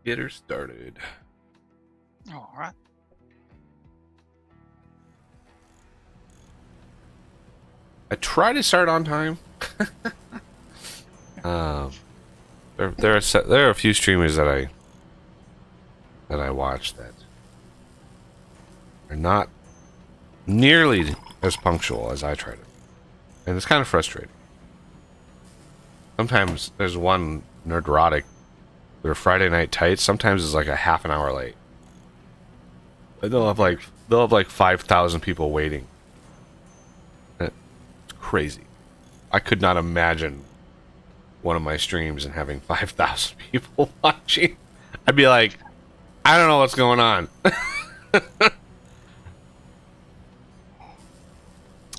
Get her started. All right. I try to start on time. There are a few streamers that I watch that are not nearly as punctual as I try to, and it's kind of frustrating. Sometimes there's one Nerdrotic. Their Friday Night Tights sometimes is like a half an hour late. And they'll have like 5,000 people waiting. It's crazy. I could not imagine one of my streams and having 5,000 people watching. I'd be like, I don't know what's going on.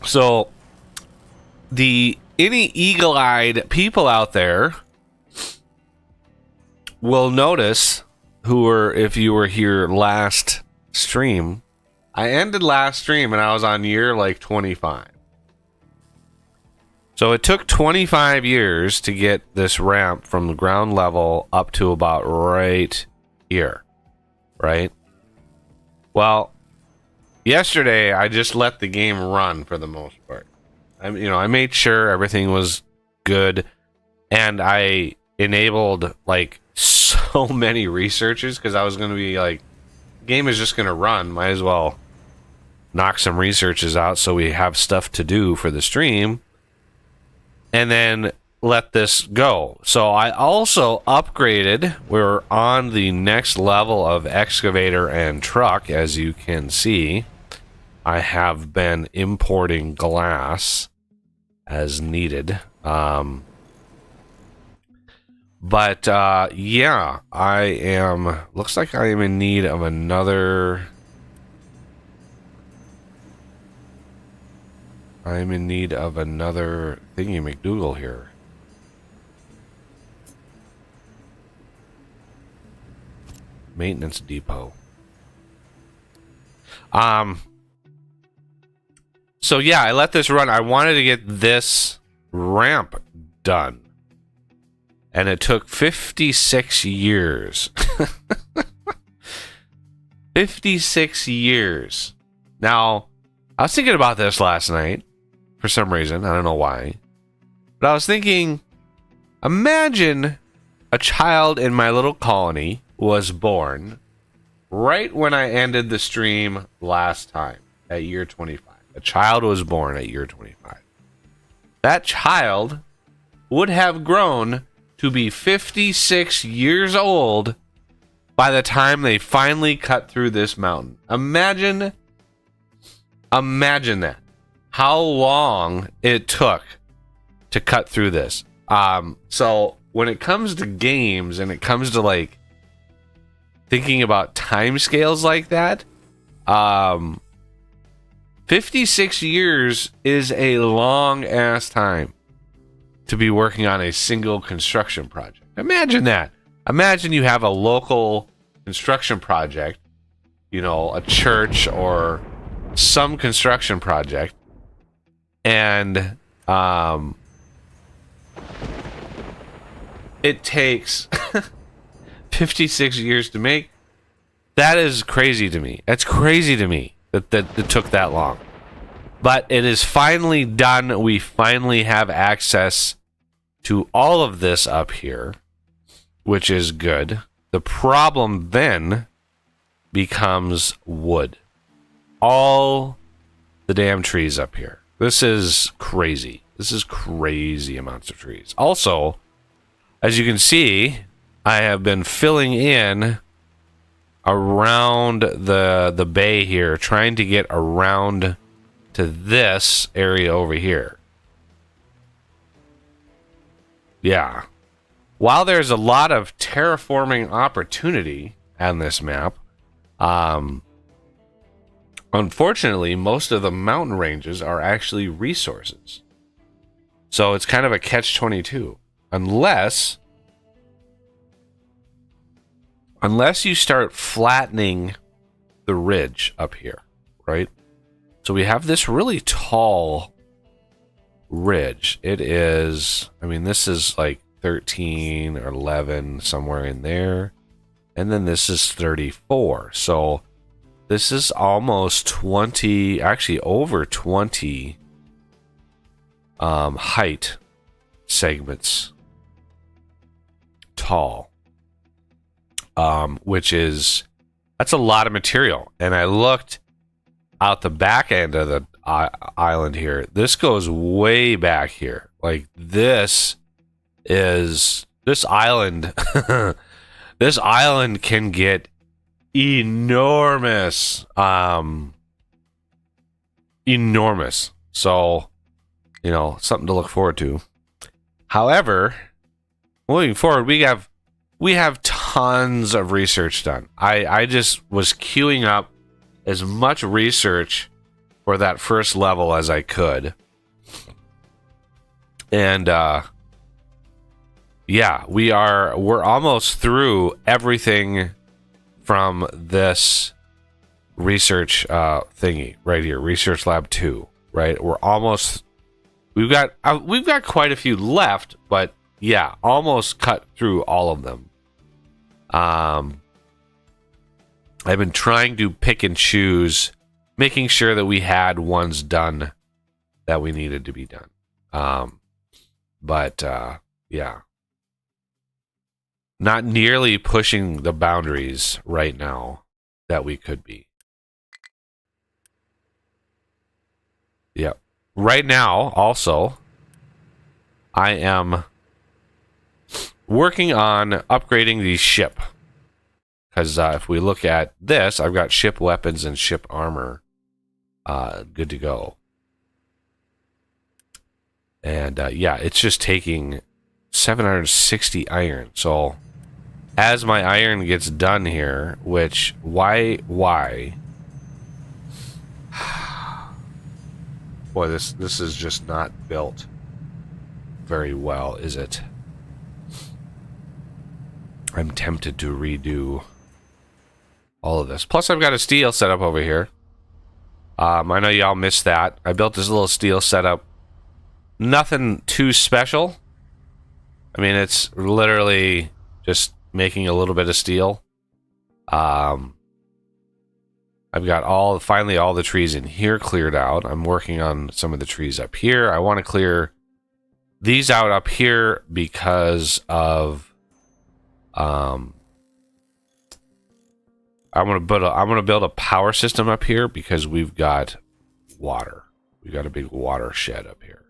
So, any eagle-eyed people out there will notice, if you were here last stream, I ended last stream and I was on year like 25. So it took 25 years to get this ramp from the ground level up to about right here, right? Well, yesterday I just let the game run for the most part. I made sure everything was good, and I enabled like so many researchers because I was going to be like, the game is just going to run. Might as well knock some researches out so we have stuff to do for the stream, and then let this go. So I also upgraded. We're on the next level of excavator and truck, as you can see. I have been importing glass as needed. But yeah, I am. Looks like I am in need of another. I'm in need of another thingy McDougal here. Maintenance depot. So yeah, I let this run. I wanted to get this ramp done. And it took 56 years. 56 years. Now, I was thinking about this last night for some reason. I don't know why. But I was thinking, imagine a child in my little colony was born right when I ended the stream last time at year 25. A child was born at year 25. That child would have grown to be 56 years old by the time they finally cut through this mountain. Imagine that. How long it took to cut through this. So when it comes to games and it comes to like thinking about time scales like that, 56 years is a long ass time to be working on a single construction project. Imagine that. Imagine you have a local construction project, a church or some construction project, and it takes 56 years to make. That is crazy to me. That's crazy to me that it took that long. But it is finally done. We finally have access to all of this up here, which is good. The problem then becomes wood. All the damn trees up here. This is crazy. This is crazy amounts of trees. Also, as you can see, I have been filling in around the bay here, trying to get around to this area over here. Yeah. While there's a lot of terraforming opportunity on this map, unfortunately, most of the mountain ranges are actually resources. So it's kind of a catch-22. Unless you start flattening the ridge up here, right? So we have this really tall ridge. It is, this is like 13 or 11, somewhere in there. and then this is 34. So this is almost 20, actually over 20 height segments tall, which is, that's a lot of material. And I looked out the back end of the island here. This goes way back here. Like this island this island can get enormous. Enormous. So, you know, something to look forward to. However, moving forward, we have tons of research done. I just was queuing up as much research for that first level as I could. And yeah, we're almost through everything from this research thingy right here, Research Lab 2, right? We've got quite a few left, but yeah, almost cut through all of them. I've been trying to pick and choose, making sure that we had ones done that we needed to be done. But yeah, not nearly pushing the boundaries right now that we could be. Yep. Right now, also, I am working on upgrading the ship. Because if we look at this, I've got ship weapons and ship armor good to go. And yeah, it's just taking 760 iron. So as my iron gets done here, which why boy, this is just not built very well, is it? I'm tempted to redo all of this. Plus I've got a steel setup over here. I know y'all missed that. I built this little steel setup. Nothing too special. I mean, it's literally just making a little bit of steel. I've got finally all the trees in here cleared out. I'm working on some of the trees up here. I want to clear these out up here because of I'm gonna build a power system up here because we've got water. We've got a big watershed up here.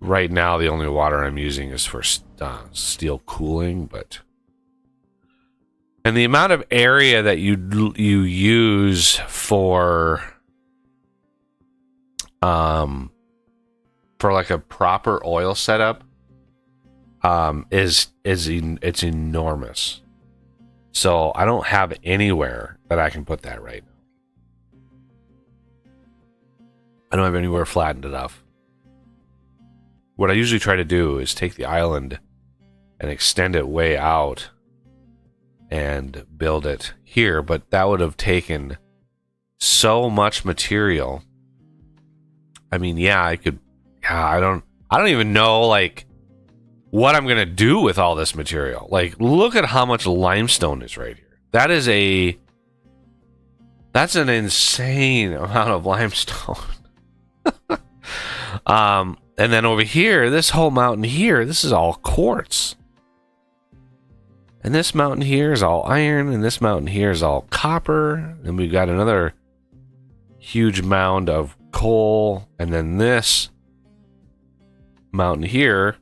Right now the only water I'm using is for steel cooling, and the amount of area that you use for like a proper oil setup it's enormous. So I don't have anywhere that I can put that right now. I don't have anywhere flattened enough. What I usually try to do is take the island and extend it way out and build it here, but that would have taken so much material. I mean, yeah, I could. Yeah, I don't even know like what I'm gonna do with all this material. Like, look at how much limestone is right here. That's an insane amount of limestone. And then over here, this whole mountain here, this is all quartz. And this mountain here is all iron, and this mountain here is all copper. And we've got another huge mound of coal, and then this mountain here,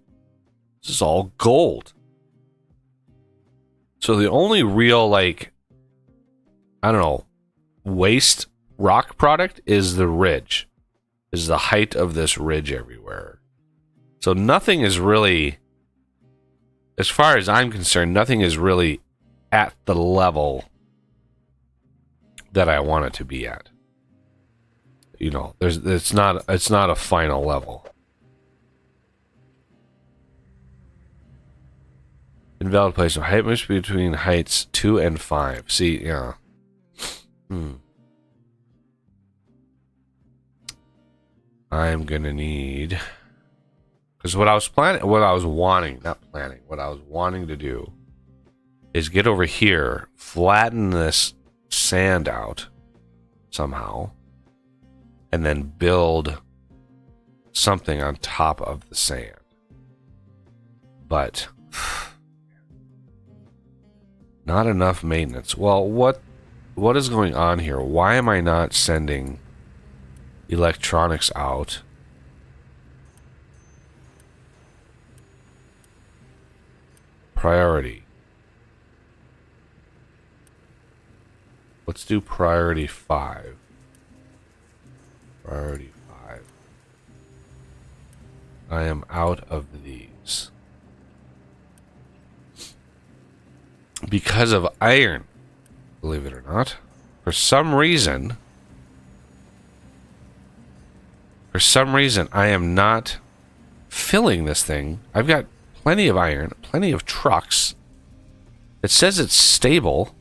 this is all gold. So the only real, like, I don't know, waste rock product is the ridge. Is the height of this ridge everywhere. So nothing is really, as far as I'm concerned, nothing is really at the level that I want it to be at. You know, it's not a final level. Invalid place of height must be between heights 2 and 5. See, yeah. I'm gonna need Because what I was wanting to do is get over here, flatten this sand out somehow, and then build something on top of the sand. But not enough maintenance. Well, what is going on here? Why am I not sending electronics out? Priority. Let's do priority 5. Priority 5. I am out of these. Because of iron, believe it or not. For some reason, I am not filling this thing. I've got plenty of iron, plenty of trucks. It says it's stable.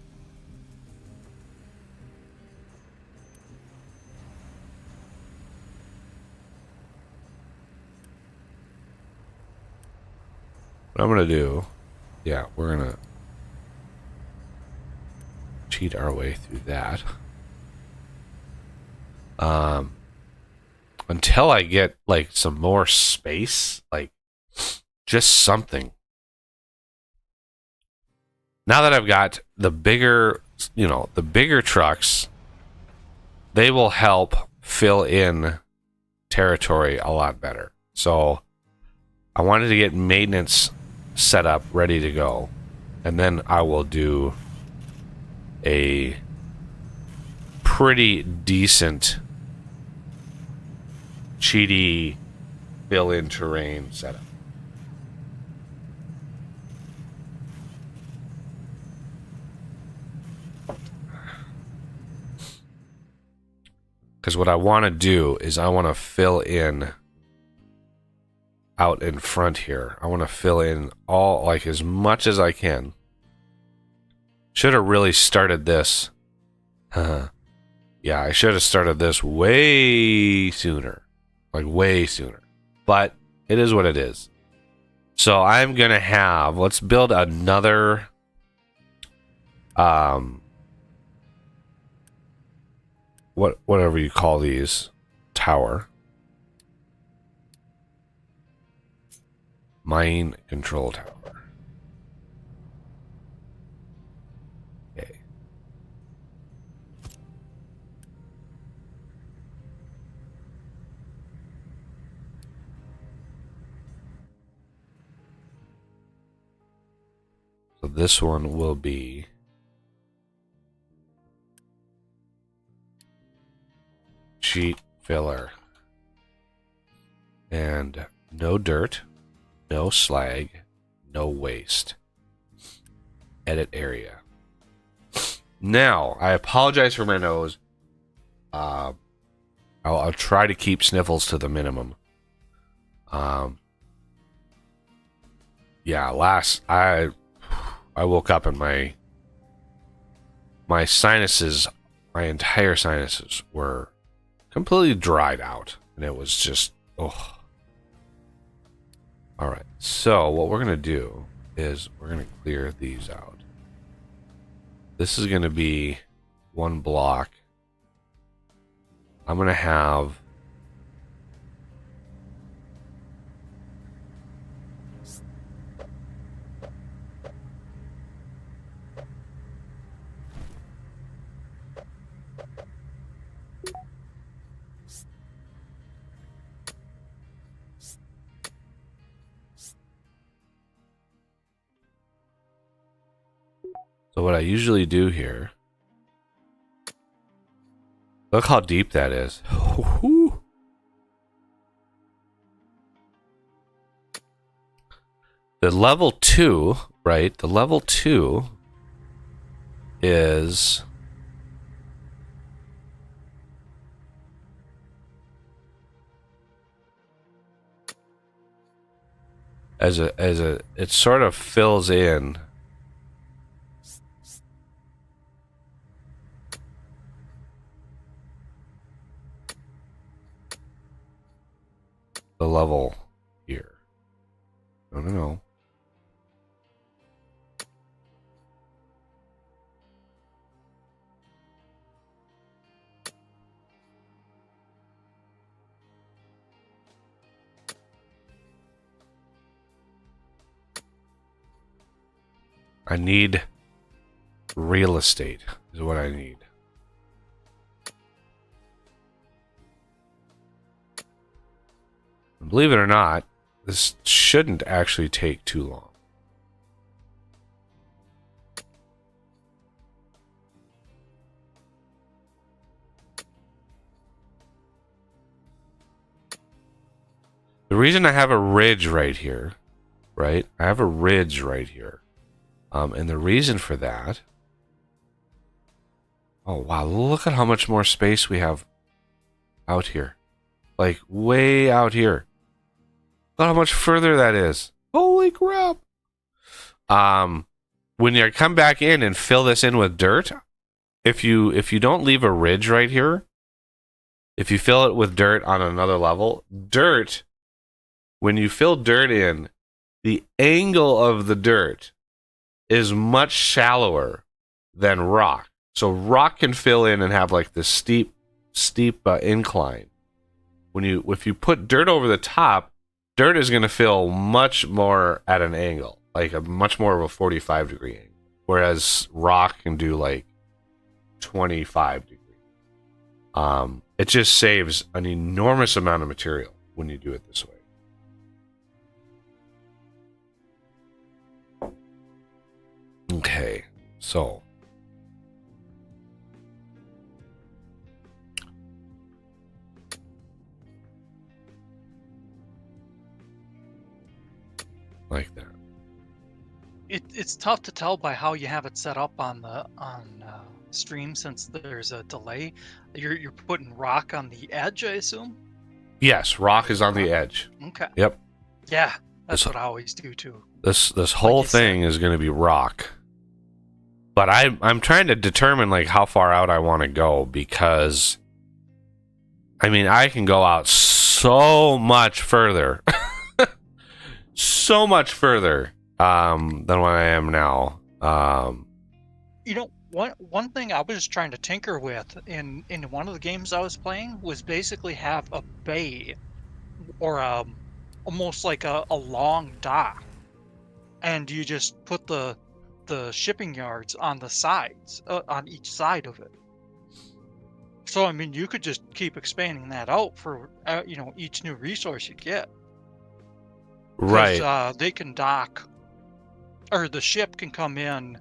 What I'm going to do, yeah, we're going to cheat our way through that. Until I get like some more space, like just something. Now that I've got the bigger trucks, they will help fill in territory a lot better. So I wanted to get maintenance set up, ready to go, and then I will do a pretty decent cheaty fill-in terrain setup. Because what I want to do is I want to fill in out in front here. I want to fill in all, like, as much as I can. Should have really started this. Yeah, I should have started this way sooner. Like, way sooner. But it is what it is. So I'm going to have, let's build another whatever you call these, tower. Mine control tower. Okay. So this one will be sheet filler. And no dirt, no slag, no waste. Edit area. Now, I apologize for my nose. I'll try to keep sniffles to the minimum. Yeah, I woke up and my sinuses, my entire sinuses were completely dried out, and it was just, oh. All right, so what we're gonna do is we're gonna clear these out. This is gonna be one block. I'm gonna have so what I usually do here, look how deep that is. The level 2, right? The level 2 is it sort of fills in the level here. No. I need real estate is what I need. Believe it or not, this shouldn't actually take too long. The reason I have a ridge right here, right? I have a ridge right here. And the reason for that... Oh, wow. Look at how much more space we have out here. Like, way out here. Look how much further that is. Holy crap. When you come back in and fill this in with dirt, if you don't leave a ridge right here, if you fill it with dirt on another level, dirt, when you fill dirt in, the angle of the dirt is much shallower than rock. So rock can fill in and have like this steep incline. If you put dirt over the top, dirt is going to fill much more at an angle, like a much more of a 45-degree angle, whereas rock can do like 25 degrees. It just saves an enormous amount of material when you do it this way. Okay, so like that. It's tough to tell by how you have it set up on the stream since there's a delay. You're putting rock on the edge, I assume. Yes, rock is on the edge. Okay. Yep. Yeah, that's what I always do too. This whole thing is going to be rock. But I'm trying to determine like how far out I want to go, because I mean, I can go out so much further. So much further than what I am now. One thing I was trying to tinker with in one of the games I was playing was basically have a bay or almost like a long dock, and you just put the shipping yards on the sides, on each side of it. So I mean, you could just keep expanding that out for each new resource you get. Right. They can dock, or the ship can come in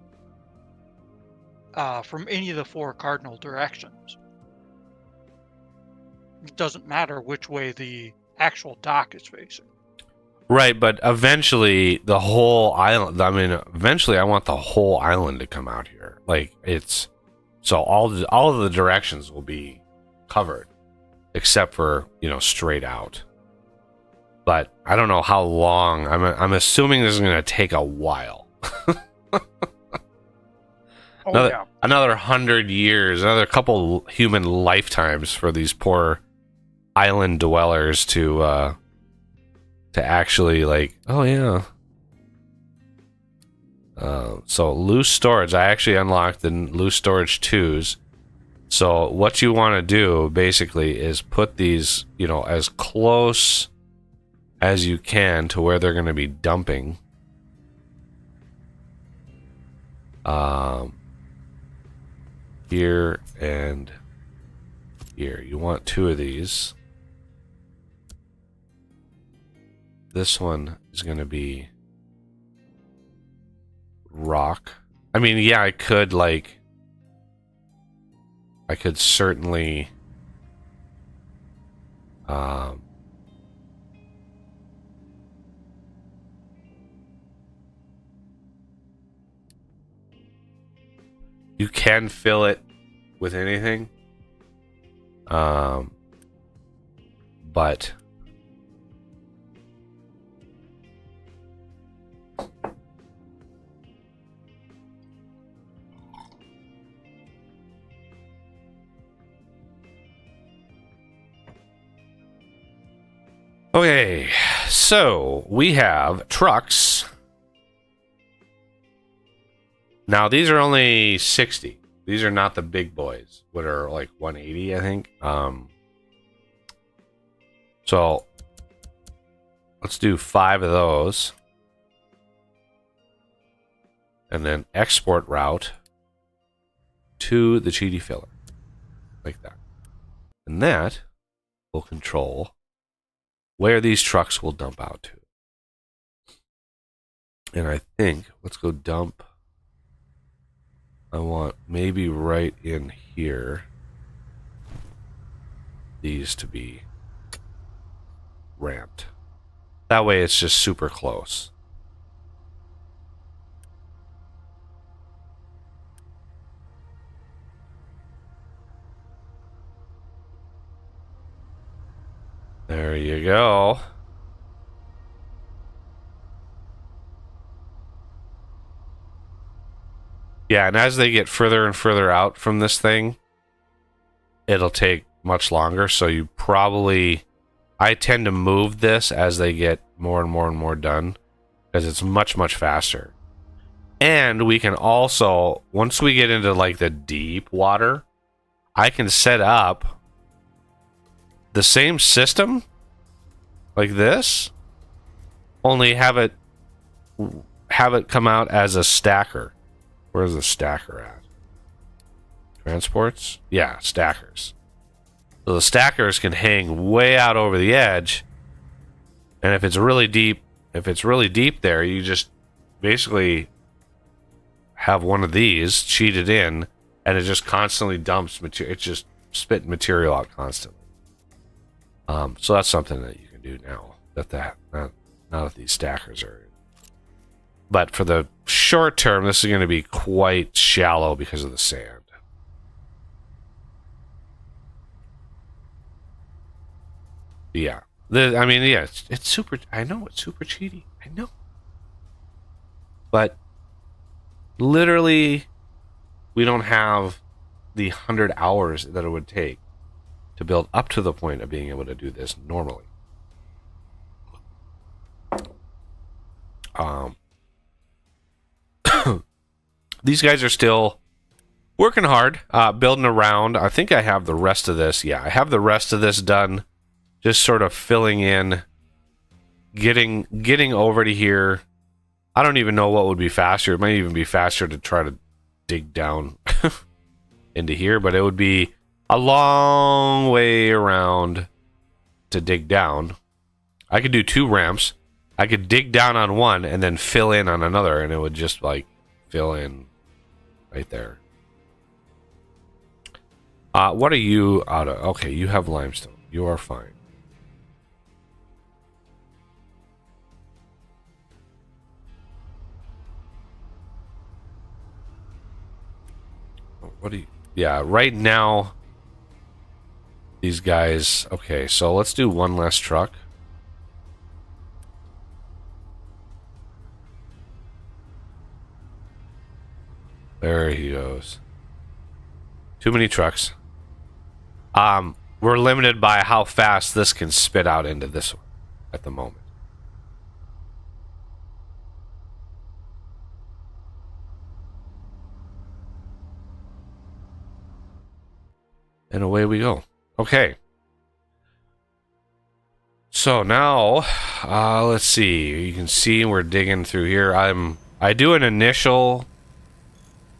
from any of the 4 cardinal directions. It doesn't matter which way the actual dock is facing. Right, but eventually the whole island, eventually I want the whole island to come out here. Like, it's... So all of the directions will be covered, except for, straight out. But I don't know how long. I'm assuming this is going to take a while. Another 100 years, another couple human lifetimes for these poor island dwellers to actually like. Oh yeah. So loose storage. I actually unlocked the loose storage 2s. So what you want to do basically is put these, as close as you can to where they're going to be dumping. Here and here. You want 2 of these. This one is going to be rock. I mean, yeah, I could certainly you can fill it with anything. But okay, So we have trucks. Now these are only 60. These are not the big boys, what are like 180, I think. So let's do 5 of those. And then export route to the Cheaty filler. Like that. And that will control where these trucks will dump out to. And I think, let's go dump. I want maybe right in here these to be ramped. That way it's just super close. There you go. Yeah, and as they get further and further out from this thing, it'll take much longer. So you probably... I tend to move this as they get more and more and more done, because it's much, much faster. And we can also, once we get into like the deep water, I can set up the same system like this, only have it come out as a stacker. Where's the stacker at? Transports? Yeah, stackers. So the stackers can hang way out over the edge, and if it's really deep there, you just basically have one of these cheated in, and it just constantly dumps material. It's just spitting material out constantly. So that's something that you can do now. Now that these stackers are. But for the short term, this is going to be quite shallow because of the sand. Yeah. It's super... I know, it's super cheaty. I know. But literally, we don't have the 100 hours that it would take to build up to the point of being able to do this normally. These guys are still working hard, building around. I think I have the rest of this. Yeah, I have the rest of this done. Just sort of filling in, getting over to here. I don't even know what would be faster. It might even be faster to try to dig down into here, but it would be a long way around to dig down. I could do 2 ramps. I could dig down on one and then fill in on another, and it would just like fill in right there. What are you out of? Okay, you have limestone. You are fine. What do you... Yeah, right now, these guys... Okay, so let's do one less truck. There he goes. Too many trucks. We're limited by how fast this can spit out into this one at the moment. And away we go. Okay. So now, let's see. You can see we're digging through here. I do an initial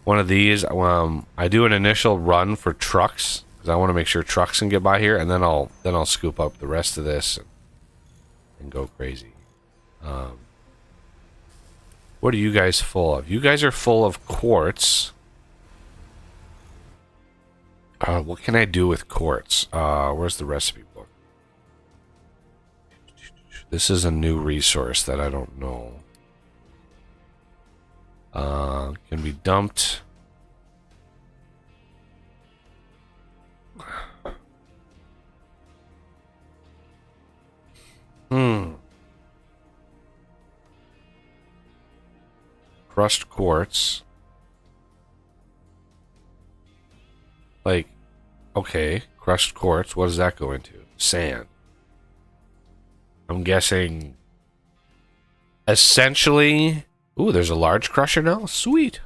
one of these. I do an initial run for trucks because I want to make sure trucks can get by here, and then I'll scoop up the rest of this and go crazy. What are you guys full of? You guys are full of quartz. What can I do with quartz? Where's the recipe book? This is a new resource that I don't know. Can be dumped. Crushed quartz. Like, okay, crushed quartz. What does that go into? Sand. I'm guessing essentially, ooh, there's a large crusher now. Sweet.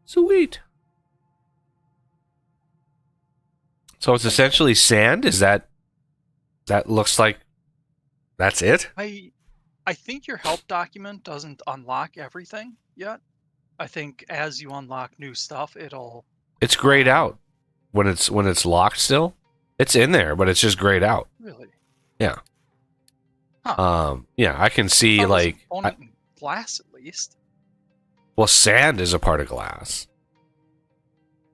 Sweet. So it's essentially sand. Is that looks like that's it? I think your help document doesn't unlock everything yet. I think as you unlock new stuff, it'll It's grayed out when it's locked still. It's in there, but it's just grayed out. really. Yeah. Huh. Yeah, I can see Thought it was a like component in glass at least. well, sand is a part of glass.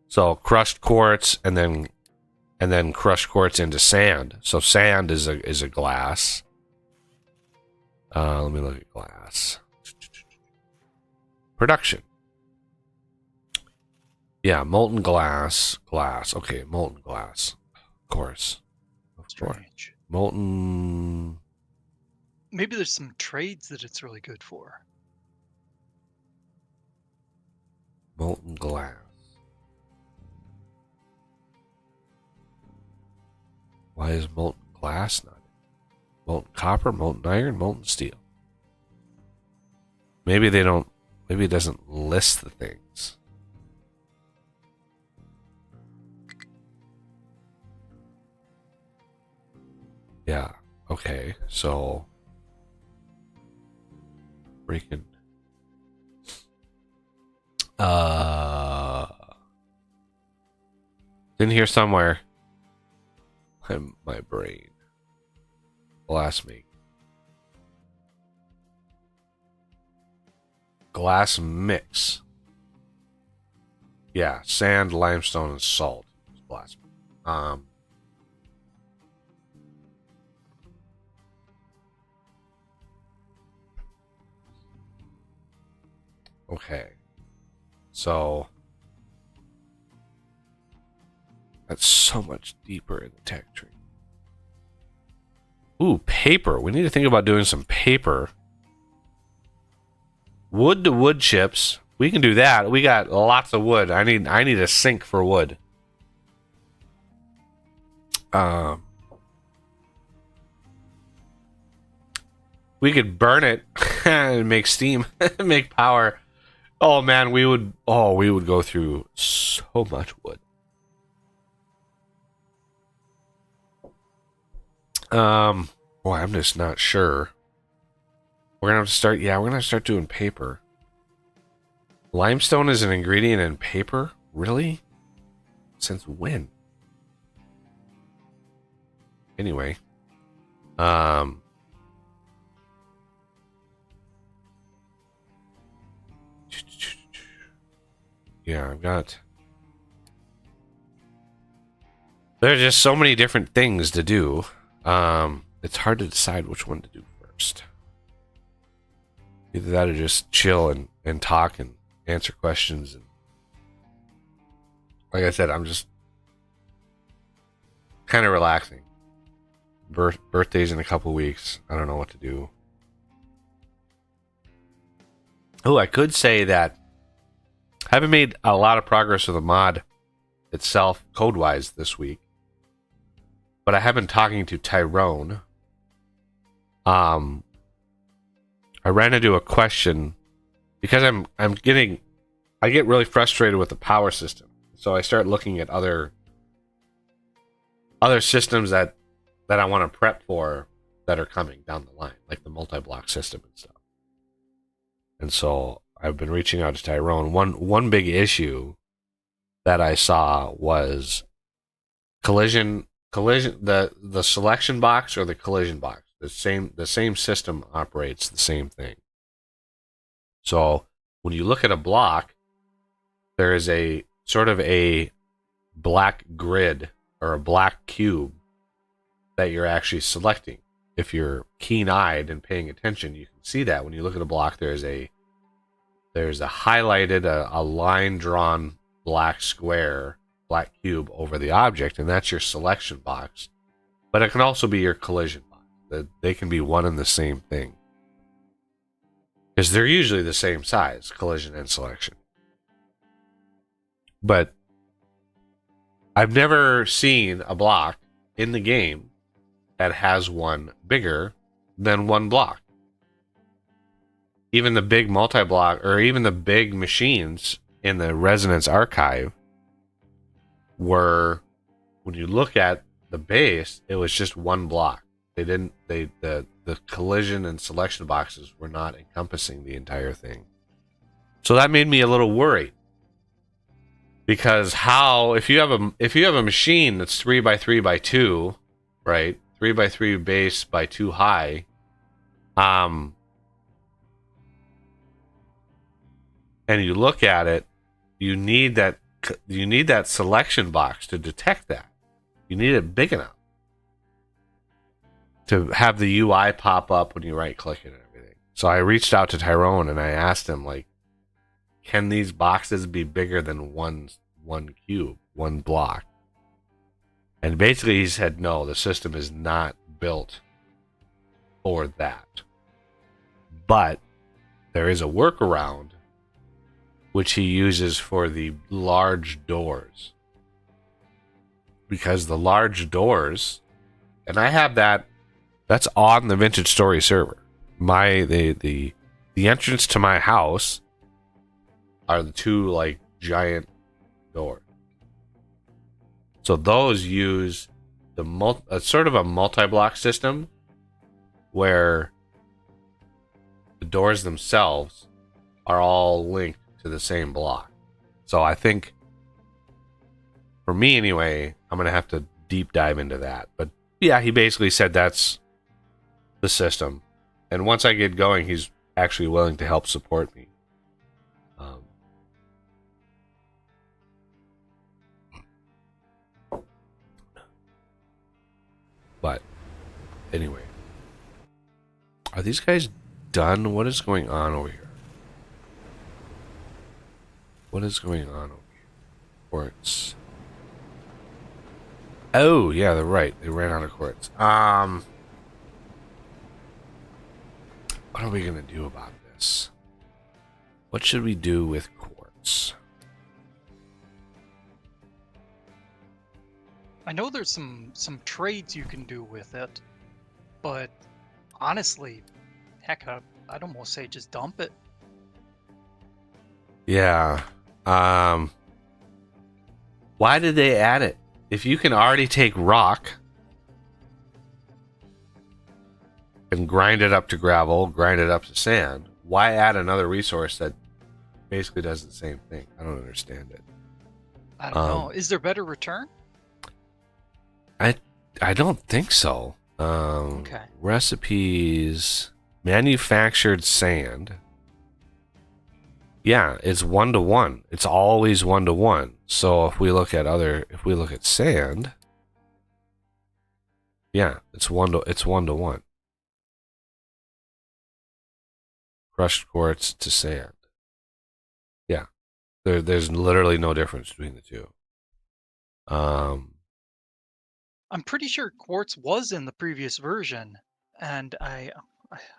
So crushed quartz and then crushed quartz into sand. So sand is a glass. Let me look at glass. Production. Yeah, molten glass. Okay, molten glass. Of course. Strange. Molten. Maybe there's some trades that it's really good for. Molten glass. Why is molten glass not? Molten copper, molten iron, molten steel. Maybe they don't. Maybe it doesn't list the things. Yeah. Okay. So. Freaking. In here somewhere. My brain. Glass make. Glass mix. Yeah, sand, limestone, and salt. Glass. Okay. So that's so much deeper in the tech tree. Ooh, paper. We need to think about doing some paper. Wood to wood chips. We can do that. We got lots of wood. I need a sink for wood. We could burn it and make steam, make power. Oh man, we would go through so much wood. Boy, I'm just not sure. We're gonna have to start. Yeah, we're gonna start doing paper. Limestone is an ingredient in paper, really? Since when? Anyway, yeah, I've got. There are just so many different things to do. It's hard to decide which one to do first. Either that or just chill and talk and answer questions. And like I said, I'm just kind of relaxing. Birthday's in a couple weeks. I don't know what to do. Oh, I could say that I haven't made a lot of progress with the mod itself, code-wise, this week. But I have been talking to Tyrone. I ran into a question because I get really frustrated with the power system. So I start looking at other systems that I want to prep for that are coming down the line, like the multi-block system and stuff. And so I've been reaching out to Tyrone. One big issue that I saw was collision the selection box or the collision box. The same system operates the same thing. So when you look at a block, there is a sort of a black grid or a black cube that you're actually selecting. If you're keen-eyed and paying attention, you can see that when you look at a block, there's a highlighted, a line drawn black square, black cube over the object, and that's your selection box. But it can also be your collision box. They can be one and the same thing. Because they're usually the same size, collision and selection. But I've never seen a block in the game that has one bigger than one block. even the big multi-block or even the big machines in the Resonance archive were, when you look at the base, it was just one block. The collision and selection boxes were not encompassing the entire thing. So that made me a little worried. Because if you have a machine that's 3 by 3 by 2, right? 3 by 3 base by 2 high, and you look at it, you need that selection box to detect that. You need it big enough to have the UI pop up when you right click it and everything. So I reached out to Tyrone and I asked him, like, can these boxes be bigger than one cube, one block? And basically he said, no, the system is not built for that. But there is a workaround which he uses for the large doors. Because the large doors, and I have that's on the Vintage Story server. The entrance to my house are the two like giant doors. So those use sort of a multi-block system where the doors themselves are all linked to the same block. So I think, for me anyway, I'm going to have to deep dive into that. But yeah, he basically said that's the system. And once I get going, he's actually willing to help support me. But anyway, are these guys done? What is going on over here? What is going on over here? Quartz. Oh, yeah, they're right. They ran out of quartz. What are we going to do about this? What should we do with quartz? I know there's some trades you can do with it, but honestly, heck, I'd almost say just dump it. Yeah. Why did they add it? If you can already take rock and grind it up to gravel, grind it up to sand, why add another resource that basically does the same thing? I don't understand it. I don't know. Is there better return? I don't think so. Okay. Recipes, manufactured sand. Yeah, it's 1-to-1. It's always 1-to-1. So if we look at sand, yeah, it's 1-to-1. Crushed quartz to sand. Yeah, there's literally no difference between the two. I'm pretty sure quartz was in the previous version, and I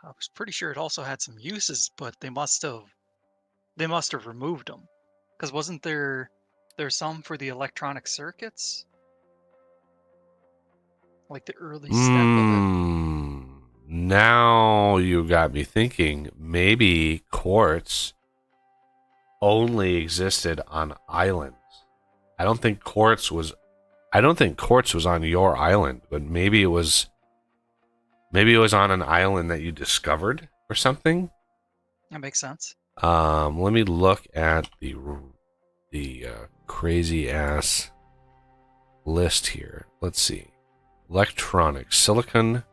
was pretty sure it also had some uses, but they must have removed them, because wasn't there's some for the electronic circuits, like the early step of it. Now you got me thinking. Maybe quartz only existed on islands. I don't think quartz was on your island, but maybe it was on an island that you discovered or something. That makes sense. Let me look at the crazy ass list here. Let's see. Electronics, silicon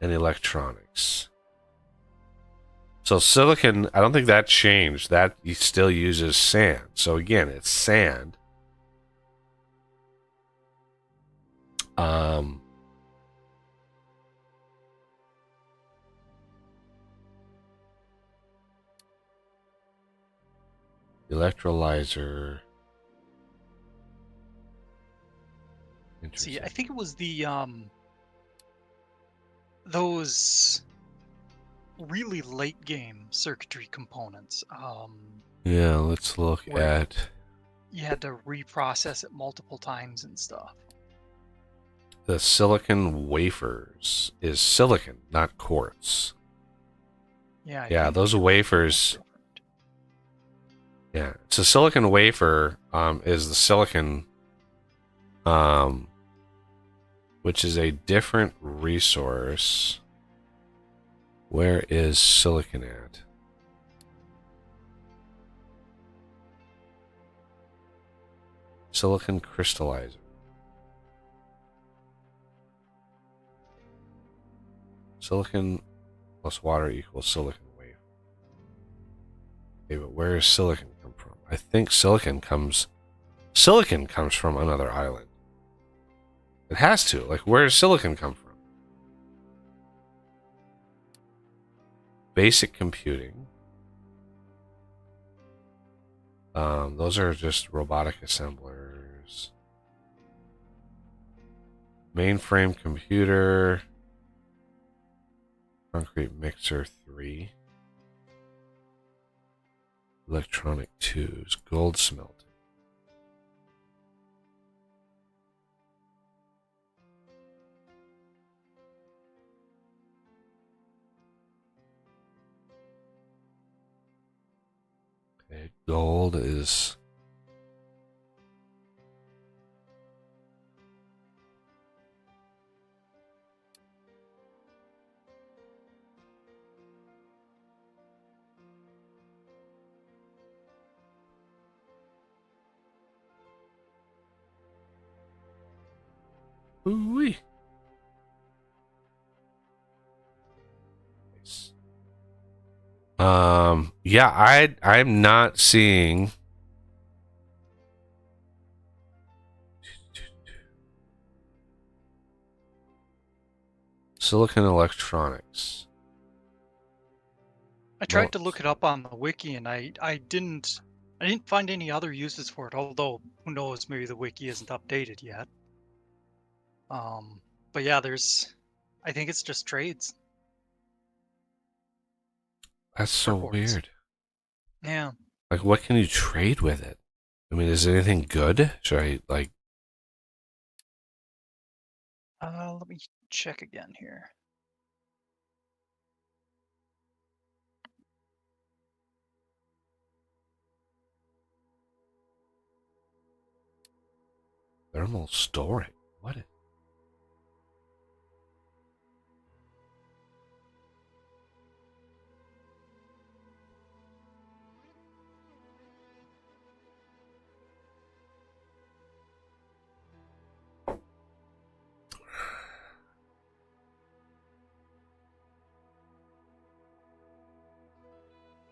and electronics. So silicon, I don't think that changed. That still uses sand. So again, it's sand. Electrolyzer. See, I think it was the those really late game circuitry components. Yeah, let's look at. You had to reprocess it multiple times and stuff. The silicon wafers is silicon, not quartz. Yeah, I Yeah, think those you're right. wafers. Yeah, so silicon wafer is the silicon, um, which is a different resource. Where is silicon at? Silicon crystallizer. Silicon plus water equals silicon wafer. Okay, but where does silicon come from? I think silicon comes from another island. It has to. Like, where does silicon come from? Basic computing. Those are just robotic assemblers. Mainframe computer. Concrete mixer 3. Electronic tubes. Gold smelting. Okay, gold is... Ooh-wee. Nice. Yeah, I'm not seeing silicon electronics. I No, tried to look it up on the wiki, and I didn't find any other uses for it. Although who knows, maybe the wiki isn't updated yet. But yeah, I think it's just trades that's for so quartz. weird. Yeah. Like, what can you trade with it? I mean, is anything good? Should I, like... Let me check again here. Thermal storage? What is...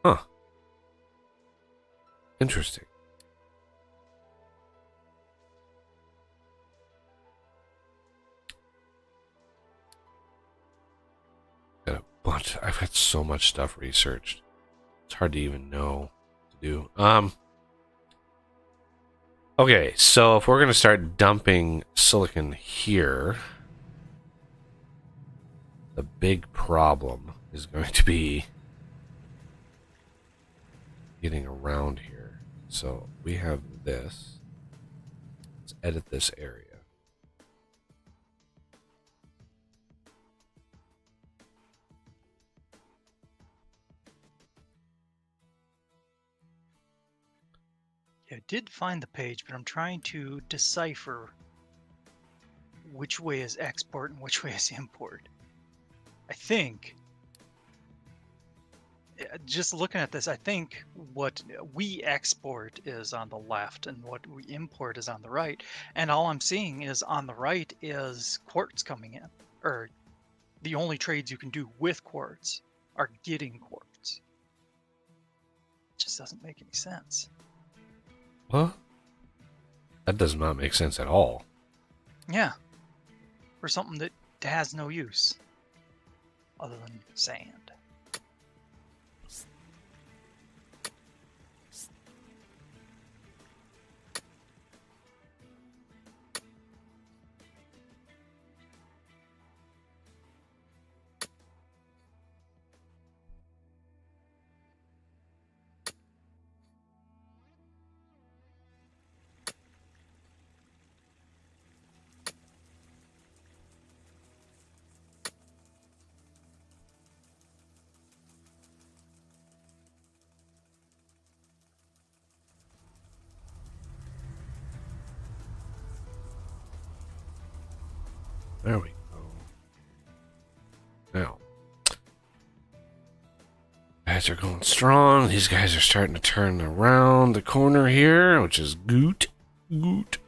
Huh. Interesting. Got a bunch. I've had so much stuff researched. It's hard to even know what to do. Okay, so if we're gonna start dumping silicon here, the big problem is going to be getting around here. So we have this. Let's edit this area. Yeah, I did find the page, but I'm trying to decipher which way is export and which way is import. I think, just looking at this, I think what we export is on the left and what we import is on the right. And all I'm seeing is on the right is quartz coming in, or the only trades you can do with quartz are getting quartz. It just doesn't make any sense. What? That does not make sense at all. Yeah, for something that has no use other than sand. There we go. Now, guys are going strong. These guys are starting to turn around the corner here, which is good. Good.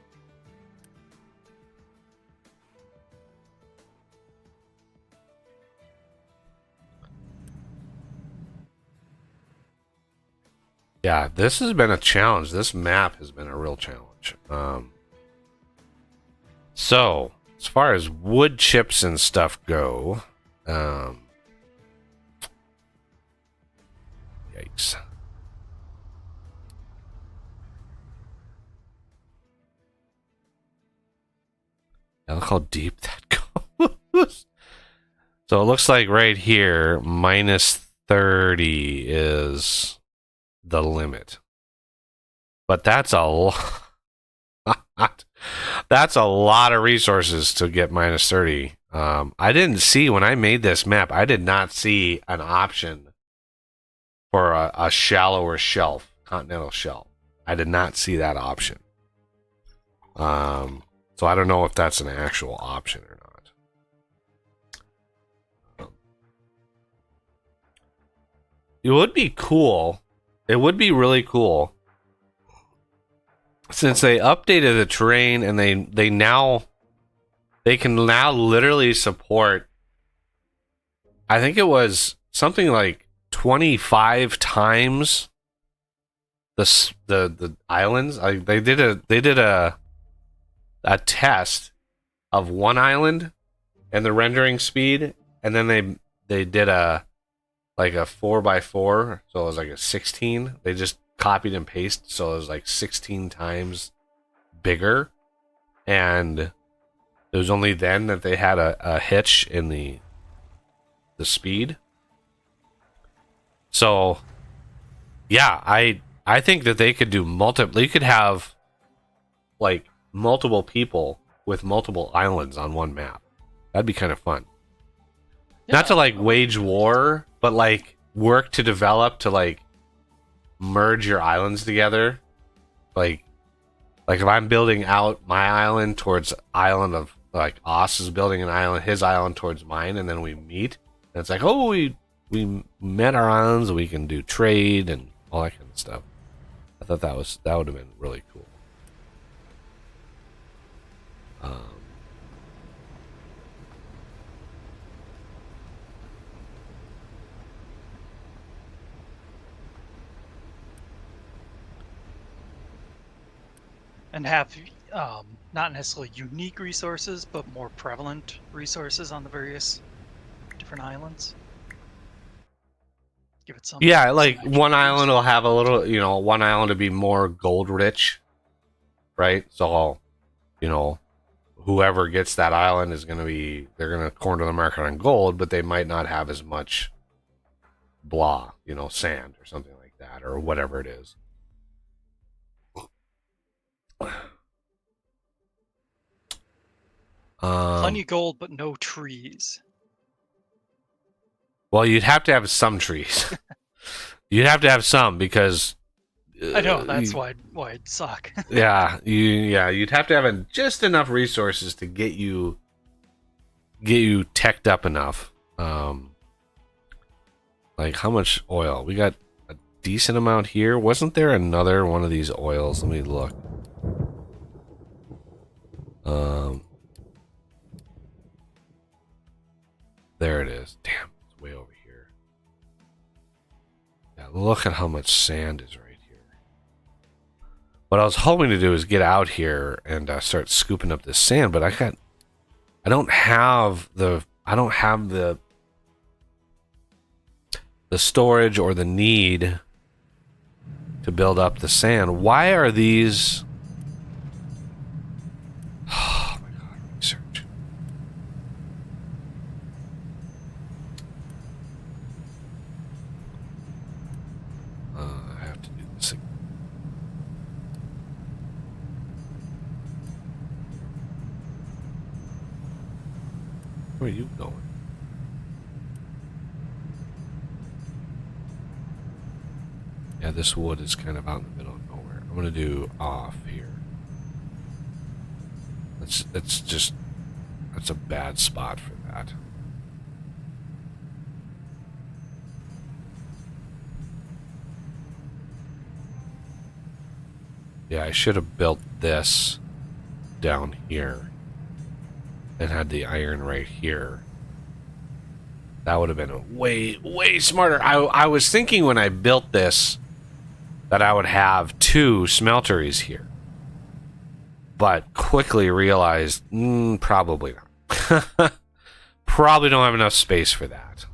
Yeah, this has been a challenge. This map has been a real challenge. So, as far as wood chips and stuff go, yikes. Yeah, look how deep that goes. So it looks like right here, minus 30 is the limit. But that's a lot. That's a lot of resources to get minus 30. I didn't see, when I made this map, I did not see an option for a shallower shelf, continental shelf. I did not see that option. So I don't know if that's an actual option or not. It would be cool. It would be really cool, since they updated the terrain and they can now literally support, I think it was something like 25 times the islands. They did a test of one island and the rendering speed, and then they did a 4x4, so it was like a 16. They just copied and pasted, so it was like 16 times bigger, and it was only then that they had a hitch in the speed. So yeah, I think that they could do multiple. You could have like multiple people with multiple islands on one map. That'd be kind of fun. Yeah. Not to like wage war, but like work to develop to like merge your islands together. Like if I'm building out my island towards island of, like, Oz is building an island, his island towards mine, and then we meet, and it's like, oh, we met our islands, and we can do trade and all that kind of stuff. I thought that would have been really cool. And have not necessarily unique resources, but more prevalent resources on the various different islands. Give it some. Yeah, like one island will have a little, one island will be more gold rich, right? So, whoever gets that island is going to be, they're going to corner the market on gold, but they might not have as much blah, sand or something like that, or whatever it is. Plenty of gold, but no trees. Well, you'd have to have some trees. You'd have to have some, because I know that's why it'd suck. you'd have to have just enough resources to get you teched up enough. Like, how much oil? We got a decent amount here. Wasn't there another one of these oils? Let me look. There it is. Damn, it's way over here. Yeah, look at how much sand is right here. What I was hoping to do is get out here and start scooping up this sand, but I don't have the storage or the need to build up the sand. Why are these? Oh my god, research. I have to do this again. Where are you going? Yeah, this wood is kind of out in the middle of nowhere. I'm gonna do off here. It's just, That's a bad spot for that. Yeah, I should have built this down here and had the iron right here. That would have been way, way smarter. I was thinking when I built this that I would have 2 smelteries here. But quickly realized, probably not. Probably don't have enough space for that.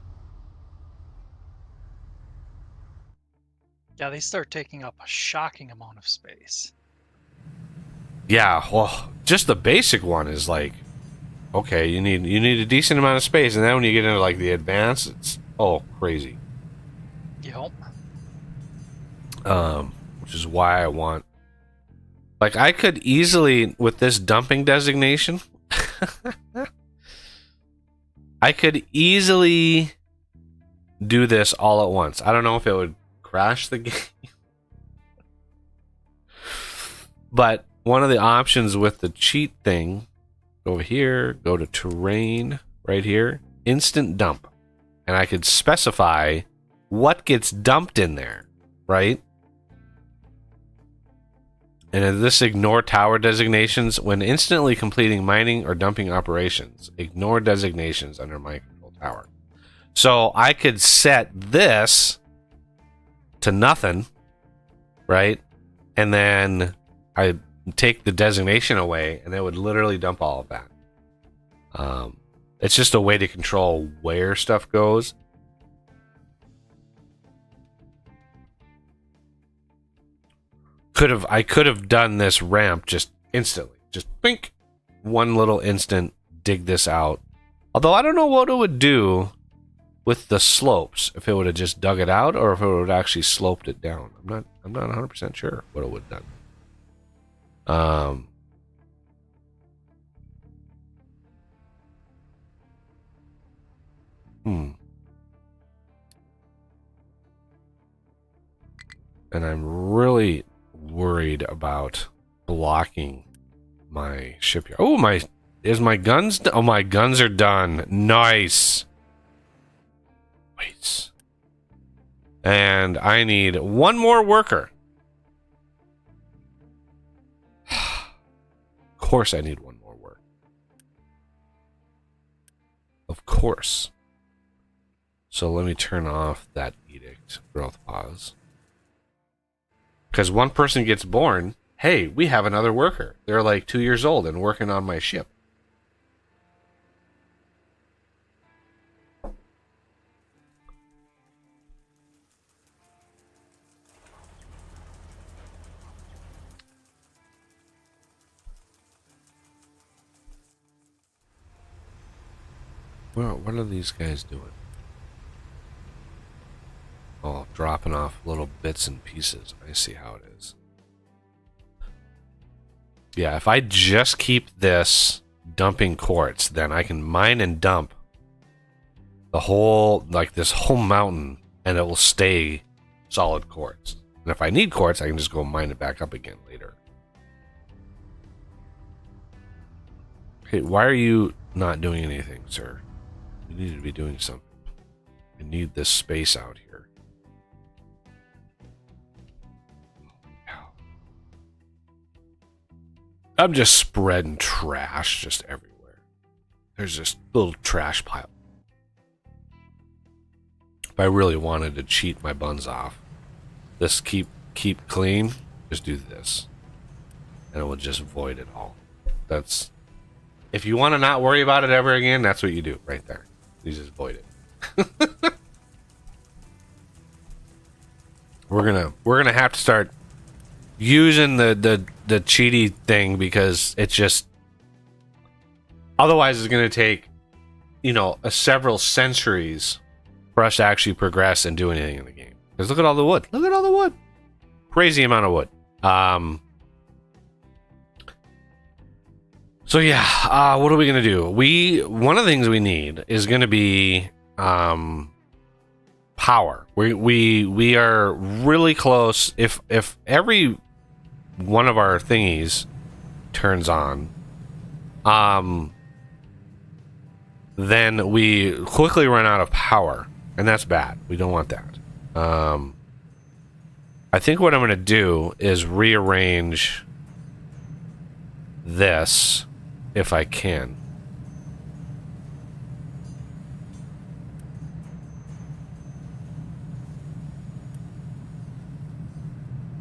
Yeah, they start taking up a shocking amount of space. Yeah, well, just the basic one is like, okay, you need a decent amount of space, and then when you get into like the advanced, it's crazy. Yep. Which is why I want, like, I could easily with this dumping designation, I could easily do this all at once. I don't know if it would crash the game, but one of the options with the cheat thing, over here, go to terrain, right here, instant dump. And I could specify what gets dumped in there, right? And in this ignore tower designations, when instantly completing mining or dumping operations, ignore designations under my control tower. So I could set this to nothing, right? And then I take the designation away, and it would literally dump all of that. It's just a way to control where stuff goes. I could have done this ramp just instantly, just bink, one little instant, dig this out. Although I don't know what it would do with the slopes, if it would have just dug it out or if it would have actually sloped it down. I'm not 100% sure what it would have done. And I'm really worried about blocking my shipyard. Oh, my guns? Oh, my guns are done. Nice. Wait. And I need one more worker. Of course I need one more worker. Of course. So let me turn off that edict. Growth pause. Because one person gets born, hey, we have another worker. They're like 2 years old and working on my ship. Well, what are these guys doing? Oh, dropping off little bits and pieces. I see how it is. Yeah, if I just keep this dumping quartz, then I can mine and dump the whole, like this whole mountain, and it will stay solid quartz. And if I need quartz, I can just go mine it back up again later. Okay, why are you not doing anything, sir? You need to be doing something. I need this space out here. I'm just spreading trash just everywhere. There's this little trash pile. If I really wanted to cheat my buns off, this keep clean, just do this. And it will just void it all. That's, if you want to not worry about it ever again, that's what you do right there. You just void it. We're gonna have to start using the cheaty thing, because it's just, otherwise it's going to take, several centuries for us to actually progress and do anything in the game. Because look at all the wood. Look at all the wood. Crazy amount of wood. So yeah, what are we going to do? One of the things we need is going to be power. We are really close. If every one of our thingies turns on, then we quickly run out of power, and that's bad. We don't want that. I think what I'm going to do is rearrange this if I can.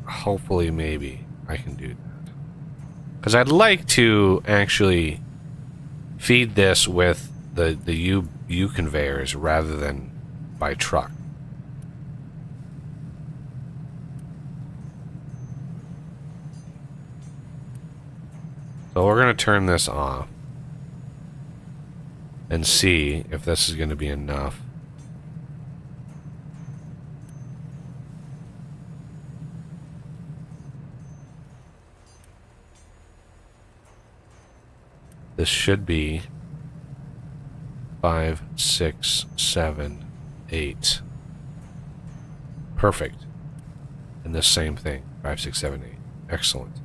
Hopefully, maybe I can do that. Because I'd like to actually feed this with the U conveyors rather than by truck. So we're going to turn this off and see if this is going to be enough. This should be 5, 6, 7, 8. Perfect. And the same thing. 5, 6, 7, 8. Excellent.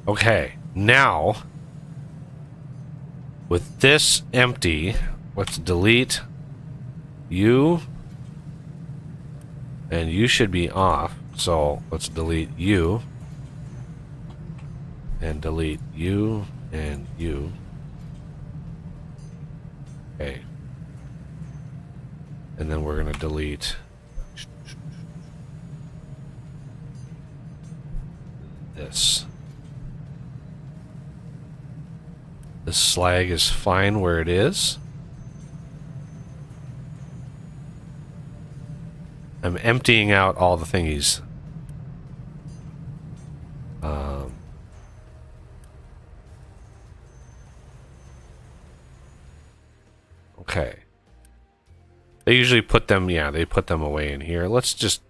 Okay, now with this empty, let's delete you, and you should be off. So let's delete you, and delete you, and you. Okay. And then we're going to delete this. The slag is fine where it is. I'm emptying out all the thingies. Okay. They usually put them, yeah, they put them away in here. Let's just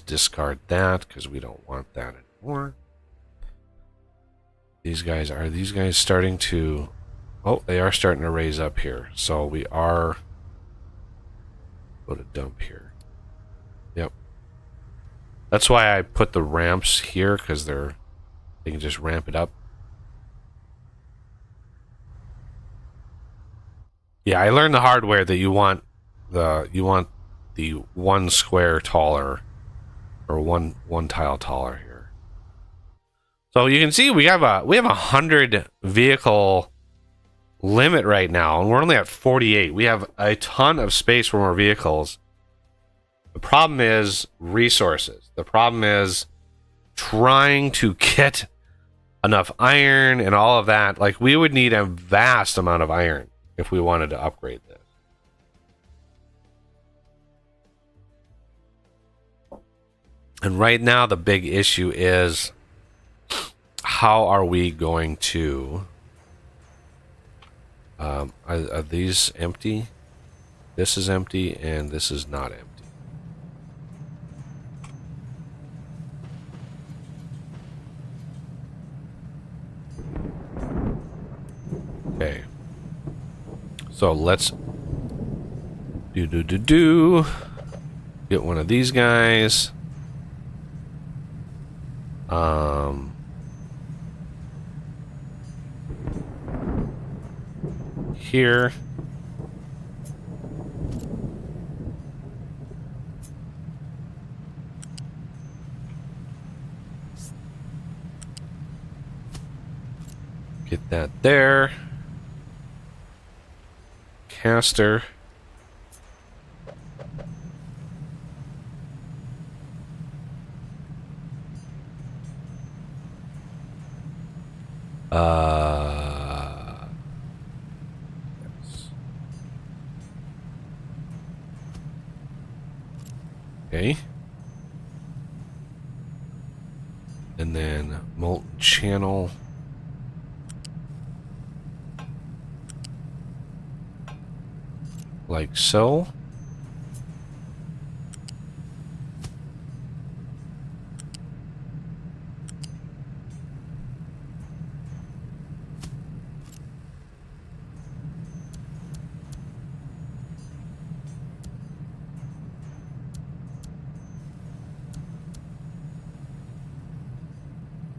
discard that because we don't want that anymore. These guys starting to... Oh, they are starting to raise up here. So we are... Go to dump here. Yep. That's why I put the ramps here, because they can just ramp it up. Yeah, I learned the hard way that you want the one square taller, or one tile taller here. So you can see we have a 100 vehicle limit right now, and we're only at 48. We have a ton of space for more vehicles. The problem is resources. The problem is trying to get enough iron and all of that. Like, we would need a vast amount of iron if we wanted to upgrade this. And right now the big issue is, how are we going to... are these empty? This is empty, and this is not empty. Okay. So let's get one of these guys. Here. Get that there. Caster. Yes. Okay. And then molten channel. Like so.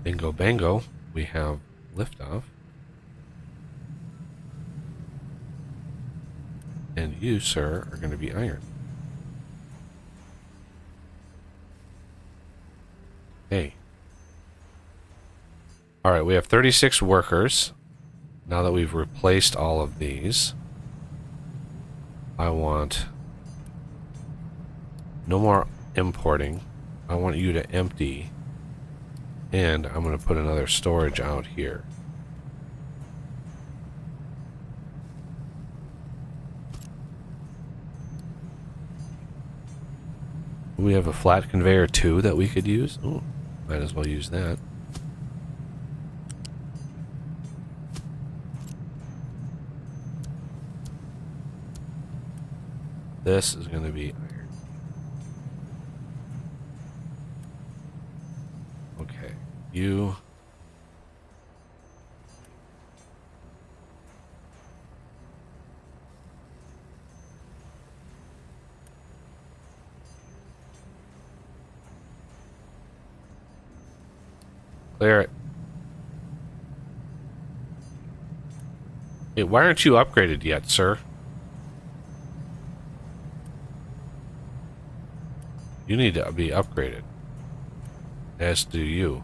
Bingo bango, we have liftoff. And you, sir, are going to be iron. Hey. Alright, we have 36 workers. Now that we've replaced all of these, I want no more importing. I want you to empty. And I'm going to put another storage out here. We have a flat conveyor too that we could use. Oh, might as well use that. This is going to be iron. Okay, you. Clear it. Hey, why aren't you upgraded yet, sir? You need to be upgraded. As do you.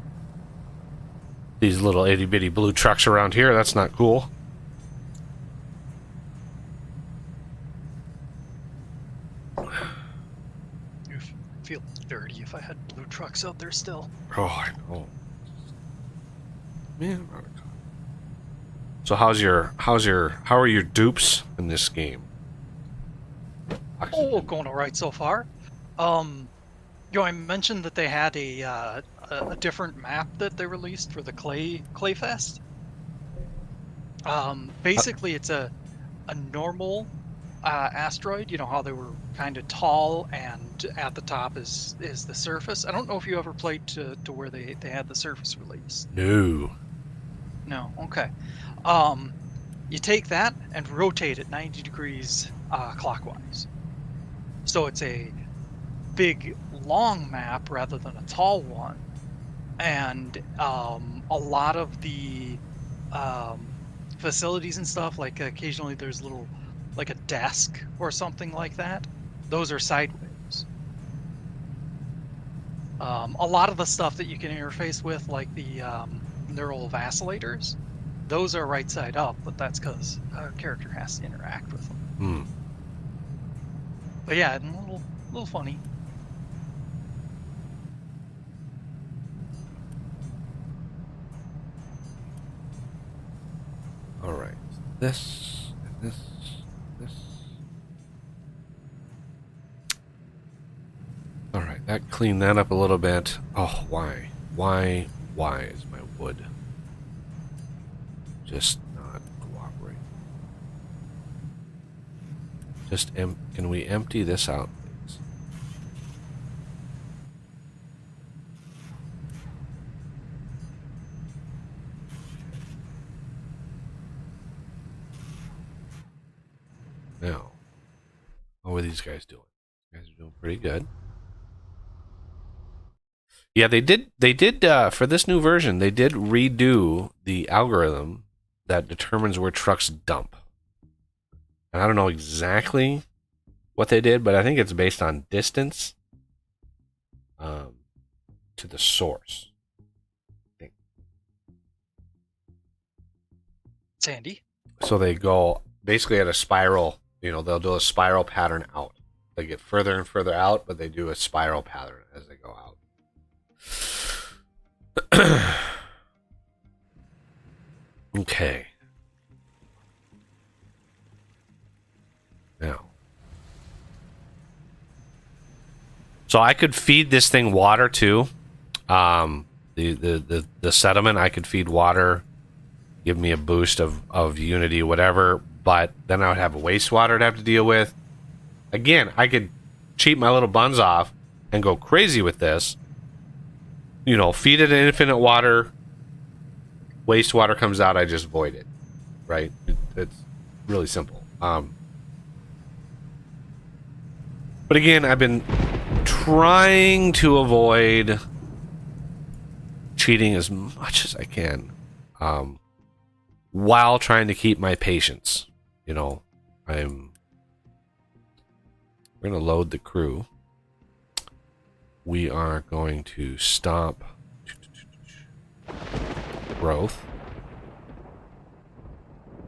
These little itty-bitty blue trucks around here, that's not cool. You feel dirty if I had blue trucks out there still. Oh, I know. Man, so how are your dupes in this game? Oh, going all right so far. I mentioned that they had a different map that they released for the Clayfest. Basically, it's a normal asteroid. You know how they were kind of tall, and at the top is the surface. I don't know if you ever played to where they had the surface released. No. No. Okay. You take that and rotate it 90 degrees clockwise. So it's a big long map rather than a tall one, and a lot of the facilities and stuff, like occasionally there's like a desk or something like that, those are sideways. A lot of the stuff that you can interface with, like the neural vacillators, those are right side up, but that's because a character has to interact with them. But yeah, a little funny. All right, this. All right, that cleaned that up a little bit. Oh, why is my wood just not cooperating? Can we empty this out, please? Now, how are these guys doing? These guys are doing pretty good. Yeah, they did for this new version, they did redo the algorithm that determines where trucks dump. And I don't know exactly what they did, but I think it's based on distance to the source. I think. Sandy? So they go basically at a spiral, they'll do a spiral pattern out. They get further and further out, but they do a spiral pattern as they go out. Okay. Now. So I could feed this thing water too. The sediment, I could feed water, give me a boost of unity, whatever, but then I would have wastewater to have to deal with. Again, I could cheat my little buns off and go crazy with this. Feed it infinite water. Wastewater comes out, I just void it. Right? It's really simple. But again, I've been trying to avoid cheating as much as I can. while trying to keep my patience. You know, we're going to load the crew. We are going to stop growth.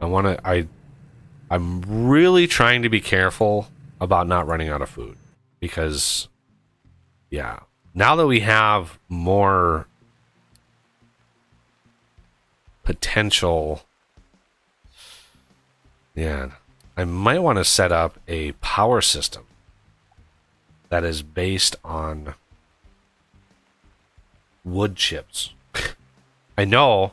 I'm really trying to be careful about not running out of food, because yeah, now that we have more potential, yeah, I might want to set up a power system that is based on wood chips. I know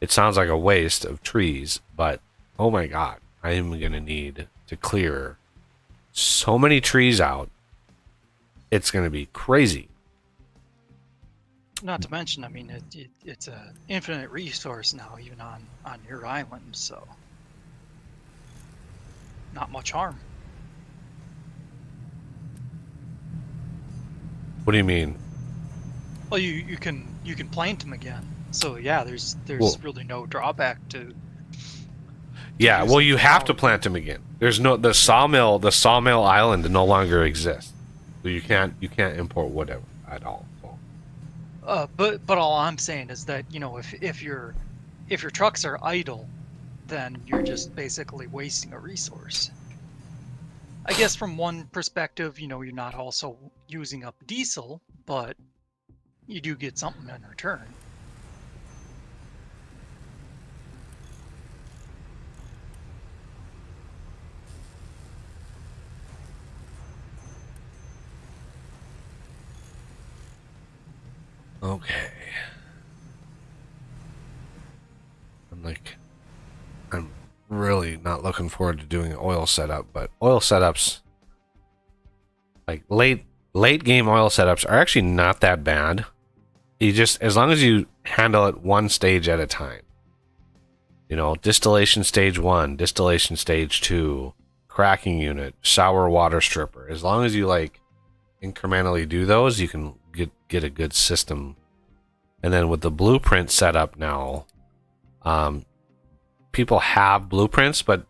it sounds like a waste of trees, but oh my god, I am going to need to clear so many trees out. It's going to be crazy. Not to mention, I mean, it's an infinite resource now, even on your island, so not much harm. What do you mean? Well, you can plant them again. So yeah, there's really no drawback to. Yeah, well, you have to plant them again. There's no the sawmill island no longer exists, so you can't import wood at all. But all I'm saying is that, you know, if your trucks are idle, then you're just basically wasting a resource. I guess from one perspective, you know, you're not also using up diesel, but you do get something in return. Okay. I'm really not looking forward to doing an oil setup, but oil setups, like late game oil setups, are actually not that bad. You just, as long as you handle it one stage at a time. You know, distillation stage 1, distillation stage 2, cracking unit, sour water stripper. As long as you like incrementally do those, you can get a good system. And then with the blueprint setup now, people have blueprints, but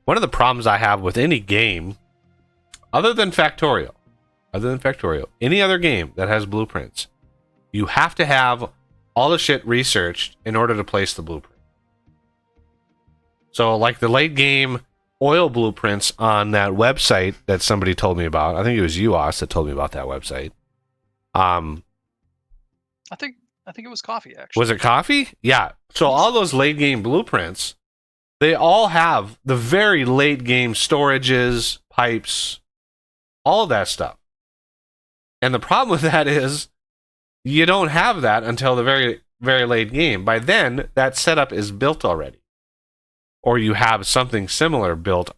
one of the problems I have with any game, other than Factorio, any other game that has blueprints, you have to have all the shit researched in order to place the blueprint. So like the late game oil blueprints on that website that somebody told me about, I think it was UOS that told me about that website. I think it was coffee, actually. Was it coffee? Yeah. So all those late game blueprints, they all have the very late game storages, pipes, all of that stuff. And the problem with that is you don't have that until the very, very late game. By then, that setup is built already. Or you have something similar built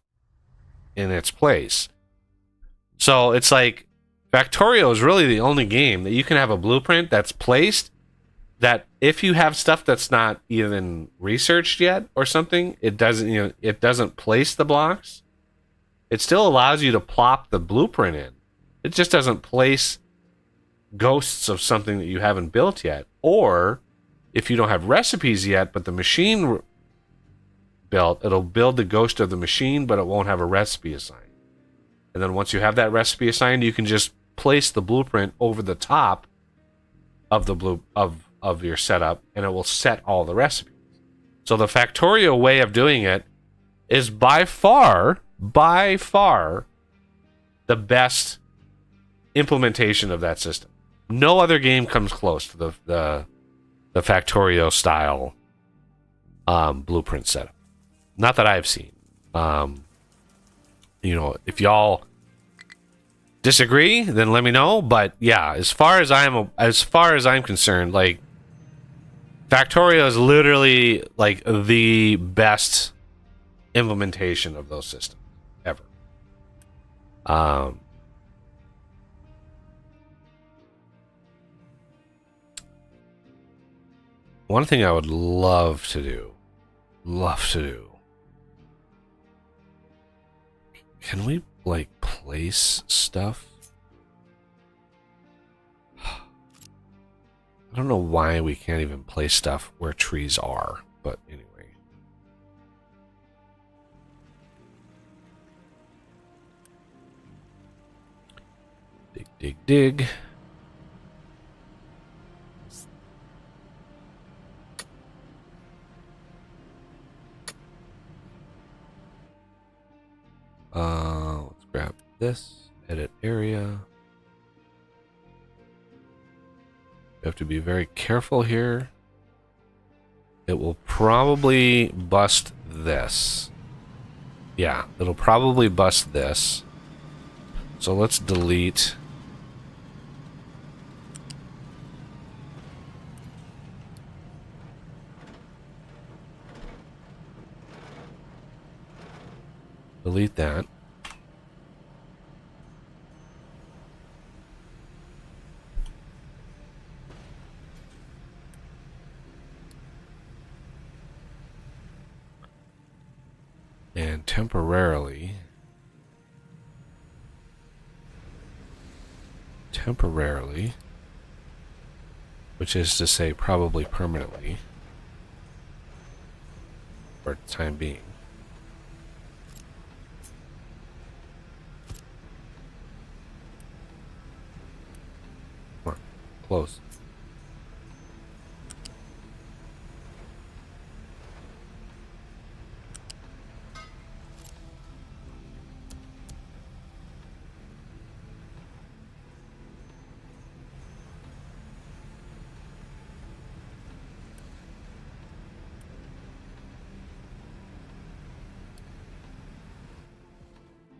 in its place. So it's like Factorio is really the only game that you can have a blueprint that's placed, that if you have stuff that's not even researched yet or something, it doesn't place the blocks. It still allows you to plop the blueprint in. It just doesn't place ghosts of something that you haven't built yet. Or if you don't have recipes yet, but the machine built, it'll build the ghost of the machine, but it won't have a recipe assigned. And then once you have that recipe assigned, you can just place the blueprint over the top of the of your setup, and it will set all the recipes. So the Factorio way of doing it is by far the best implementation of that system. No other game comes close to the Factorio style blueprint setup. Not that I've seen. You know, if y'all disagree, then let me know. But yeah, as far as I'm concerned, like Factorio is literally like the best implementation of those systems ever. One thing I would love to do. Can we like place stuff? I don't know why we can't even place stuff where trees are, but anyway. Dig, dig, dig. Let's grab this, edit area. You have to be very careful here. It will probably bust this. Yeah, it'll probably bust this. So let's delete. Delete that. And temporarily, which is to say probably permanently, for the time being. Come on, close.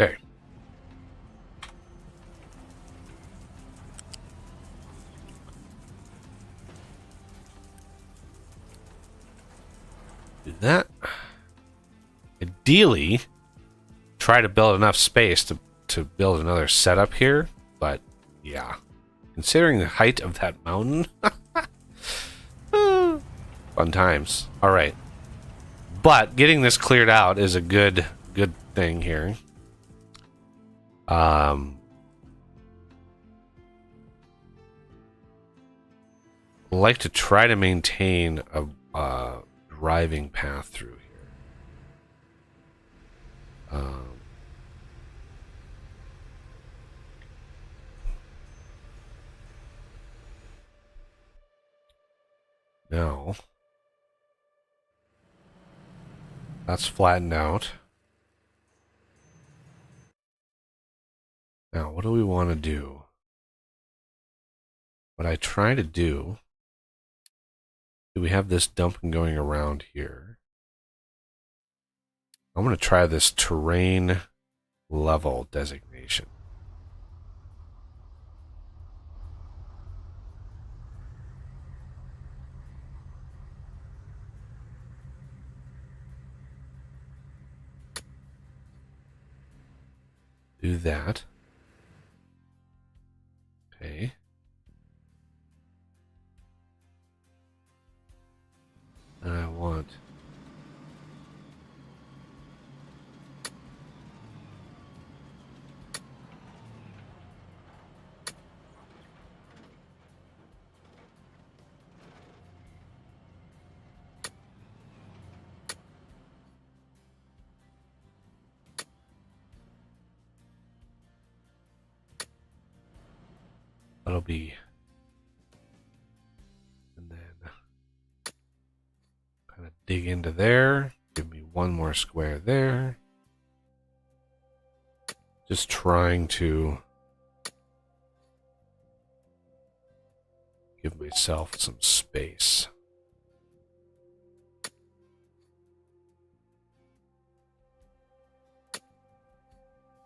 Okay. Do that. Ideally, try to build enough space to build another setup here, but yeah. Considering the height of that mountain, fun times. All right. But getting this cleared out is a good thing here. Like to try to maintain a driving path through here. Now that's flattened out. Now, what do we want to do? What I try to do we have this dumping going around here. I'm going to try this terrain level designation. Do that. Okay. And I want that'll be, and then kind of dig into there. Give me one more square there. Just trying to give myself some space.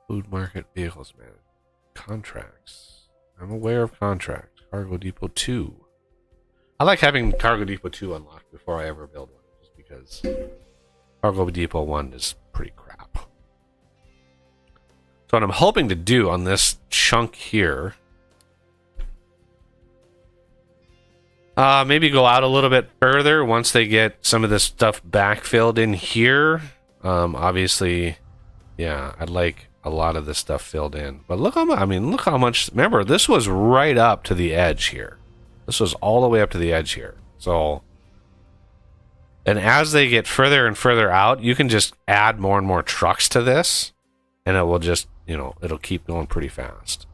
Food market vehicles management. Contracts. I'm aware of contract. Cargo Depot 2. I like having Cargo Depot 2 unlocked before I ever build one, just because Cargo Depot 1 is pretty crap. So what I'm hoping to do on this chunk here, maybe go out a little bit further once they get some of this stuff backfilled in here. Obviously, yeah, I'd like a lot of this stuff filled in. But look how much, look how much, remember, this was right up to the edge here. This was all the way up to the edge here. So, and as they get further and further out, you can just add more and more trucks to this, and it will just, you know, it'll keep going pretty fast.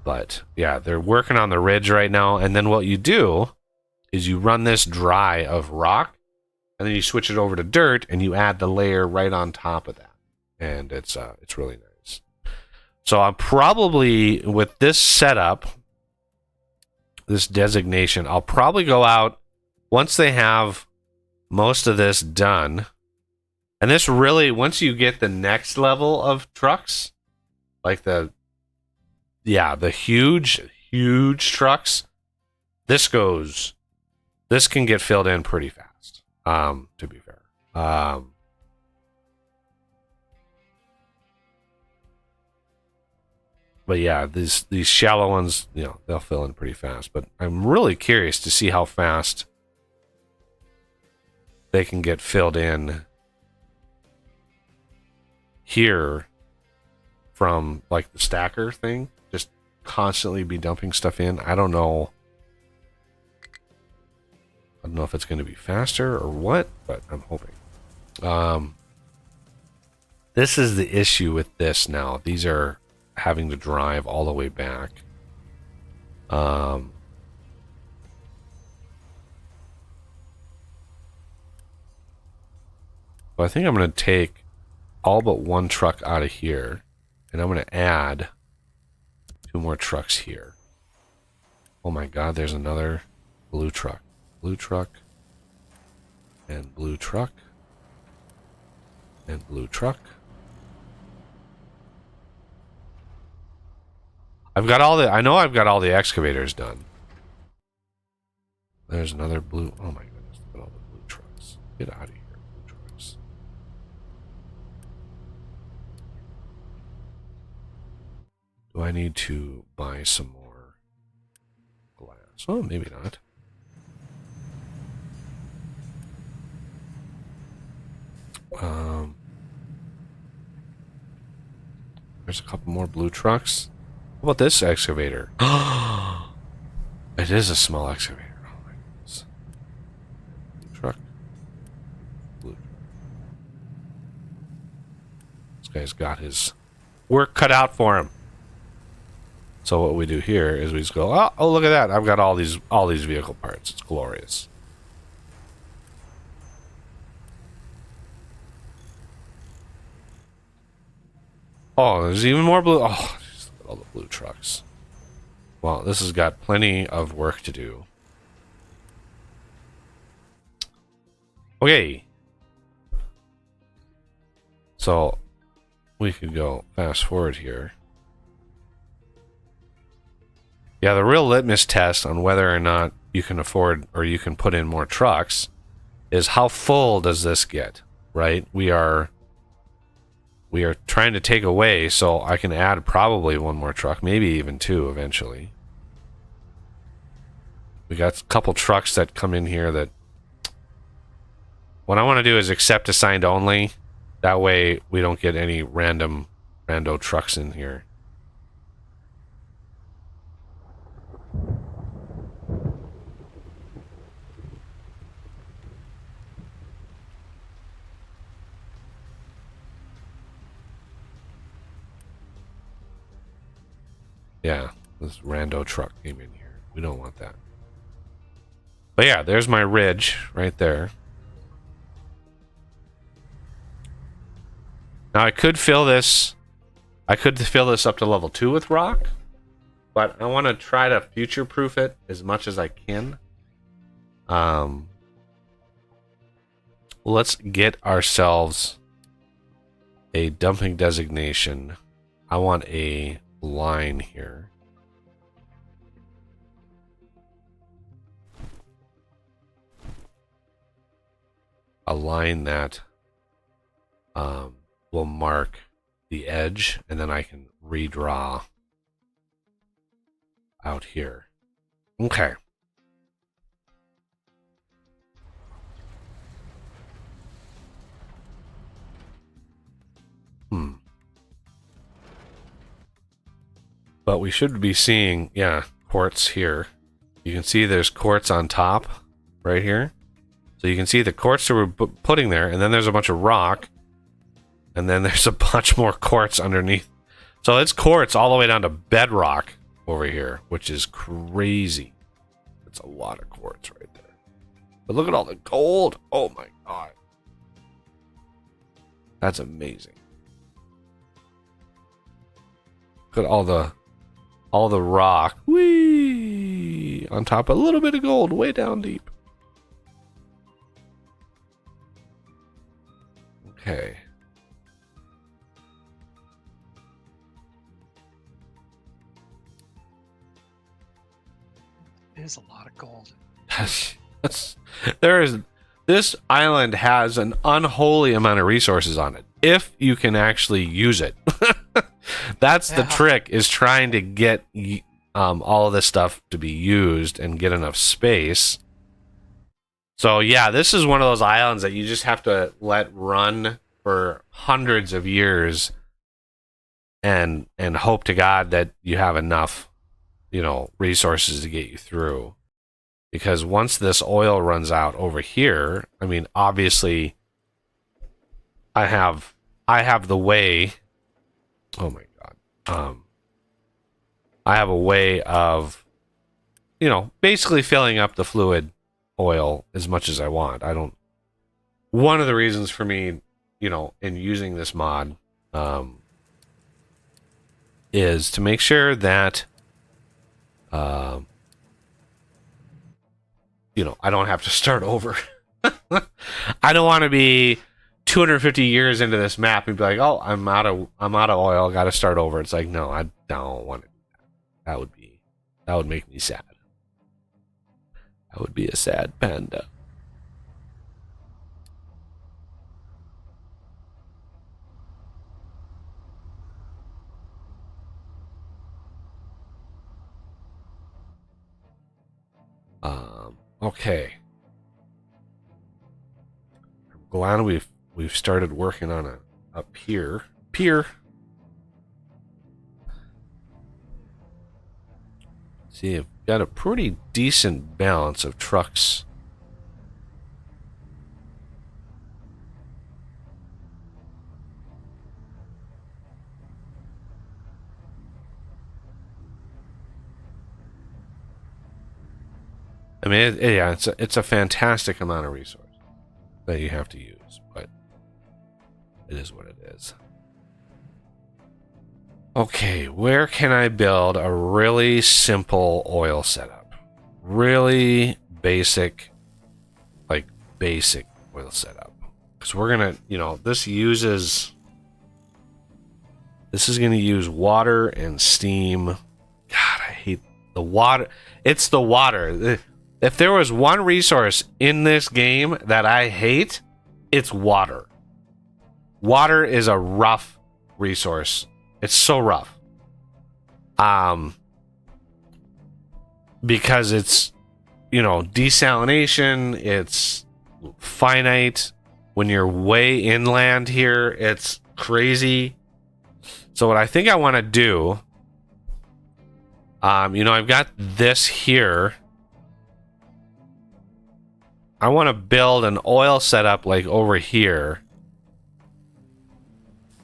But yeah, they're working on the ridge right now, and then what you do is you run this dry of rock, and then you switch it over to dirt, and you add the layer right on top of that, and it's really nice. So I'm probably, with this setup, this designation, I'll probably go out once they have most of this done. And this really, once you get the next level of trucks, like the huge trucks, this can get filled in pretty fast, to be fair. But yeah, these shallow ones, you know, they'll fill in pretty fast. But I'm really curious to see how fast they can get filled in here from like the stacker thing. Just constantly be dumping stuff in. I don't know if it's going to be faster or what, but I'm hoping. This is the issue with this now. These are having to drive all the way back. So I think I'm going to take all but one truck out of here, and I'm going to add 2 more trucks here. Oh my god, there's another blue truck. Blue truck. And blue truck. And blue truck. I know I've got all the excavators done. There's another blue. Oh my goodness, look at all the blue trucks. Get out of here, blue trucks. Do I need to buy some more glass? Oh, maybe not. There's a couple more blue trucks. How about this excavator? It is a small excavator. Oh my goodness. Blue truck. Blue. This guy's got his work cut out for him. So what we do here is we just go, oh look at that. I've got all these vehicle parts. It's glorious. Oh, there's even more blue. Oh, just look at all the blue trucks. Well, this has got plenty of work to do. Okay. So, we could go fast forward here. Yeah, the real litmus test on whether or not you can afford or you can put in more trucks is how full does this get, right? We are trying to take away, so I can add probably 1 more truck, maybe even 2 eventually. We got a couple trucks that come in here that what I want to do is accept assigned only. That way we don't get any rando trucks in here. Yeah, this rando truck came in here. We don't want that. But yeah, there's my ridge right there. Now I could fill this. I could fill this up to level 2 with rock, but I want to try to future-proof it as much as I can. Let's get ourselves a dumping designation. I want a line here. A line that will mark the edge, and then I can redraw out here. Okay. But we should be seeing, yeah, quartz here. You can see there's quartz on top right here. So you can see the quartz that we're putting there, and then there's a bunch of rock, and then there's a bunch more quartz underneath. So it's quartz all the way down to bedrock over here, which is crazy. It's a lot of quartz right there. But look at all the gold. Oh my god. That's amazing. Look at all the rock. Whee! On top of a little bit of gold way down deep. Okay. It is a lot of gold. This island has an unholy amount of resources on it if you can actually use it. That's the trick, is trying to get all of this stuff to be used and get enough space. So yeah, this is one of those islands that you just have to let run for hundreds of years and hope to God that you have enough, resources to get you through. Because once this oil runs out over here, I mean, obviously I have the way. Oh my god. I have a way of, basically filling up the fluid oil as much as I want. One of the reasons for me, in using this mod, is to make sure that, I don't have to start over. I don't want to be 250 years into this map and be like, oh, I'm out of oil, got to start over. It's like, no, I don't want to do that. That would make me sad. I would be a sad panda. Okay. I'm glad we've started working on a pier. See, I've got a pretty decent balance of trucks. I mean, it's a fantastic amount of resource that you have to use, but it is what it is. Okay, where can I build a really simple oil setup? Really basic oil setup. Because we're gonna, this is gonna use water and steam. God, I hate the water. It's the water. If there was one resource in this game that I hate, it's water. Water is a rough resource. It's so rough. Because it's, desalination, it's finite. When you're way inland here, it's crazy. So what I think I want to do, I've got this here. I want to build an oil setup like over here.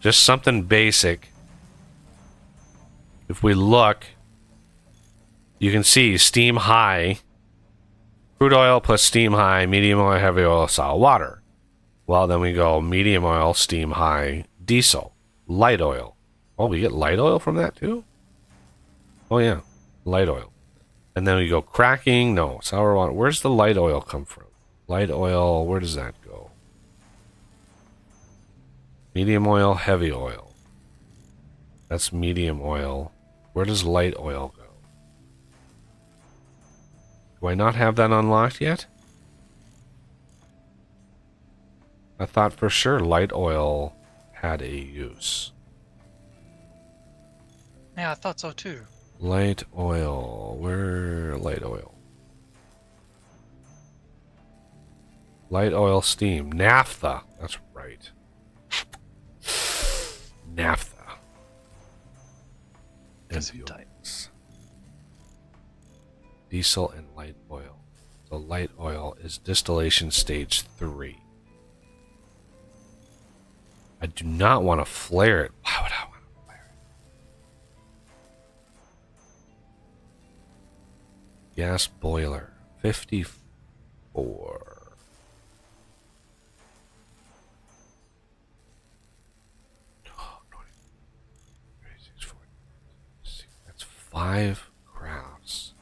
Just something basic. If we look, you can see steam high, crude oil plus steam high, medium oil, heavy oil, solid water. Well, then we go medium oil, steam high, diesel, light oil. Oh, we get light oil from that too? Oh yeah, light oil. And then we go cracking, no, sour water. Where's the light oil come from? Light oil, where does that go? Medium oil, heavy oil. That's medium oil. Where does light oil go? Do I not have that unlocked yet? I thought for sure light oil had a use. Yeah, I thought so too. Light oil. Where light oil? Light oil steam. Naphtha. That's right. Naphtha. diesel and light oil. So light oil is distillation stage 3. I do not want to flare it. Why would I want to flare it? Gas boiler, 54. That's 5 crafts.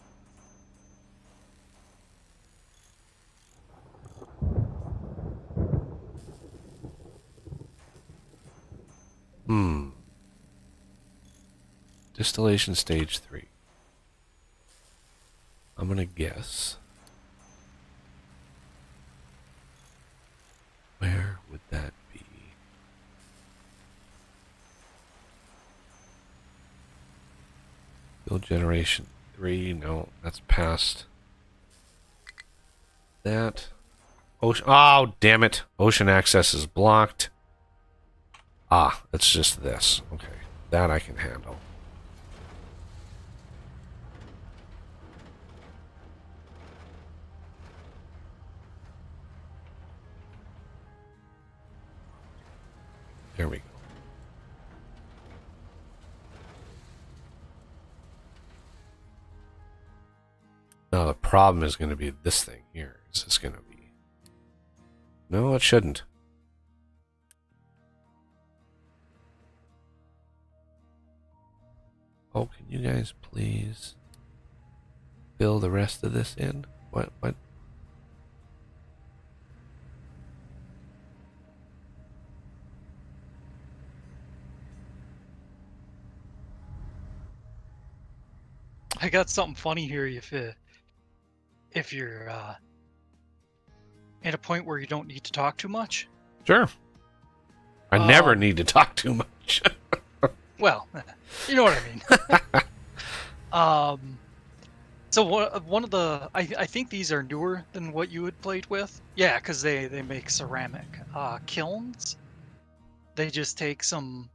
Distillation stage 3. I'm gonna guess. Where would that be? Fuel generation 3. No, that's past that. Ocean. Oh, damn it. Ocean access is blocked. Ah, it's just this. Okay. That I can handle. There we go. Now the problem is going to be this thing here. Is this going to be... No, it shouldn't. Oh, can you guys please fill the rest of this in? What? I got something funny here. If you're at a point where you don't need to talk too much. Sure. I never need to talk too much. Well, you know what I mean. So one of the I think these are newer than what you had played with. Yeah, because they make ceramic kilns. They just take some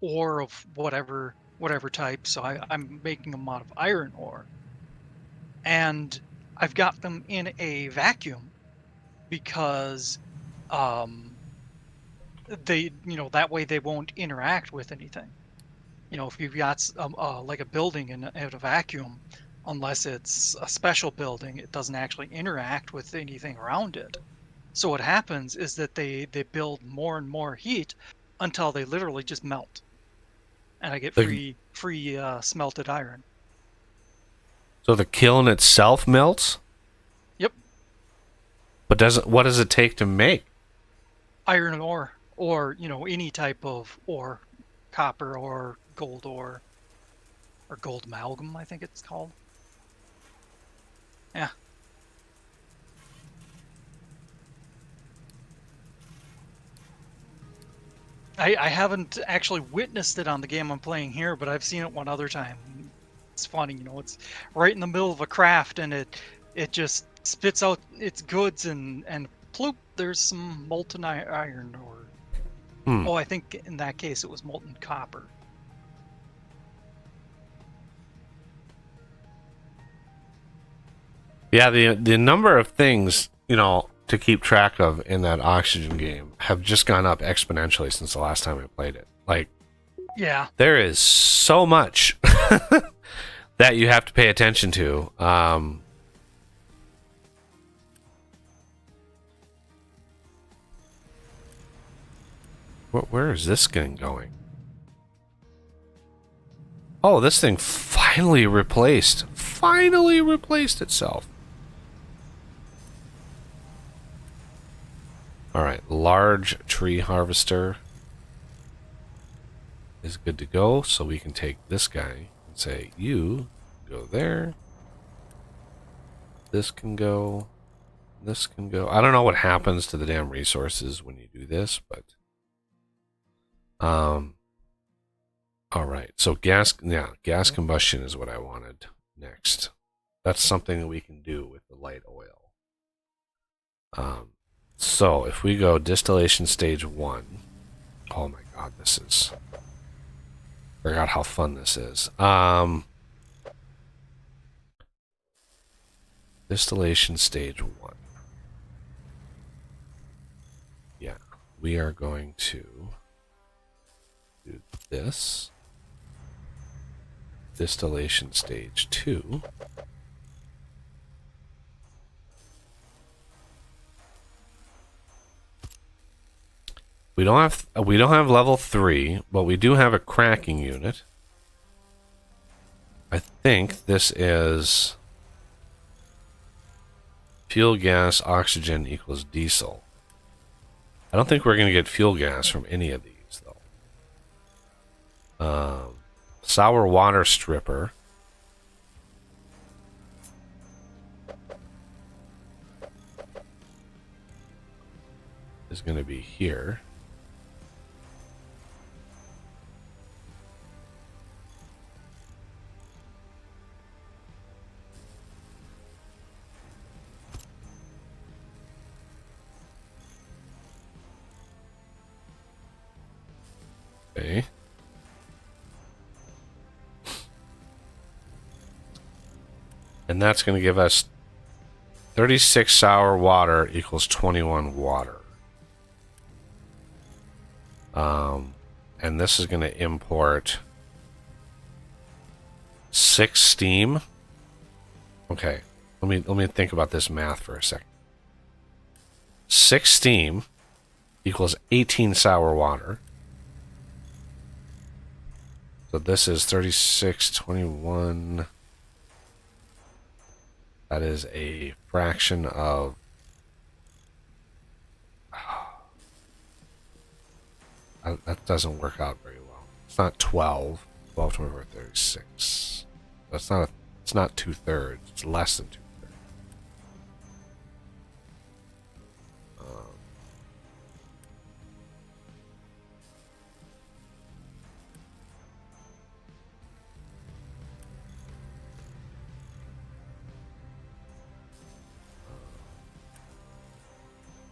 ore of whatever type. So I'm making them out of iron ore, and I've got them in a vacuum because they that way they won't interact with anything. If you've got like a building in a vacuum, unless it's a special building, it doesn't actually interact with anything around it. So what happens is that they build more and more heat until they literally just melt, and I get free smelted iron. So the kiln itself melts? Yep. But what does it take to make? Iron ore, or any type of ore, copper or gold ore, or gold amalgam, I think it's called. Yeah. I haven't actually witnessed it on the game I'm playing here, but I've seen it one other time. It's funny, it's right in the middle of a craft, and it just spits out its goods, and ploop, there's some molten iron, or oh, I think in that case it was molten copper. Yeah, the number of things, to keep track of in that Oxygen game have just gone up exponentially since the last time I played it. Like, yeah, there is so much that you have to pay attention to. Where is this thing going? Oh, this thing finally replaced itself. All right, large tree harvester is good to go, so we can take this guy and say, you go there. This can go. This can go. I don't know what happens to the damn resources when you do this, but all right. So gas combustion is what I wanted next. That's something that we can do with the light oil. So if we go distillation stage 1, oh my god, forgot how fun this is. Distillation stage 1. Yeah, we are going to do this. Distillation stage 2. We don't have level 3, but we do have a cracking unit. I think this is fuel gas oxygen equals diesel. I don't think we're going to get fuel gas from any of these though. Sour water stripper. Is going to be here. Okay. And that's going to give us 36 sour water equals 21 water. And this is going to import 6 steam. Okay, let me think about this math for a second. 6 steam equals 18 sour water. So this is 36, 21. That is a fraction of... That doesn't work out very well. It's not 12. 12, 24, 36. That's not it's not 2/3. It's less than 2/3.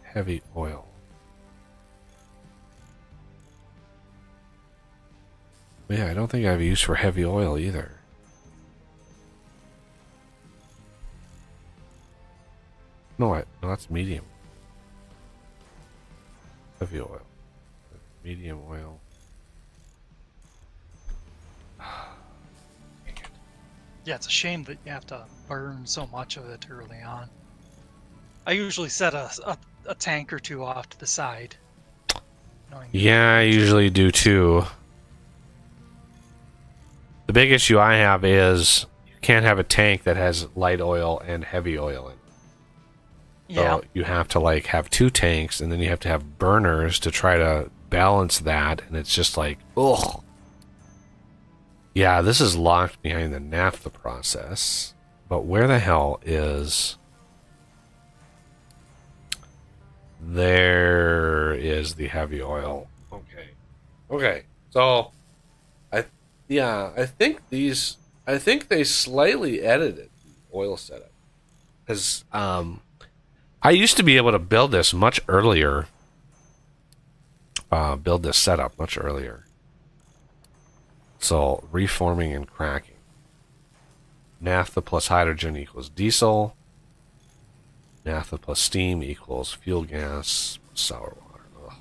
Heavy oil. Yeah, I don't think I have use for heavy oil either. No, that's medium. Heavy oil. Medium oil. Yeah, it's a shame that you have to burn so much of it early on. I usually set a tank or two off to the side. Yeah, I usually do too. The big issue I have is you can't have a tank that has light oil and heavy oil in it. Yeah. So you have to like have 2 tanks, and then you have to have burners to try to balance that, and it's just like, ugh. Yeah, this is locked behind the naphtha process. But where the hell is... There is the heavy oil. Okay. Okay. So I think they slightly edited the oil setup. Cuz I used to be able to build this much earlier. Build this setup much earlier. So reforming and cracking. Naphtha plus hydrogen equals diesel. Naphtha plus steam equals fuel gas, sour water. Ugh.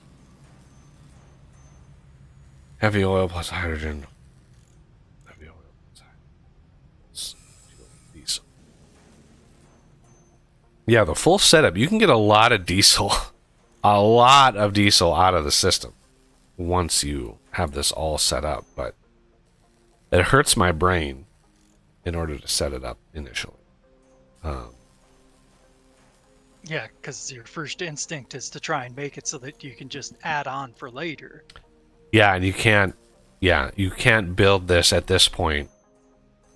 Heavy oil plus hydrogen. Heavy oil plus hydrogen. Fuel, diesel. Yeah, the full setup. You can get a lot of diesel. A lot of diesel out of the system once you have this all set up. But it hurts my brain in order to set it up initially. Yeah, because your first instinct is to try and make it so that you can just add on for later. Yeah, and you can't build this at this point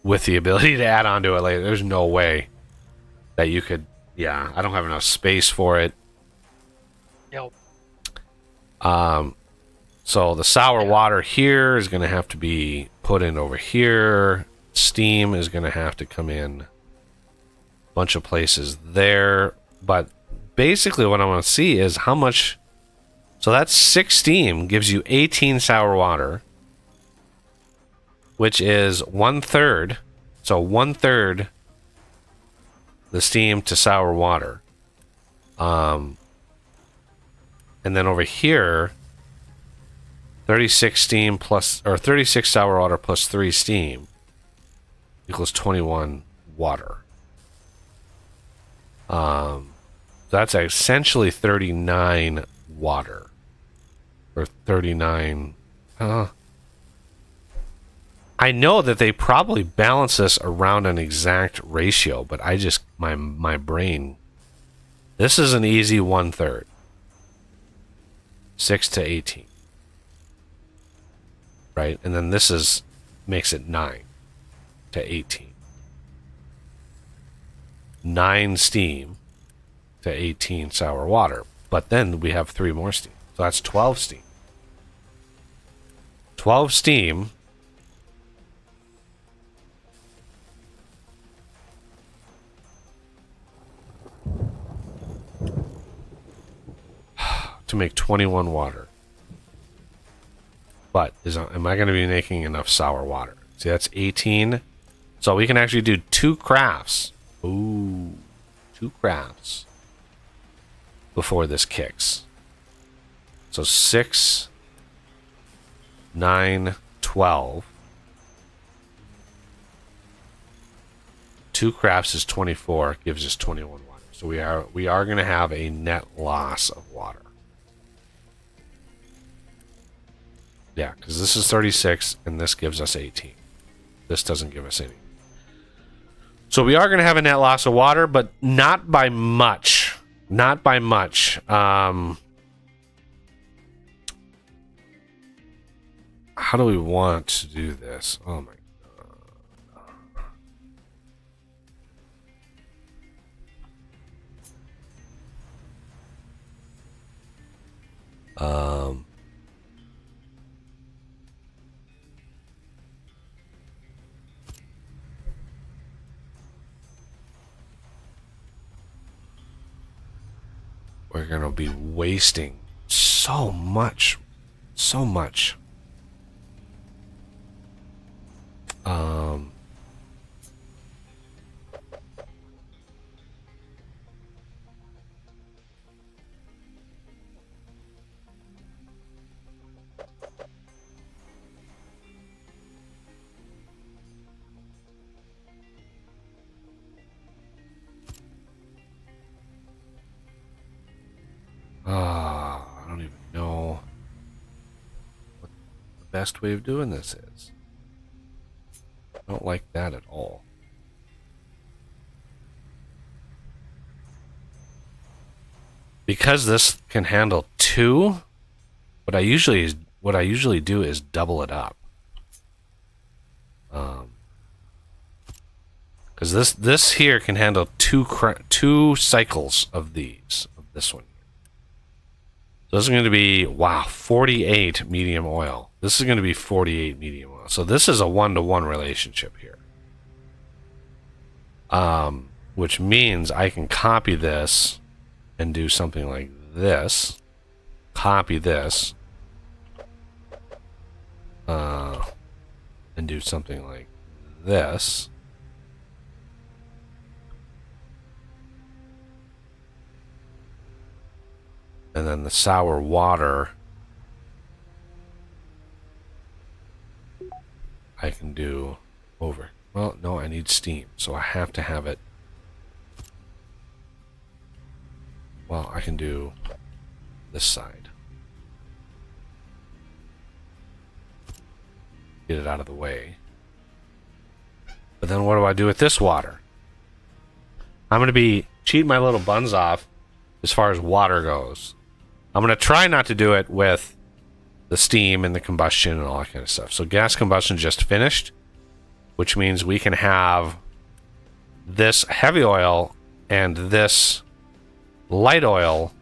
with the ability to add on to it later. There's no way that you could. Yeah, I don't have enough space for it. Yep. So the sour water here is going to have to be put in over here. Steam is going to have to come in a bunch of places there. But basically what I want to see is how much... So that's 6 steam gives you 18 sour water, which is 1/3. So 1/3 the steam to sour water. And then over here, 36 steam plus, or 36 sour water plus 3 steam equals 21 water. That's essentially 39 water. Or 39. I know that they probably balance this around an exact ratio, but I just, my brain, this is an easy 1/3. 6 to 18. Right? And then this is, makes it 9 to 18. 9 steam to 18 sour water. But then we have 3 more steam. So that's 12 steam. 12 steam to make 21 water. But am I going to be making enough sour water? See, that's 18. So we can actually do 2 crafts. Ooh, 2 crafts before this kicks. So 6, 9, 12. 2 crafts is 24, gives us 21 water. So we are going to have a net loss of water. Yeah, because this is 36 and this gives us 18. This doesn't give us any. So we are going to have a net loss of water, but not by much. Not by much. How do we want to do this? Oh my god. We're going to be wasting so much. So much. I don't even know what the best way of doing this is. I don't like that at all. Because this can handle 2, what I usually do is double it up. Because this here can handle 2 cycles of this one. So this is going to be, wow, 48 medium oil. This is going to be 48 medium oil. So this is a 1-to-1 relationship here. Which means I can copy this and do something like this. Copy this. And do something like this. And then the sour water I can do over. Well, no, I need steam, so I have to have it. Well, I can do this side. Get it out of the way. But then what do I do with this water? I'm going to be cheating my little buns off as far as water goes. I'm going to try not to do it with the steam and the combustion and all that kind of stuff. So gas combustion just finished, which means we can have this heavy oil and this light oil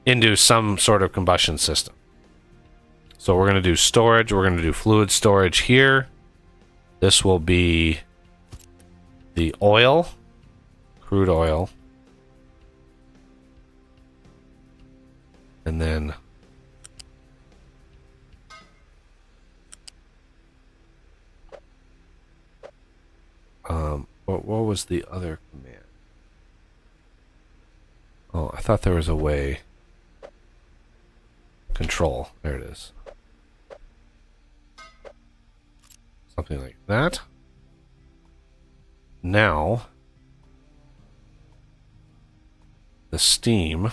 into some sort of combustion system. So we're going to do storage. We're going to do fluid storage here. This will be the oil, crude oil. And then what What was the other command? Oh, I thought there was a way. Control. There it is. Something like that. Now, the steam.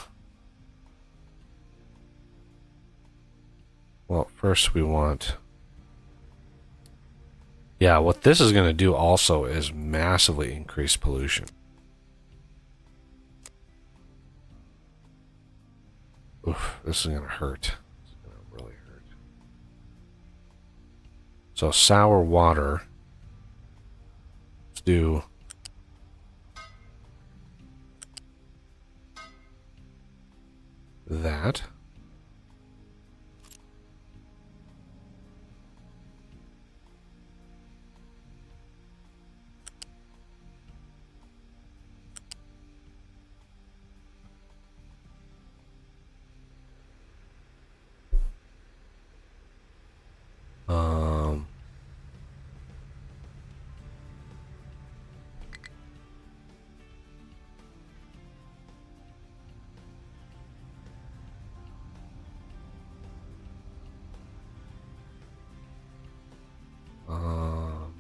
Well, first we want... Yeah, what this is going to do also is massively increase pollution. Oof, this is going to hurt. This is going to really hurt. So sour water. Let's do... that. Um, um,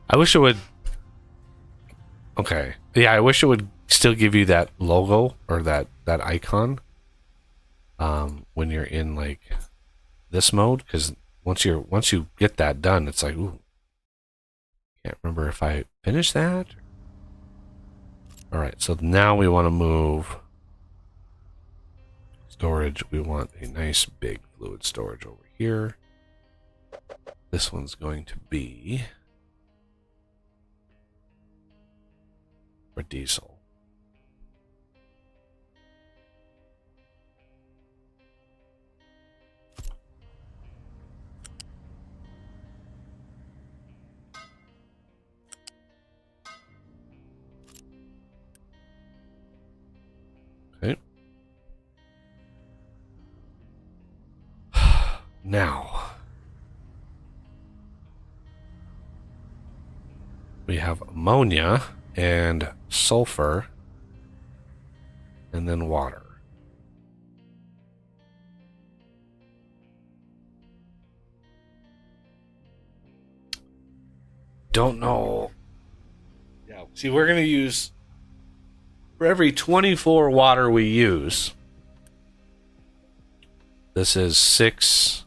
I wish it would... Okay. Yeah, I wish it would still give you that logo or that icon when you're in like this mode, because once you get that done, it's like, ooh, can't remember if I finished that. All right, so now we want to move storage. We want a nice big fluid storage over here. This one's going to be for diesel. Okay. Now we have ammonia and sulfur, and then water. Don't know. Yeah. See, we're going to use, for every 24 water we use, this is 6,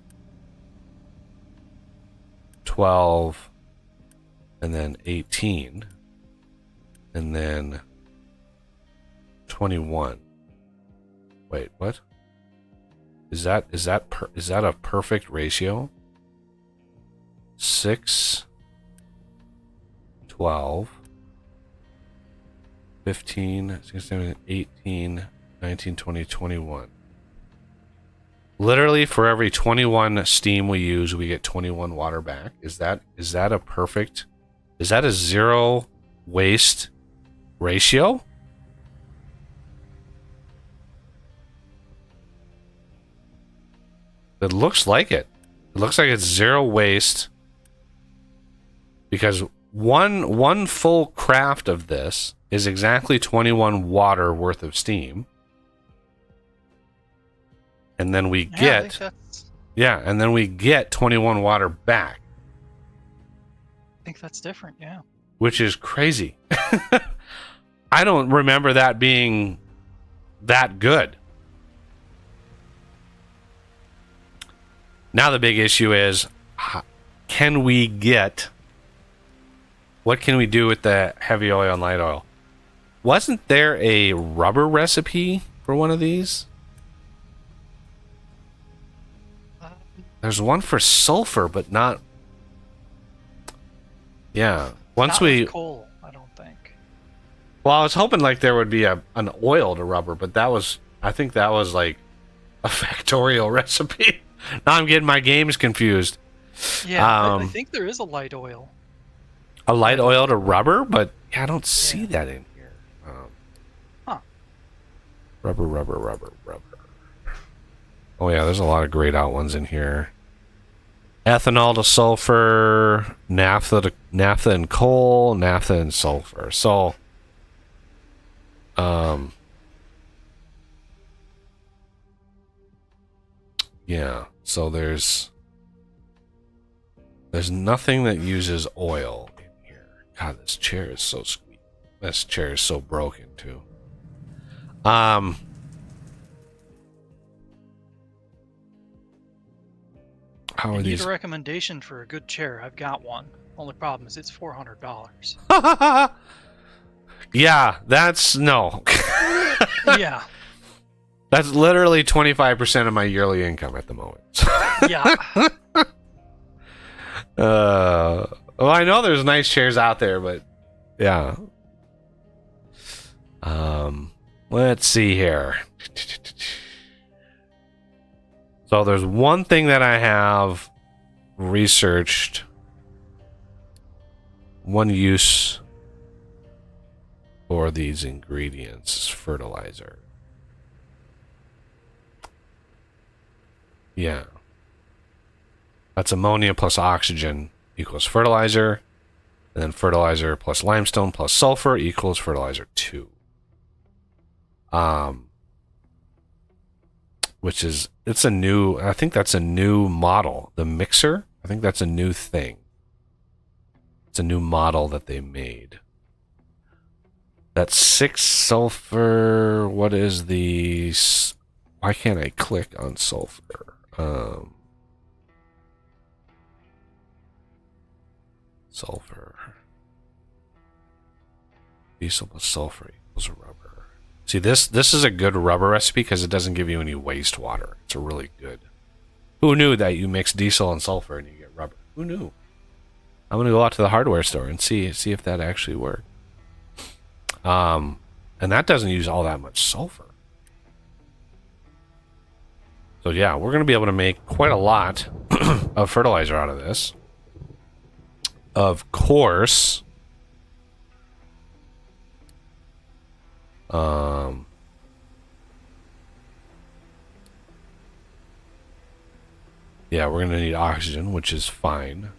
12, and then 18. And then 21. Wait, what? Is that a perfect ratio? 6, 12, 15, 16, 18, 19, 20, 21. Literally for every 21 steam we use, we get 21 water back. Is that a perfect? Is that a zero waste ratio? It looks like it. It looks like it's zero waste, because one full craft of this is exactly 21 water worth of steam, and then we get and then we get 21 water back. I think that's different, yeah. Which is crazy. I don't remember that being that good. Now the big issue is, what can we do with the heavy oil and light oil? wasn't there a rubber recipe for one of these? There's one for sulfur, but not. Yeah. Once Not we with coal, I don't think. Well, I was hoping like there would be an oil to rubber, but I think that was like a factorial recipe. Now I'm getting my games confused. Yeah, I think there is a light oil. A light oil to rubber, but yeah, I don't see that in here. Huh. Rubber. Oh yeah, there's a lot of grayed out ones in here. Ethanol to sulfur, naphtha and coal, naphtha and sulfur. So, yeah. So there's nothing that uses oil in here. God, this chair is so squeaky. This chair is so broken too. How are You these? need a recommendation for a good chair. I've got one. Only problem is it's $400. Yeah, that's no. Yeah. That's literally 25% of my yearly income at the moment. Yeah. Well, I know there's nice chairs out there, but yeah. Let's see here. So there's one thing that I have researched. One use for these ingredients is fertilizer. Yeah. That's ammonia plus oxygen equals fertilizer. And then fertilizer plus limestone plus sulfur equals fertilizer 2. Which is, I think that's a new model. The mixer, I think that's a new thing. It's a new model that they made. That's 6 sulfur. What is the... Why can't I click on sulfur? Sulfur. Diesel plus sulfur equals rubber. See, this is a good rubber recipe because it doesn't give you any wastewater. It's a really good. Who knew that you mix diesel and sulfur and you get rubber? Who knew? I'm gonna go out to the hardware store and see if that actually worked. And that doesn't use all that much sulfur. So yeah, we're gonna be able to make quite a lot of fertilizer out of this. Of course. Yeah, we're gonna need oxygen, which is fine.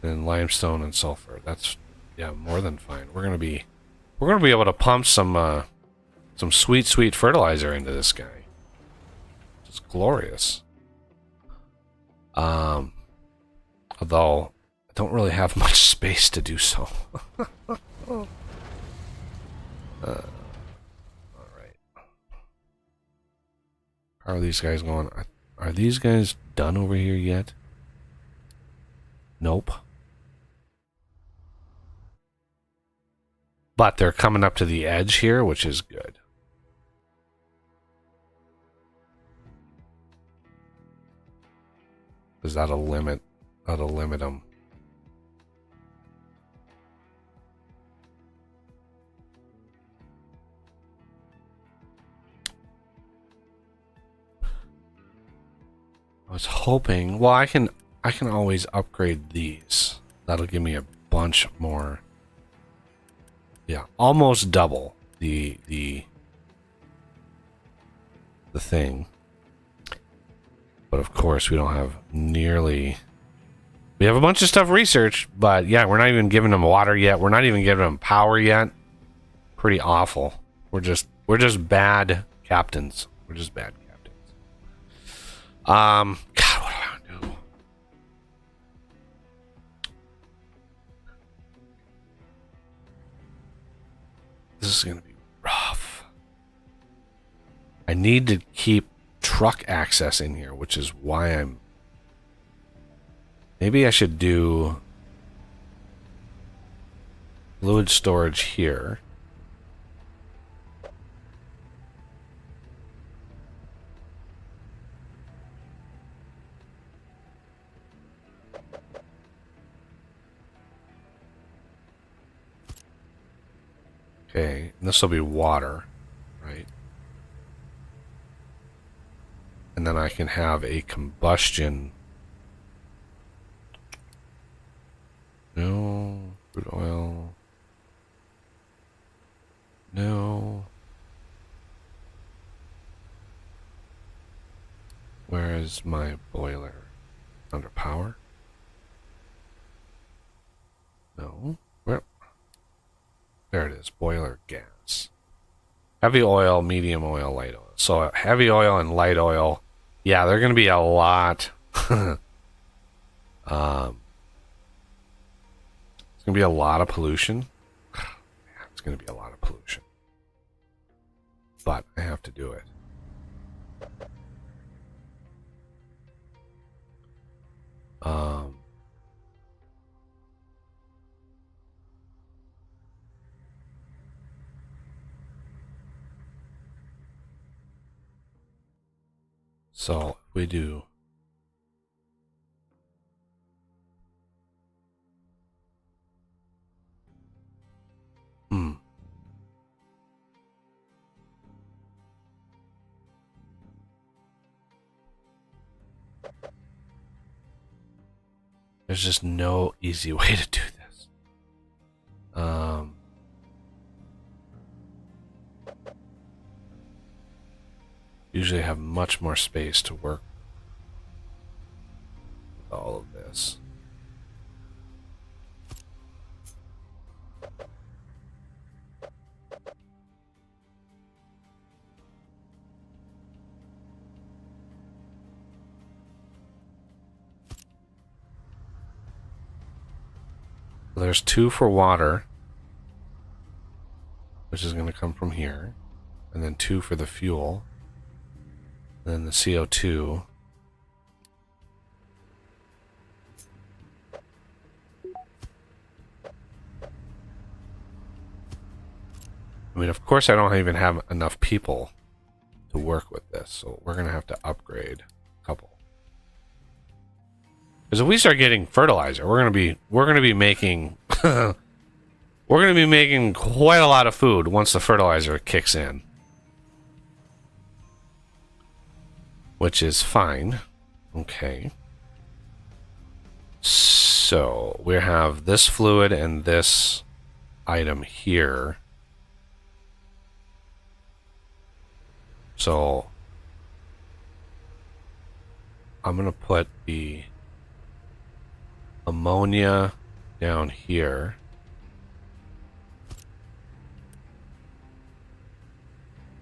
And limestone and sulfur. That's more than fine. We're gonna be able to pump some sweet fertilizer into this guy. It's glorious. Although I don't really have much space to do so. All right. How are these guys going? Are these guys done over here yet? Nope. But they're coming up to the edge here, which is good. Because that'll limit them. I was hoping, well, I can always upgrade these. That'll give me a bunch more. Yeah, almost double the thing. But of course, we don't have nearly. We have a bunch of stuff researched, but yeah, we're not even giving them water yet. We're not even giving them power yet. Pretty awful. We're just bad captains. We're just bad captains. God, what do I want to do? This is gonna be rough. I need to keep truck access in here, which is why I'm. Maybe I should do. fluid storage here. Okay, and this will be water, right? And then I can have a combustion. No, crude oil. No. Where is my boiler? Under power? No. Where? There it is. Boiler gas. Heavy oil, medium oil, light oil. So heavy oil and light oil, yeah, they're going to be a lot. It's going to be a lot of pollution. It's going to be a lot of pollution. But I have to do it. So if we do there's just no easy way to do this. Usually have much more space to work with all of this. There's 2 for water, which is going to come from here, and then 2 for the fuel, and then the CO2. I mean, of course, I don't even have enough people to work with this, so we're going to have to upgrade a couple. Because if we start getting fertilizer, we're going to be making we're going to be making quite a lot of food once the fertilizer kicks in. Which is fine. Okay. So, we have this fluid and this item here. So, I'm going to put the ammonia down here.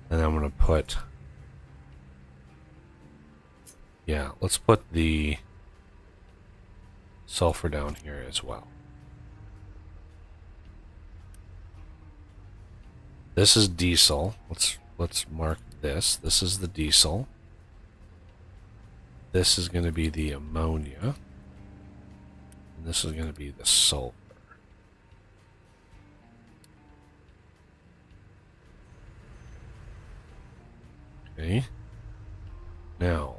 And I'm going to put... Yeah, let's put the sulfur down here as well. This is diesel. Let's mark this. This is the diesel. This is going to be the ammonia. And this is going to be the sulfur. Okay. Now,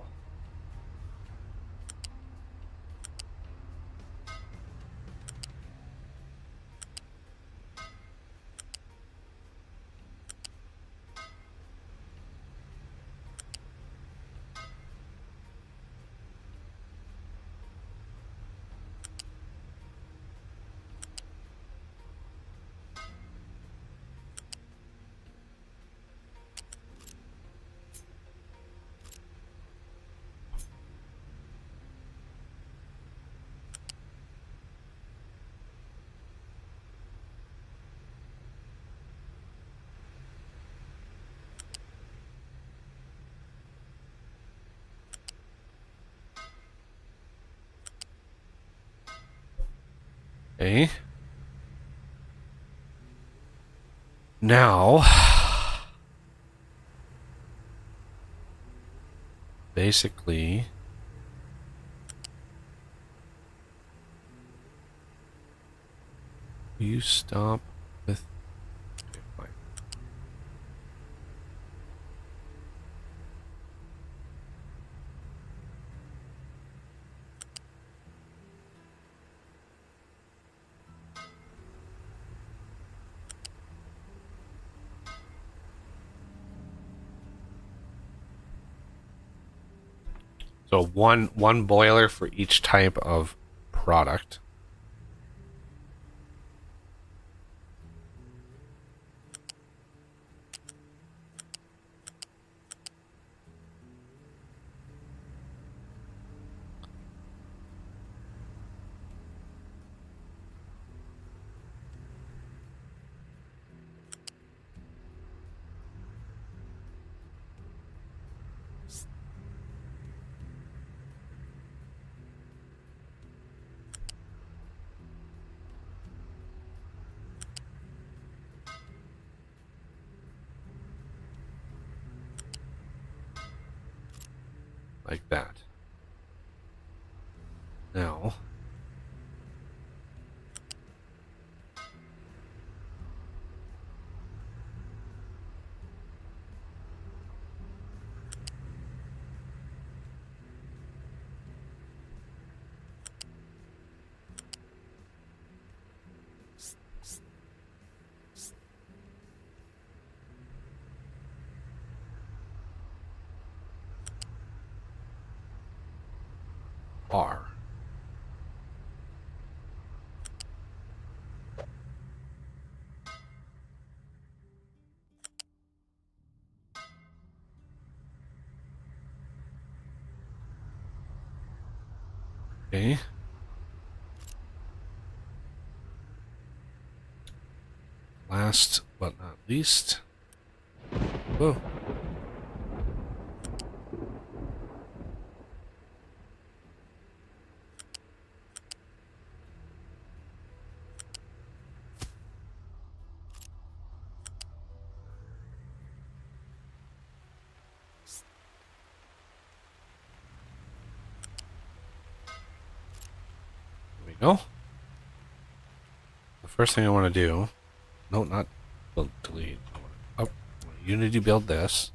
okay. Now, basically, will you stop So one boiler for each type of product. Like that. Now, R. Okay. Last but not least. Whoa. There we go. The first thing I want to do, no, not build, delete. Oh, Unity build this.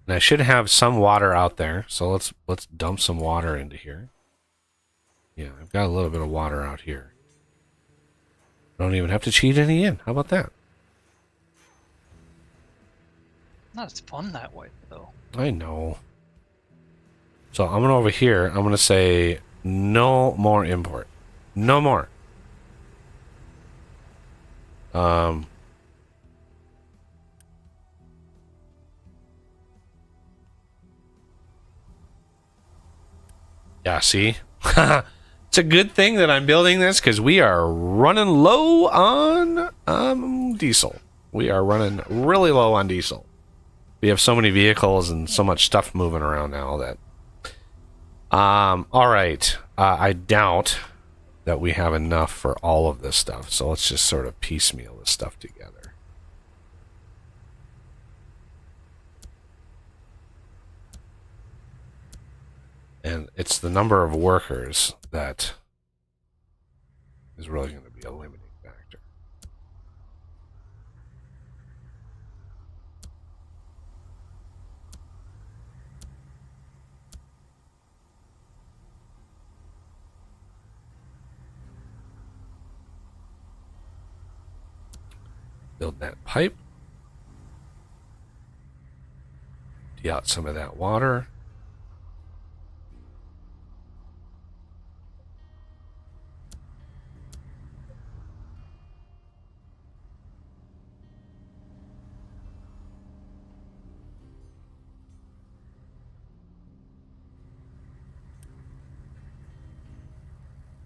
And I should have some water out there, so let's dump some water into here. Yeah, I've got a little bit of water out here. I don't even have to cheat any in. How about that? Not as fun that way, though. I know. So I'm gonna over here. I'm gonna say no more import. No more. Yeah, see? It's a good thing that I'm building this because we are running low on diesel. We are running really low on diesel. We have so many vehicles and so much stuff moving around now that... all right. I doubt that we have enough for all of this stuff, so let's just sort of piecemeal this stuff together. And it's the number of workers that is really going to be a limiting factor. Build that pipe. Empty out some of that water.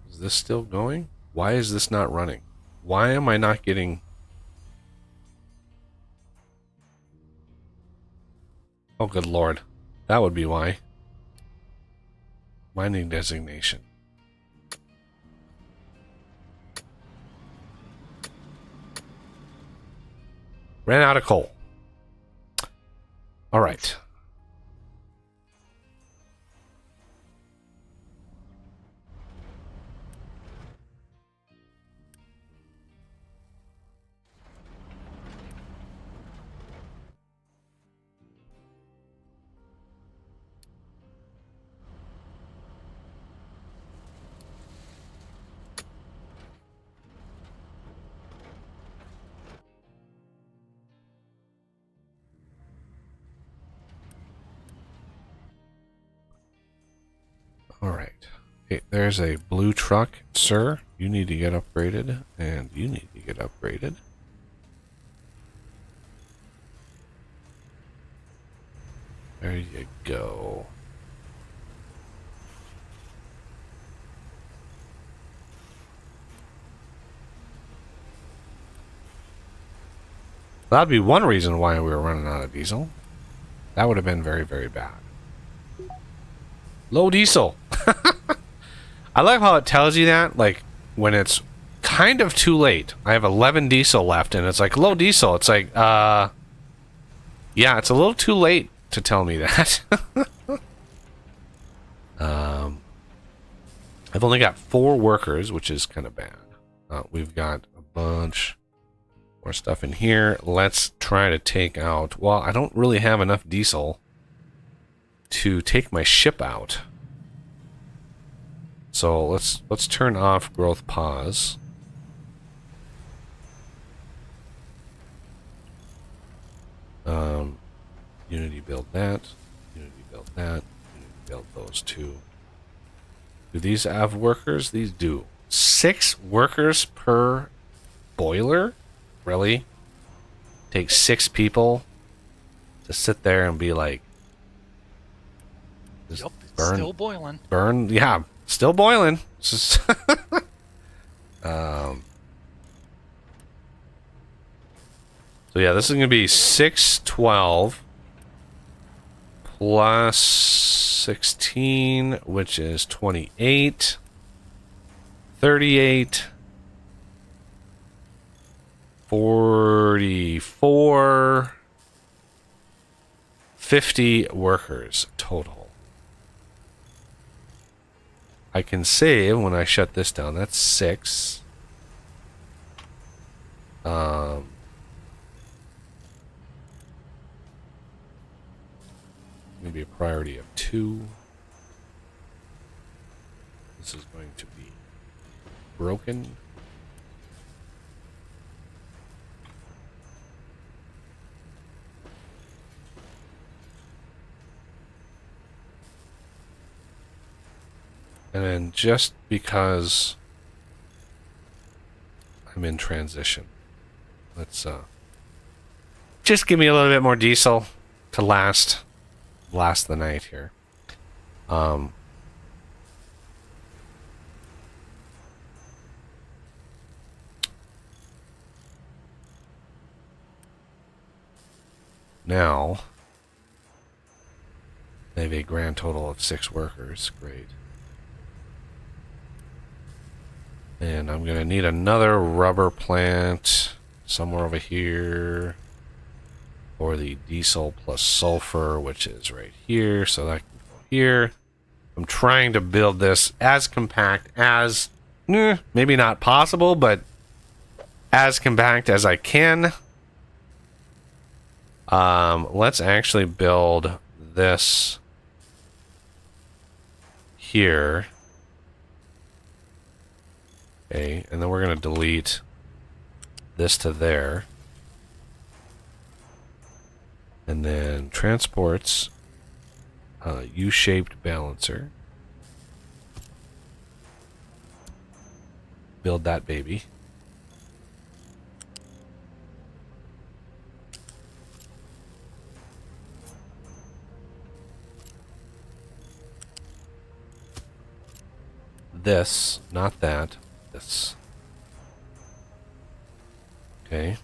Is this still going? Why is this not running? Why am I not getting... Oh, good lord. That would be why. Mining designation. Ran out of coal. All right. All right. Okay, there's a blue truck, sir. You need to get upgraded, and you need to get upgraded. There you go. That'd be one reason why we were running out of diesel. That would have been very, very bad. Low diesel. I like how it tells you that, like, when it's kind of too late. I have 11 diesel left, and it's like, low diesel. It's like, yeah, it's a little too late to tell me that. I've only got 4 workers, which is kind of bad. We've got a bunch more stuff in here. Let's try to take out... Well, I don't really have enough diesel to take my ship out. So let's turn off growth pause. Unity build that. Unity build that. Unity build those 2. Do these have workers? These do. 6 workers per boiler? Really? Takes 6 people to sit there and be like, Yep, it's still boiling. Burn, yeah, still boiling. So yeah, this is going to be 612 plus 16, which is 28, 38, 44, 50 workers total. I can save when I shut this down. That's 6. Maybe a priority of 2. This is going to be broken. And then just because I'm in transition, let's just give me a little bit more diesel to last the night here. Now they have a grand total of 6 workers. Great. And I'm going to need another rubber plant somewhere over here for the diesel plus sulfur, which is right here. So that can go here. I'm trying to build this as compact as, maybe not possible, but as compact as I can. Let's actually build this here. Okay, and then we're going to delete this to there. And then transports, U-shaped balancer. Build that baby. This, not that. This. Okay.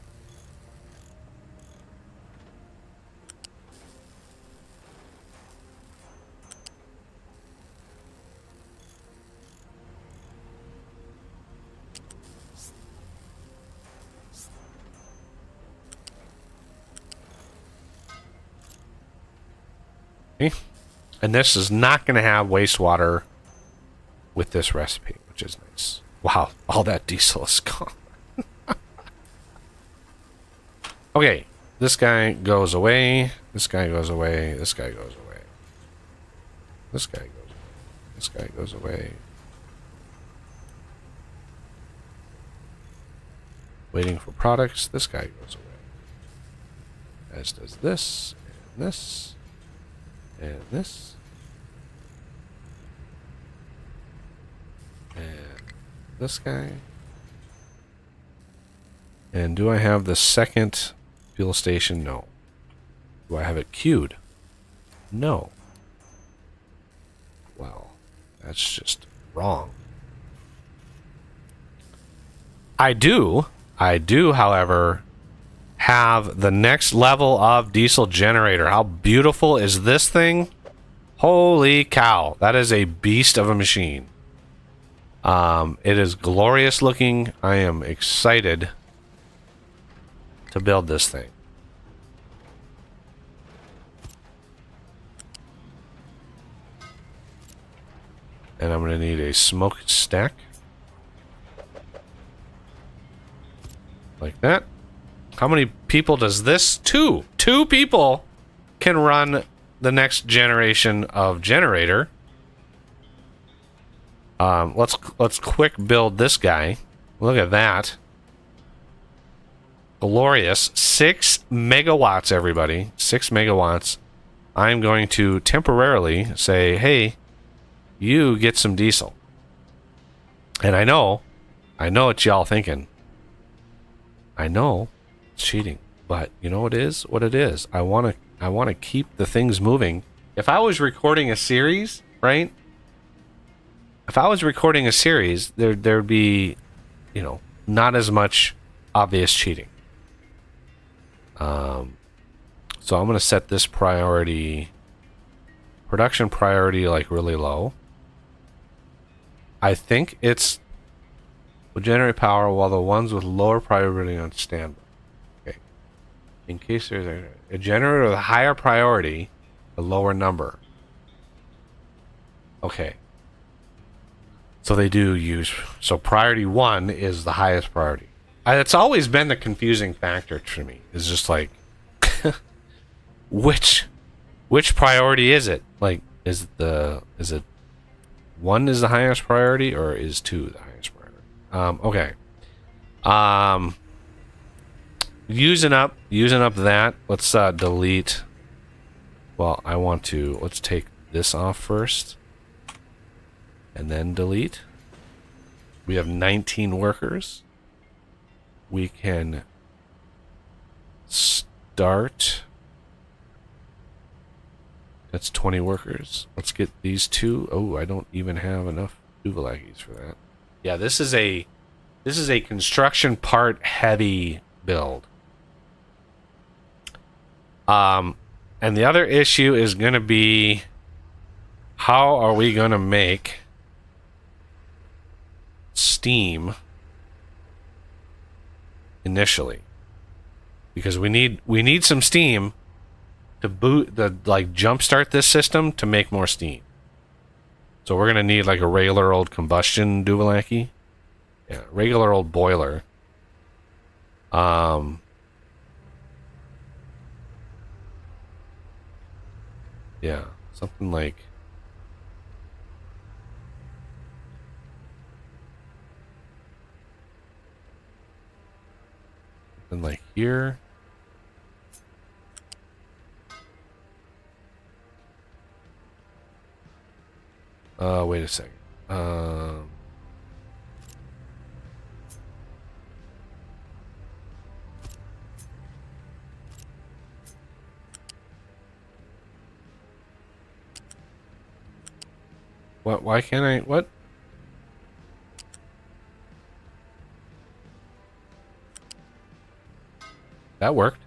Okay. And this is not going to have wastewater with this recipe, which is nice. Wow, all that diesel is gone. Okay, this guy goes away. This guy goes away. This guy goes away. This guy goes away. This guy goes away. Waiting for products. This guy goes away. As does this, and this, and this. this guy. And do I have the second fuel station? No. Do I have it queued? No. Well, that's just wrong. I do, however, have the next level of diesel generator. How beautiful is this thing? Holy cow. That is a beast of a machine. It is glorious looking. I am excited to build this thing. And I'm going to need a smokestack. Like that. How many people does this? Two people can run the next generation of generator. Let's quick build this guy. Look at that. Glorious. 6 megawatts, everybody. 6 megawatts. I'm going to temporarily say, hey, you get some diesel. And I know what y'all thinking. I know it's cheating, but you know what it is? What it is. I want to keep the things moving. If I was recording a series, right? If I was recording a series, there'd be, you know, not as much obvious cheating. So I'm going to set this production priority like really low. I think it's will generate power while the ones with lower priority on standby. Okay. In case there's a generator with a higher priority, a lower number. Okay. So they do use... So priority 1 is the highest priority. It's always been the confusing factor to me. It's just like... which priority is it? Like, is it 1 is the highest priority, or is 2 the highest priority? Okay. Using up that. Let's delete. Well, let's take this off first. And then delete. We have 19 workers. We can start. That's 20 workers. Let's get these 2. Oh, I don't even have enough Duvalakis for that. Yeah, this is a construction part heavy build. And the other issue is going to be, how are we going to make steam initially? Because we need some steam to jumpstart this system to make more steam. So we're gonna need like a regular old combustion Duvalaki. Yeah, regular old boiler. Yeah, something like here. Wait a second. What? Why can't I? What? That worked.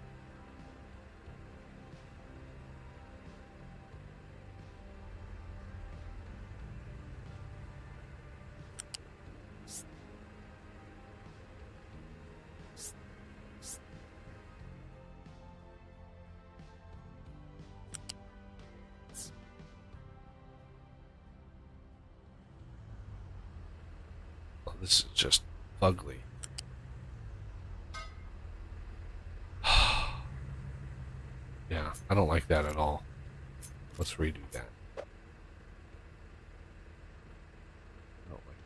Oh, this is just ugly. Yeah, I don't like that at all. Let's redo that. I don't like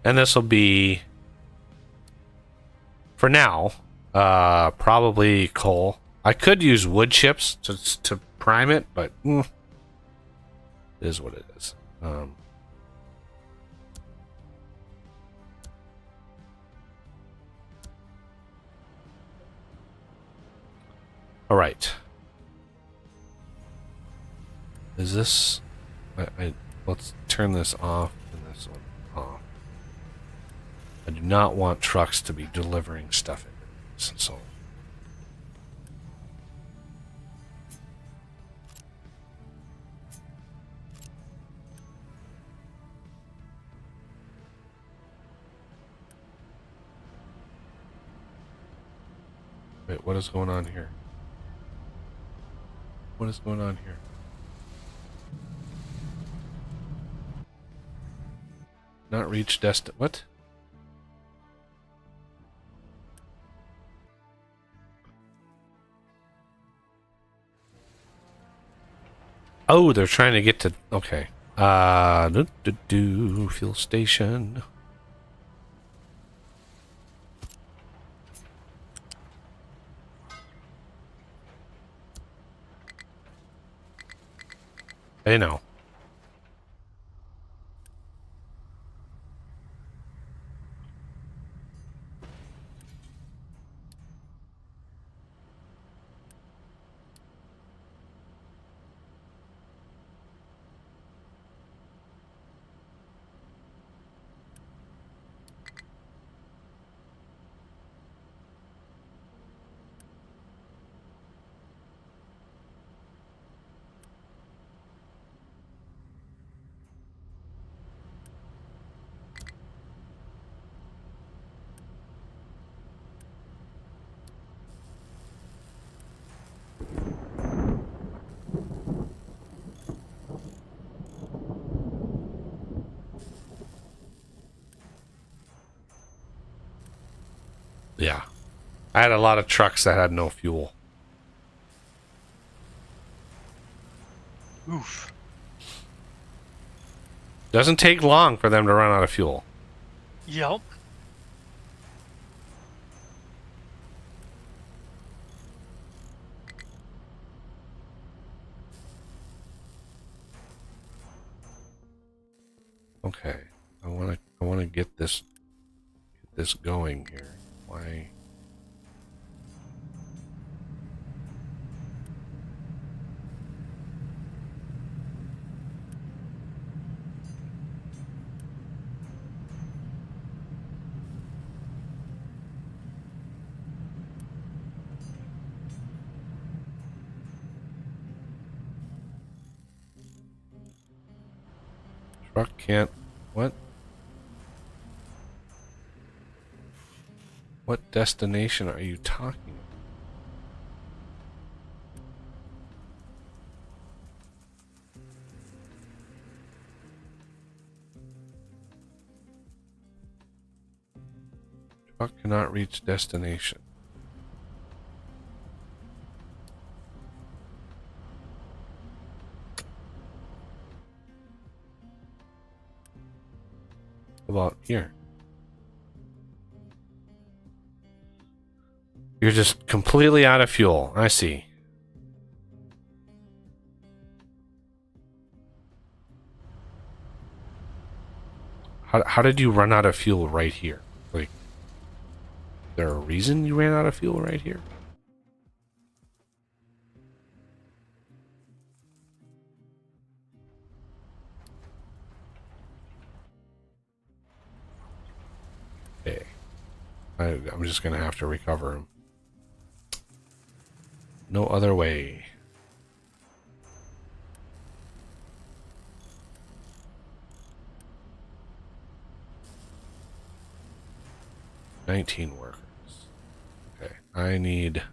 And this will be for now, probably coal. I could use wood chips to prime it, but it is what it is. All right. Is this? Let's turn this off and this one off. I do not want trucks to be delivering stuff in this, so. Wait, what is going on here? What is going on here? Not reach what? Oh, they're trying to get to... Okay. Fuel station. They know. Yeah. I had a lot of trucks that had no fuel. Oof. Doesn't take long for them to run out of fuel. Yep. Okay. I want to get this going here. Why? Truck can't... What? What destination are you talking about? Truck cannot reach destination. About here. You're just completely out of fuel. I see. How did you run out of fuel right here? Like, is there a reason you ran out of fuel right here? Okay. I'm just gonna have to recover him. No other way. $19 workers. Okay, I need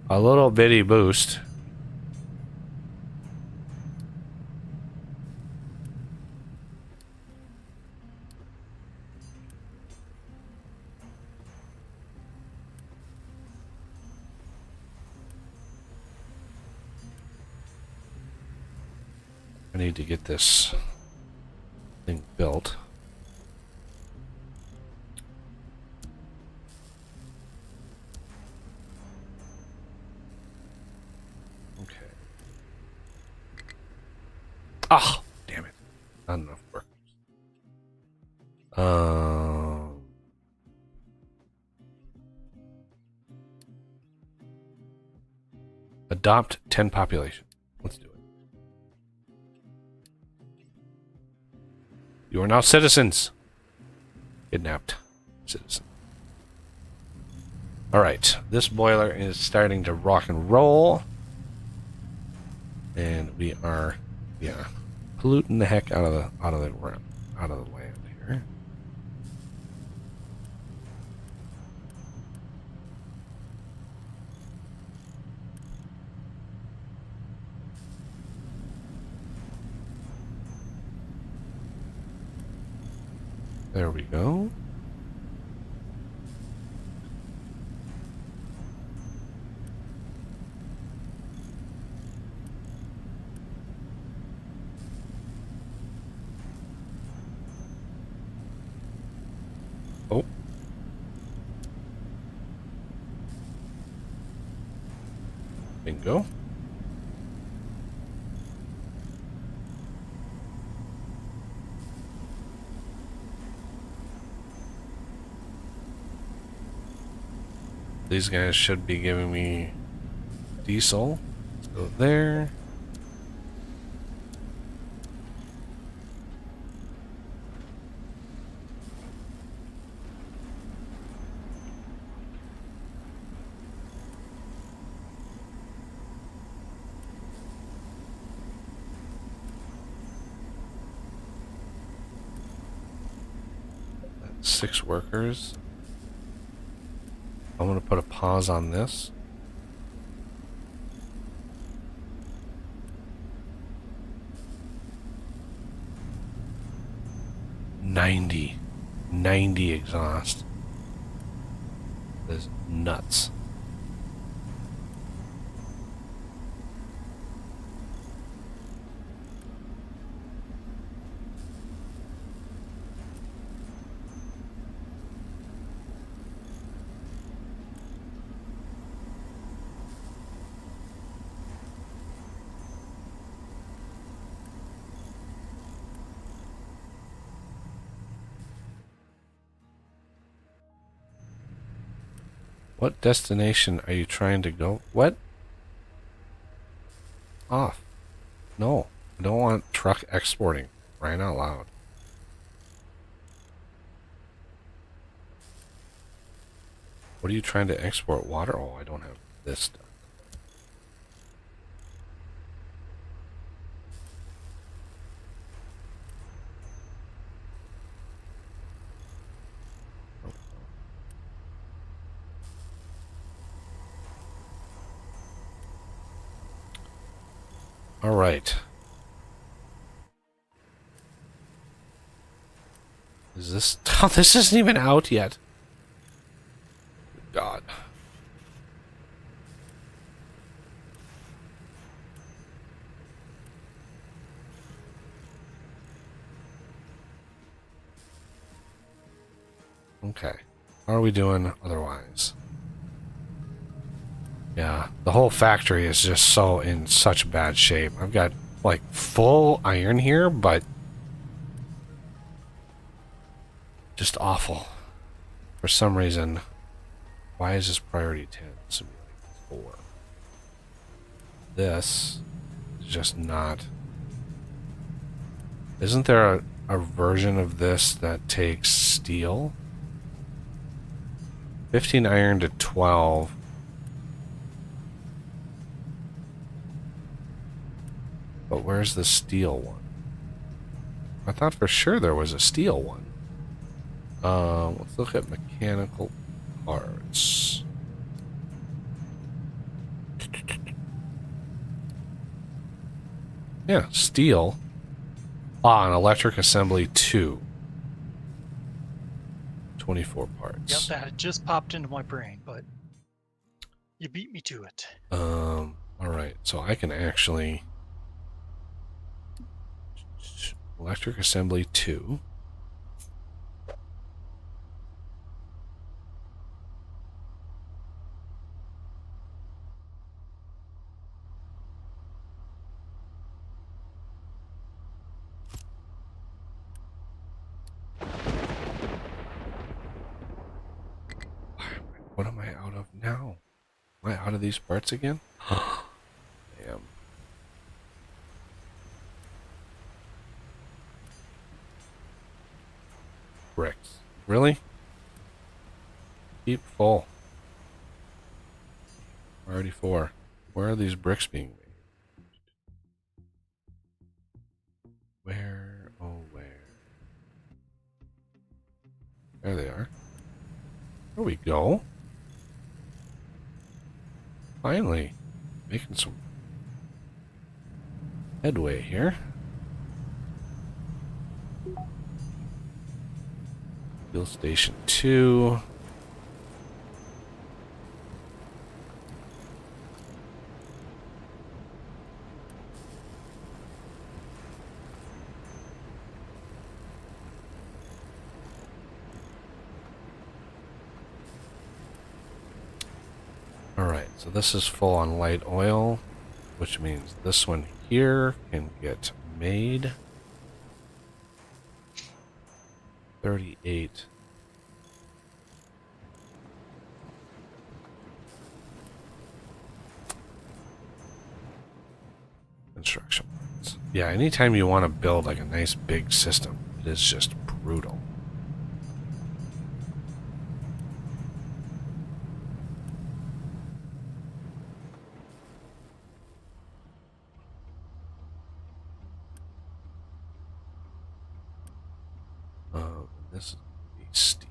a little bitty boost. I need to get this thing built. Oh, damn it. Not enough workers. Adopt 10 population. Let's do it. You are now citizens. Kidnapped citizen. Alright, this boiler is starting to rock and roll. And we are, yeah, polluting the heck out of the land here. There we go. Oh. Bingo. These guys should be giving me diesel. Let's go there. That's 6 workers. I'm going to put a pause on this. $90 exhaust. That is nuts. What destination are you trying to go? What? Off. No. I don't want truck exporting. Crying out loud. What are you trying to export? Water? Oh, I don't have this stuff. All right. Is this... Oh, this isn't even out yet. God. Okay. How are we doing otherwise? Yeah, the whole factory is just so in such bad shape. I've got like full iron here, but just awful. For some reason, why is this priority 10? This would be like 4. This is just not. Isn't there a version of this that takes steel? 15 iron to 12. But where's the steel one? I thought for sure there was a steel one. Let's look at mechanical parts. Yeah, steel. Ah, an electric assembly 2. 24 parts. Yep, that had just popped into my brain, but you beat me to it. Alright, so I can actually... Electric assembly 2. out of these parts again? Damn. Bricks. Really? Keep full. Already 4. Where are these bricks being made? Where? Oh, where? There they are. There we go. Finally. Making some headway here. Fuel station 2. Alright, so this is full on light oil, which means this one here can get made. 38. Construction. Yeah, anytime you want to build like a nice big system, it is just brutal. This is steel.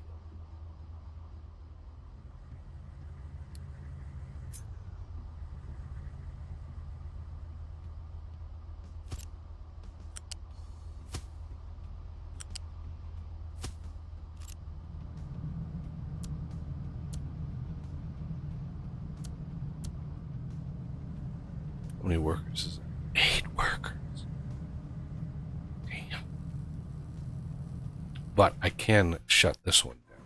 How many workers is it? 8 workers. Damn. But I can shut this one down.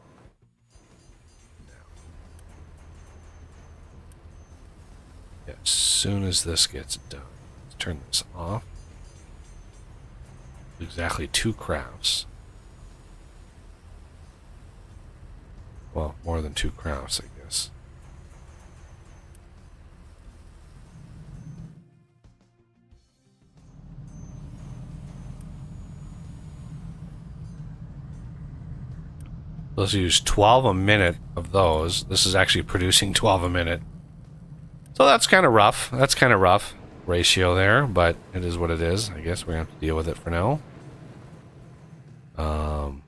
Yeah, as soon as this gets done, let's turn this off. Exactly 2 crafts. Well, more than 2 crafts, I guess. Let's use 12 a minute of those. This is actually producing 12 a minute. So that's kind of rough. That's kind of rough ratio there, but it is what it is. I guess we're going to have to deal with it for now. How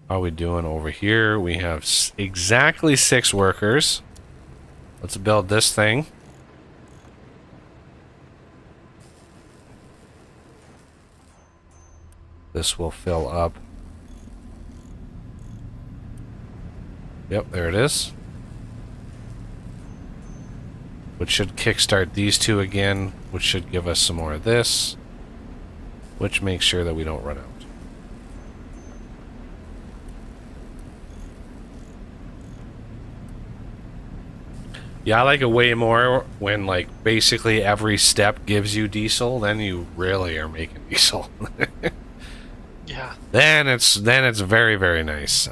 are we doing over here? We have exactly 6 workers. Let's build this thing. This will fill up. Yep, there it is. Which should kickstart these 2 again, which should give us some more of this, which makes sure that we don't run out. Yeah, I like it way more when, like, basically every step gives you diesel, then you really are making diesel. Yeah. Then it's very, very nice.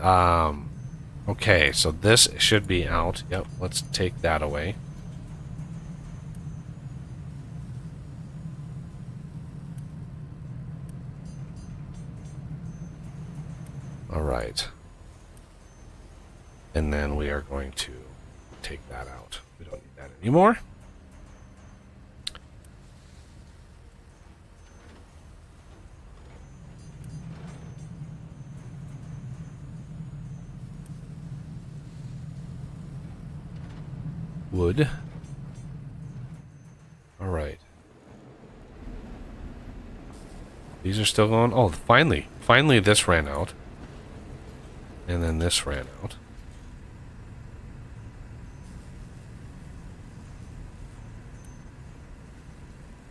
Okay, so this should be out. Yep, let's take that away. All right. And then we are going to take that out. We don't need that anymore. Wood. All right. These are still going. Oh, finally this ran out. And then this ran out.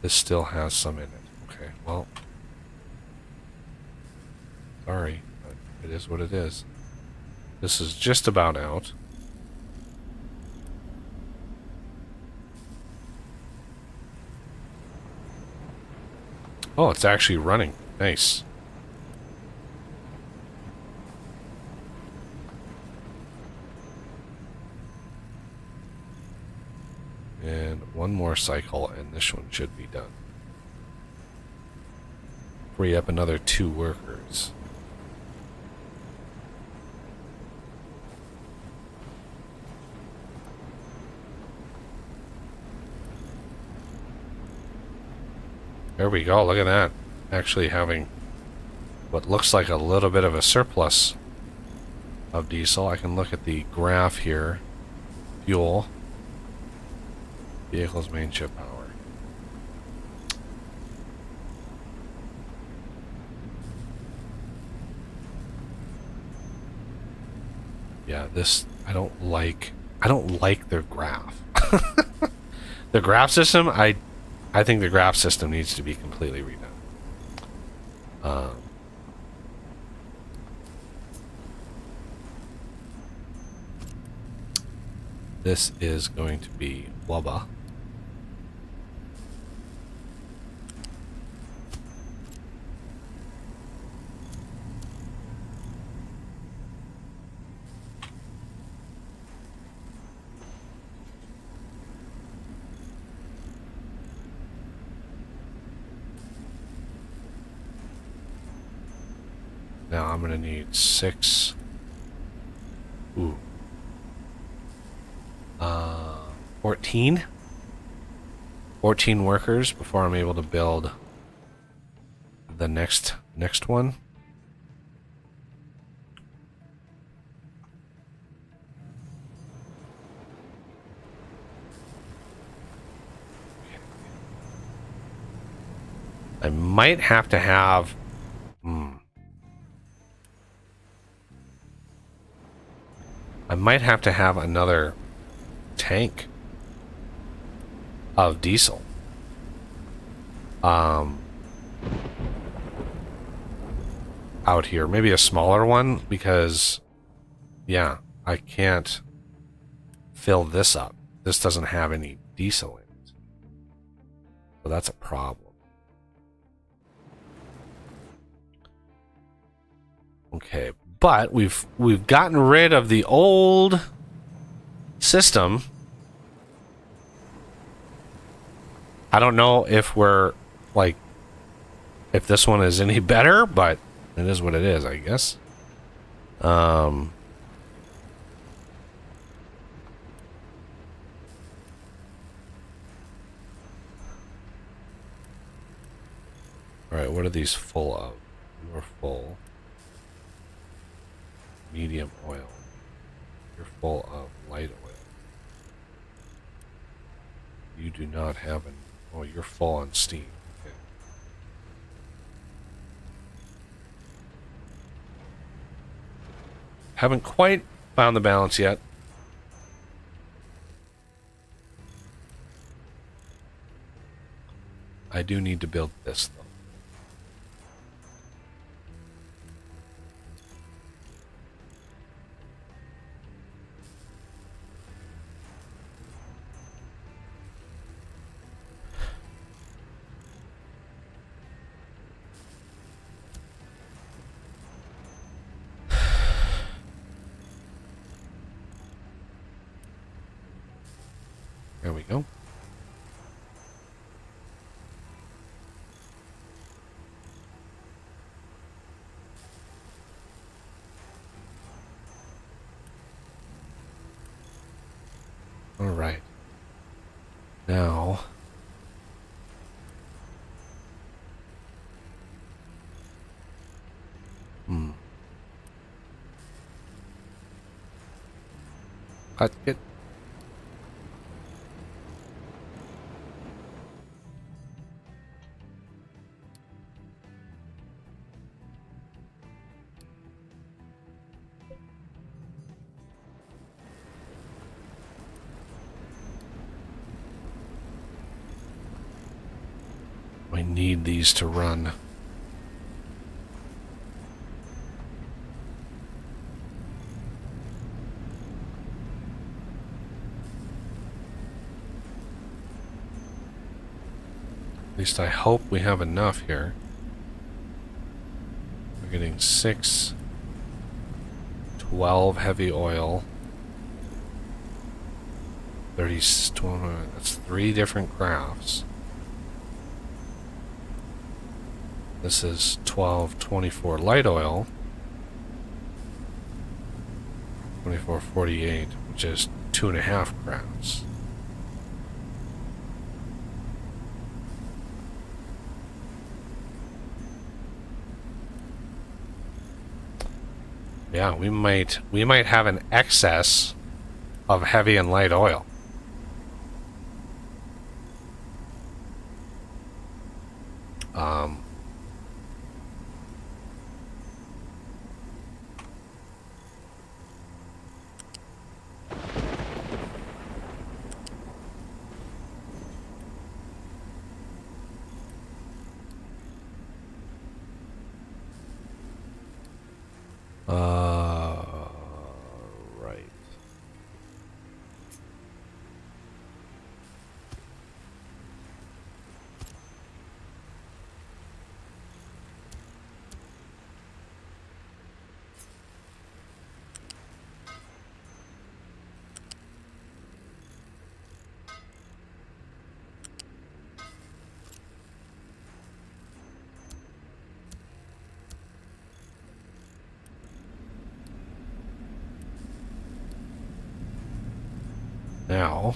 This still has some in it. Okay, well. Sorry, but it is what it is. This is just about out. Oh, it's actually running. Nice. one more cycle, and this one should be done. Free up another 2 workers. There we go, look at that. Actually having what looks like a little bit of a surplus of diesel. I can look at the graph here. Fuel. Vehicles, main ship power. Yeah, this I don't like their graph. The graph system, I think the graph system needs to be completely redone. This is going to be Wubba. Now I'm gonna need 6. Ooh. 14? 14 workers before I'm able to build the next one. I might have to have I might have to have another tank of diesel. Out here. Maybe a smaller one, because yeah, I can't fill this up. This doesn't have any diesel in it. So that's a problem. Okay, but we've gotten rid of the old system. I don't know if we're like if this one is any better, but it is what it is, I guess. All right, what are these full of? You're full. Medium oil. You're full of light oil. You do not have an... Oh, you're full on steam. Okay. Haven't quite found the balance yet. I do need to build this, though. There we go. All right. Now, it. I need these to run. At least I hope we have enough here. We're getting 6, 12 heavy oil. 30, 12, that's 3 different graphs. This is 1224 light oil. 2448, which is 2.5 graphs. Yeah, we might have an excess of heavy and light oil. Right. Now,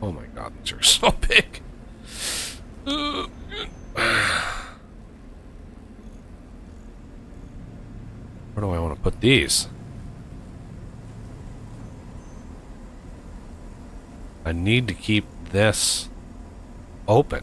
oh my god, these are so big. Where do I want to put these? I need to keep this open.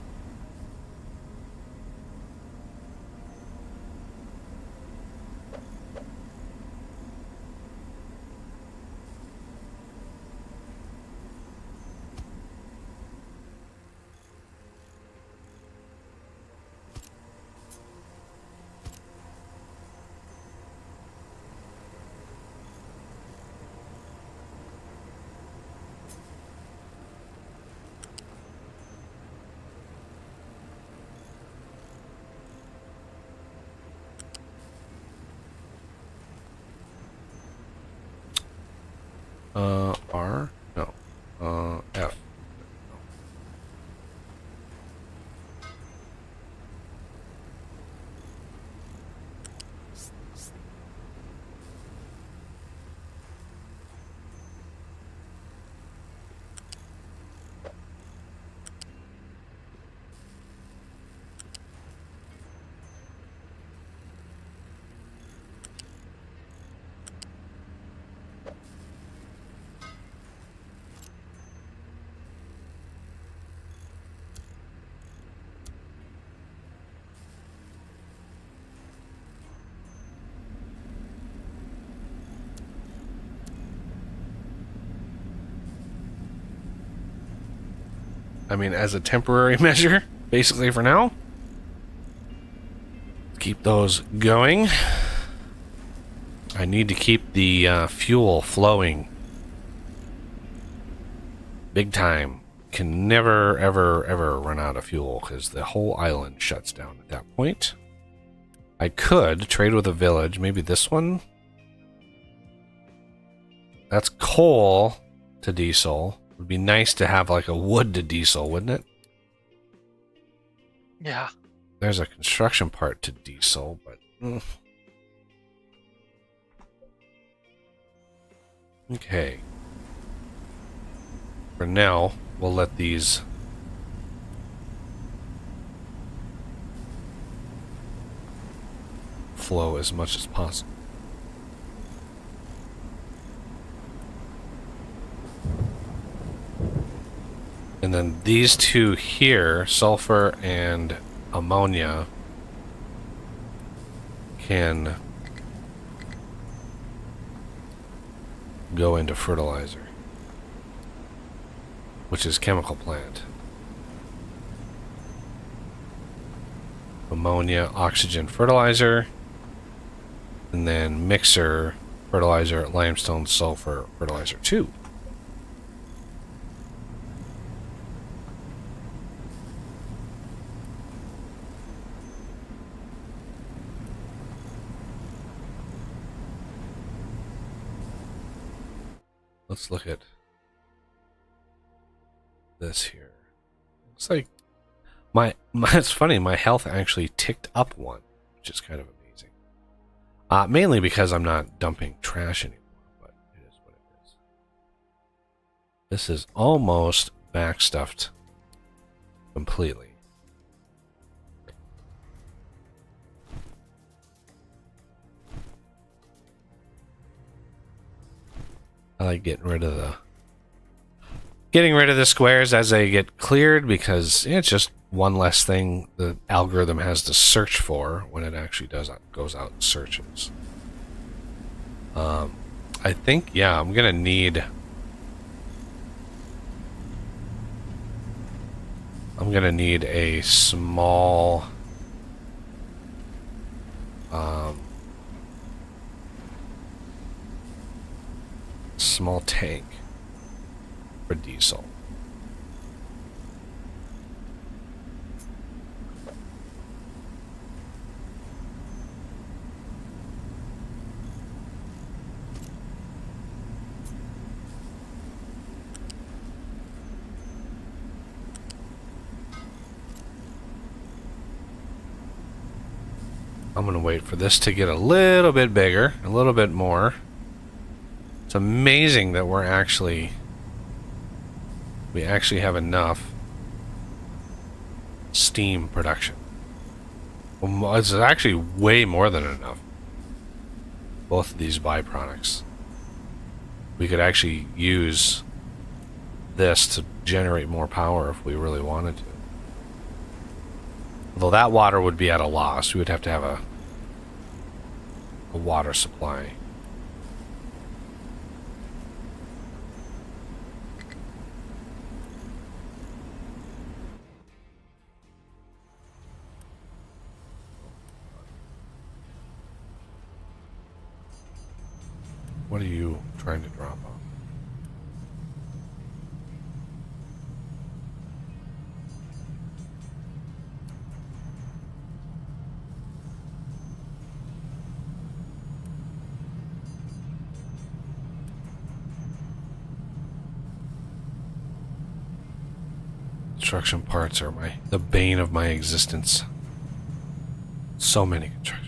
R? No. F. I mean, as a temporary measure, basically for now. Keep those going. I need to keep the fuel flowing. Big time. Can never, ever, ever run out of fuel because the whole island shuts down at that point. I could trade with a village. Maybe this one. That's coal to diesel. Would be nice to have like a wood to diesel, wouldn't it? Yeah. There's a construction part to diesel, but okay. For now, we'll let these flow as much as possible. And then these two here, sulfur and ammonia, can go into fertilizer, which is chemical plant. Ammonia, oxygen, fertilizer, and then mixer, fertilizer, limestone, sulfur, fertilizer 2. let's look at this here. Looks like it's funny, my health actually ticked up one, which is kind of amazing. Mainly because I'm not dumping trash anymore, but it is what it is. This is almost backstuffed completely. I like getting rid of the squares as they get cleared, because it's just one less thing the algorithm has to search for when it actually goes out and searches. I think, yeah, I'm gonna need a small small tank for diesel. I'm gonna wait for this to get a little bit bigger, a little bit more. It's amazing that we actually have enough steam production. Well, it's actually way more than enough. Both of these byproducts. We could actually use this to generate more power if we really wanted to. Although that water would be at a loss. We would have to have a water supply. What are you trying to drop off? Construction parts are the bane of my existence. So many construction parts.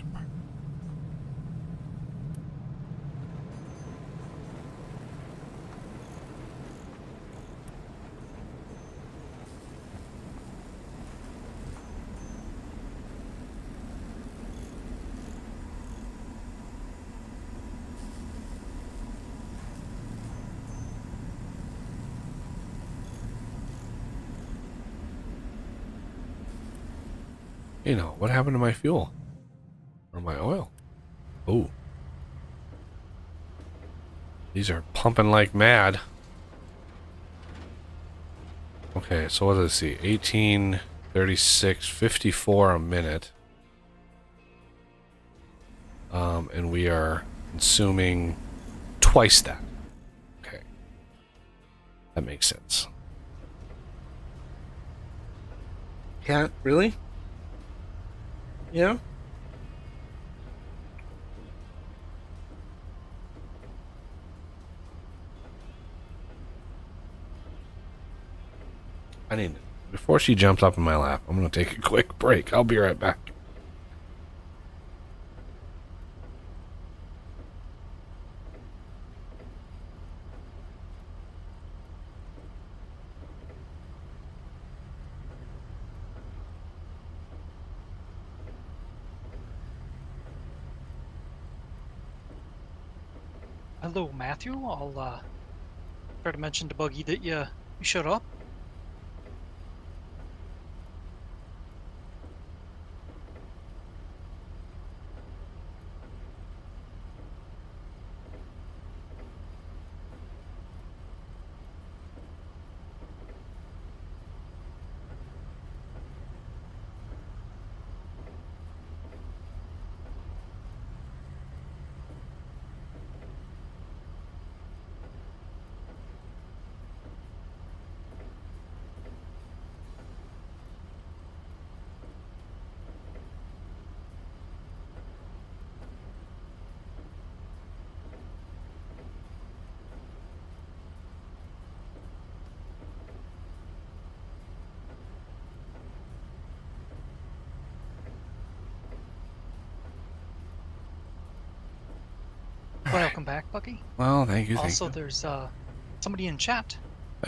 You know, what happened to my fuel? Or my oil? Ooh. These are pumping like mad. Okay, so what does it see? 18, 36, 54 a minute. And we are consuming twice that. Okay. That makes sense. Yeah, really? Yeah? Before she jumps up in my lap, I'm going to take a quick break. I'll be right back. Hello, Matthew. I'll try to mention to Buggy that you showed up. Welcome back, Bucky. Well, thank you. Also, there's somebody in chat.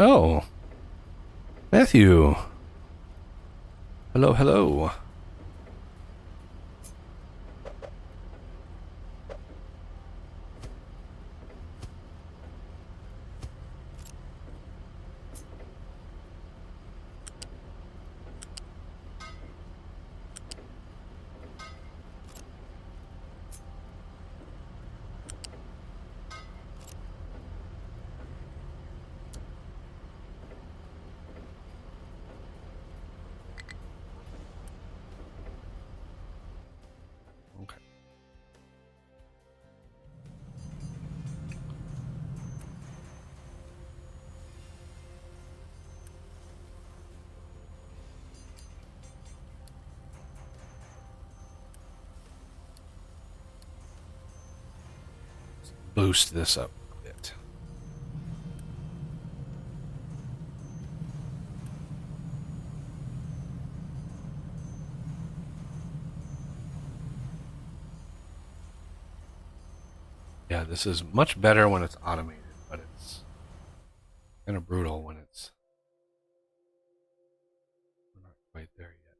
Oh, Matthew. Hello, hello. Okay. Let's boost this up a bit. Yeah, this is much better when it's automated, but it's kind of brutal when it's we're not quite there yet.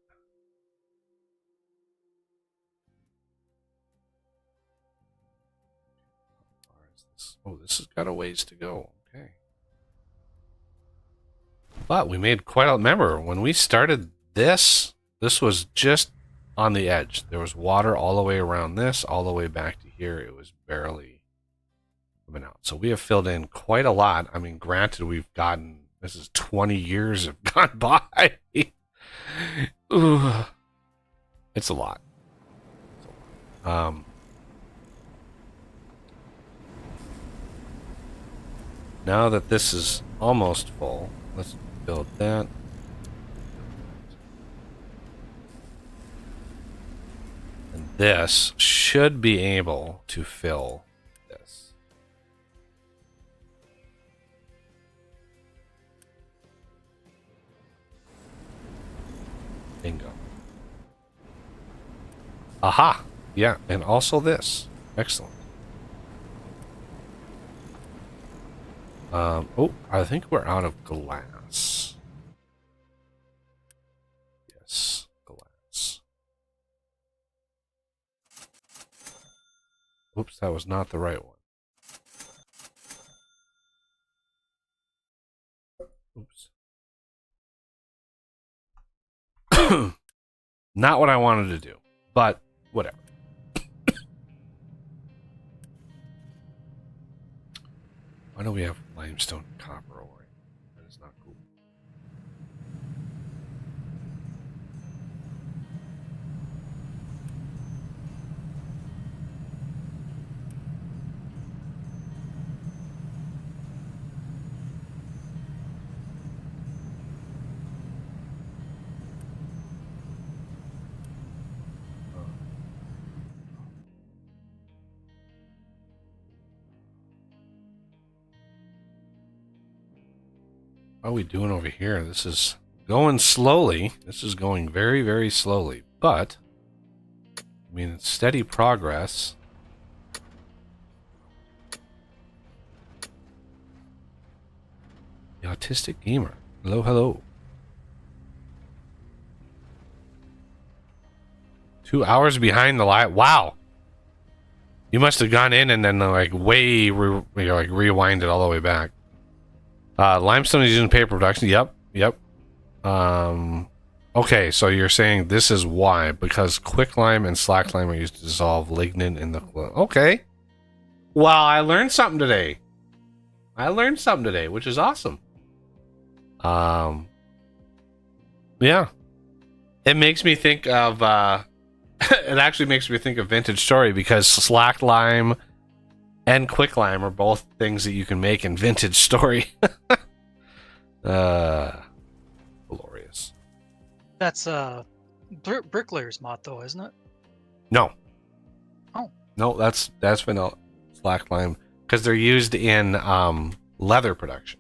How far is this? Oh, this has got a ways to go. Okay. But we made quite a... Remember, when we started this was just on the edge. There was water all the way around this, all the way back to here. It was barely coming out. So we have filled in quite a lot. I mean, granted, we've gotten... This is 20 years have gone by. Ooh. It's a lot. Now that this is almost full, let's build that. And this should be able to fill this. Bingo. Aha! Yeah, and also this. Excellent. Oh, I think we're out of glass. Yes, glass. Oops, that was not the right one. Oops. Not what I wanted to do, but whatever. Why do we have limestone and copper ore? That is not cool. What are we doing over here? This is going slowly. This is going very, very slowly. But, I mean, it's steady progress. The Autistic Gamer. Hello, hello. 2 hours behind the light. Wow. You must have gone in and then like rewind it all the way back. Limestone is used in paper production. Yep. Okay, so you're saying this is why, because quicklime and slacklime are used to dissolve lignin in the... Okay. Well, I learned something today. Which is awesome. Yeah. It makes me think of... it actually makes me think of Vintage Story, because slacklime and quicklime are both things that you can make in Vintage Story. Glorious. That's Bricklayer's mod, though, isn't it? No. Oh. No, that's vanilla slacklime, because they're used in leather production.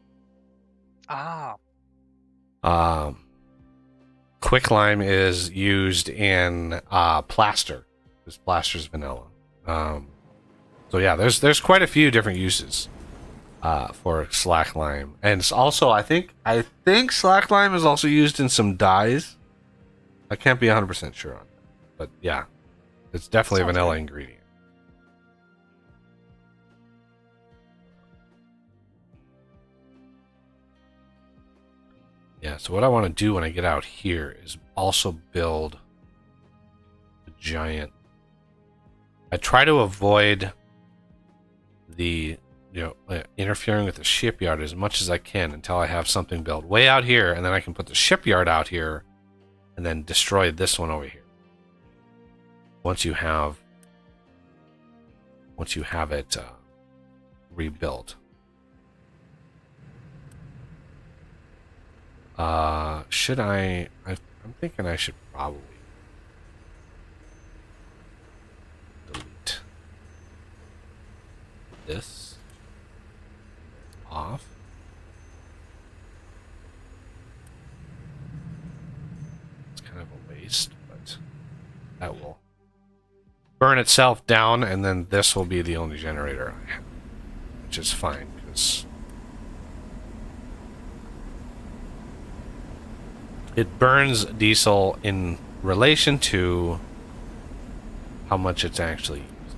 Ah. Quicklime is used in plaster, because plaster's vanilla. So So yeah, there's quite a few different uses for slackline, and it's also I think slackline is also used in some dyes. I can't be 100% sure on that, but yeah, it's definitely a Sounds vanilla good. ingredient. Yeah, so what I want to do when I get out here is also build a giant. I try to avoid the interfering with the shipyard as much as I can until I have something built way out here, and then I can put the shipyard out here and then destroy this one over here. Once you have it rebuilt. Should I'm thinking I should probably delete this off. It's kind of a waste, but that will burn itself down, and then this will be the only generator I have, which is fine because it burns diesel in relation to how much it's actually used.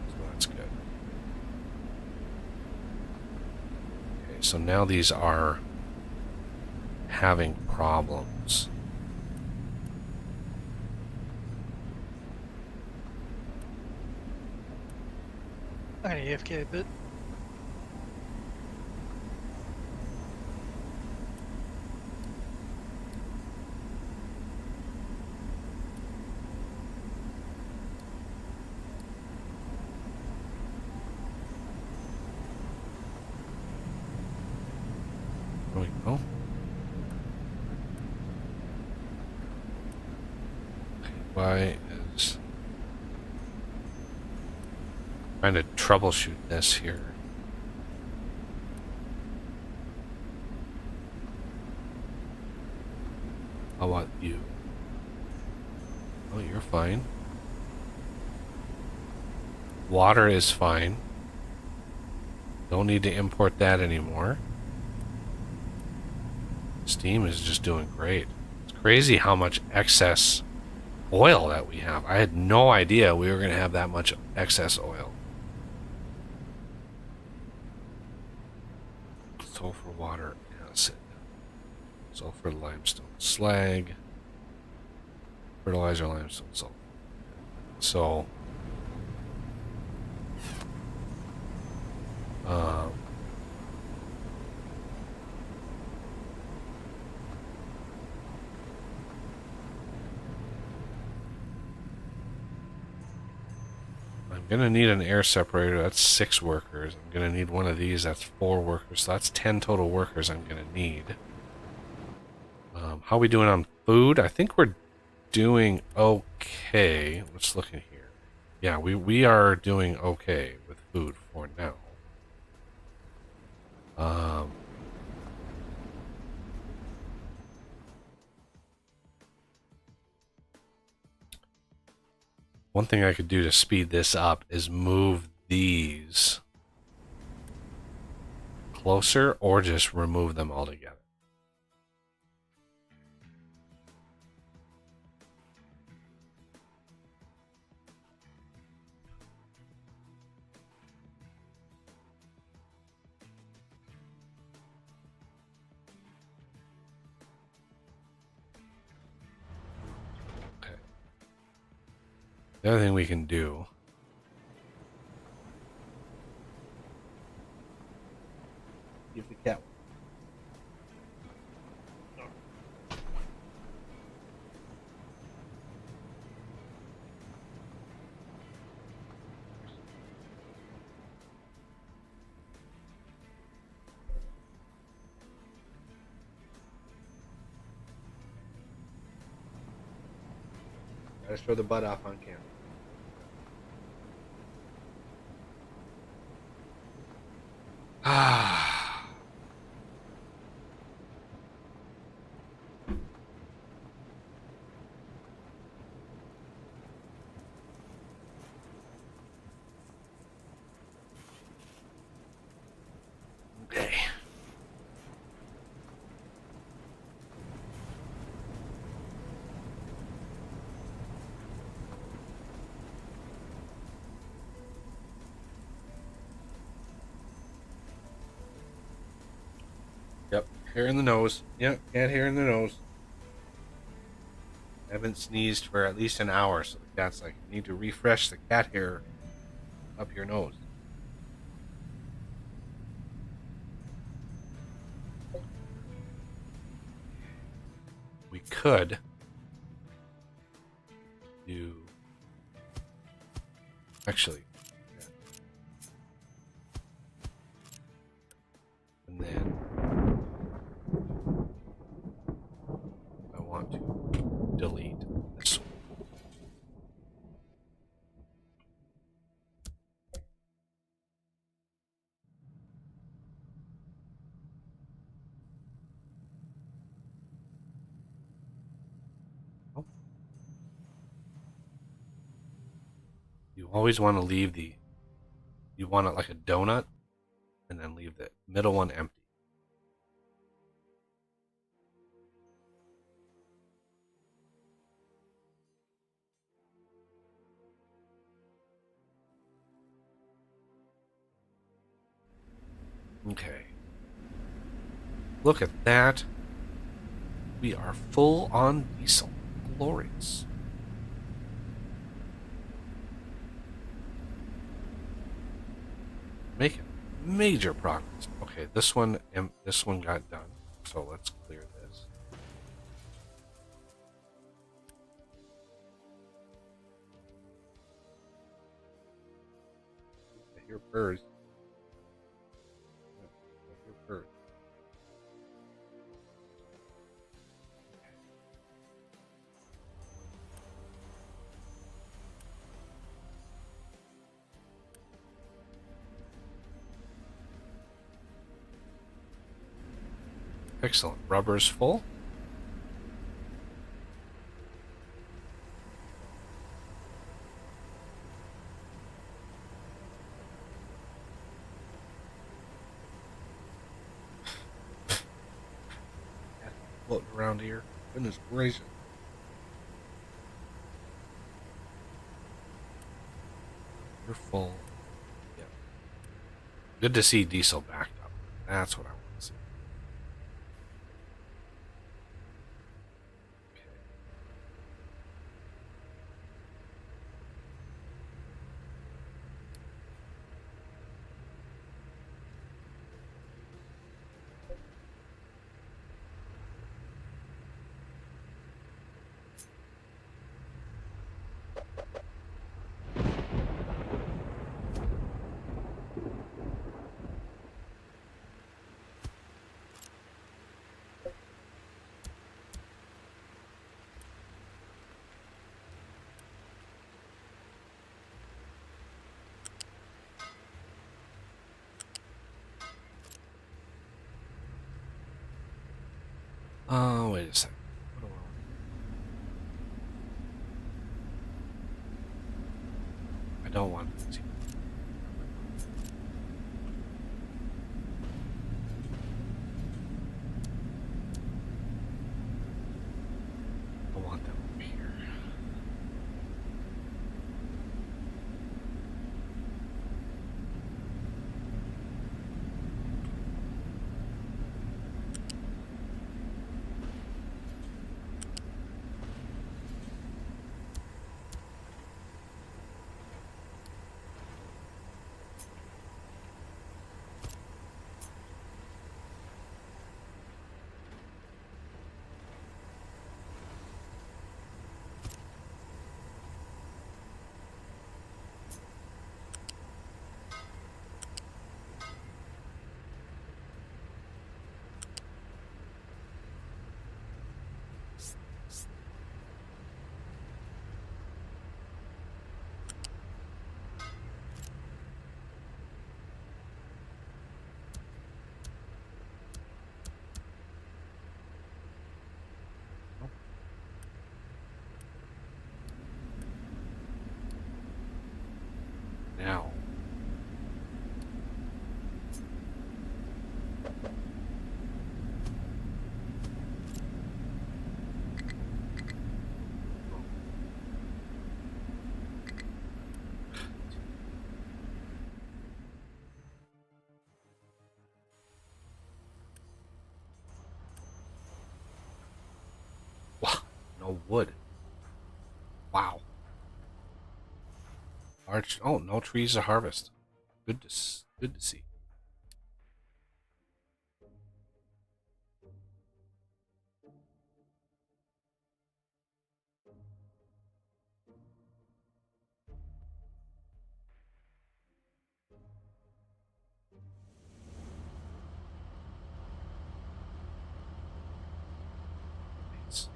So that's good. Okay, so now these are having problems. I'm gonna AFK a bit. There we go. Why is trying to troubleshoot this here? How about you? Oh, you're fine. Water is fine. Don't need to import that anymore. Steam is just doing great. It's crazy how much excess oil that we have. I had no idea we were going to have that much excess oil. Sulfur water acid. Sulfur limestone slag. Fertilizer limestone salt. So I'm gonna need an air separator. That's 6 workers. I'm gonna need one of these. That's 4 workers. So that's 10 total workers I'm gonna need. How are we doing on food? I think we're doing okay. Let's look in here. Yeah, we are doing okay with food for now. One thing I could do to speed this up is move these closer or just remove them altogether. Okay. The other thing we can do Give the cat. Gotta show the butt off on camera. hair in the nose. Yep, cat hair in the nose. I haven't sneezed for at least an hour, so the cat's like, you need to refresh the cat hair up your nose. We could do. Actually. Yeah. And then I want to delete this one. Oh. You always want to leave you want it like a donut and then leave the middle one empty. Okay. Look at that. We are full on diesel. Glorious. Making major progress. Okay, this one got done. So let's clear this. I hear birds. I hear birds. Excellent. Rubber's full. Floating around here. Goodness gracious. You're full. Yeah. Good to see diesel backed up. That's what I want to see. Oh, wait a second. What do I don't want to. I want them over here. Now. No wood. Wow. Large. Oh, no trees to harvest. Good to see. Nice.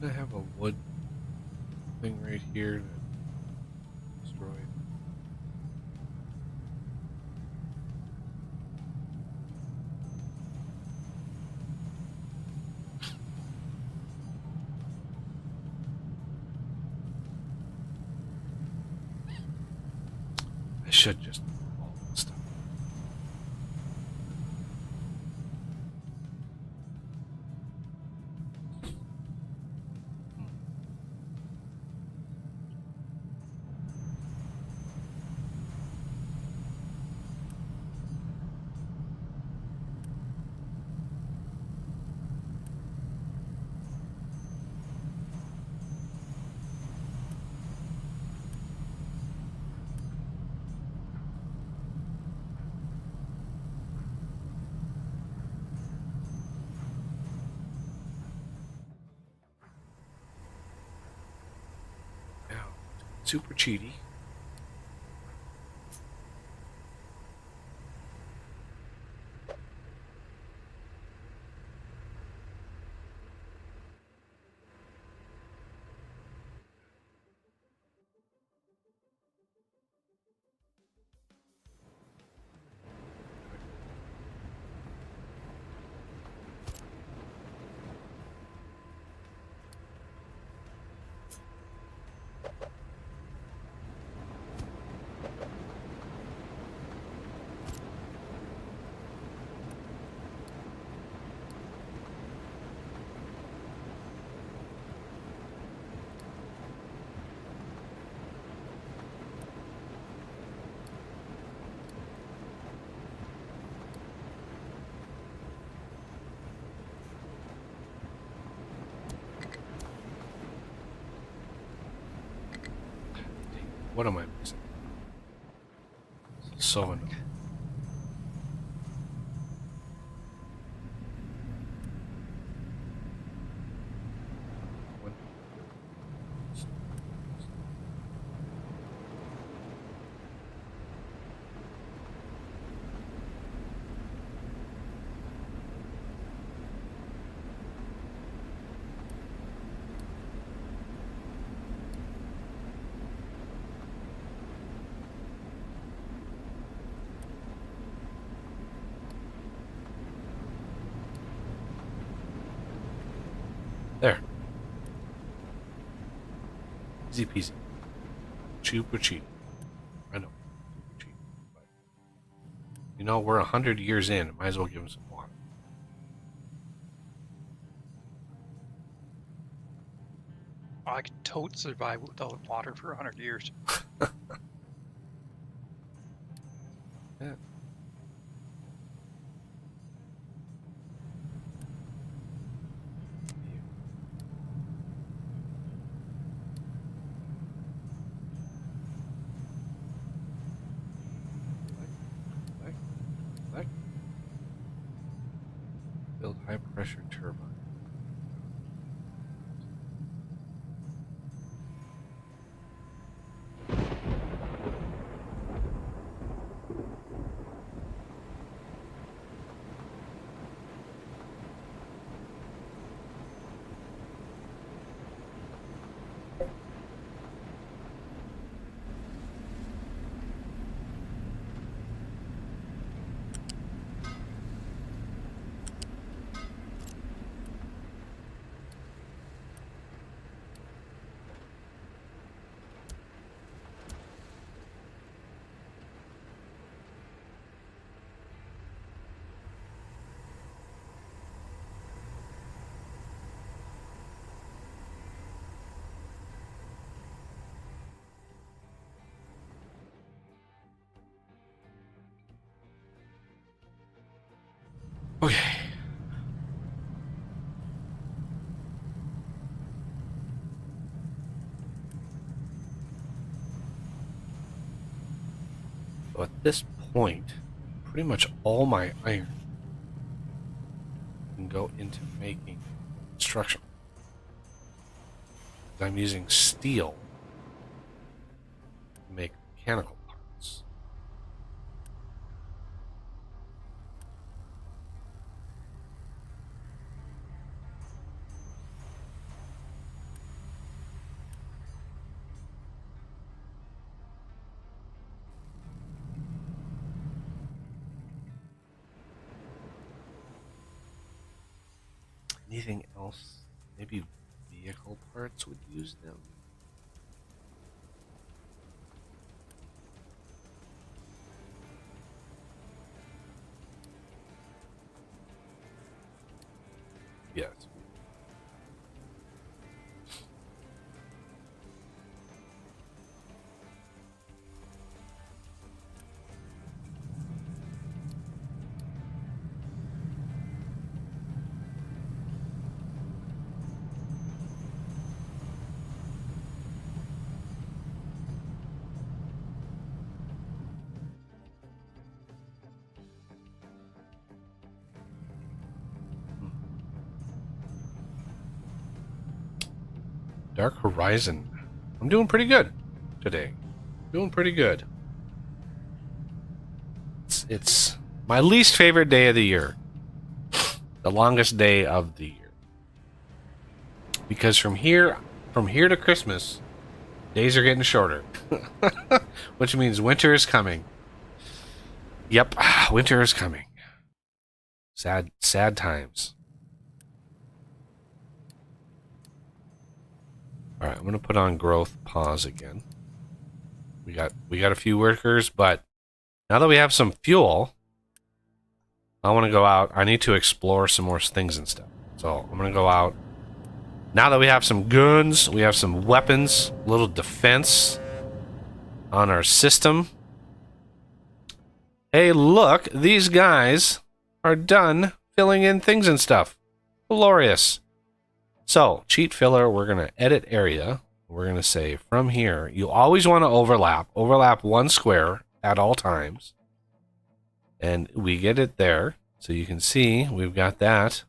I have a wood thing right here that destroyed. I should just all this stuff. Now, super cheaty. What am I missing? So annoying. What? There. Easy peasy. Super cheap. I know. Super cheap. But, you know, we're 100 years in. Might as well give him some water. I could totes survive without water for 100 years. Yeah. Like. Build high pressure turbine. So at this point, pretty much all my iron can go into making construction. I'm using steel to make mechanical parts. Anything else? Maybe vehicle parts would use them. Yes. Dark Horizon. I'm doing pretty good today. Doing pretty good. It's my least favorite day of the year. The longest day of the year. Because from here to Christmas, days are getting shorter. Which means winter is coming. Yep, winter is coming. Sad times. All right, I'm going to put on growth pause again. We got a few workers, but now that we have some fuel, I want to go out. I need to explore some more things and stuff. So I'm going to go out. Now that we have some guns, we have some weapons, a little defense on our system. Hey, look, these guys are done filling in things and stuff. Glorious. So, cheat filler, we're going to edit area. We're going to say from here, you always want to overlap one square at all times. And we get it there. So you can see we've got that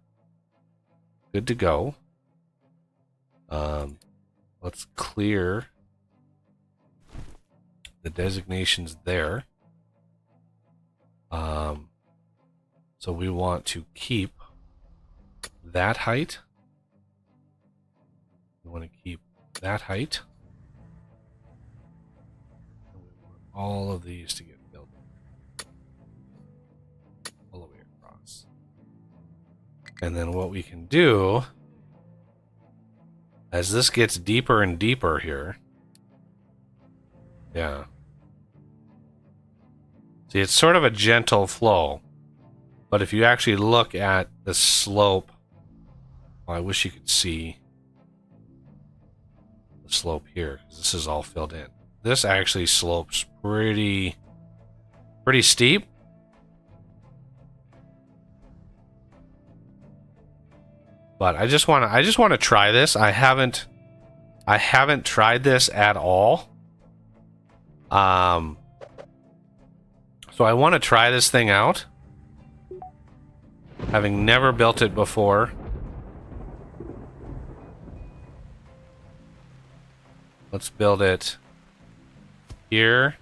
good to go. Let's clear the designations there. So we want to keep that height. We want to keep that height. And we want all of these to get filled all the way across. And then what we can do, as this gets deeper and deeper here, yeah. See, it's sort of a gentle flow. But if you actually look at the slope, well, I wish you could see the slope here, because this is all filled in. This actually slopes pretty steep. But I just want to try this. I haven't tried this at all. So I want to try this thing out, having never built it before. Let's build it here.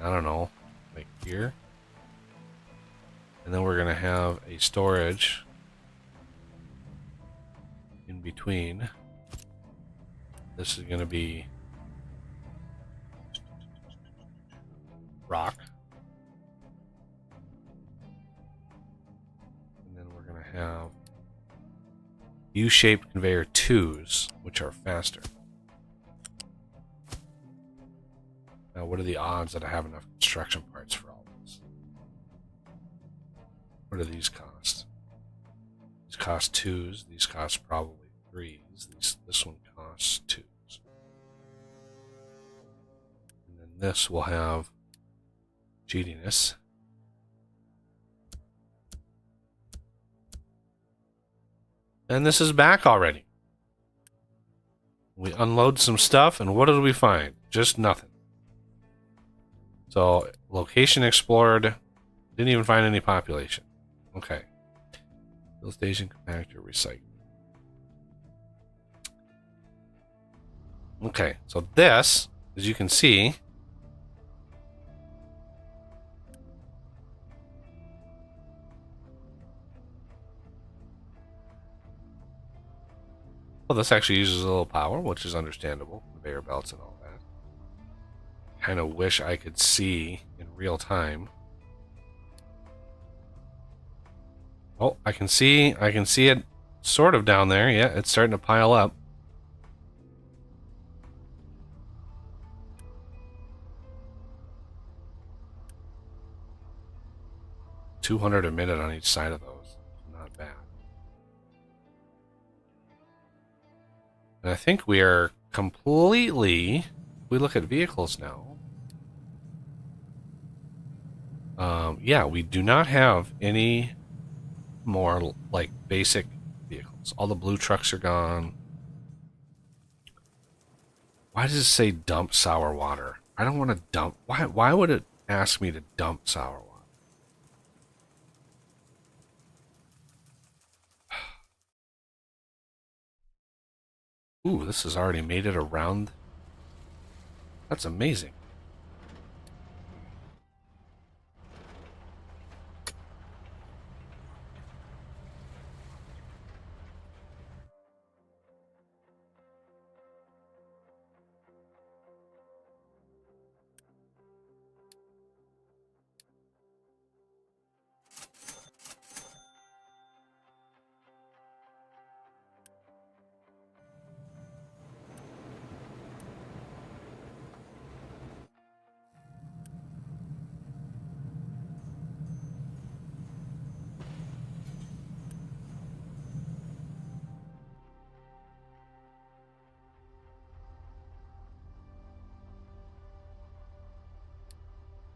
I don't know, like here. And then we're going to have a storage in between. This is going to be rock. And then we're going to have U-shaped conveyor 2s, which are faster. Now, what are the odds that I have enough construction parts for all this? What do these cost? These cost 2s. These cost probably 3s. This one costs 2s. And then this will have cheatiness. And this is back already. We unload some stuff, and what did we find? Just nothing. So, location explored. Didn't even find any population. Okay. Fuel station, compactor, recycle. Okay, so this, as you can see, well, this actually uses a little power, which is understandable. Conveyor belts and all that. Kind of wish I could see in real time. Oh, I can see it sort of down there. Yeah, it's starting to pile up. $200 a minute on each side of those. Not bad. And I think we are completely... We look at vehicles now. Yeah, we do not have any more like basic vehicles. All the blue trucks are gone. Why does it say dump sour water? I don't want to dump. Why would it ask me to dump sour water? Ooh, this has already made it around. That's amazing.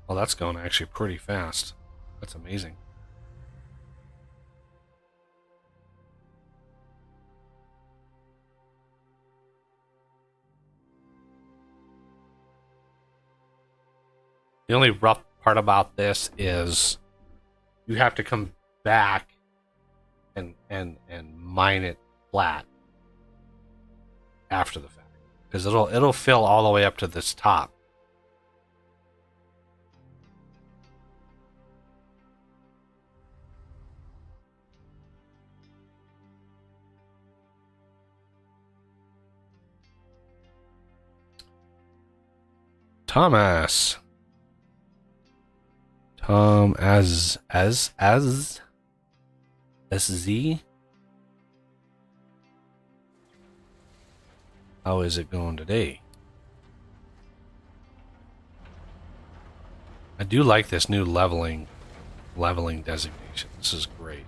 Well, that's going actually pretty fast. That's amazing. The only rough part about this is you have to come back and mine it flat after the fact, because it'll fill all the way up to this top. Thomas. Tom as SZ. How is it going today? I do like this new leveling designation. This is great.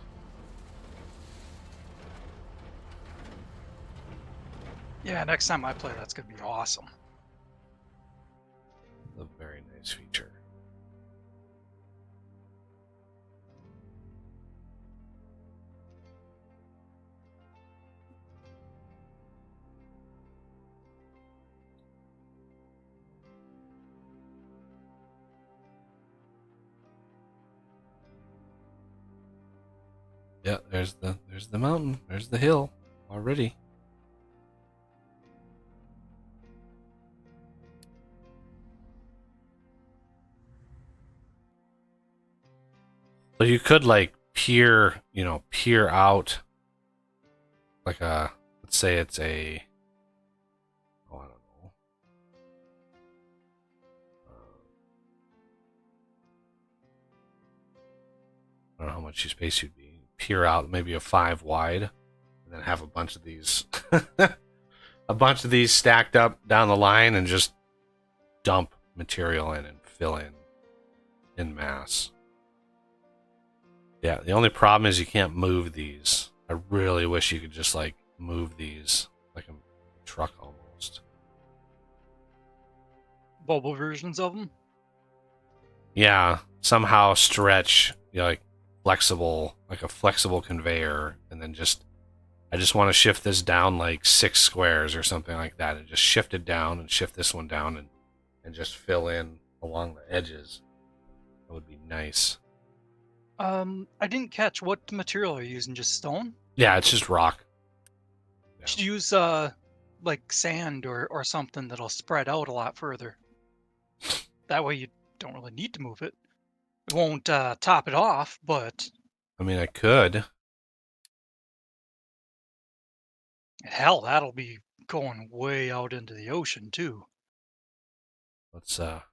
Yeah, next time I play, that's gonna be awesome. A very nice feature. Yeah, there's the mountain. There's the hill already. So you could like peer out like let's say it's a, oh, I don't know. I don't know how much space you'd be. Peer out maybe a 5 wide, and then have a bunch of these stacked up down the line and just dump material in and fill in mass. Yeah, the only problem is you can't move these. I really wish you could just like move these like a truck almost. Mobile versions of them? Yeah, somehow stretch, like flexible, like a flexible conveyor, and then I just want to shift this down like 6 squares or something like that, and just shift it down and shift this one down and just fill in along the edges. That would be nice. I didn't catch what material are you using. Just stone? Yeah, it's just rock. Yeah. Should use like sand or something that'll spread out a lot further. That way you don't really need to move it. It won't top it off, but I mean, I could. hell, that'll be going way out into the ocean too. Let's let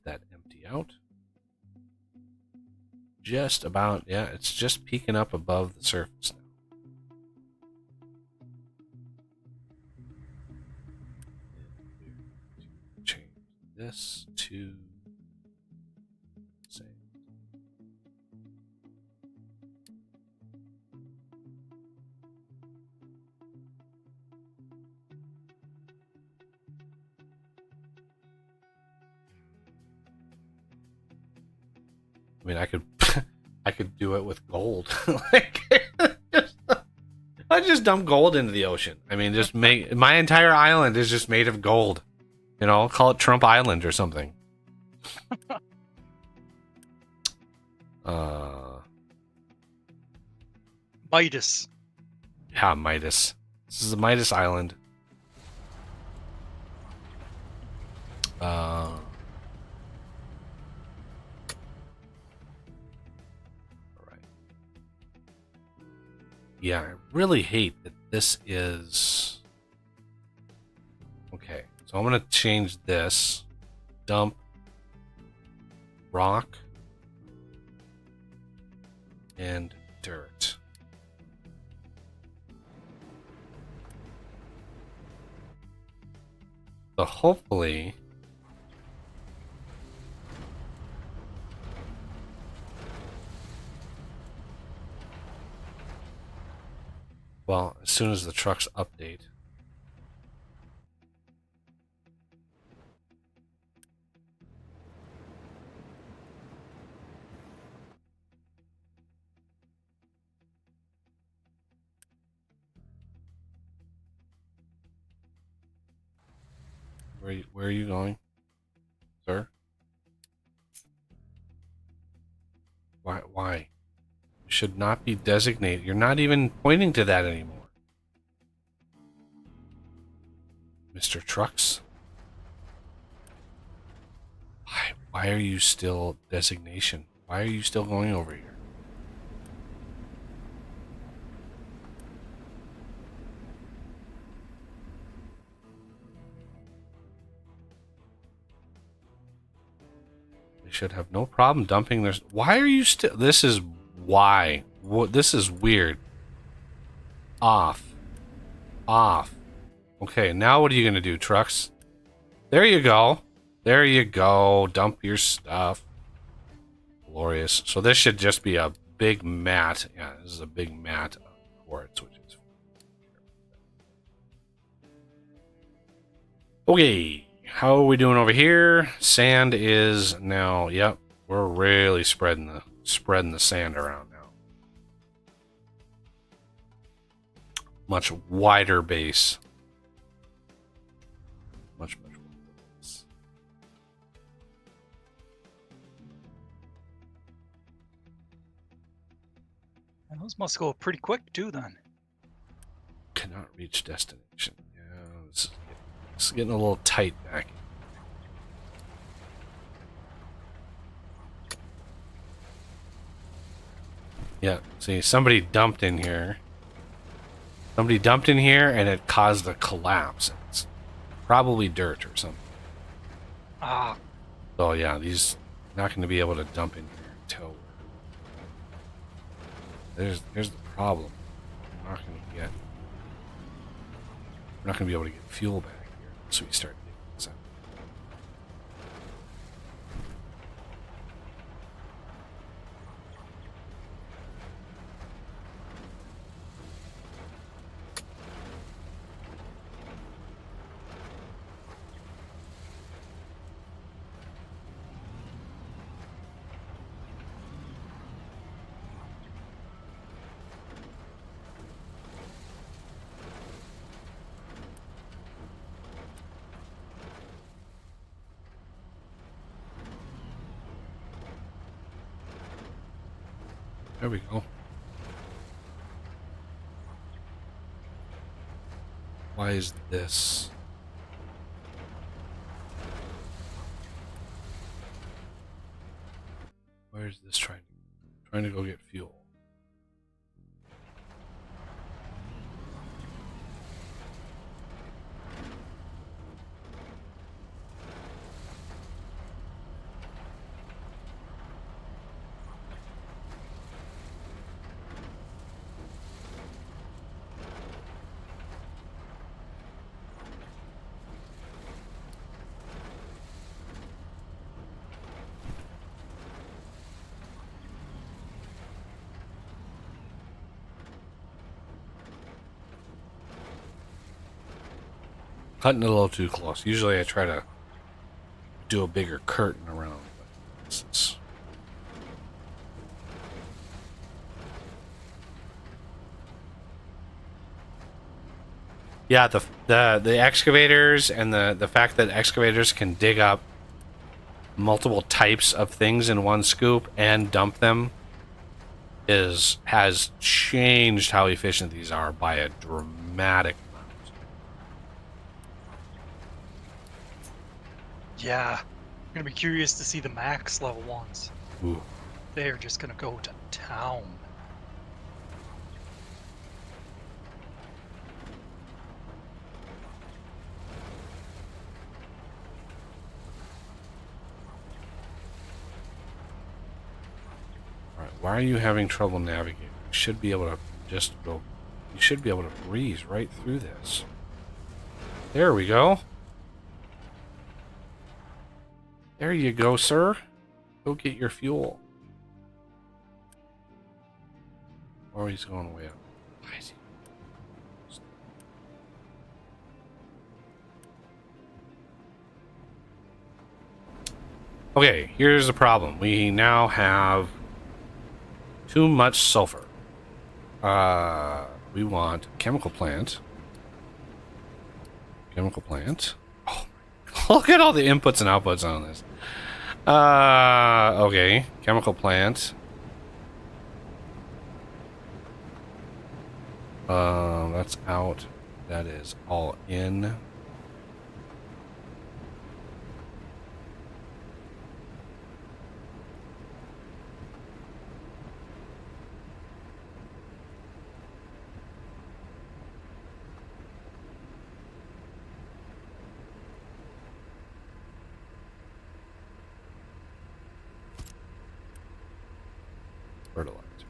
that empty out. Just about, yeah, it's just peeking up above the surface now. Change this to same. I mean, I could I could do it with gold. Like, I just dump gold into the ocean. I mean, just make my entire island is just made of gold. You know, call it Trump Island or something. Midas. Yeah, Midas. This is a Midas Island. All right. Yeah, I really hate that this is... Okay, so I'm going to change this. Dump. Rock. And dirt. So hopefully... Well, as soon as the trucks update. Where are you going, sir? Why? You should not be designated. You're not even pointing to that anymore. Mr. Trucks? Why are you still designation? Why are you still going over here? They should have no problem dumping their... Why are you still... This is why. This is weird. Off. Okay, now what are you going to do, trucks? There you go. There you go. Dump your stuff. Glorious. So this should just be a big mat. Yeah, this is a big mat of quartz, which is... Okay. How are we doing over here? Sand is now... Yep. We're really spreading the sand around now. Much wider base. Much wider base. Those must go pretty quick too then. Cannot reach destination. Yeah, this is getting a little tight back. Yeah, see, somebody dumped in here. Somebody dumped in here and it caused a collapse. It's probably dirt or something. Ah, So yeah, these not going to be able to dump in here until here's the problem. We're not going to be able to get fuel back here unless we start digging this out. There we go. Why is this? Where is this trying to? Trying to go get fuel. Cutting it a little too close. Usually I try to do a bigger curtain around. But this is... Yeah, the excavators and the fact that excavators can dig up multiple types of things in one scoop and dump them has changed how efficient these are by a dramatic amount. Yeah, I'm gonna be curious to see the max level ones. Ooh. They're just gonna go to town. All right, why are you having trouble navigating? You should be able to just go. You should be able to breeze right through this. There we go. There you go, sir. Go get your fuel. Or he's going way up. Why is he? Okay, here's the problem. We now have too much sulfur. We want chemical plant. Chemical plant. Oh, look at all the inputs and outputs on this. Okay, chemical plant. That's out. That is all in. Fertilizer.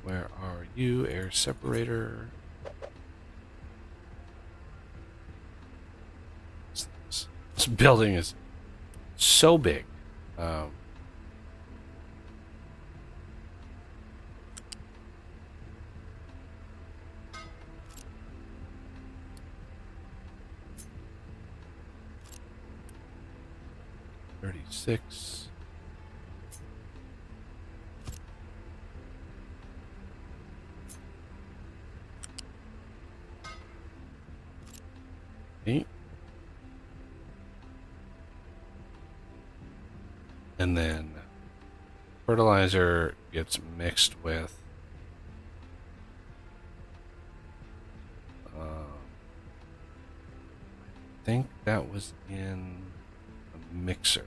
Where are you? Air separator. This building is so big. $36. $8. And then fertilizer gets mixed with I think that was in a mixer.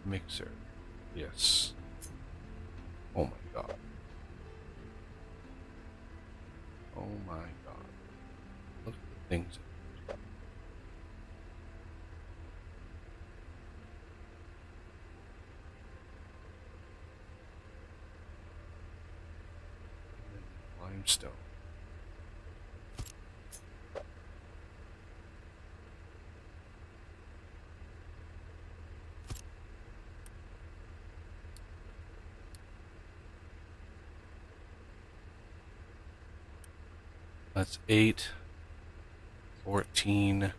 Mixer. Yes. Oh my god. Oh my god. Look at the things. Limestone. That's 8, 14,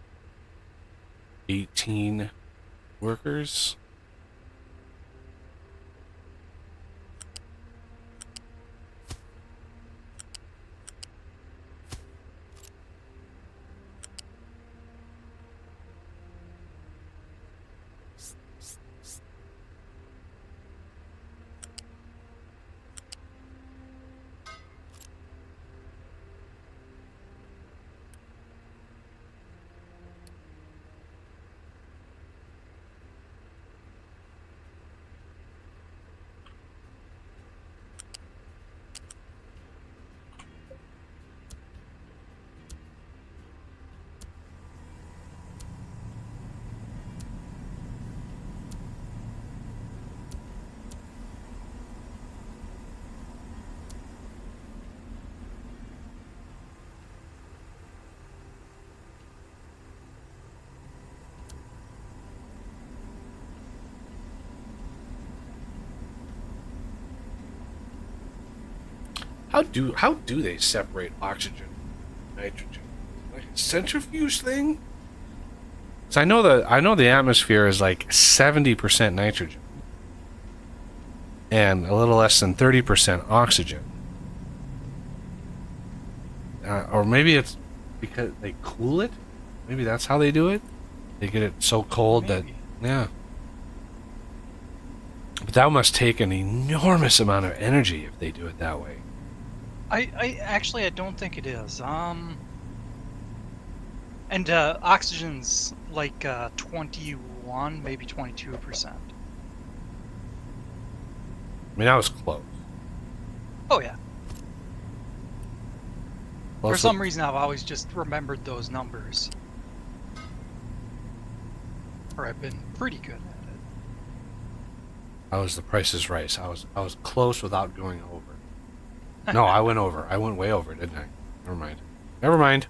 18 workers. how do they separate oxygen and nitrogen? Like a centrifuge thing? So I know the atmosphere is like 70% nitrogen and a little less than 30% oxygen. Or maybe it's because they cool it. Maybe that's how they do it. They get it so cold that Maybe. yeah. But that must take an enormous amount of energy if they do it that way. I actually I don't think it is. And oxygen's like 21, maybe 22%. I mean, that was close. Oh yeah. For Also- some reason, I've always just remembered those numbers, or I've been pretty good at it. I was the Price is Right. I was close without going over. No, I went over. I went way over, didn't I? Never mind. Never mind.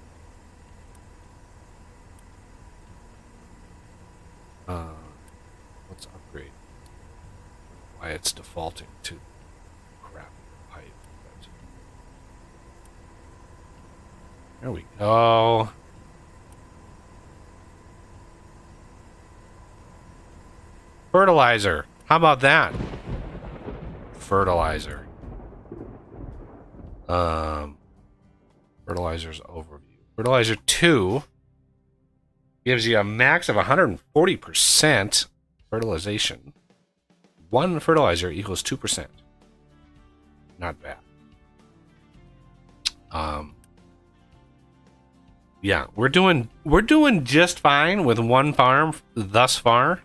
Let's upgrade. Why it's defaulting to crap pipe. But there we go. Fertilizer. How about that? Fertilizer. Fertilizer's overview. Fertilizer 2 gives you a max of 140% fertilization. One fertilizer equals 2%. Not bad. Yeah, we're doing just fine with one farm thus far.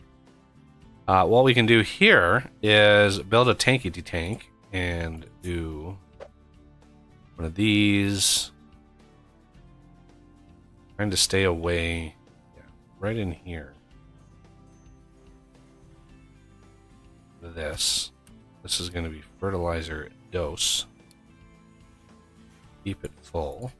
What we can do here is build a tankety tank and do one of these. Trying to stay away, yeah, right in here. This is going to be fertilizer dose. Keep it full.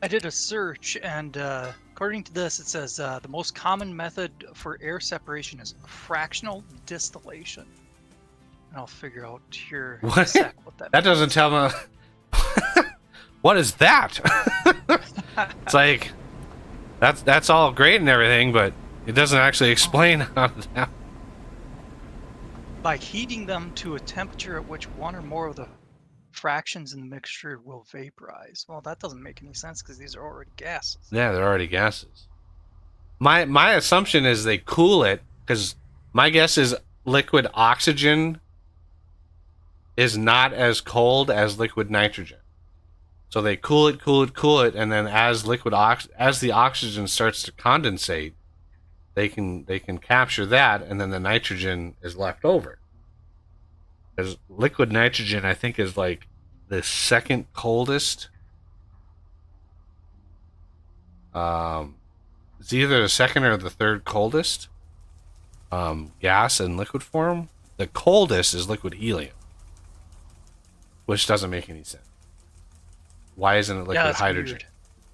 I did a search, and according to this, it says the most common method for air separation is fractional distillation. And I'll figure out here in a What? sec what that That doesn't means. tell me. What is that? It's like that's all great and everything, but it doesn't actually explain how to happen. By heating them to a temperature at which one or more of the fractions in the mixture will vaporize. Well, that doesn't make any sense because these are already gases. Yeah, they're already gases. My assumption is they cool it because my guess is liquid oxygen is not as cold as liquid nitrogen. So they cool it, and then as as the oxygen starts to condensate, they can capture that, and then the nitrogen is left over. Because liquid nitrogen, I think, is like the second coldest. It's either the second or the third coldest gas in liquid form. The coldest is liquid helium, which doesn't make any sense. Why isn't it liquid Yeah, that's hydrogen? weird.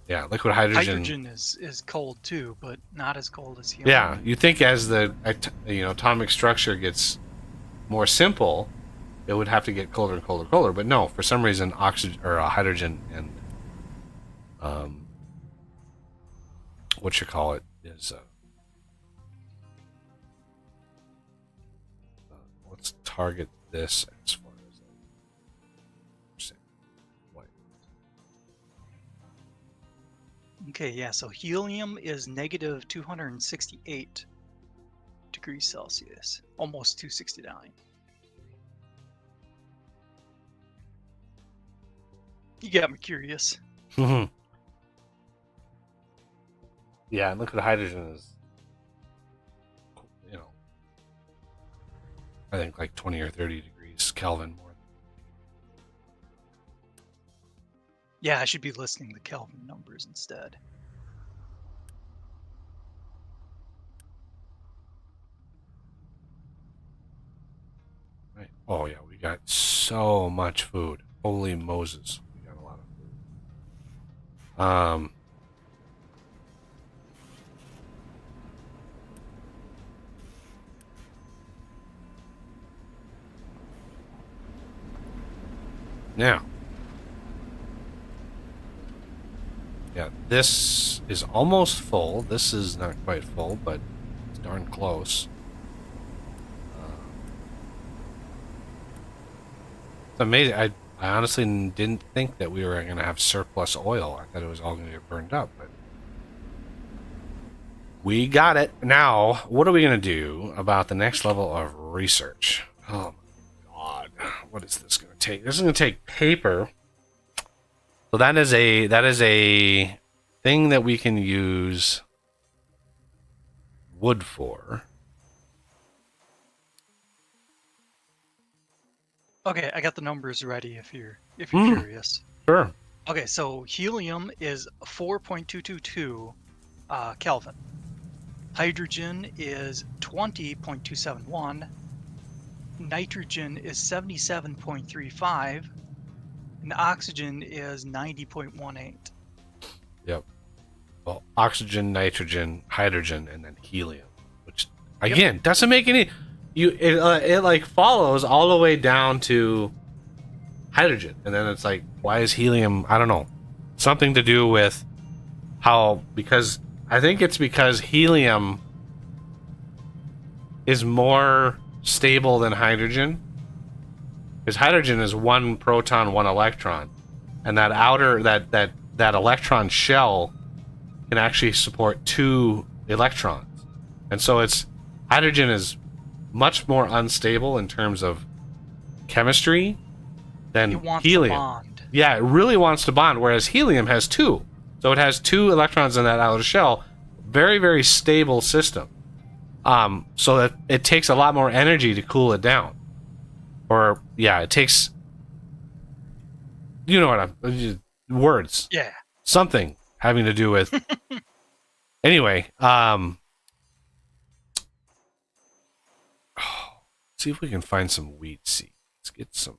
Yeah, liquid hydrogen. Hydrogen is cold too, but not as cold as helium. Yeah, you think as the atomic structure gets more simple, it would have to get colder and colder and colder. But no, for some reason, oxygen or hydrogen and what you call it is. Let's target this as far as percent. What? Okay, yeah, so helium is negative 268 degrees Celsius, almost 269. You got me curious. Yeah, and liquid hydrogen is, I think like 20 or 30 degrees Kelvin more. Yeah, I should be listing the Kelvin numbers instead. Right. Oh yeah, we got so much food. Holy Moses, we got a lot of food. Now. Yeah, this is almost full. This is not quite full, but it's darn close. It's amazing. I honestly didn't think that we were going to have surplus oil. I thought it was all going to get burned up, but we got it. Now, what are we going to do about the next level of research? Oh my god. What is this going to take? This is going to take paper. So that is a thing that we can use wood for. Okay, I got the numbers ready if you're curious. Sure. Okay, so helium is 4.222 Kelvin. Hydrogen is 20.271. Nitrogen is 77.35. And oxygen is 90.18. Yep. Well, oxygen, nitrogen, hydrogen, and then helium, which again doesn't make any. It like follows all the way down to hydrogen, and then it's like, why is helium? I don't know. Something to do with how, because I think it's because helium is more stable than hydrogen. Because hydrogen is one proton, one electron, and that outer that electron shell can actually support 2 electrons, and so hydrogen is much more unstable in terms of chemistry than It wants helium. to bond. Yeah, it really wants to bond, whereas helium has 2, so it has 2 electrons in that outer shell. Very, very stable system. So that it takes a lot more energy to cool it down. Or, yeah, it takes, you know what words. Yeah. Something having to do with, anyway, see if we can find some wheat seeds. Let's get some,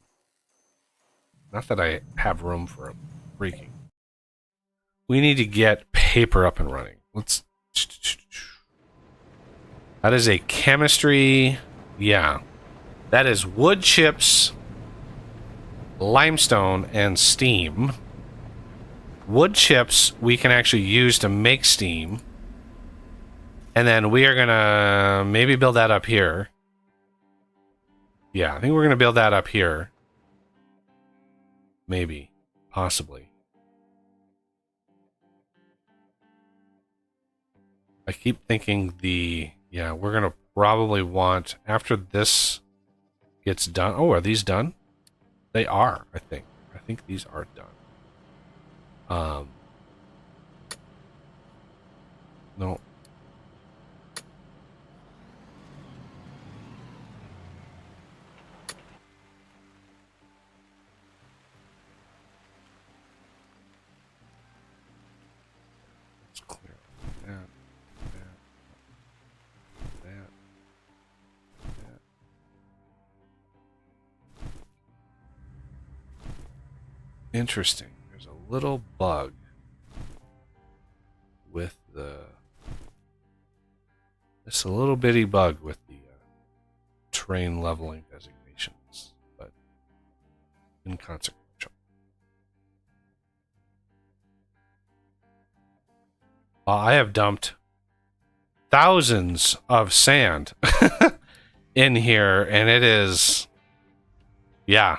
not that I have room for a freaking, we need to get paper up and running. That is a chemistry, yeah. That is wood chips, limestone, and steam. Wood chips we can actually use to make steam. And then we are going to maybe build that up here. Yeah, I think we're going to build that up here. Maybe. Possibly. I keep thinking yeah, we're going to probably want, after this gets done. Oh, are these done? They are, I think. I think these are done. No. Let's clear that. Interesting. There's a little bug with it's a little bitty bug with the terrain leveling designations, but inconsequential. I have dumped thousands of sand in here, and it is, yeah,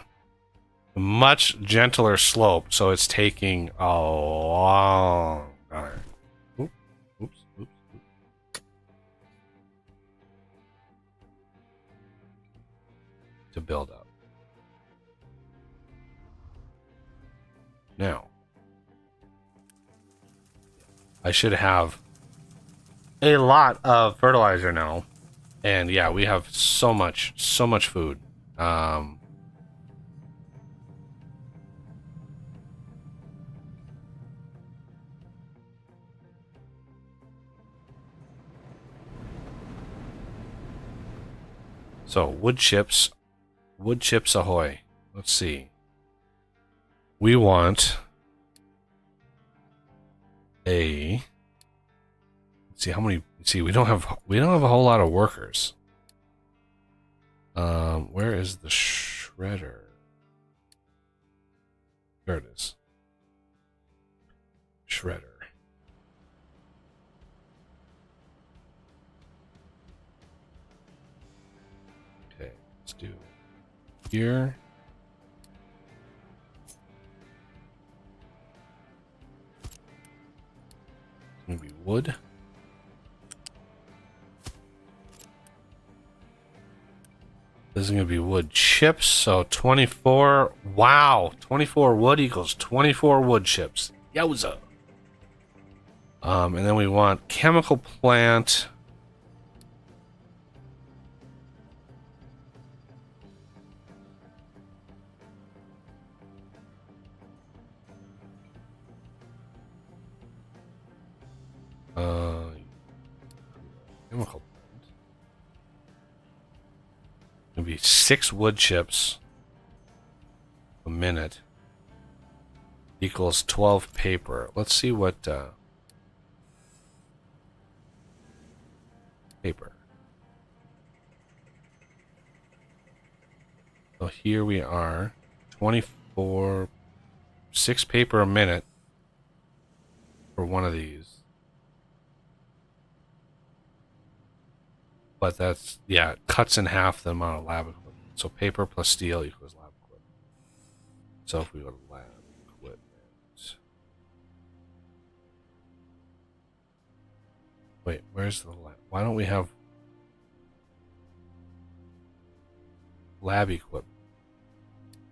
a much gentler slope, so it's taking a long time. Oops. To build up. Now, I should have a lot of fertilizer now, and yeah, we have so much food. So wood chips ahoy. Let's see. We want let's see how many. See, we don't have a whole lot of workers. Where is the shredder? There it is. Shredder. Okay, let's do here. Maybe wood. This is going to be wood chips, so 24. Wow, 24 wood equals 24 wood chips. Yowza. And then we want chemical plant. Chemical plant. It'll be 6 wood chips a minute equals 12 paper. Let's see what paper. So here we are, 24, 6 paper a minute for one of these. But that's, yeah, it cuts in half the amount of lab equipment. So paper plus steel equals lab equipment. So if we go to lab equipment. Wait, where's the lab? Why don't we have lab equipment?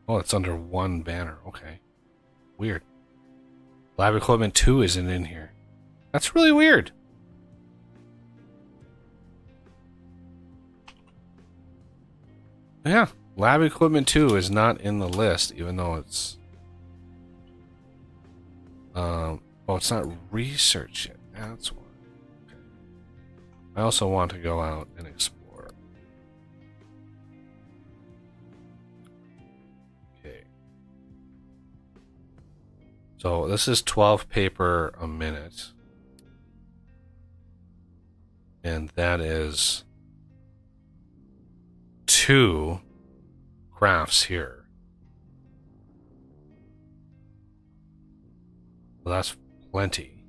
Oh, it's under one banner. Okay. Weird. Lab equipment 2 isn't in here. That's really weird. Yeah, lab equipment 2 is not in the list, even though it's oh, it's not research yet. That's why. Okay. I also want to go out and explore. Okay. So this is 12 paper a minute. And that is 2 crafts here. Well, that's plenty.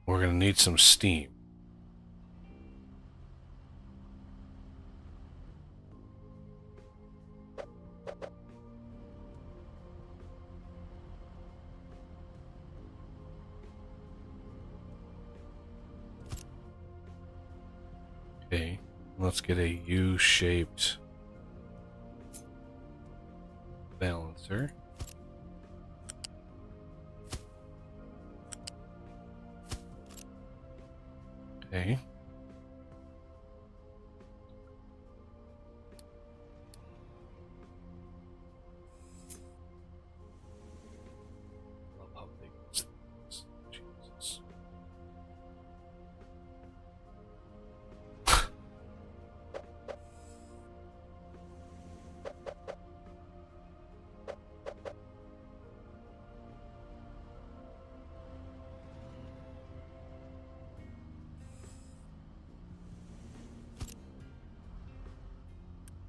We're going to need some steam. Okay, let's get a U-shaped balancer. Okay. Love how big this thing is. Jesus.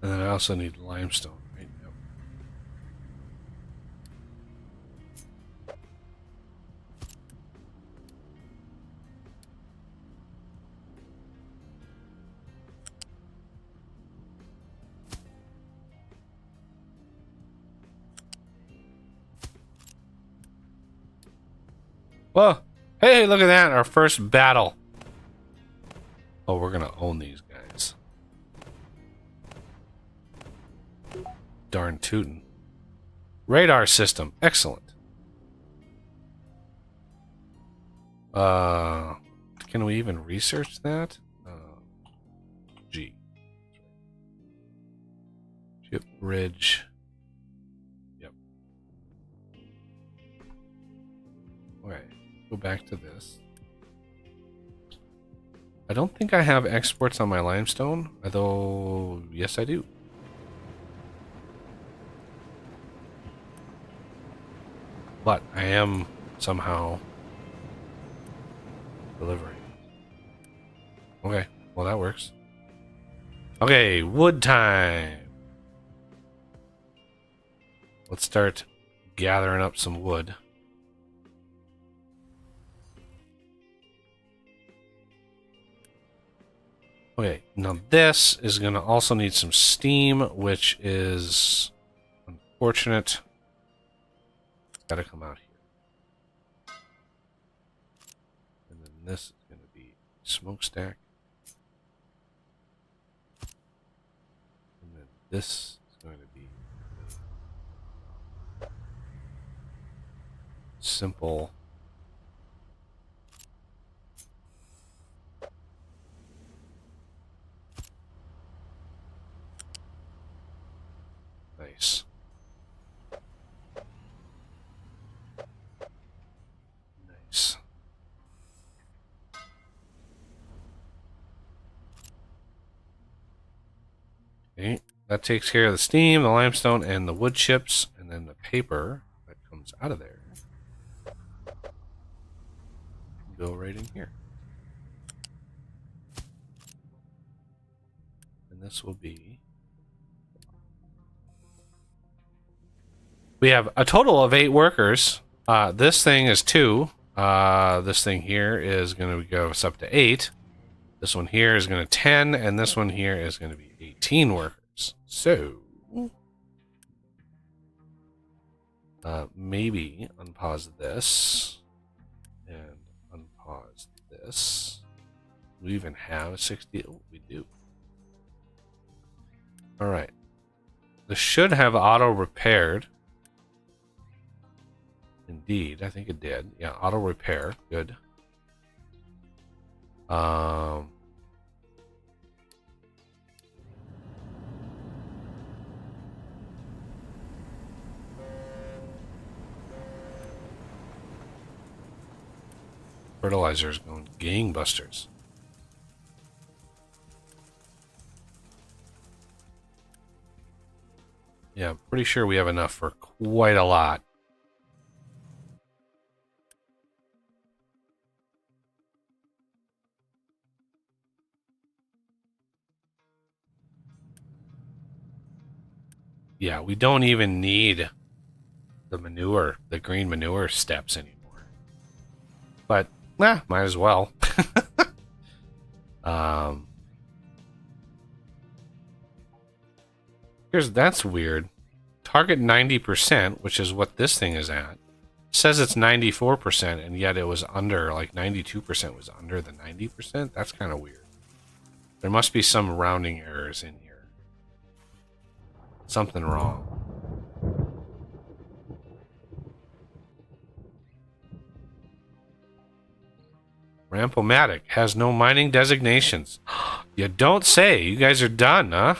And then I also need limestone, right? Yep. Whoa! Hey, look at that! Our first battle. Oh, we're gonna own these guys. Darn tootin'. Radar system. Excellent. Can we even research that? G. Ship bridge. Yep. Okay. Go back to this. I don't think I have exports on my limestone, although yes I do. But I am somehow delivering. Okay, well that works. Okay, wood time. let's start gathering up some wood. Okay, now this is going to also need some steam, which is unfortunate. It's got to come out here. And then this is going to be smokestack. And then this is going to be simple. Nice. Nice. Okay, that takes care of the steam, the limestone, and the wood chips, and then the paper that comes out of there. Go right in here. And this will be... We have a total of 8 workers. This thing is 2. This thing here is going to go us up to 8. This one here is going to 10, and this one here is going to be 18 workers. So, maybe unpause this and unpause this. We even have a 60. Oh, we do. All right. This should have auto repaired. Indeed, I think it did. Yeah, auto repair. Good. Fertilizer's going gangbusters. Yeah, I'm pretty sure we have enough for quite a lot. Yeah, we don't even need the manure, the green manure steps anymore. But, might as well. That's weird. Target 90%, which is what this thing is at, says it's 94%, and yet it was under, like 92% was under the 90%. That's kind of weird. There must be some rounding errors in here. Something wrong. Rampomatic has no mining designations. You don't say. You guys are done, huh?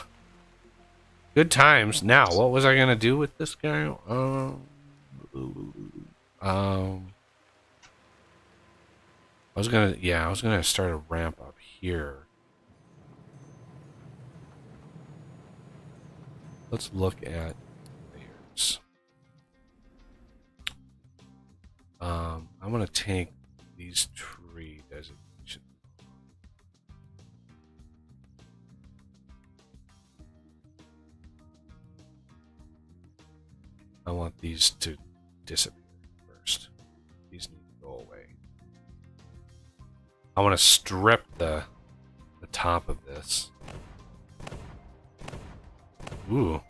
Good times. Now, what was I gonna do with this guy? I was gonna start a ramp up here. Let's look at layers. I'm gonna take these tree designations. I want these to disappear first. These need to go away. I want to strip the top of this. Ooh.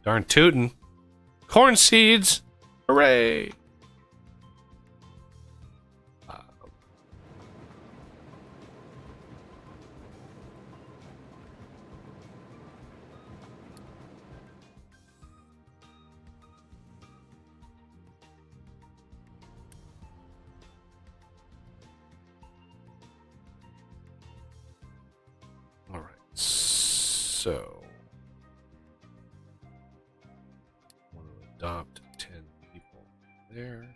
Darn tootin'. Corn seeds! Hooray! Alright, so I want to adopt 10 people there.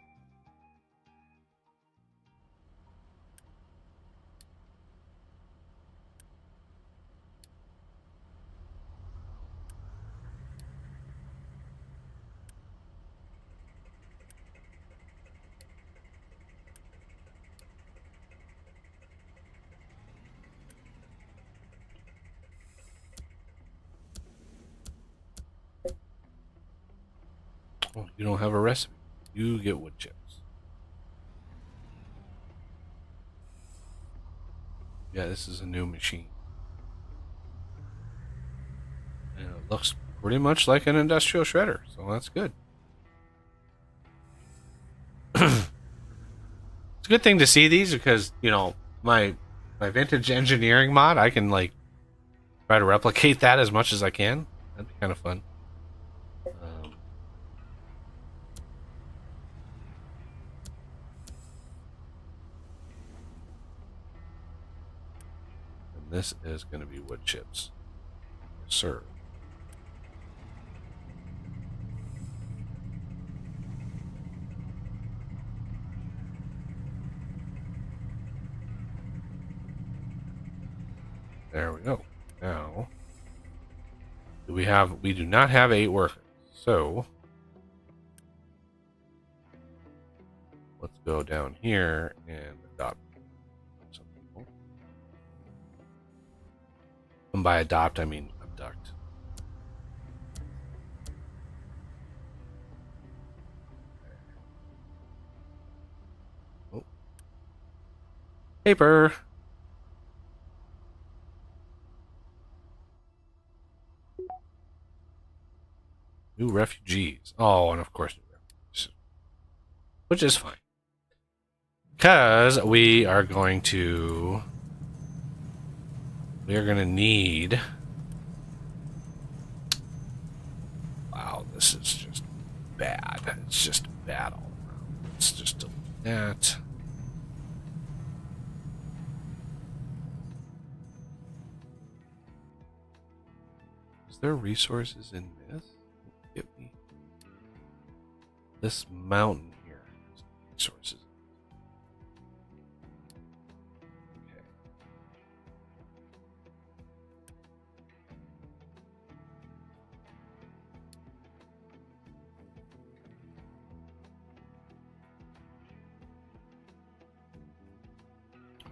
You don't have a recipe. You get wood chips. Yeah, this is a new machine. And it looks pretty much like an industrial shredder, so that's good. It's a good thing to see these because, you know, my vintage engineering mod, I can like try to replicate that as much as I can. That'd be kind of fun. And this is going to be wood chips. Yes, sir. There we go. Now, we do not have 8 workers. So, let's go down here and adopt some people. And by adopt, I mean abduct. Oh. Paper. New refugees. Oh, and of course, new refugees. Which is fine. Because we are going to need. Wow, this is just bad. It's just bad all around. Let's just delete that. Is there resources in this? Get me this mountain here. Resources. Okay.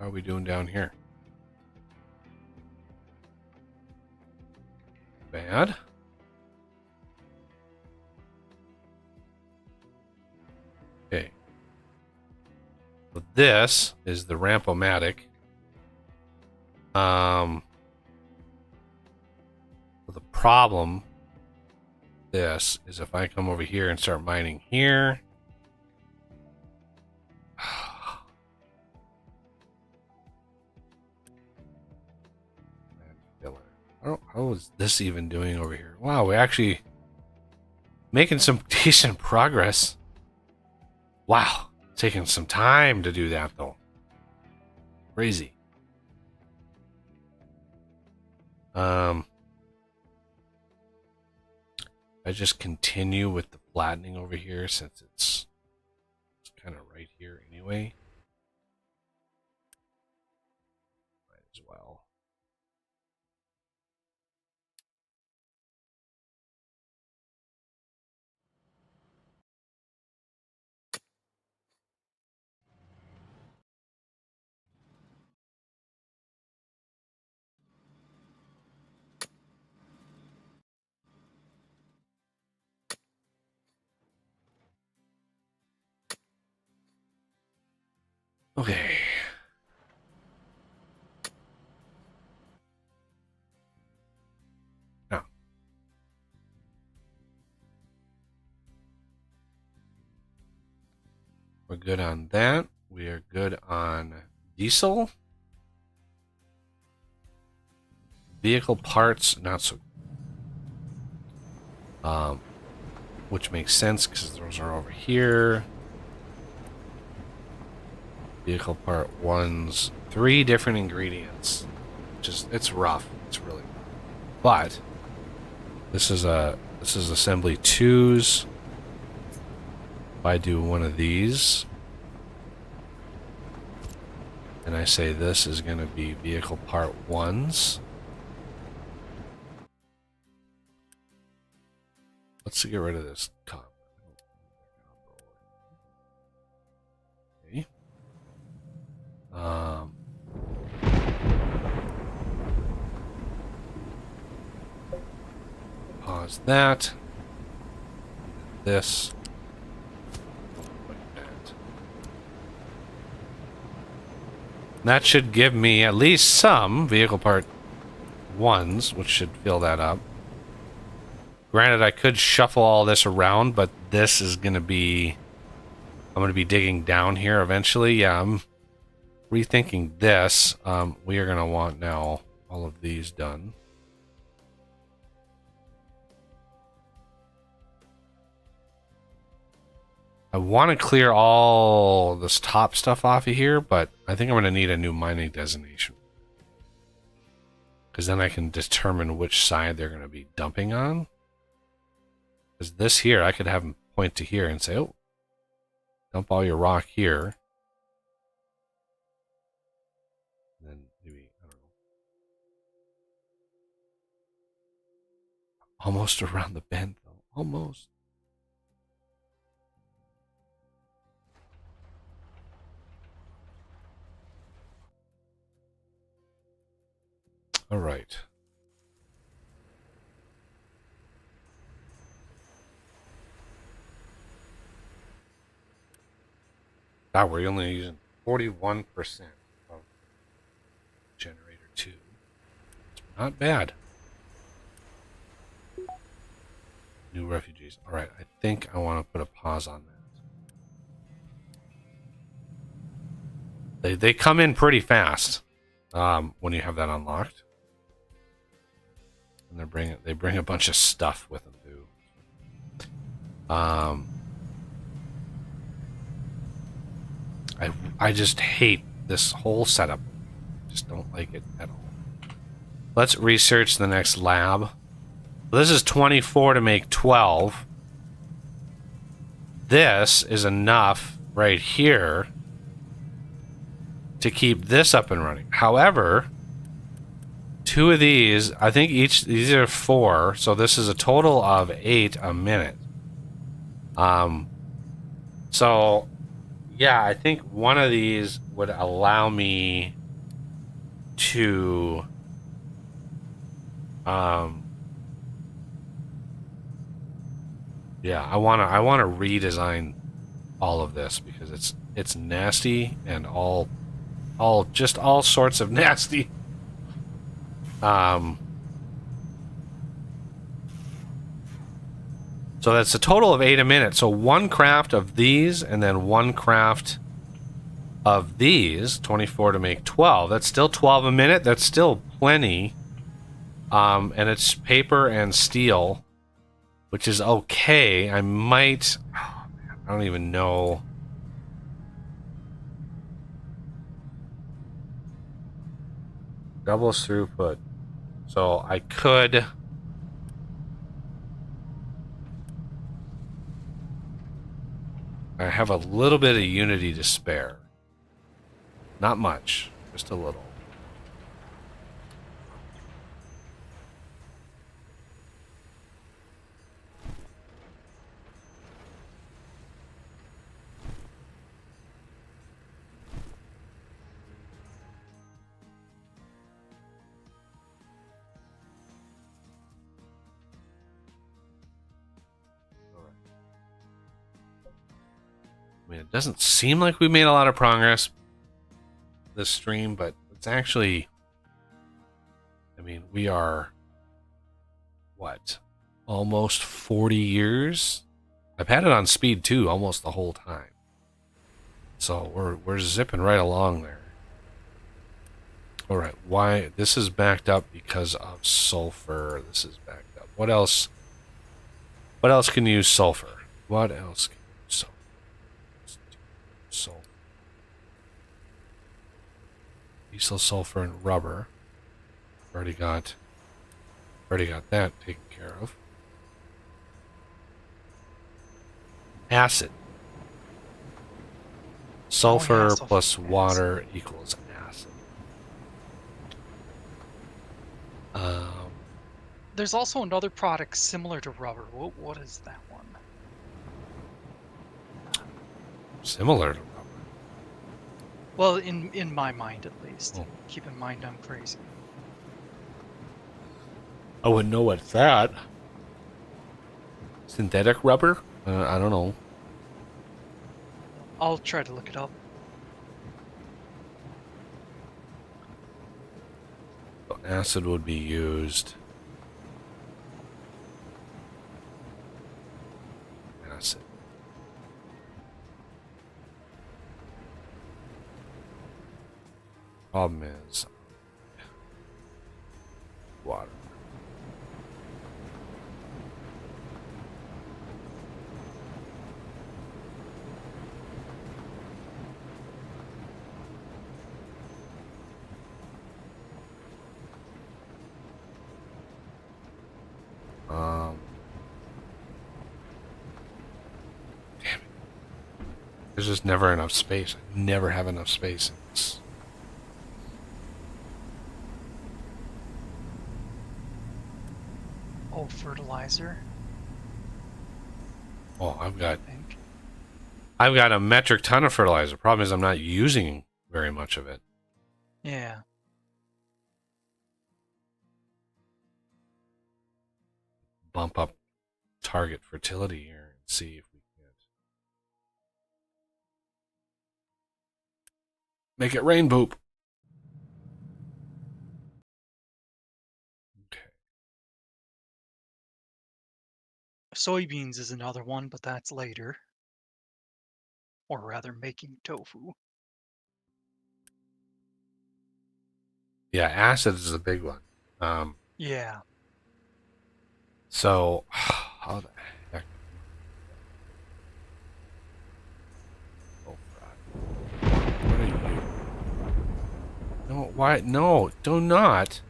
How are we doing down here? Bad. Okay. So this is the Ramp-O-Matic. The problem this is if I come over here and start mining here. How is this even doing over here? Wow, we're actually making some decent progress. Wow, taking some time to do that though. Crazy. I just continue with the flattening over here since it's kind of right here anyway. Might as well. Okay. Now. We're good on that. We are good on diesel. Vehicle parts, not so. Which makes sense because those are over here. Vehicle part 1's 3 different ingredients. It's rough. It's really rough. But this is assembly 2's. If I do one of these and I say this is going to be vehicle part 1's. Let's get rid of this comp. Okay. Pause that. This. That should give me at least some vehicle part ones, which should fill that up. Granted, I could shuffle all this around, but this is going to be... I'm going to be digging down here eventually. Yeah, I'm rethinking this. We are going to want now all of these done. I want to clear all this top stuff off of here, but I think I'm going to need a new mining designation. Because then I can determine which side they're going to be dumping on. Because this here, I could have them point to here and say, oh, dump all your rock here. And then maybe, I don't know. Almost around the bend, though. Almost. All right. God, we're only using 41% of generator 2. It's not bad. New refugees. All right, I think I want to put a pause on that. They come in pretty fast when you have that unlocked. And they bring a bunch of stuff with them too. I just hate this whole setup. Just don't like it at all. Let's research the next lab. This is 24 to make 12. This is enough right here to keep this up and running. However, 2 of these, I think these are 4, so this is a total of 8 a minute. So yeah, I think one of these would allow me to yeah, I wanna redesign all of this because it's nasty and all sorts of nasty. So that's a total of 8 a minute. So 1 craft of these and then 1 craft of these, 24 to make 12. That's still 12 a minute. That's still plenty. And it's paper and steel, which is okay. I might... Oh, man, I don't even know. Doubles throughput. So I could... I have a little bit of Unity to spare. Not much, just a little. I mean, it doesn't seem like we made a lot of progress this stream, but it's actually, I mean, we are, what, almost 40 years? I've had it on speed 2 almost the whole time. So we're zipping right along there. All right, why? This is backed up because of sulfur. This is backed up. What else? What else can use sulfur? What else can use sulfur? Sulfur. Diesel, sulfur, and rubber. Already got that taken care of. Acid. Sulfur plus water equals acid. There's also another product similar to rubber. What is that one? Similar to rubber. Well, in my mind at least. Oh. Keep in mind I'm crazy. I wouldn't know what's that. Synthetic rubber? I don't know. I'll try to look it up. Acid would be used. Acid. Problem is water. Damn it. There's just never enough space. I never have enough space in this. Oh, fertilizer, Oh, I think. I've got a metric ton of fertilizer. Problem is I'm not using very much of it. Yeah. Bump up target fertility here and see if we can make it rain poop. Okay. Soybeans is another one, but that's later. Or rather, making tofu. Yeah, acid is a big one. Yeah. So how the heck? Oh God. What are you? No, why? No, do not.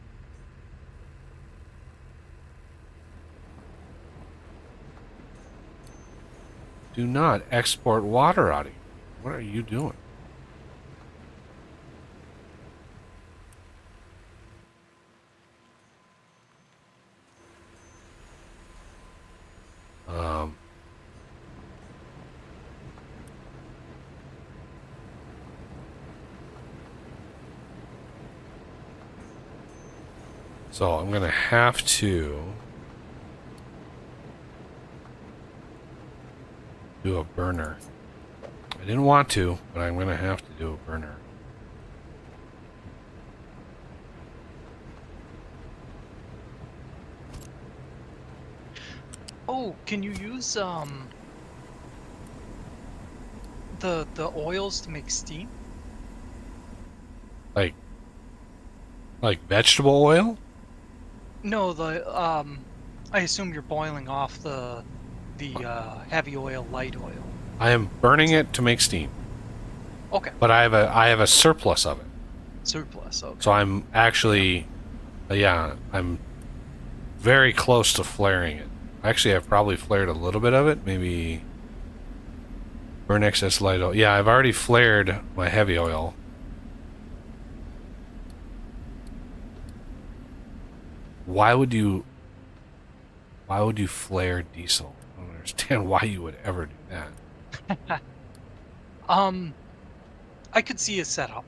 Do not export water out of here. What are you doing? So I'm gonna have to do a burner. I didn't want to, but I'm gonna have to do a burner. Oh, can you use the oils to make steam? Like vegetable oil? No, I assume you're boiling off the heavy oil, light oil. I am burning it to make steam, Okay, but I have a surplus of it. surplus. Okay. So I'm actually, yeah, I'm very close to flaring it. Actually, I've probably flared a little bit of it. Maybe burn excess light oil. Yeah, I've already flared my heavy oil. Why would you flare diesel? I don't understand why you would ever do that. I could see a setup,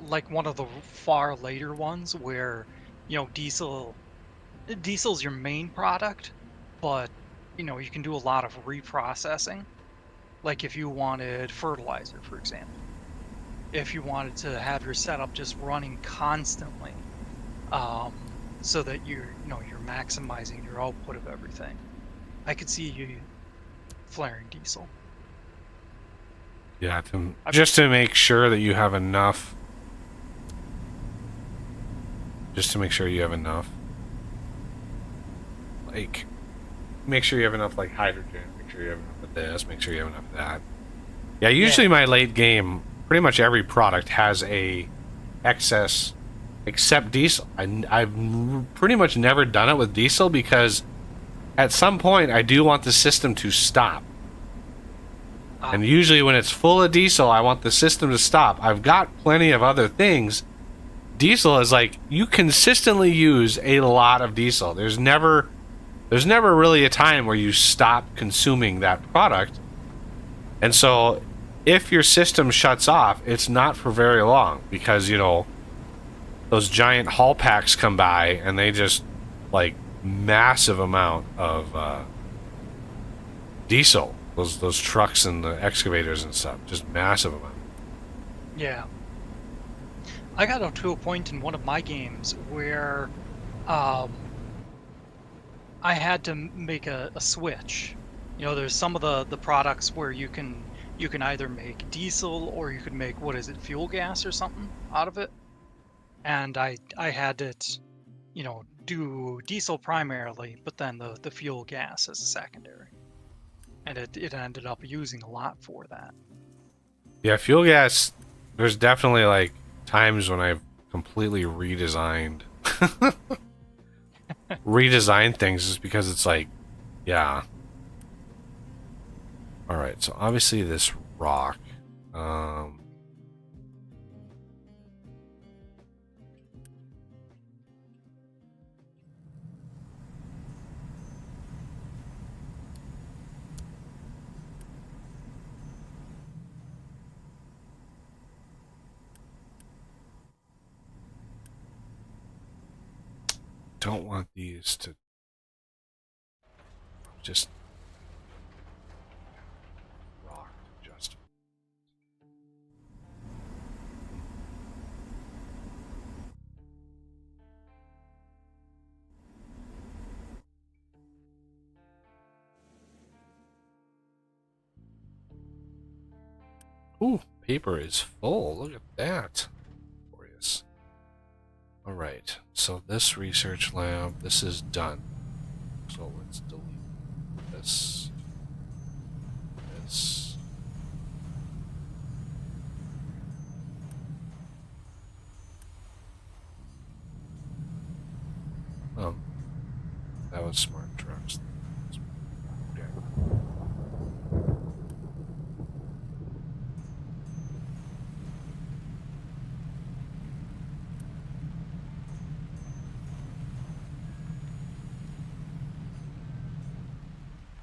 like one of the far later ones where, diesel's your main product, but you can do a lot of reprocessing. Like if you wanted fertilizer, for example, if you wanted to have your setup just running constantly, so that you're maximizing your output of everything. I could see you flaring diesel. Yeah, just to make sure that you have enough. Just to make sure you have enough. Like, make sure you have enough, like, hydrogen. Make sure you have enough of this. Make sure you have enough of that. Yeah, usually my late game, pretty much every product has a excess, except diesel. I've pretty much never done it with diesel because at some point I do want the system to stop. And usually when it's full of diesel, I want the system to stop. I've got plenty of other things. Diesel is like, you consistently use a lot of diesel. There's never really a time where you stop consuming that product. And so if your system shuts off, it's not for very long because, those giant haul packs come by and they just, like, massive amount of diesel. Those trucks and the excavators and stuff, just massive amount. Yeah. I got up to a point in one of my games where um, I had to make a switch. You know, there's some of the products where you can either make diesel or you could make, what is it, fuel gas or something out of it. And I had it, do diesel primarily, but then the fuel gas as a secondary. And it ended up using a lot for that. Yeah, fuel gas. There's definitely like times when I've completely redesigned things just because it's like, yeah. All right, so obviously this rock. Don't want these to just rock just. Ooh, paper is full. Look at that. Glorious. All right, so this research lab, this is done. So let's delete this. This. That was smart trucks. Okay.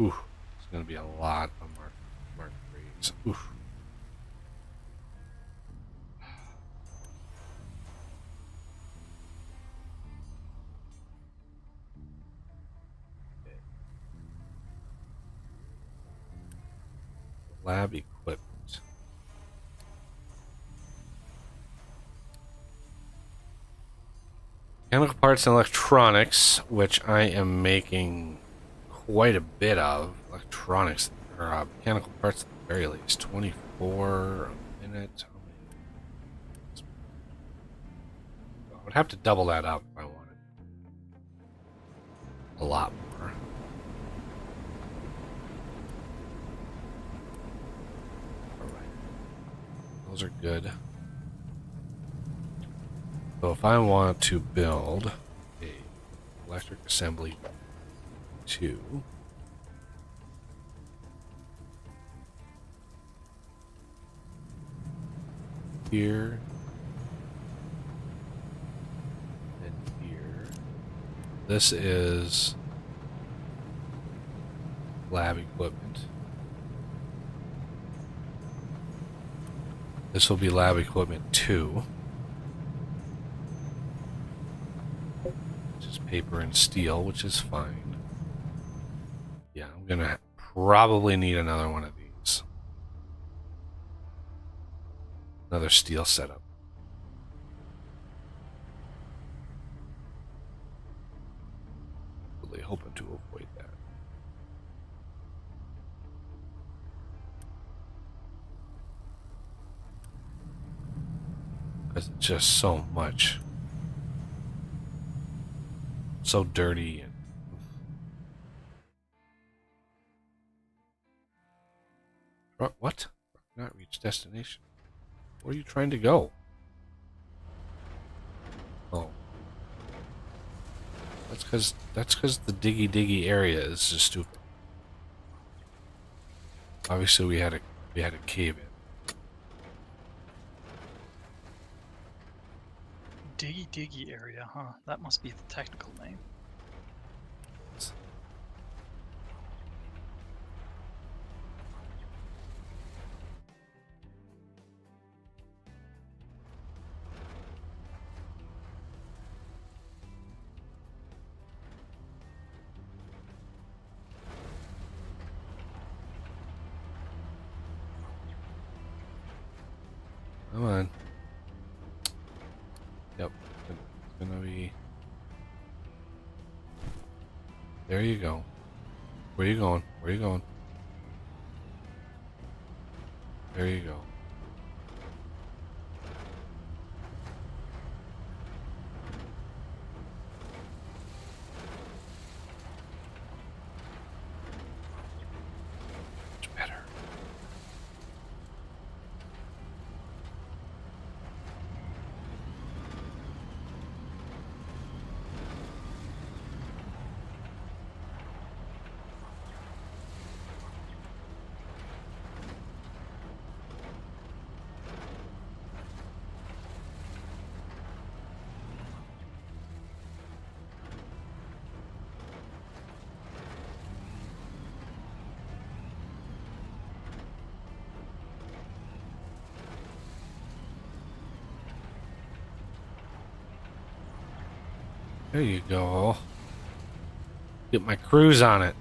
Ooh, it's gonna be a lot of mark grades. Ooh. Lab equipment. Mechanical parts and electronics, which I am making quite a bit of. Electronics, or mechanical parts at the very least. 24 a minute. I would have to double that up if I wanted a lot more. Those are good. So if I want to build a electric assembly 2, here and here, this is lab equipment. This will be lab equipment 2. Which is paper and steel, which is fine. Yeah, I'm gonna probably need another one of these. Another steel setup. Really hoping to avoid that. Because it's just so much. So dirty. And what? Not reach destination. Where are you trying to go? Oh. That's because the diggy area is just stupid. Obviously we had a cave in. Diggy area, huh? That must be the technical name. Come on. There you go. Where you going? Where you going? There you go. Much better. There you go. Get my cruise on it.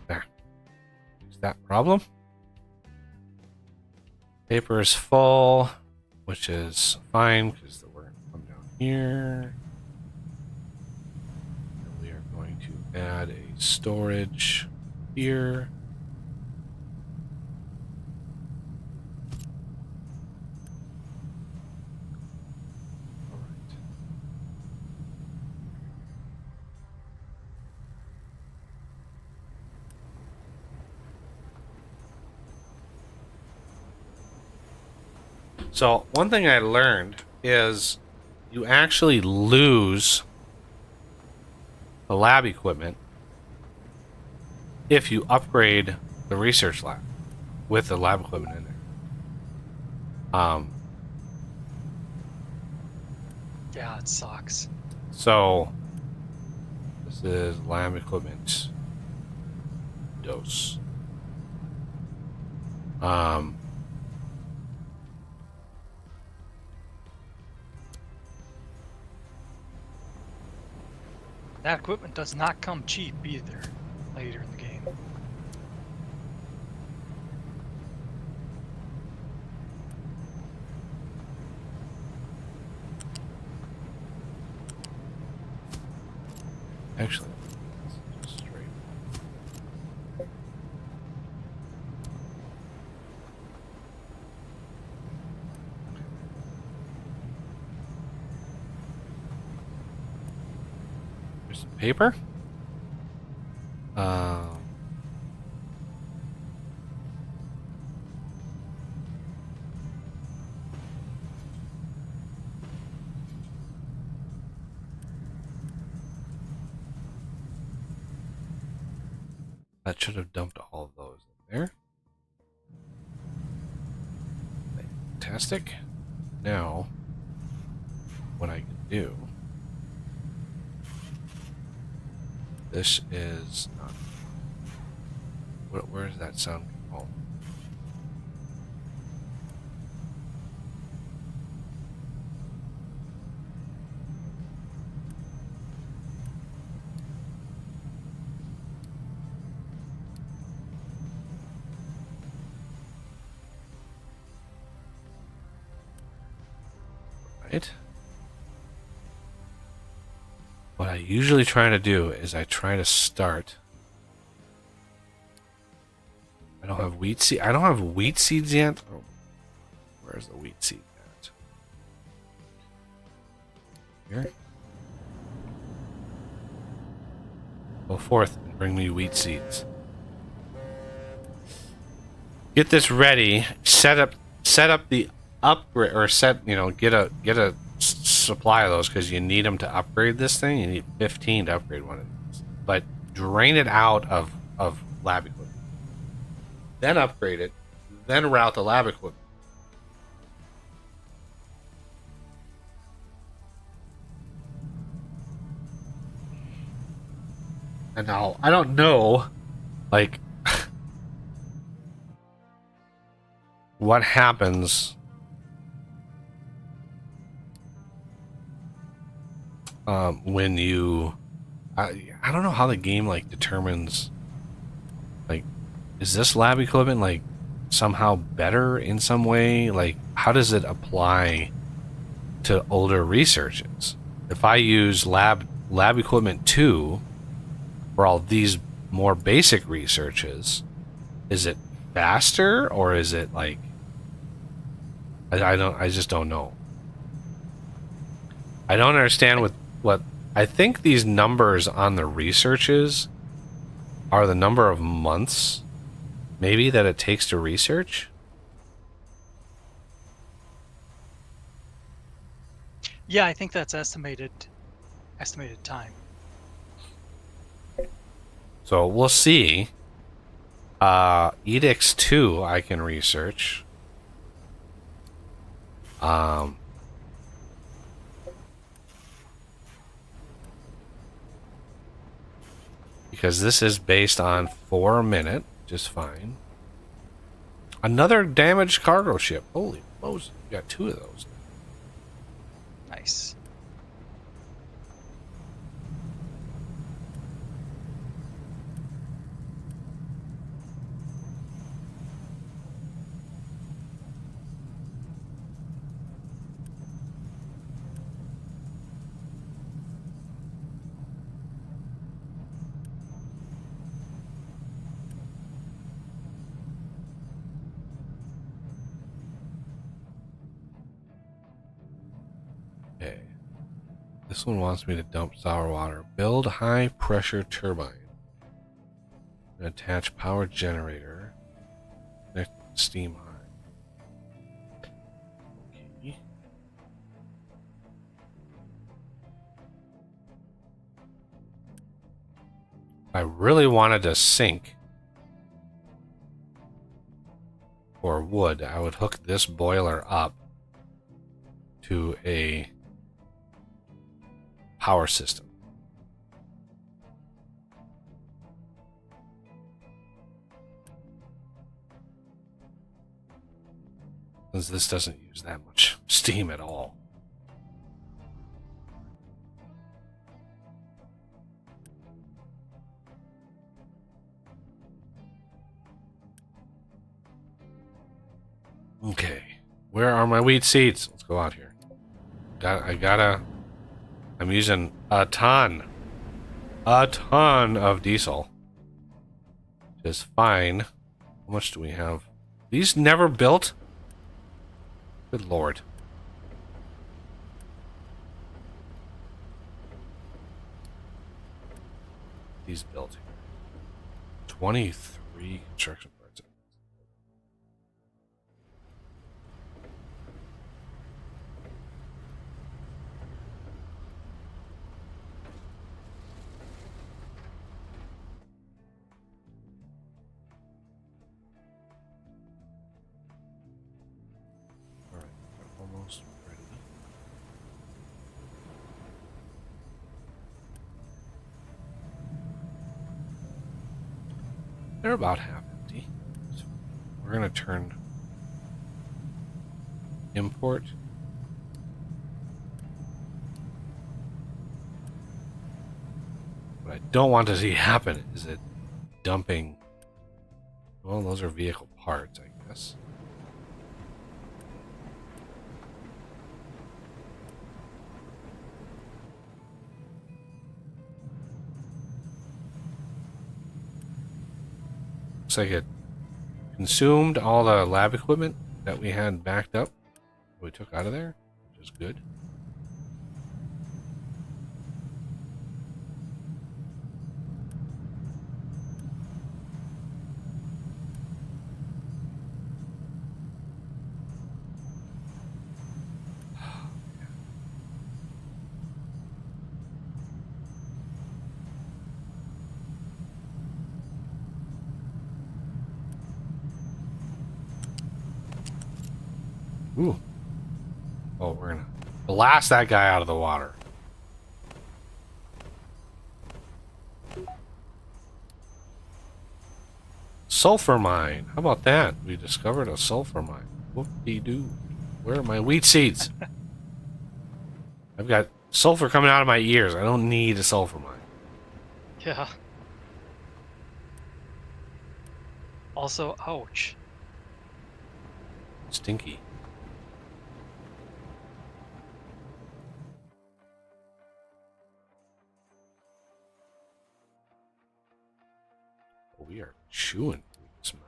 There. Is that problem? Paper is full, which is fine because we're going to come down here. And we are going to add a storage here. So, one thing I learned is you actually lose the lab equipment if you upgrade the research lab with the lab equipment in there. Yeah, it sucks. So, this is lab equipment dose. That equipment does not come cheap either later in the game. Actually, just straight. There's some paper. That should have dumped all of those in there. Fantastic. Now, what I can do. This is not. Where is that sound? Oh. Right. What I usually try to do is I try to start. I don't have wheat seed. I don't have wheat seeds yet. Oh, where's the wheat seed at? Here. Go forth and bring me wheat seeds. Get this ready. Set up the upgrade, or get a supply of those because you need them to upgrade this thing. You need 15 to upgrade one of these. But drain it out of lab equipment. Then upgrade it. Then route the lab equipment. And now, I don't know, like, what happens when you I don't know how the game like determines, like, is this lab equipment like somehow better in some way? Like, how does it apply to older researches? If I use lab equipment 2 for all these more basic researches, is it faster, or is it like I just don't know. I don't understand what I think these numbers on the researches are the number of months maybe that it takes to research. Yeah, I think that's estimated time. So we'll see. Edicts 2 I can research. Because this is based on 4 a minute, just fine. Another damaged cargo ship. Holy Moses, we got 2 of those. Nice. Okay. This one wants me to dump sour water. Build high pressure turbine. And attach power generator. Connect steam high. Okay. If I really wanted to sink for wood, I would hook this boiler up to a power system. Since this doesn't use that much steam at all. Okay, where are my wheat seeds? Let's go out here. I'm using a ton of diesel. Just fine. How much do we have? These never built? Good lord. These built. 23 construction parts. Almost ready. They're about half empty. So we're going to turn import. What I don't want to see happen is it dumping. Well, those are vehicle parts, I guess. Looks like it consumed all the lab equipment that we had backed up. We took out of there, which is good. Ooh. Oh, we're gonna blast that guy out of the water. Sulfur mine. How about that? We discovered a sulfur mine. Whoop-de-doo. Where are my wheat seeds? I've got sulfur coming out of my ears. I don't need a sulfur mine. Yeah. Also, ouch. stinky. We are chewing through this map.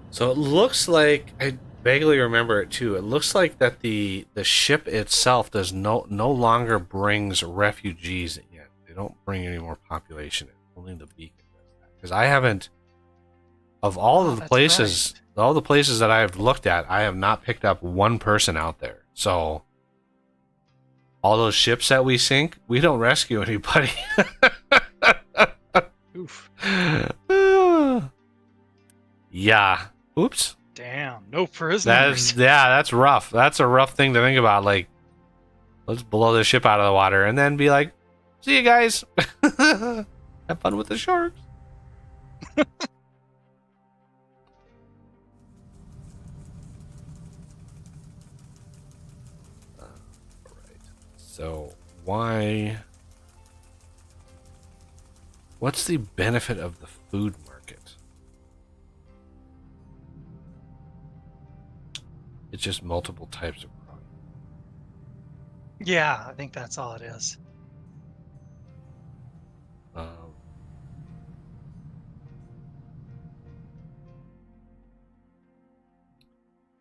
So it looks like, I vaguely remember it too. It looks like that the ship itself does no longer brings refugees in. They don't bring any more population in. Only the beacon does that. Because I haven't, of all of the places, all the places that I've looked at, I have not picked up one person out there. So all those ships that we sink, we don't rescue anybody. Oof. Yeah. Oops. Damn, no prisoners. That's rough. That's a rough thing to think about. Like, let's blow this ship out of the water and then be like, see you guys. Have fun with the sharks. Alright. So, what's the benefit of the food market? It's just multiple types of product. Yeah, I think that's all it is. All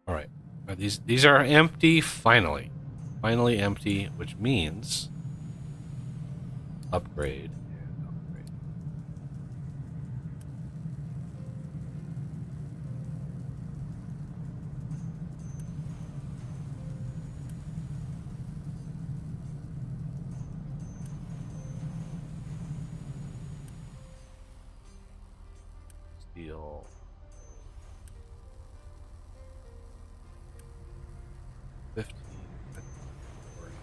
right. These are empty finally. Finally empty, which means upgrade and upgrade. Steel.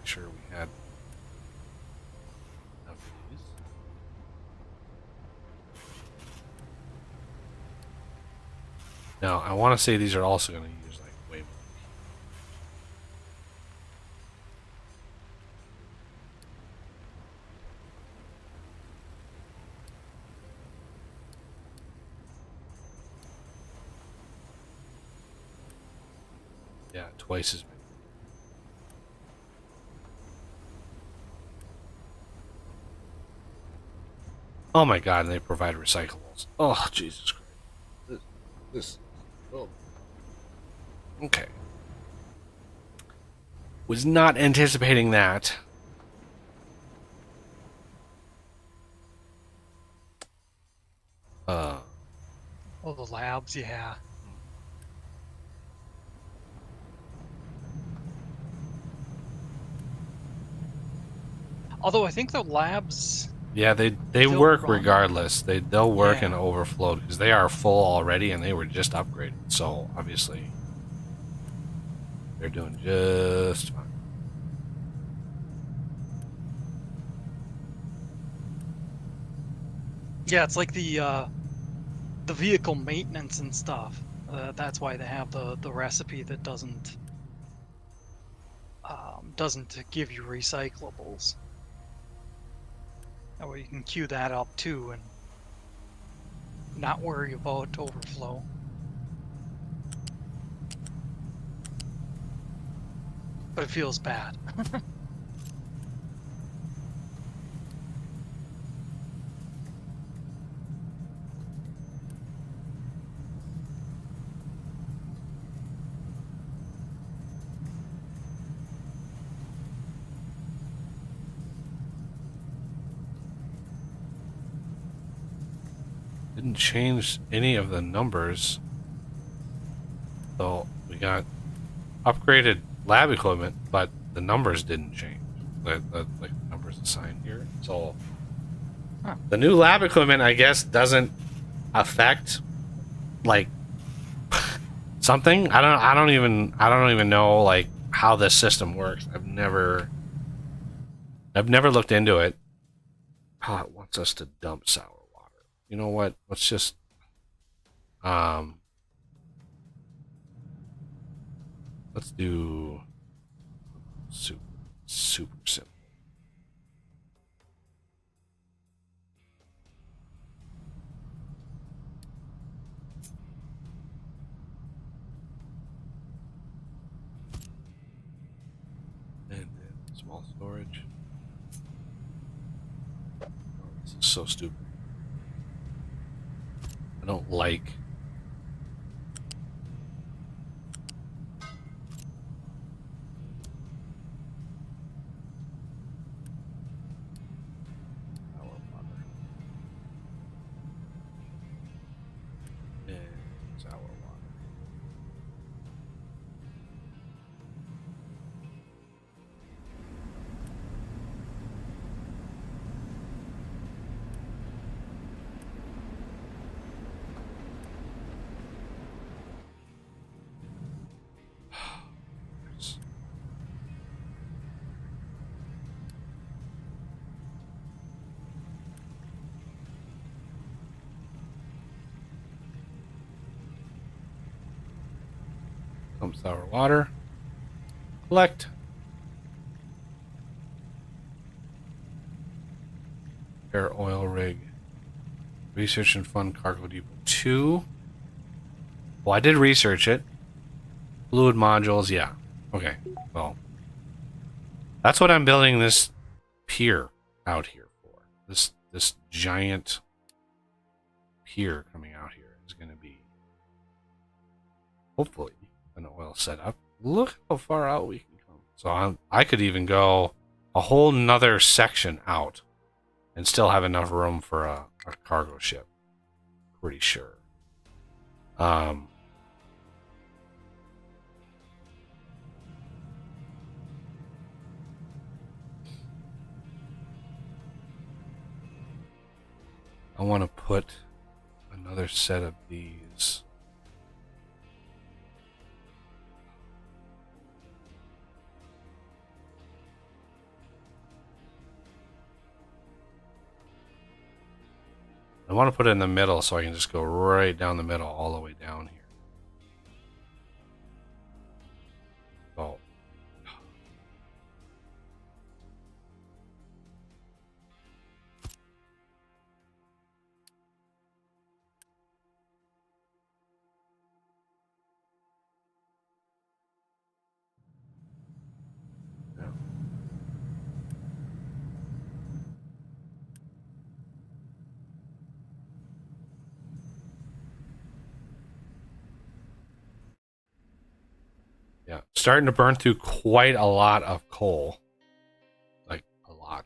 Sure we had enough of these. Now I want to say these are also going to use like way more. Yeah, twice as many. Oh my god, and they provide recyclables. Oh, Jesus Christ. Oh. Okay. Was not anticipating that. Oh, the labs, yeah. Although I think the labs... Yeah, they They'll work run. regardless. They'll work Yeah. and overflow because they are full already and they were just upgraded. So obviously they're doing just fine. Yeah, it's like the vehicle maintenance and stuff. That's why they have the recipe that doesn't give you recyclables. That way you can queue that up too and not worry about overflow. But it feels bad. Didn't change any of the numbers. So we got upgraded lab equipment, but the numbers didn't change. Like the numbers assigned here. So Huh. the new lab equipment, I guess, doesn't affect like something. I don't even know like how this system works. I've never looked into it. Oh, it wants us to dump sour water. You know what? Let's just let's do super simple. And then small storage. Oh, this is so stupid. I don't like. Sour water. And sour water. Pump sour water. Collect. Air oil rig. Research and fund cargo depot 2. Well, I did research it. Fluid modules, yeah. Okay. Well, that's what I'm building this pier out here for. This giant pier coming out here is going to be hopefully an oil setup. Look how far out we can come. So I could even go a whole nother section out and still have enough room for a cargo ship. Pretty sure. I want to put another set of these. I want to put it in the middle so I can just go right down the middle all the way down here. Oh. Yeah. Yeah, starting to burn through quite a lot of coal. Like, a lot.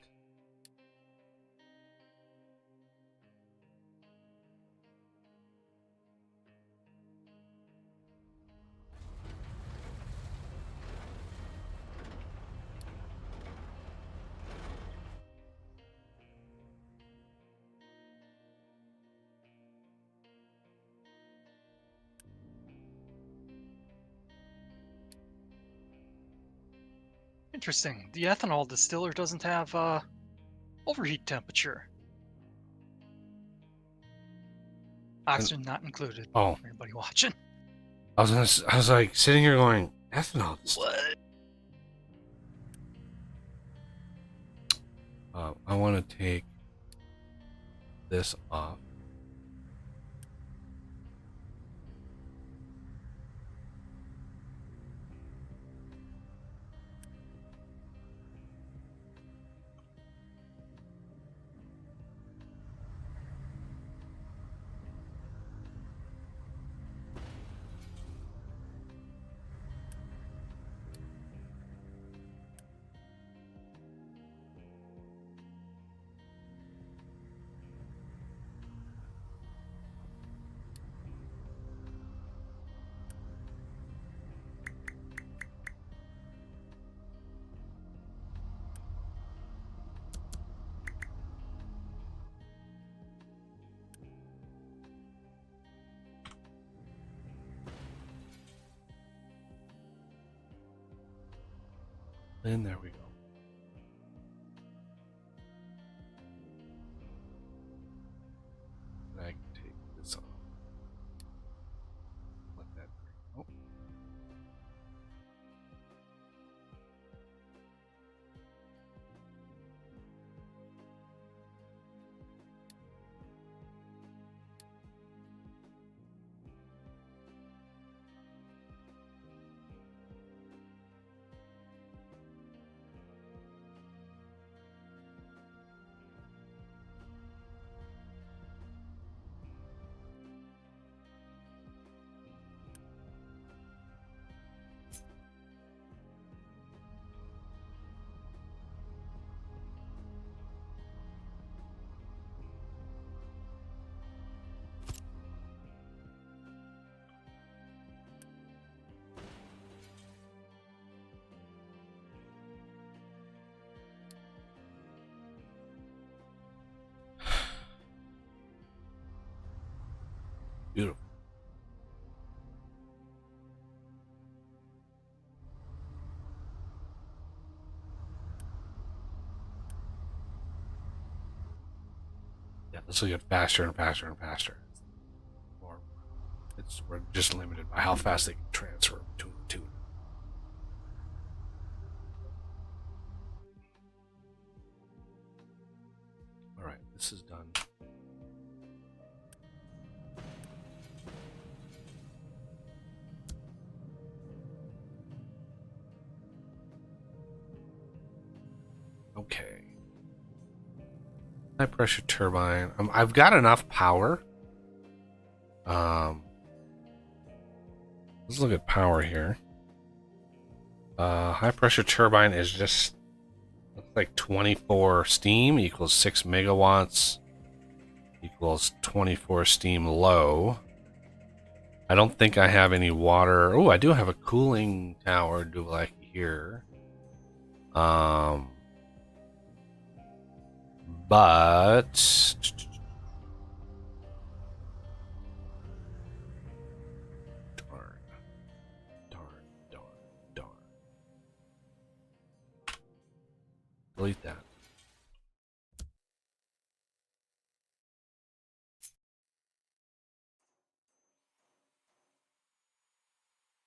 Interesting. The ethanol distiller doesn't have overheat temperature. Oxygen not included. Oh, For anybody watching. I was like sitting here going, ethanol. What? I want to take this off. And there we go. And I can take this off. Let that go. Beautiful. Yeah, this will get faster and faster and faster. Or we're just limited by how fast they can transfer between the two. All right, this is done. Okay. High pressure turbine. I've got enough power. Let's look at power here. High pressure turbine is just looks like 24 steam equals 6 megawatts equals 24 steam low. I don't think I have any water. Oh, I do have a cooling tower, do like here. But darn. Delete that.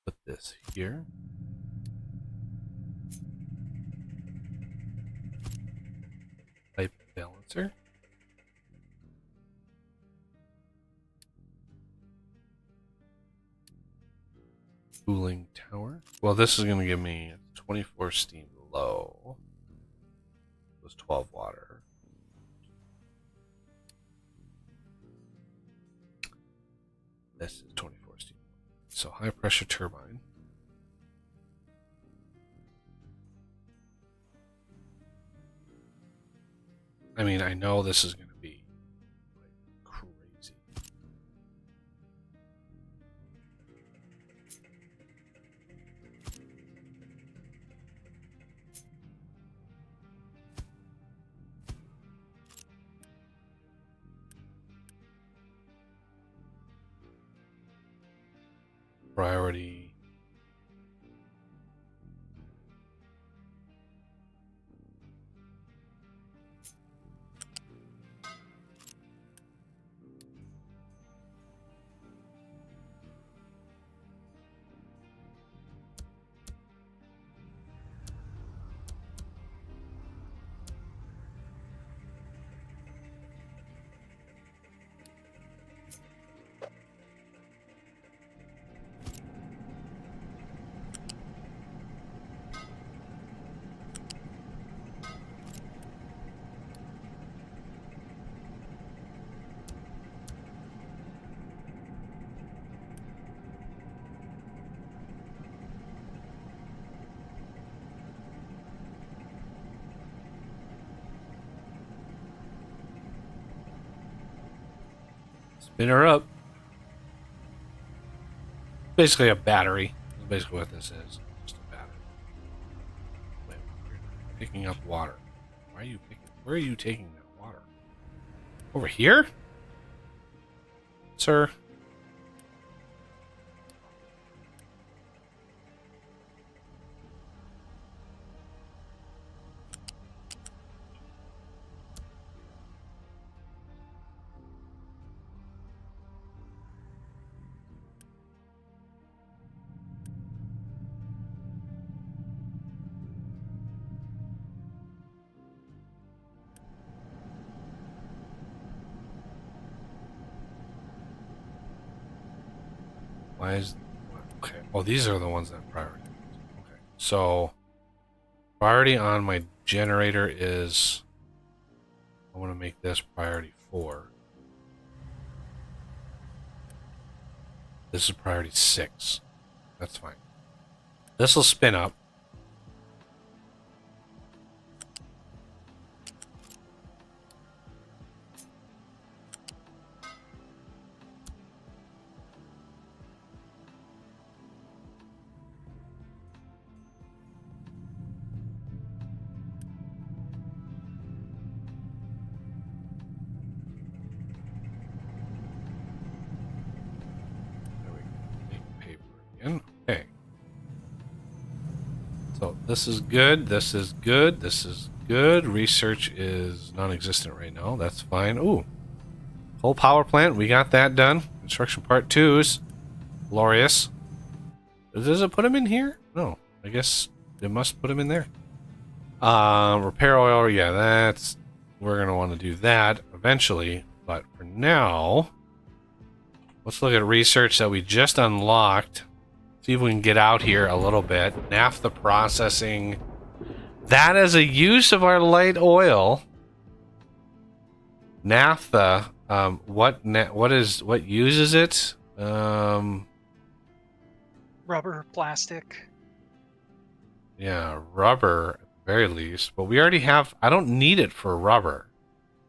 Put this here. Pipe balancer. Cooling tower. Well, this is going to give me 24 steam low. It was 12 water. This is 24 steam. So high pressure turbine. I mean, I know this is going to be like crazy. Priority. Spin her up. Basically a battery. That's basically what this is. Just a battery. Wait, you're picking up water. Why are you picking? Where are you taking that water? Over here? Sir? Why is... Okay. Oh, these are the ones that priority. Okay. So, priority on my generator is... I want to make this priority 4. This is priority 6. That's fine. This will spin up. There we go. Make paper again. Okay. So this is good. This is good. This is good. Research is non-existent right now. That's fine. Ooh. Whole power plant. We got that done. Construction part 2's glorious. Does it put him in here? No. I guess it must put him in there. Repair oil. Yeah, that's... We're going to want to do that eventually. But for now, let's look at research that we just unlocked. See if we can get out here a little bit. Naphtha processing. That is a use of our light oil. Naphtha. What uses it? Rubber, plastic. Yeah, rubber at the very least. But we already have... I don't need it for rubber.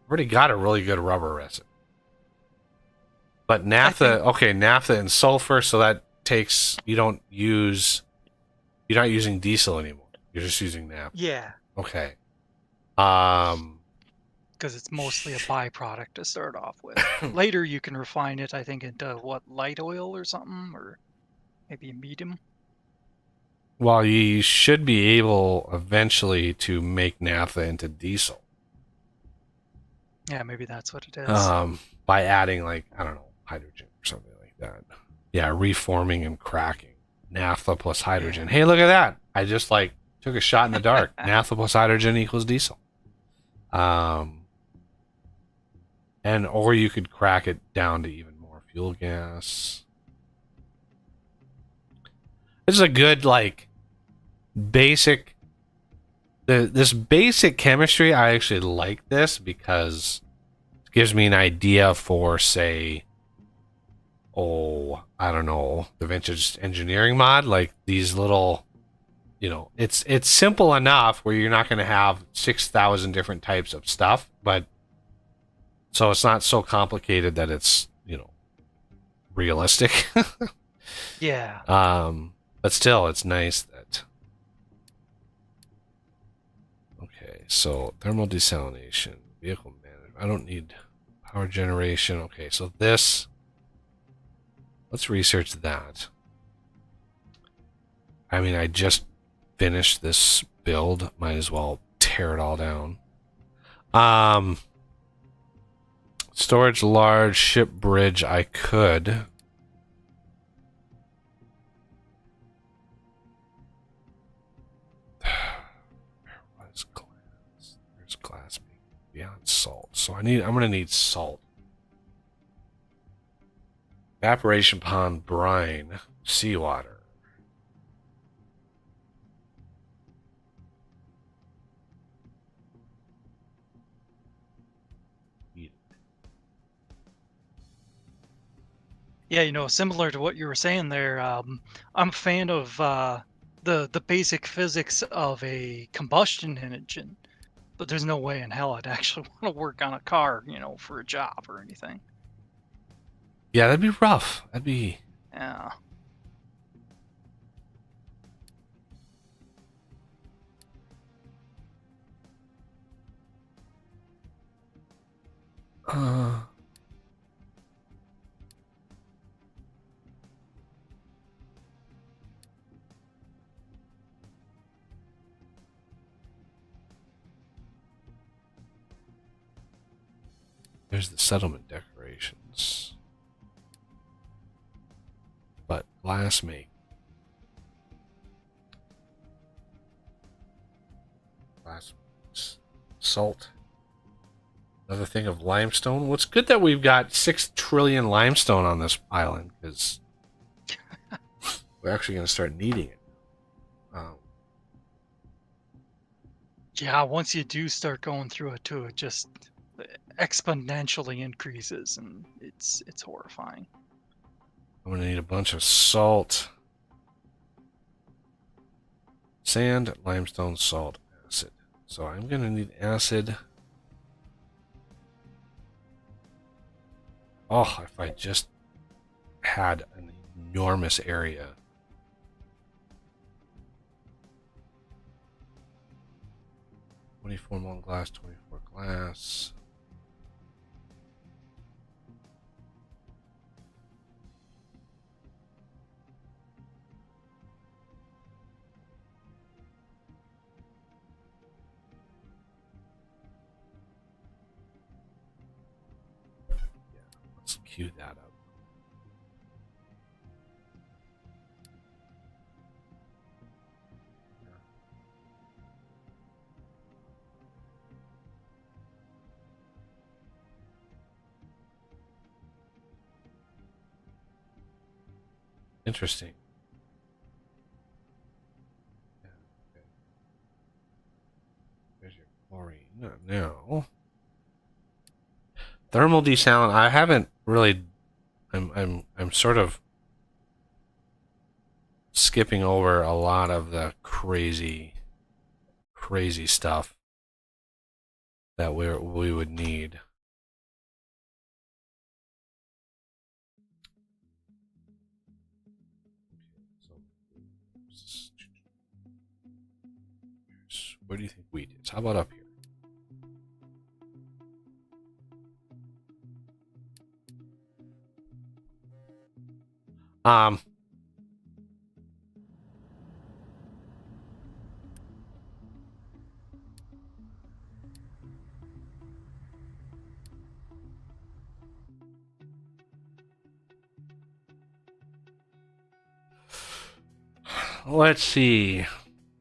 I've already got a really good rubber resin. But naphtha... Okay, naphtha and sulfur, so that takes... You're not using diesel anymore. You're just using naphtha. Yeah, Okay. because it's mostly a byproduct to start off with. Later, you can refine it, I think, into what, light oil or something, or maybe medium. Well, you should be able eventually to make naphtha into diesel. Yeah, maybe that's what it is. By adding, like, I don't know, hydrogen or something like that. Yeah, reforming and cracking. Naphtha plus hydrogen. Yeah. Hey, look at that. I just, like, took a shot in the dark. Naphtha plus hydrogen equals diesel. Or you could crack it down to even more fuel gas. This is a good, like, basic... This basic chemistry, I actually like this because it gives me an idea for, say, I don't know, the vintage engineering mod. Like, these little... it's simple enough where you're not going to have 6,000 different types of stuff, but so it's not so complicated that it's, realistic. Yeah. But still, it's nice that... Okay, so thermal desalination, vehicle management. I don't need power generation. Okay, so this... Let's research that. I mean, I just finished this build. Might as well tear it all down. Storage large, ship bridge, I could. There's glass beyond salt. So I'm gonna need salt. Evaporation pond, brine, seawater. Yeah, similar to what you were saying there, I'm a fan of the basic physics of a combustion engine, but there's no way in hell I'd actually want to work on a car, for a job or anything. Yeah, that'd be rough. That'd be... Yeah. There's the settlement decorations. But glass make. Glass salt. Another thing of limestone. What's good that we've got 6 trillion limestone on this island, because we're actually going to start needing it. Yeah, once you do start going through it too, it just exponentially increases, and it's horrifying. I'm going to need a bunch of salt, sand, limestone, salt, acid. So I'm going to need acid. Oh, if I just had an enormous area. $24 molten glass, 24 glass. Let's queue that up. Interesting. Okay. There's your chlorine. No. Thermal desaline. I haven't really. I'm sort of skipping over a lot of the crazy stuff that we would need. Where do you think wheat is? How about up here? Let's see.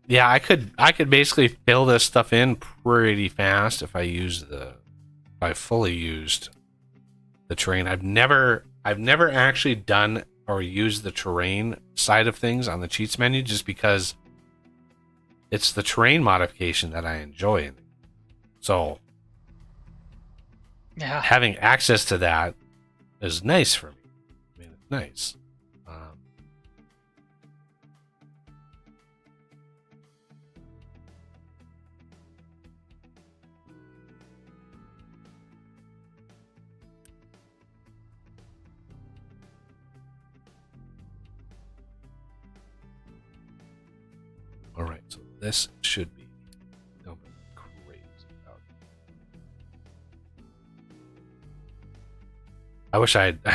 Yeah, I could basically fill this stuff in pretty fast if I fully used the terrain. I've never actually done or used the terrain side of things on the cheats menu just because it's the terrain modification that I enjoy. So Yeah. having access to that is nice for me. I mean, it's nice. All right, so this should be dumping crazy out. I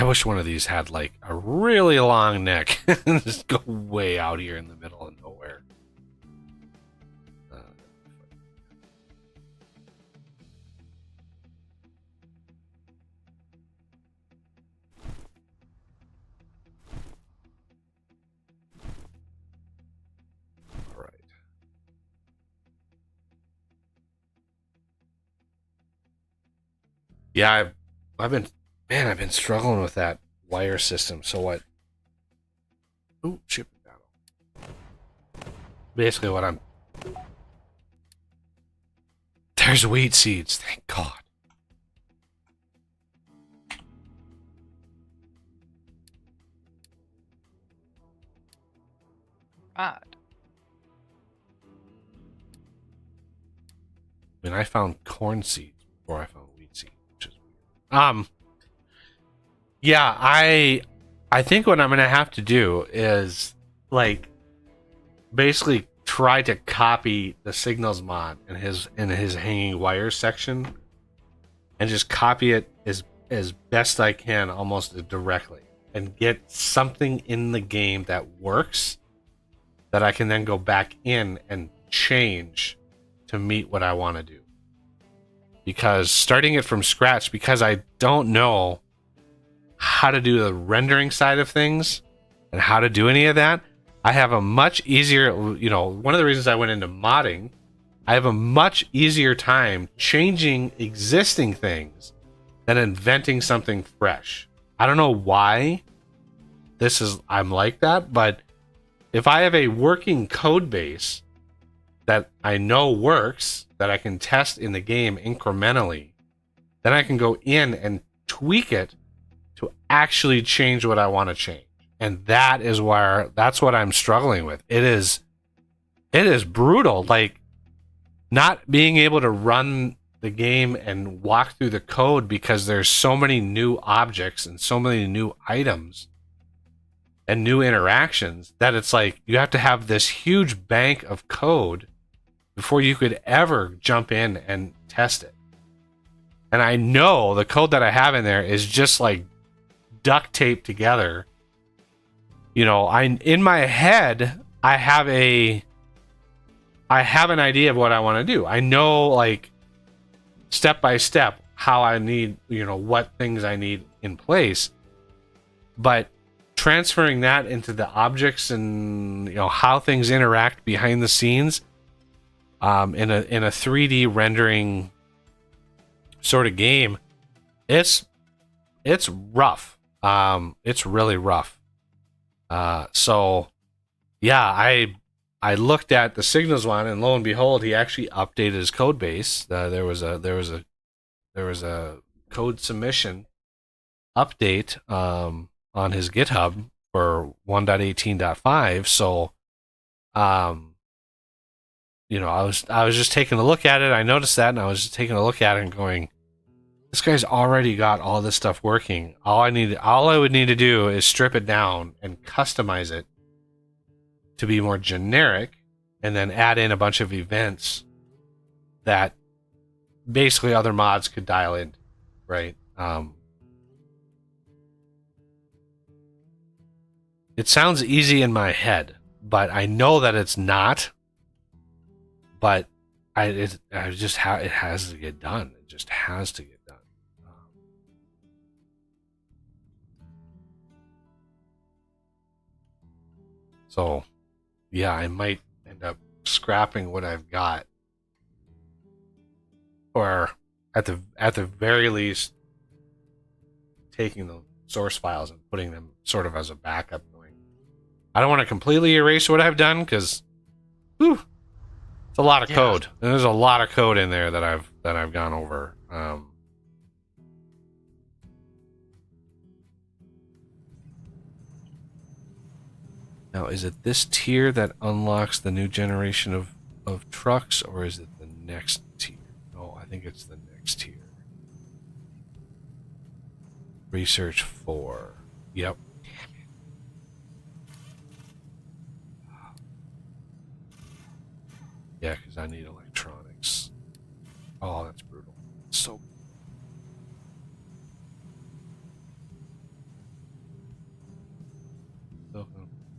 wish one of these had like a really long neck and just go way out here in the middle of nowhere. All right. Yeah, I've been struggling with that wire system. So what? Ooh, ship battle. Basically, what I'm. There's wheat seeds. Thank God. God. I mean, I found corn seeds before I found wheat seeds, which is weird. Yeah, I think what I'm gonna have to do is like basically try to copy the signals mod in his hanging wire section and just copy it as best I can almost directly and get something in the game that works that I can then go back in and change to meet what I want to do. Because starting it from scratch, because I don't know how to do the rendering side of things and how to do any of that, I have a much easier, one of the reasons I went into modding, I have a much easier time changing existing things than inventing something fresh. I don't know why I'm like that, but if I have a working code base that I know works, that I can test in the game incrementally, then I can go in and tweak it to actually change what I want to change. And that's what I'm struggling with. It is brutal. Like, not being able to run the game and walk through the code because there's so many new objects and so many new items and new interactions that it's like you have to have this huge bank of code before you could ever jump in and test it. And I know the code that I have in there is just like duct taped together. You know, in my head, I have an idea of what I want to do. I know, like, step by step how I need, you know, what things I need in place. But transferring that into the objects and, you know, how things interact behind the scenes, in a 3D rendering sort of game, it's rough. It's really rough. So yeah, I looked at the Signals one, and lo and behold, he actually updated his code base. There was a code submission update on his GitHub for 1.18.5. So you know, I was just taking a look at it. I noticed that, and I was just taking a look at it and going, this guy's already got all this stuff working. All I would need to do is strip it down and customize it to be more generic, and then add in a bunch of events that basically other mods could dial in, right? It sounds easy in my head, but I know that it's not. But it has to get done. It just has to get done. So, yeah, I might end up scrapping what I've got, or at the very least, taking the source files and putting them sort of as a backup. Going, I don't want to completely erase what I've done because, it's a lot of code. And there's a lot of code in there that I've gone over. Now, is it this tier that unlocks the new generation of trucks, or is it the next tier? No, I think it's the next tier. Research 4. Yep. Yeah, because I need electronics. Oh, that's brutal. So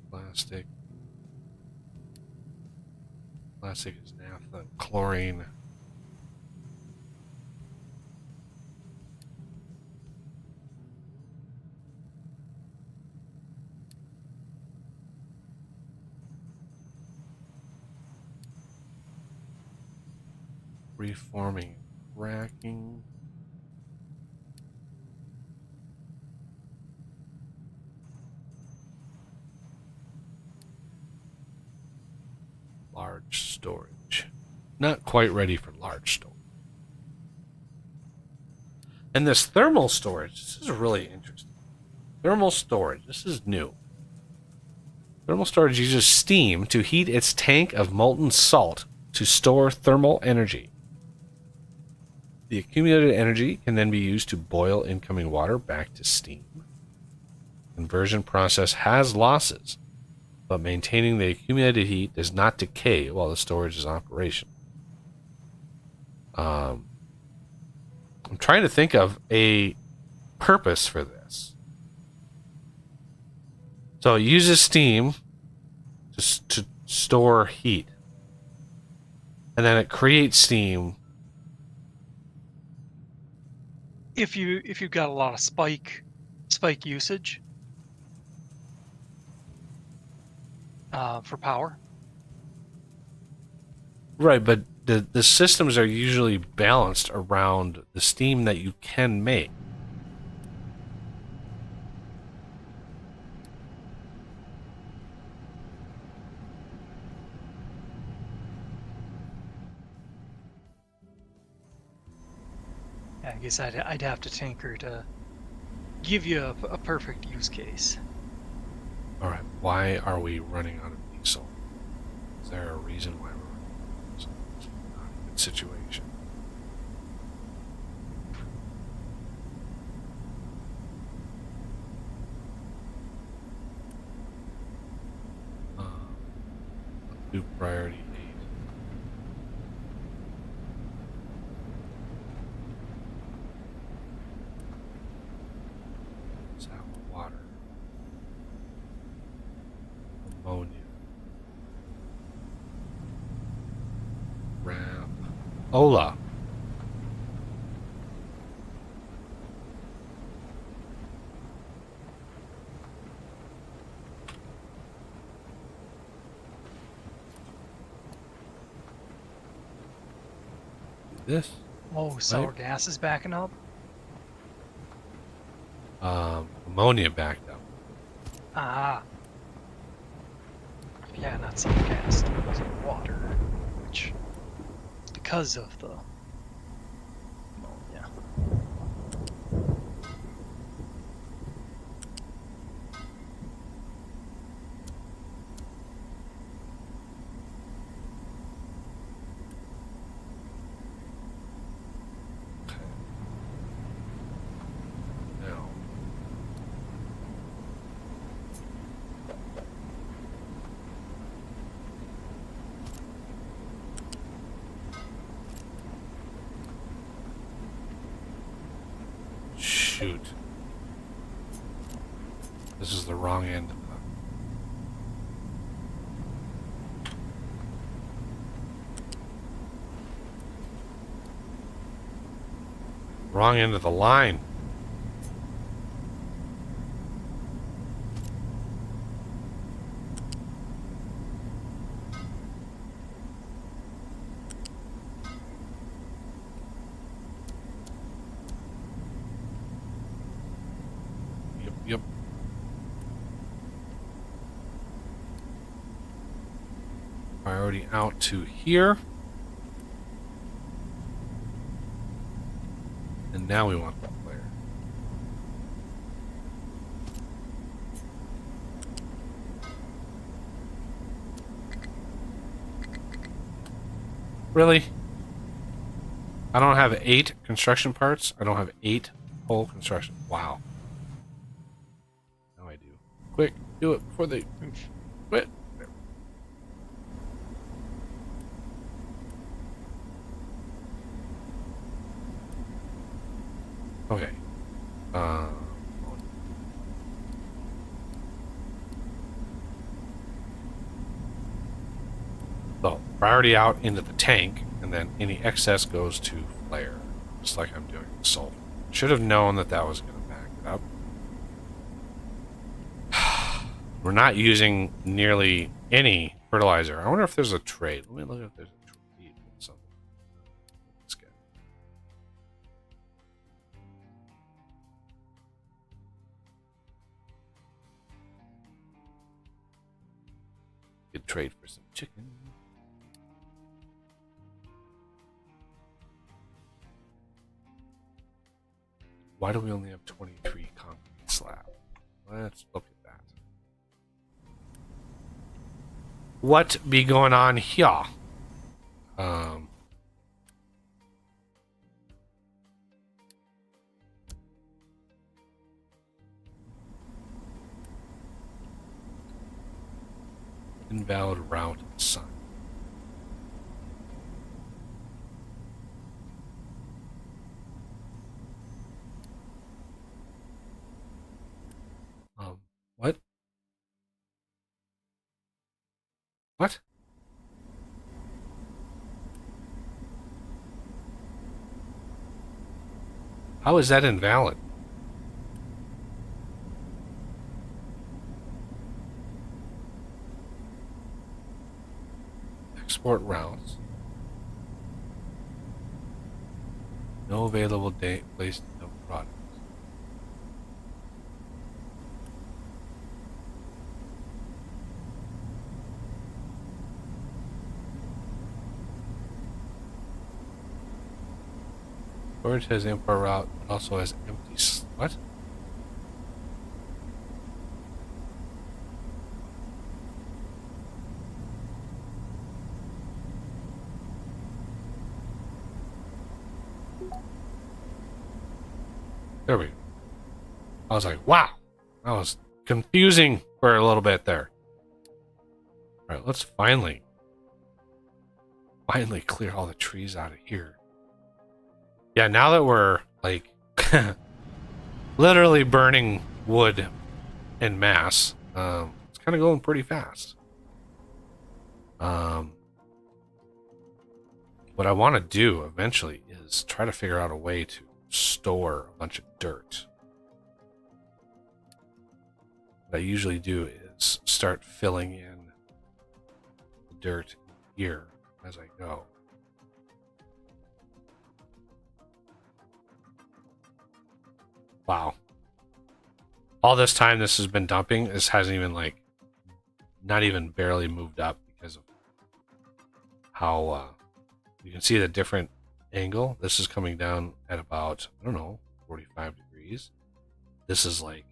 plastic. Plastic is naphtha, chlorine. Reforming, racking. Large storage. Not quite ready for large storage. And this thermal storage, this is really interesting. Thermal storage, this is new. Thermal storage uses steam to heat its tank of molten salt to store thermal energy. The accumulated energy can then be used to boil incoming water back to steam. Conversion process has losses, but maintaining the accumulated heat does not decay while the storage is operational. I'm trying to think of a purpose for this. So it uses steam to store heat, and then it creates steam. If you've got a lot of spike usage for power. Right, but the systems are usually balanced around the steam that you can make. I guess I'd have to tinker to give you a perfect use case. All right. Why are we running out of diesel? Is there a reason why we're running out of diesel? Not a good situation. Let's do priority 8. Let's have water. Ammonia. Ramp. Ola. Do this. Oh, sour gas is backing up? Ammonia backed up. Ah. Yeah, not sour gas, it was water, which, because of the ammonia. Now. Shoot. This is the wrong end of the... Wrong end of the line. Yep. Priority out to here. And now we want the player. Really? I don't have 8 construction parts. I don't have 8 whole construction. Wow. Now I do. Quick, do it before they quit. Okay. So, priority out into the tank, and then any excess goes to flare, just like I'm doing with sulfur. Should have known that that was going to back it up. We're not using nearly any fertilizer. I wonder if there's a trade. Let me look if there's a trade with something. Let's get. Good trade for some chicken. Why do we only have 23 concrete slab? Let's look at that. What be going on here? Invalid route assigned. What? What? How is that invalid? Export routes. No available date placed no product. Storage has import route, also has empty. What? There we go. I was like, wow. That was confusing for a little bit there. Alright, let's finally clear all the trees out of here. Yeah, now that we're like literally burning wood en masse, it's kind of going pretty fast. What I want to do eventually is try to figure out a way to store a bunch of dirt. What I usually do is start filling in the dirt here as I go. Wow. All this time this has been dumping, this hasn't even like, not even barely moved up because of how, you can see the different angle. This is coming down at about, I don't know, 45 degrees. This is like,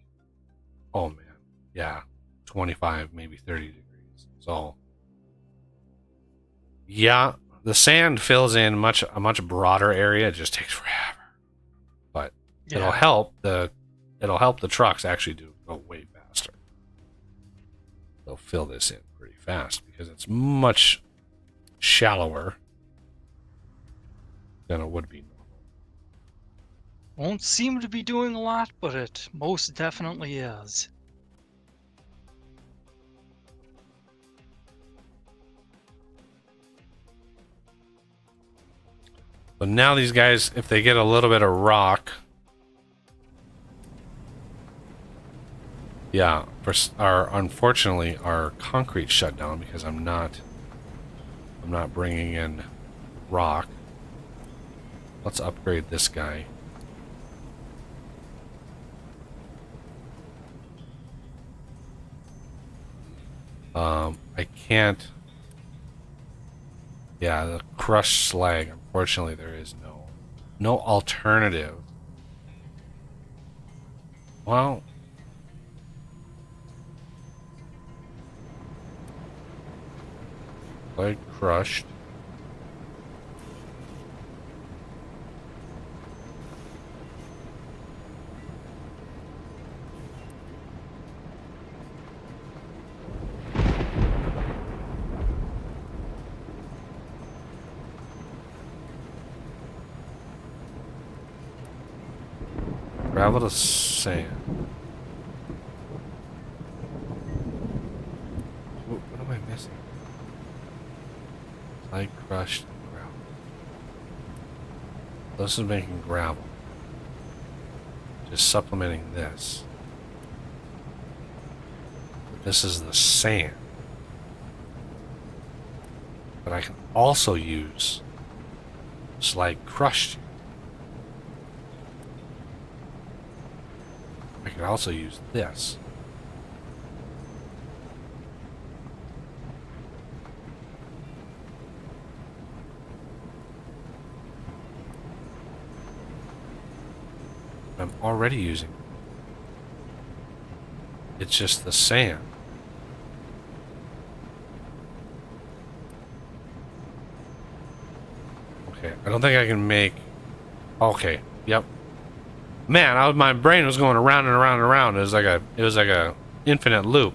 oh man, yeah, 25, maybe 30 degrees. So, yeah, the sand fills in a much broader area. It just takes forever, but it'll help the trucks actually go way faster. They'll fill this in pretty fast because it's much shallower than it would be normal. Won't seem to be doing a lot, but it most definitely is. But now these guys, if they get a little bit of rock, yeah, unfortunately our concrete shut down because I'm not bringing in rock. Let's upgrade this guy. I can't. Yeah, the crushed slag. Unfortunately, there is no alternative. Well, slag crushed. Gravel to sand. What am I missing? Slag crushed and gravel. This is making gravel. Just supplementing this. This is the sand. But I can also use slag crushed. I can also use this. I'm already using it. It's just the sand. Okay, I don't think I can make... Okay, yep. Man, my brain was going around and around and around. It was like a infinite loop.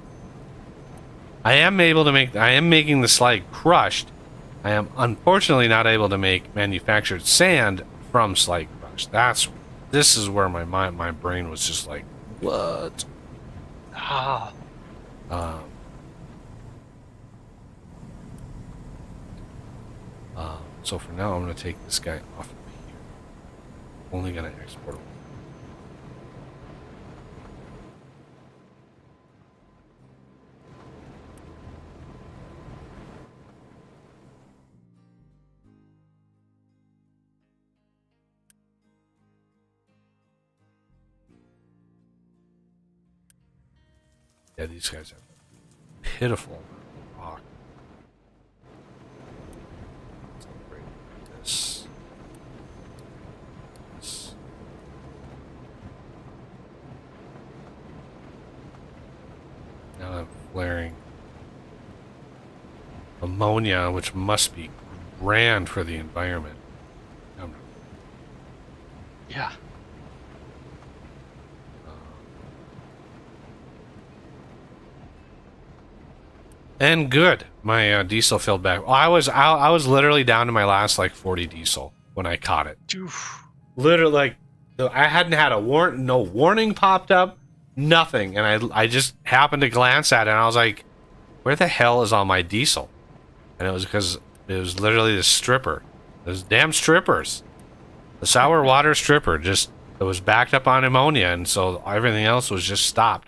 I am making the slag crushed. I am unfortunately not able to make manufactured sand from slag crushed. This is where my brain was just like, what? Ah. So for now, I'm going to take this guy off of here. Only going to export him. Yeah, these guys have pitiful rock. Let's upgrade this. flaring ammonia, which must be grand for the environment. Yeah. And good, my diesel filled back. I was literally down to my last like 40 diesel when I caught it. Oof. Literally, like I hadn't had no warning popped up, nothing, and I just happened to glance at it, and I was like, "Where the hell is all my diesel?" And it was because it was literally the stripper, those damn strippers, the sour water stripper, just it was backed up on ammonia, and so everything else was just stopped.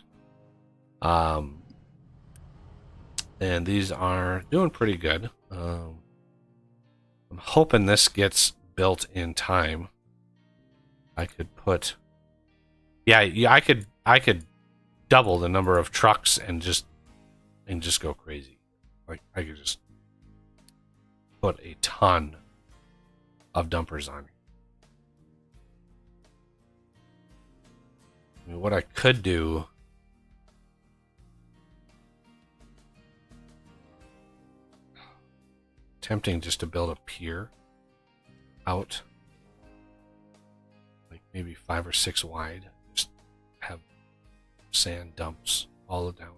And these are doing pretty good. I'm hoping this gets built in time. I could put, yeah, I could double the number of trucks and just go crazy. Like I could just put a ton of dumpers on. I mean, what I could do. Tempting just to build a pier out, like maybe 5 or 6 wide. Just have sand dumps all down here.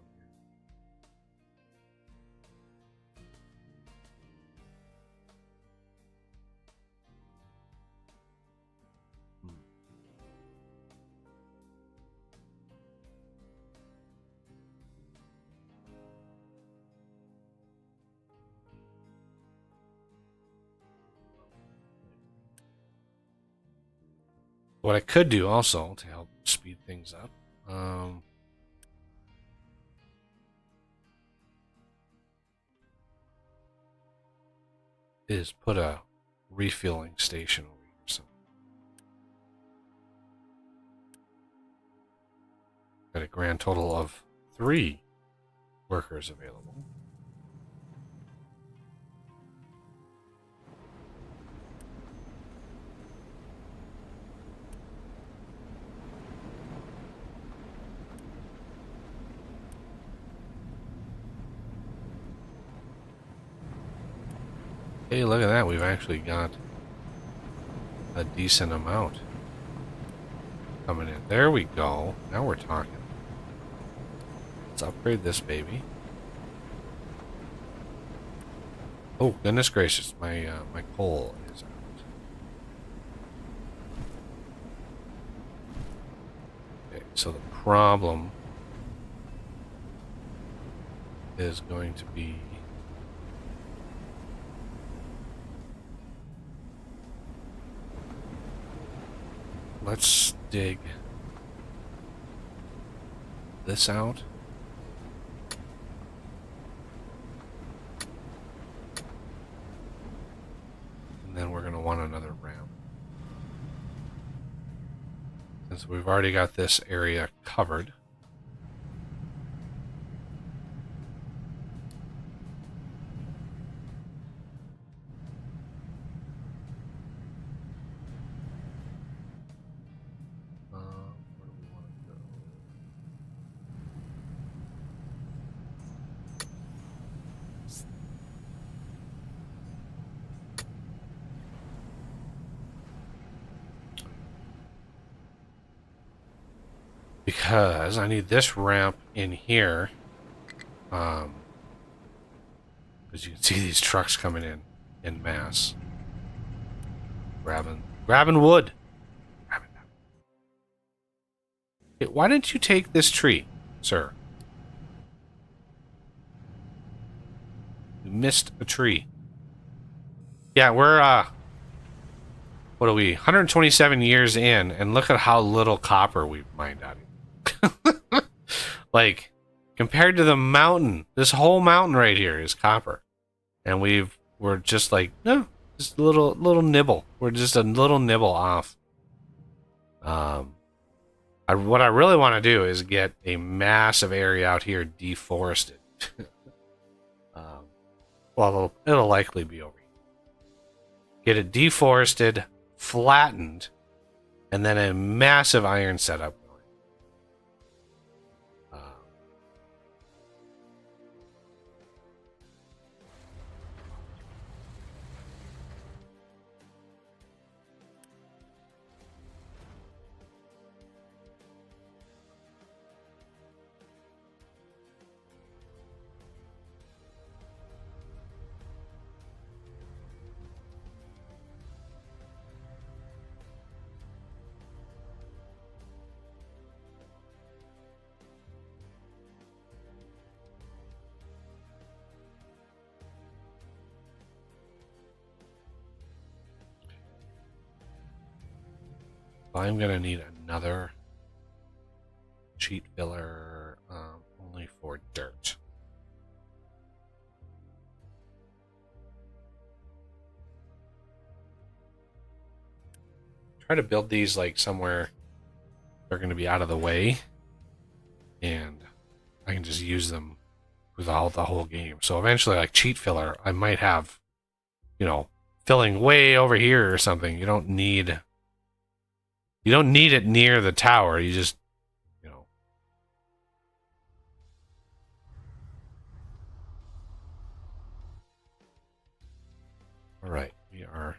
What I could do also to help speed things up, is put a refueling station over here. So got a grand total of 3 workers available. Hey, look at that. We've actually got a decent amount coming in. There we go. Now we're talking. Let's upgrade this baby. Oh, goodness gracious. My coal is out. Okay, so the problem is going to be let's dig this out. And then we're going to want another ramp. Since we've already got this area covered. Where do we want to go? Because I need this ramp in here. As you can see these trucks coming in mass. Grabbing wood. Grabbing that. Okay, why didn't you take this tree, sir? You missed a tree. Yeah, we're what are we? 127 years in, and look at how little copper we've mined out of it. Like, compared to the mountain, this whole mountain right here is copper. And we're just like, no, just a little nibble. We're just a little nibble off. What I really want to do is get a massive area out here deforested. Well, it'll likely be over here. Get it deforested, flattened, and then a massive iron setup going. I'm gonna need another cheat filler, only for dirt. Try to build these like somewhere they're going to be out of the way, and I can just use them throughout the whole game. So eventually, like cheat filler, I might have, filling way over here or something. You don't need it near the tower. You just, All right, we are.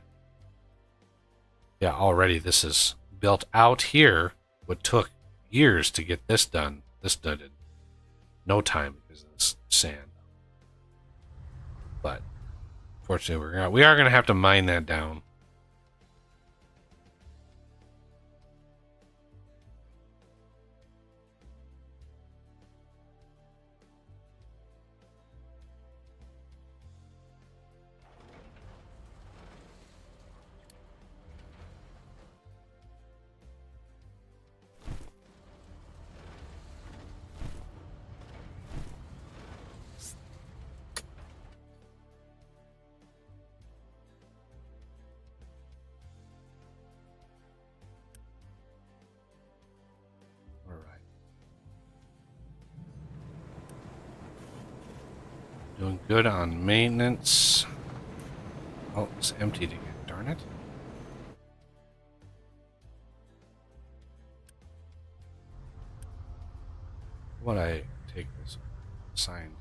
Yeah, already this is built out here. What took years to get this done in no time because of this sand. But fortunately, we are gonna have to mine that down. Doing good on maintenance. Oh, it's emptied again. Darn it. What I take this signed.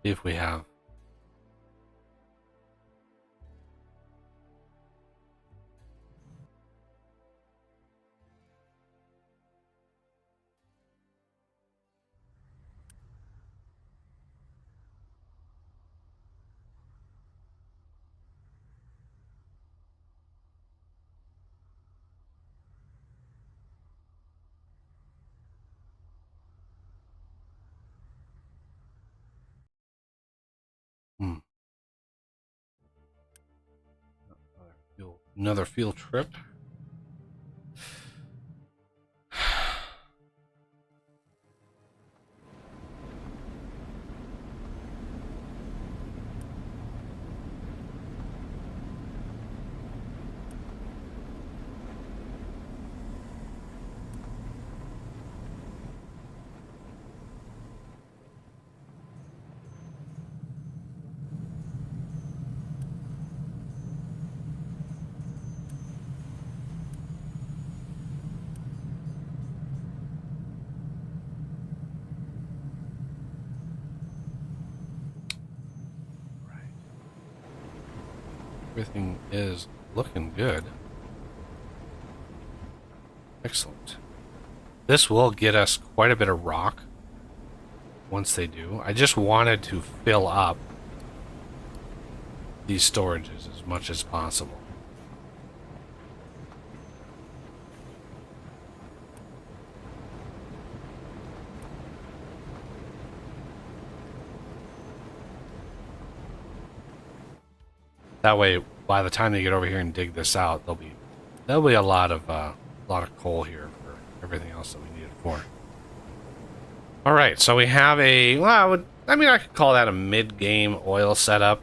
See if we have. Another field trip. Everything is looking good. Excellent. This will get us quite a bit of rock once they do. I just wanted to fill up these storages as much as possible. That way, by the time they get over here and dig this out, there'll be a lot of coal here for everything else that we need it for. All right, so we have I could call that a mid-game oil setup.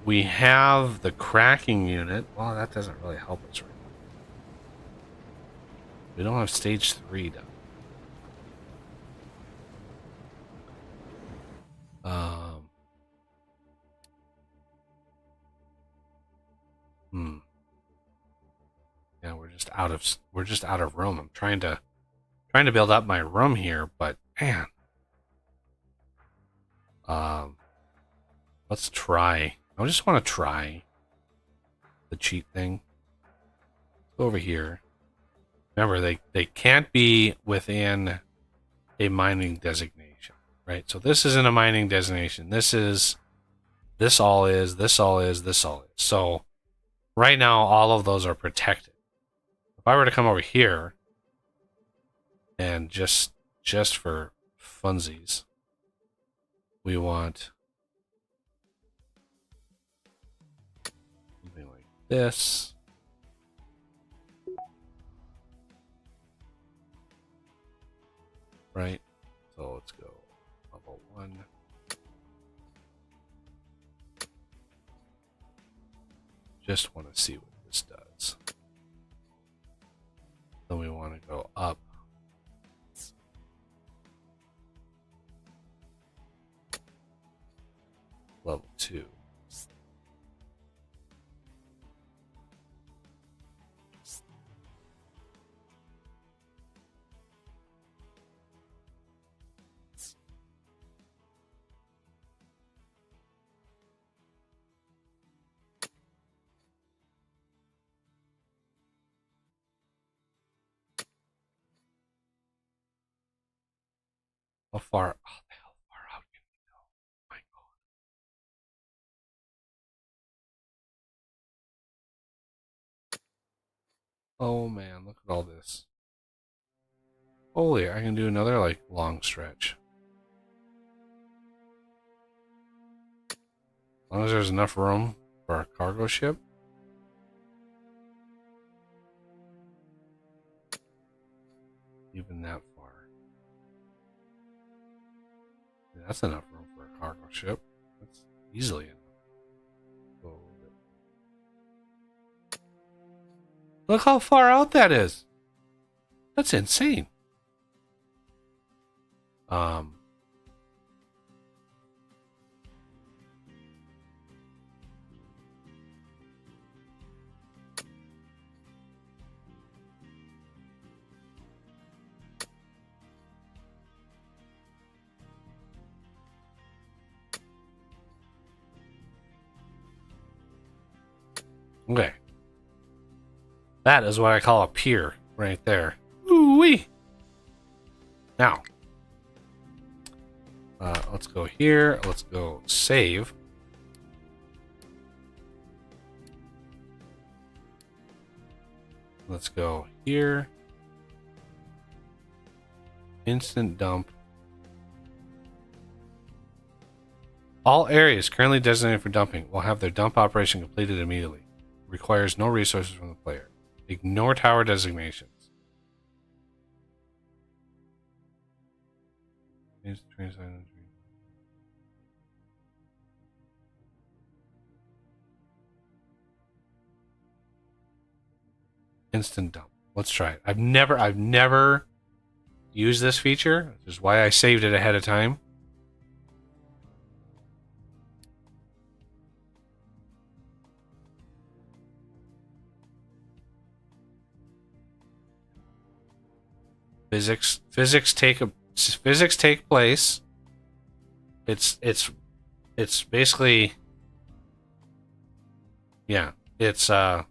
We have the cracking unit. Well, that doesn't really help us right now. We don't have stage 3 done. Yeah, we're just out of room. I'm trying to build up my room here, but man. Let's try. I just want to try the cheat thing. Go over here. Remember, they can't be within a mining designation, right? So this isn't a mining designation. This all is. So right now, all of those are protected. If I were to come over here and just for funsies, we want something like this. Right? So let's go level 1. Just want to see what this does. Then we want to go up. Level 2. How far? Oh, the hell far out can we go? My God. Oh man, look at all this. Holy, I can do another like long stretch. As long as there's enough room for a cargo ship. Even that far. Yeah, that's enough room for a cargo ship. That's easily enough. Go a little bit. Look how far out that is. That's insane. Okay. That is what I call a pier right there. Ooh-wee. Now, let's go here. Let's go save. Let's go here. Instant dump. All areas currently designated for dumping will have their dump operation completed immediately. Requires no resources from the player. Ignore tower designations. Instant dump. Let's try it. I've never used this feature, which is why I saved it ahead of time. Physics take place. It's basically, yeah, it's that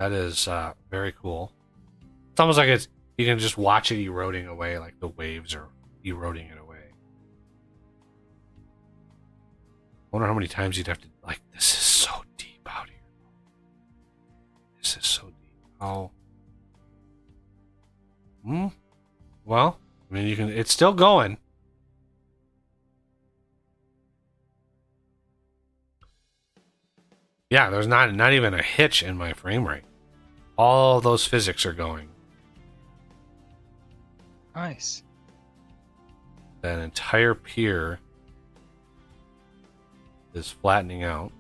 is very cool. It's almost like you can just watch it eroding away, like the waves are eroding it away. I wonder how many times you'd have to, like, this is so deep out here. This is so deep. How? Well, I mean, it's still going. Yeah, there's not even a hitch in my frame rate. All those physics are going. Nice. That entire pier is flattening out.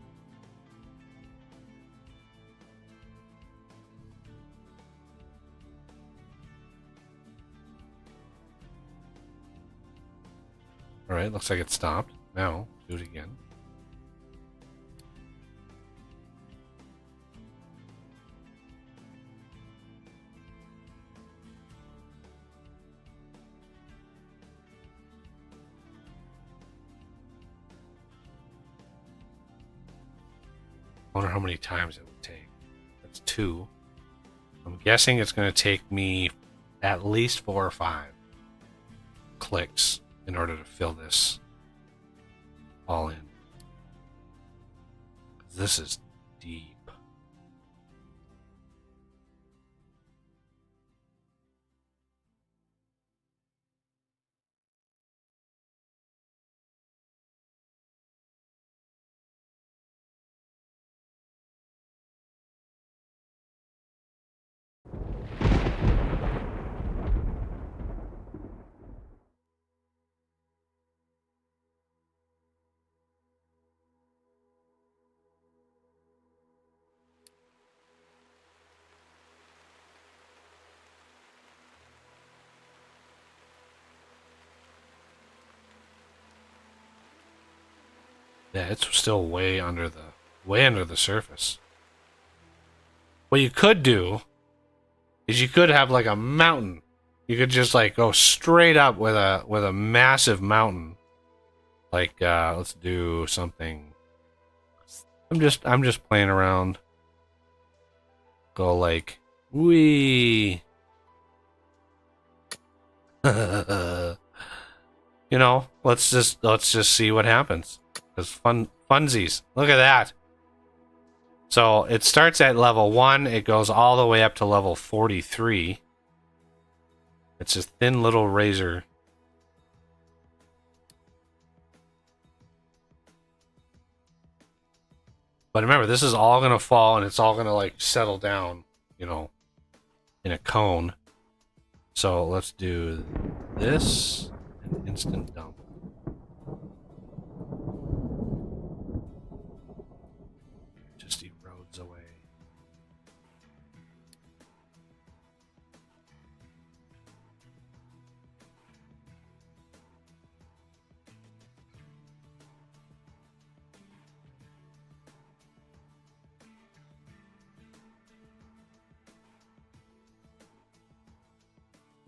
All right, looks like it stopped. Now, do it again. I wonder how many times it would take. That's 2. I'm guessing it's going to take me at least 4 or 5 clicks in order to fill this all in. This is deep. Yeah, it's still way under the surface. What you could do is you could have like a mountain. You could just like go straight up with a massive mountain. Like let's do something. I'm just playing around. Go like wee. You know, let's just see what happens. Cause funsies. Look at that. So it starts at level 1, it goes all the way up to level 43. It's a thin little razor. But remember, this is all going to fall and it's all going to like settle down, you know, in a cone. So let's do this and instant dump. Just erodes away.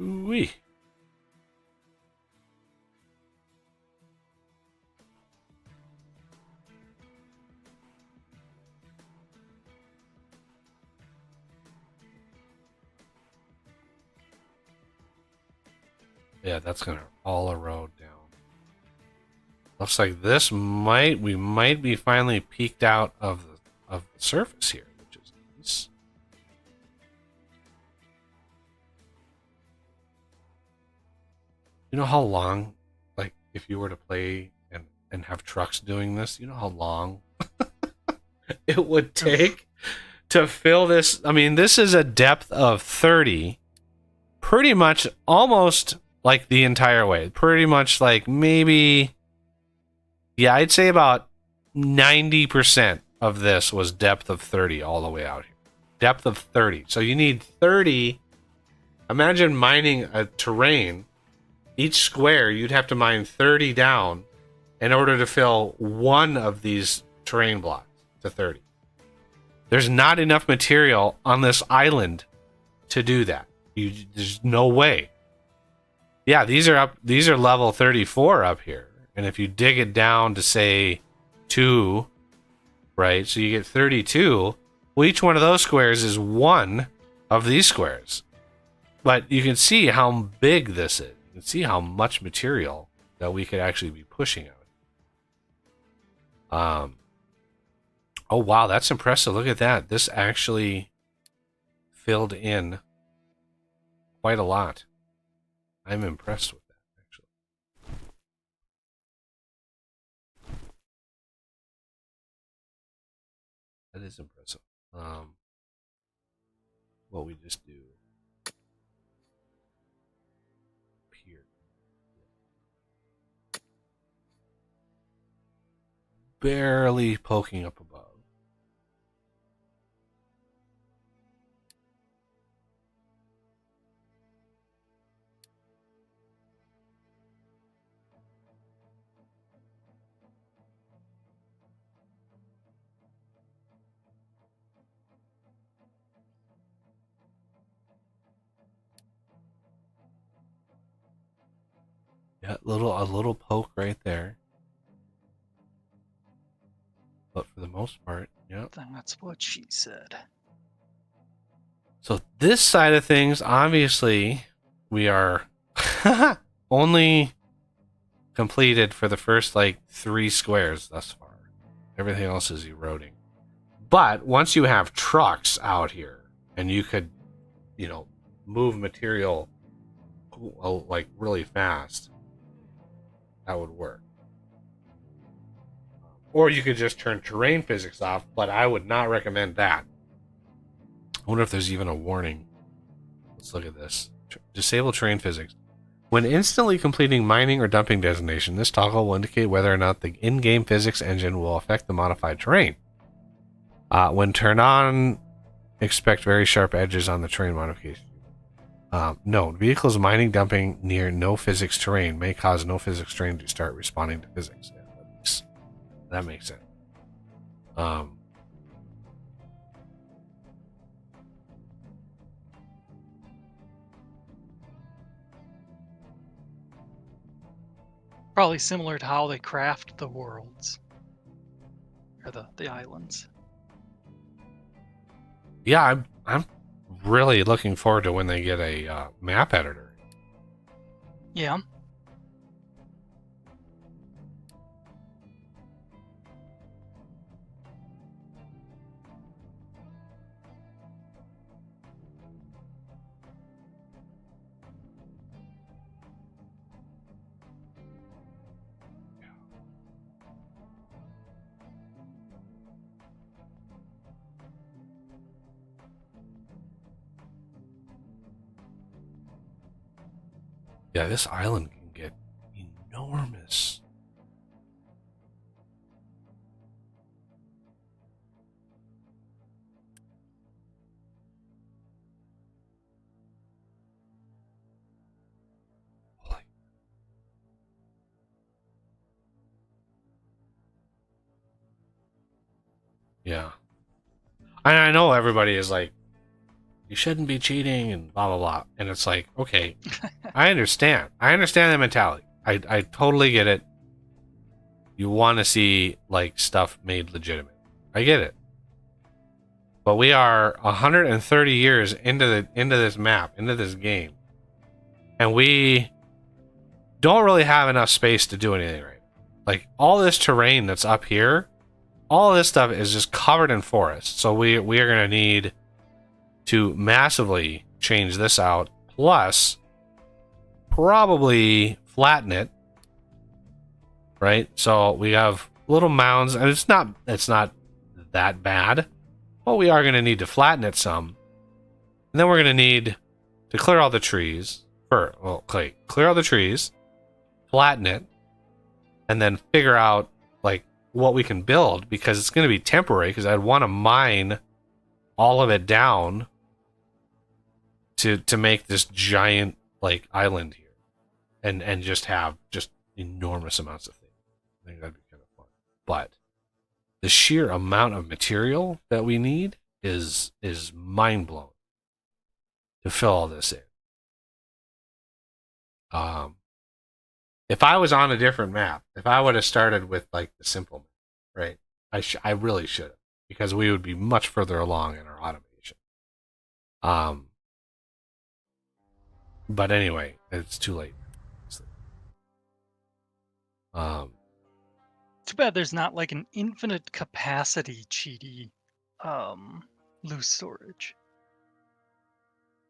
Ooh-wee. Yeah, that's gonna all erode down. Looks like we might be finally peaked out of the surface here, which is nice. You know how long, like, if you were to play and have trucks doing this, you know how long it would take to fill this? I mean, this is a depth of 30, pretty much almost like the entire way. Pretty much like maybe, yeah, I'd say about 90% of this was depth of 30 all the way out here. Depth of 30. So you need 30. Imagine mining a terrain. Each square, you'd have to mine 30 down in order to fill one of these terrain blocks to 30. There's not enough material on this island to do that. There's no way. Yeah, these are level 34 up here. And if you dig it down to say 2, right? So you get 32. Well, each one of those squares is one of these squares. But you can see how big this is. You can see how much material that we could actually be pushing out. Oh wow, that's impressive. Look at that. This actually filled in quite a lot. I'm impressed with that, actually. That is impressive. What we just do here. Barely poking up above. Yeah, a little poke right there. But for the most part, yeah. That's what she said. So this side of things, obviously, we are only completed for the first like 3 squares thus far. Everything else is eroding. But once you have trucks out here and you could, you know, move material like really fast, that would work. Or you could just turn terrain physics off, but I would not recommend that. I wonder if there's even a warning. Let's look at this. Disable terrain physics. When instantly completing mining or dumping designation, this toggle will indicate whether or not the in-game physics engine will affect the modified terrain. When turned on, expect very sharp edges on the terrain modification. Note, vehicles mining dumping near no physics terrain may cause no physics terrain to start responding to physics. Yeah, that makes sense. Probably similar to how they craft the worlds. Or the islands. Yeah, I'm really looking forward to when they get a map editor. Yeah. Yeah, this island can get enormous. Holy- Yeah. I know everybody is like, you shouldn't be cheating and blah, blah, blah. And it's like, okay, I understand. I understand that mentality. I totally get it. You want to see like stuff made legitimate. I get it. But we are 130 years into this map, into this game. And we don't really have enough space to do anything right. Like all this terrain that's up here, all this stuff is just covered in forest. So we are going to need to massively change this out, plus probably flatten it, right? So we have little mounds, and it's not that bad, but we are going to need to flatten it some, and then we're going to need to clear all the trees. Clear all the trees, flatten it, and then figure out like what we can build, because it's going to be temporary. Because I'd want to mine all of it down to make this giant like island here, and just have just enormous amounts of things. I think that'd be kind of fun. But the sheer amount of material that we need is mind blowing to fill all this in. If I was on a different map, if I would have started with like the simple map, right? I really should have, because we would be much further along in our automation. But anyway, it's too late. Too bad there's not like an infinite capacity cheaty loose storage.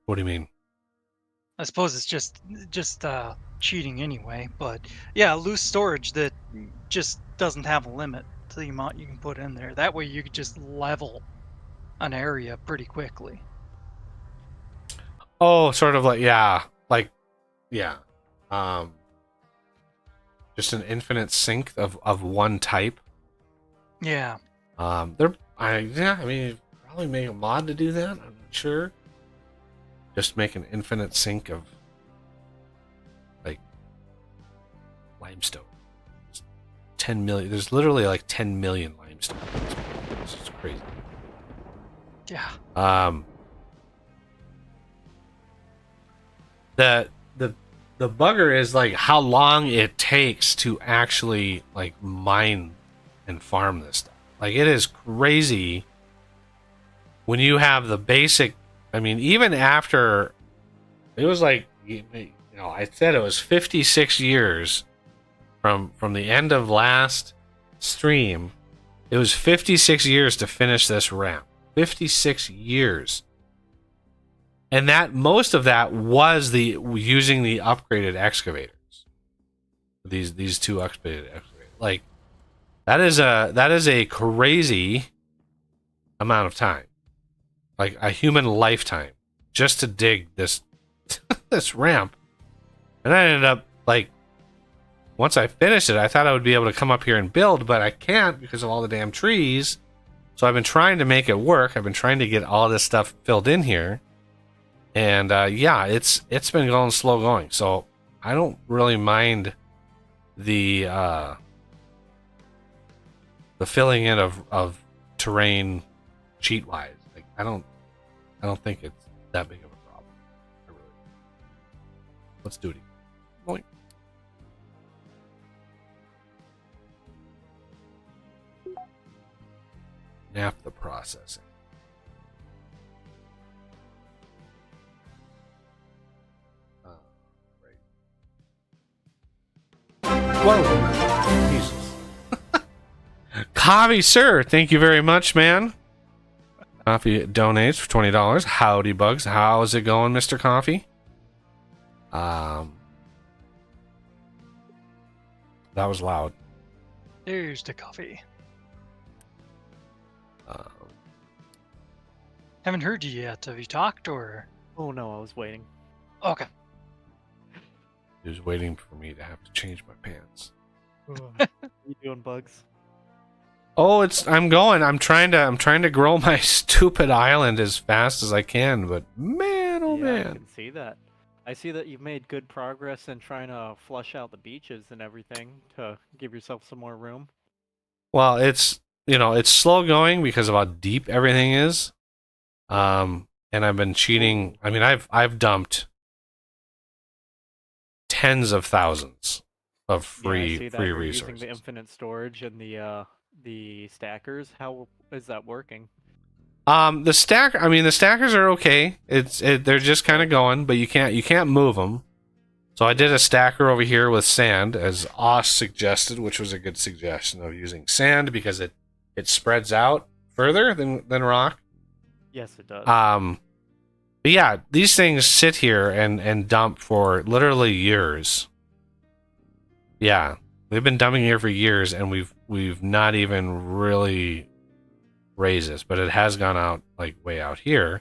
What do you mean? I suppose it's just cheating anyway, but yeah, loose storage that just doesn't have a limit to the amount you can put in there. That way you could just level an area pretty quickly. Oh, sort of like just an infinite sink of one type. Yeah. I mean, probably make a mod to do that. I'm not sure. Just make an infinite sink of like limestone. 10 million. There's literally like 10 million limestone. It's just crazy. Yeah. The bugger is like how long it takes to actually like mine and farm this stuff. Like it is crazy when you have the basic. I mean, even after it was like, I said it was 56 years from the end of last stream. It was 56 years to finish this ramp. 56 years. And that most of that was using the upgraded excavators. These two upgraded excavators. Like that is a crazy amount of time. Like a human lifetime just to dig this this ramp. And I ended up like once I finished it, I thought I would be able to come up here and build, but I can't because of all the damn trees. So I've been trying to make it work. I've been trying to get all this stuff filled in here. And it's been going slow going, so I don't really mind the the filling in of terrain cheat wise. Like I don't think it's that big of a problem. I really. Let's do it. Boink. Naphtha processing. Whoa. Jesus. Coffee, sir. Thank you very much, man. Coffee donates for $20. Howdy, Bugs. How's it going, Mr. Coffee? That was loud. There's the coffee. Um, Haven't heard you yet. Have you talked or? Oh no, I was waiting. Okay. he was waiting for me to have to change my pants. What you doing, Bugs? Oh, I'm trying to grow my stupid island as fast as I can, but man, oh Yeah, I man. can see that. I see that you've made good progress in trying to flush out the beaches and everything to give yourself some more room. Well, it's slow going because of how deep everything is. And I've been cheating. I mean, I've dumped tens of thousands of Yeah, I see free that you're resources. using the infinite storage and the stackers. How is that working? The stackers are okay. They're just kind of going, but you can't move them. So I did a stacker over here with sand, as Oz suggested, which was a good suggestion of using sand because it spreads out further than rock. Yes, it does. But yeah, these things sit here and dump for literally years. Yeah, they've been dumping here for years, and we've not even really raised this, but it has gone out like way out here.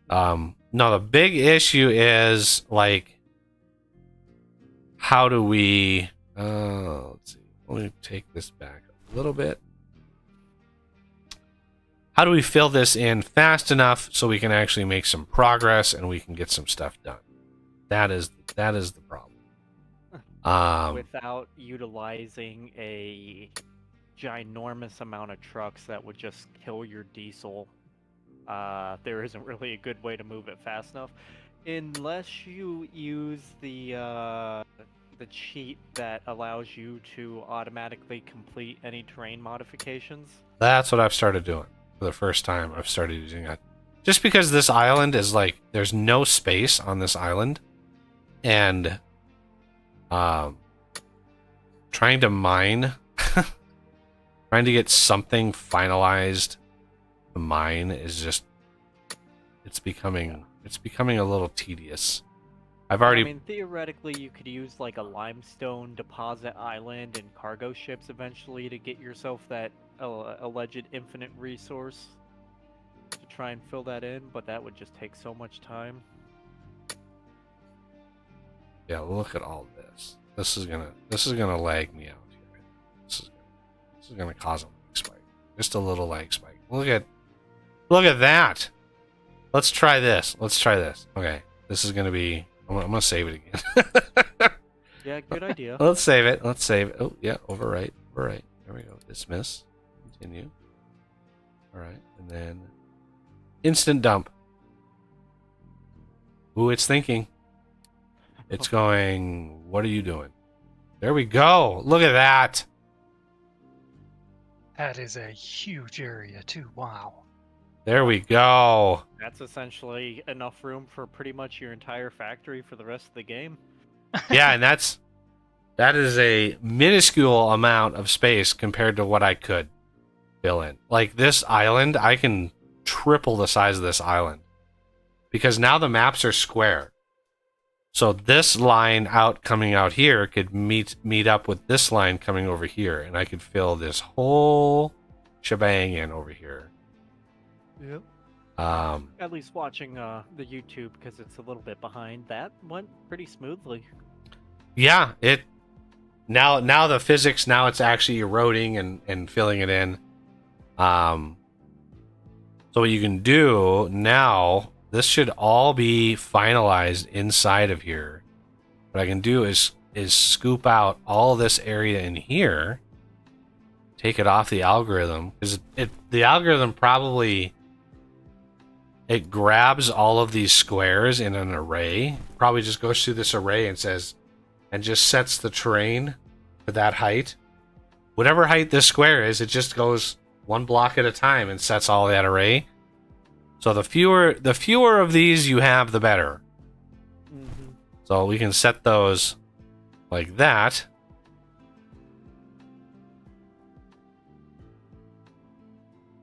Now the big issue is like, how do we? Let's see. Let me take this back a little bit. How do we fill this in fast enough so we can actually make some progress and we can get some stuff done? That is the problem. Without utilizing a ginormous amount of trucks that would just kill your diesel, there isn't really a good way to move it fast enough, unless you use the cheat that allows you to automatically complete any terrain modifications. That's what I've started doing. For the first time, I've started using that. Just because this island is like, there's no space on this island, and trying to mine, trying to get something finalized to mine is just, it's becoming a little tedious. I've already. I mean, theoretically, you could use like a limestone deposit island and cargo ships eventually to get yourself that alleged infinite resource to try and fill that in, but that would just take so much time. Yeah, look at all this. This is gonna lag me out here. This is gonna cause a lag spike. Just a little lag spike. Look at that. Let's try this. Okay, this is gonna be. I'm gonna save it again. Yeah, good idea. Let's save it. Oh yeah, overwrite. There we go. Dismiss. Continue. All right, and then instant dump. Ooh, it's thinking. It's going. What are you doing? There we go. Look at that. That is a huge area too. Wow. There we go. That's essentially enough room for pretty much your entire factory for the rest of the game. Yeah, and that is a minuscule amount of space compared to what I could fill in. Like this island, I can triple the size of this island because now the maps are square. So this line coming out here could meet up with this line coming over here, and I could fill this whole shebang in over here. Yep. At least watching the YouTube, because it's a little bit behind, that went pretty smoothly. Yeah, it now the physics, now it's actually eroding and filling it in. So what you can do now, this should all be finalized inside of here. What I can do is scoop out all this area in here, take it off the algorithm, because the algorithm probably it grabs all of these squares in an array, probably just goes through this array and just sets the terrain to that height. Whatever height this square is, it just goes one block at a time and sets all that array. So the fewer of these you have, the better. Mm-hmm. So we can set those like that.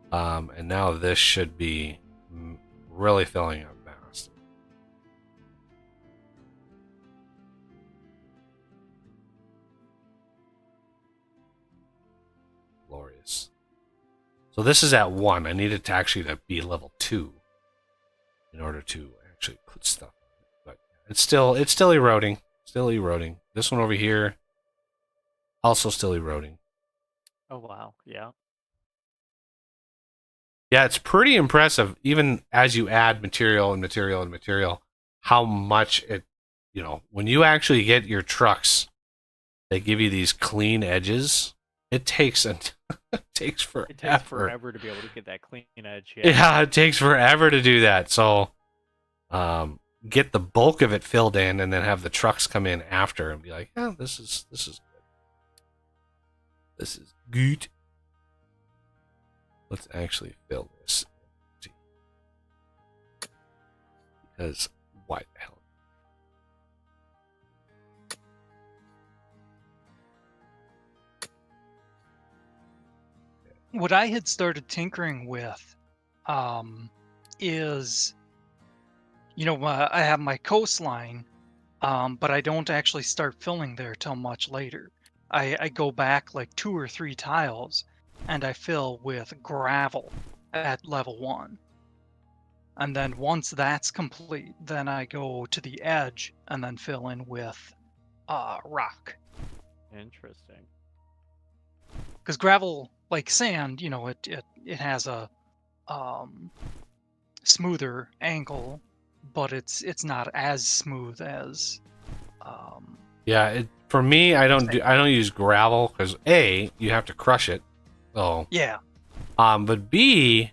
And now this should be really filling up fast. Glorious. So this is at 1. I need it to actually be level 2 in order to actually put stuff on it. But it's still eroding. Still eroding. This one over here also still eroding. Oh wow, yeah. Yeah, it's pretty impressive, even as you add material and material and material, how much it, when you actually get your trucks, they give you these clean edges. It takes it takes forever. It takes forever to be able to get that clean edge. Yeah, it takes forever to do that. So, get the bulk of it filled in, and then have the trucks come in after and be like, "Yeah, this is good. This is good." Let's actually fill this. Because why the hell? What I had started tinkering with is, I have my coastline, but I don't actually start filling there till much later. I go back like 2 or 3 tiles, and I fill with gravel at level 1. And then once that's complete, then I go to the edge and then fill in with rock. Interesting. Because gravel, like sand, it has a smoother angle, but it's not as smooth as. Yeah, for me, I don't use gravel because A, you have to crush it. So Yeah. But B,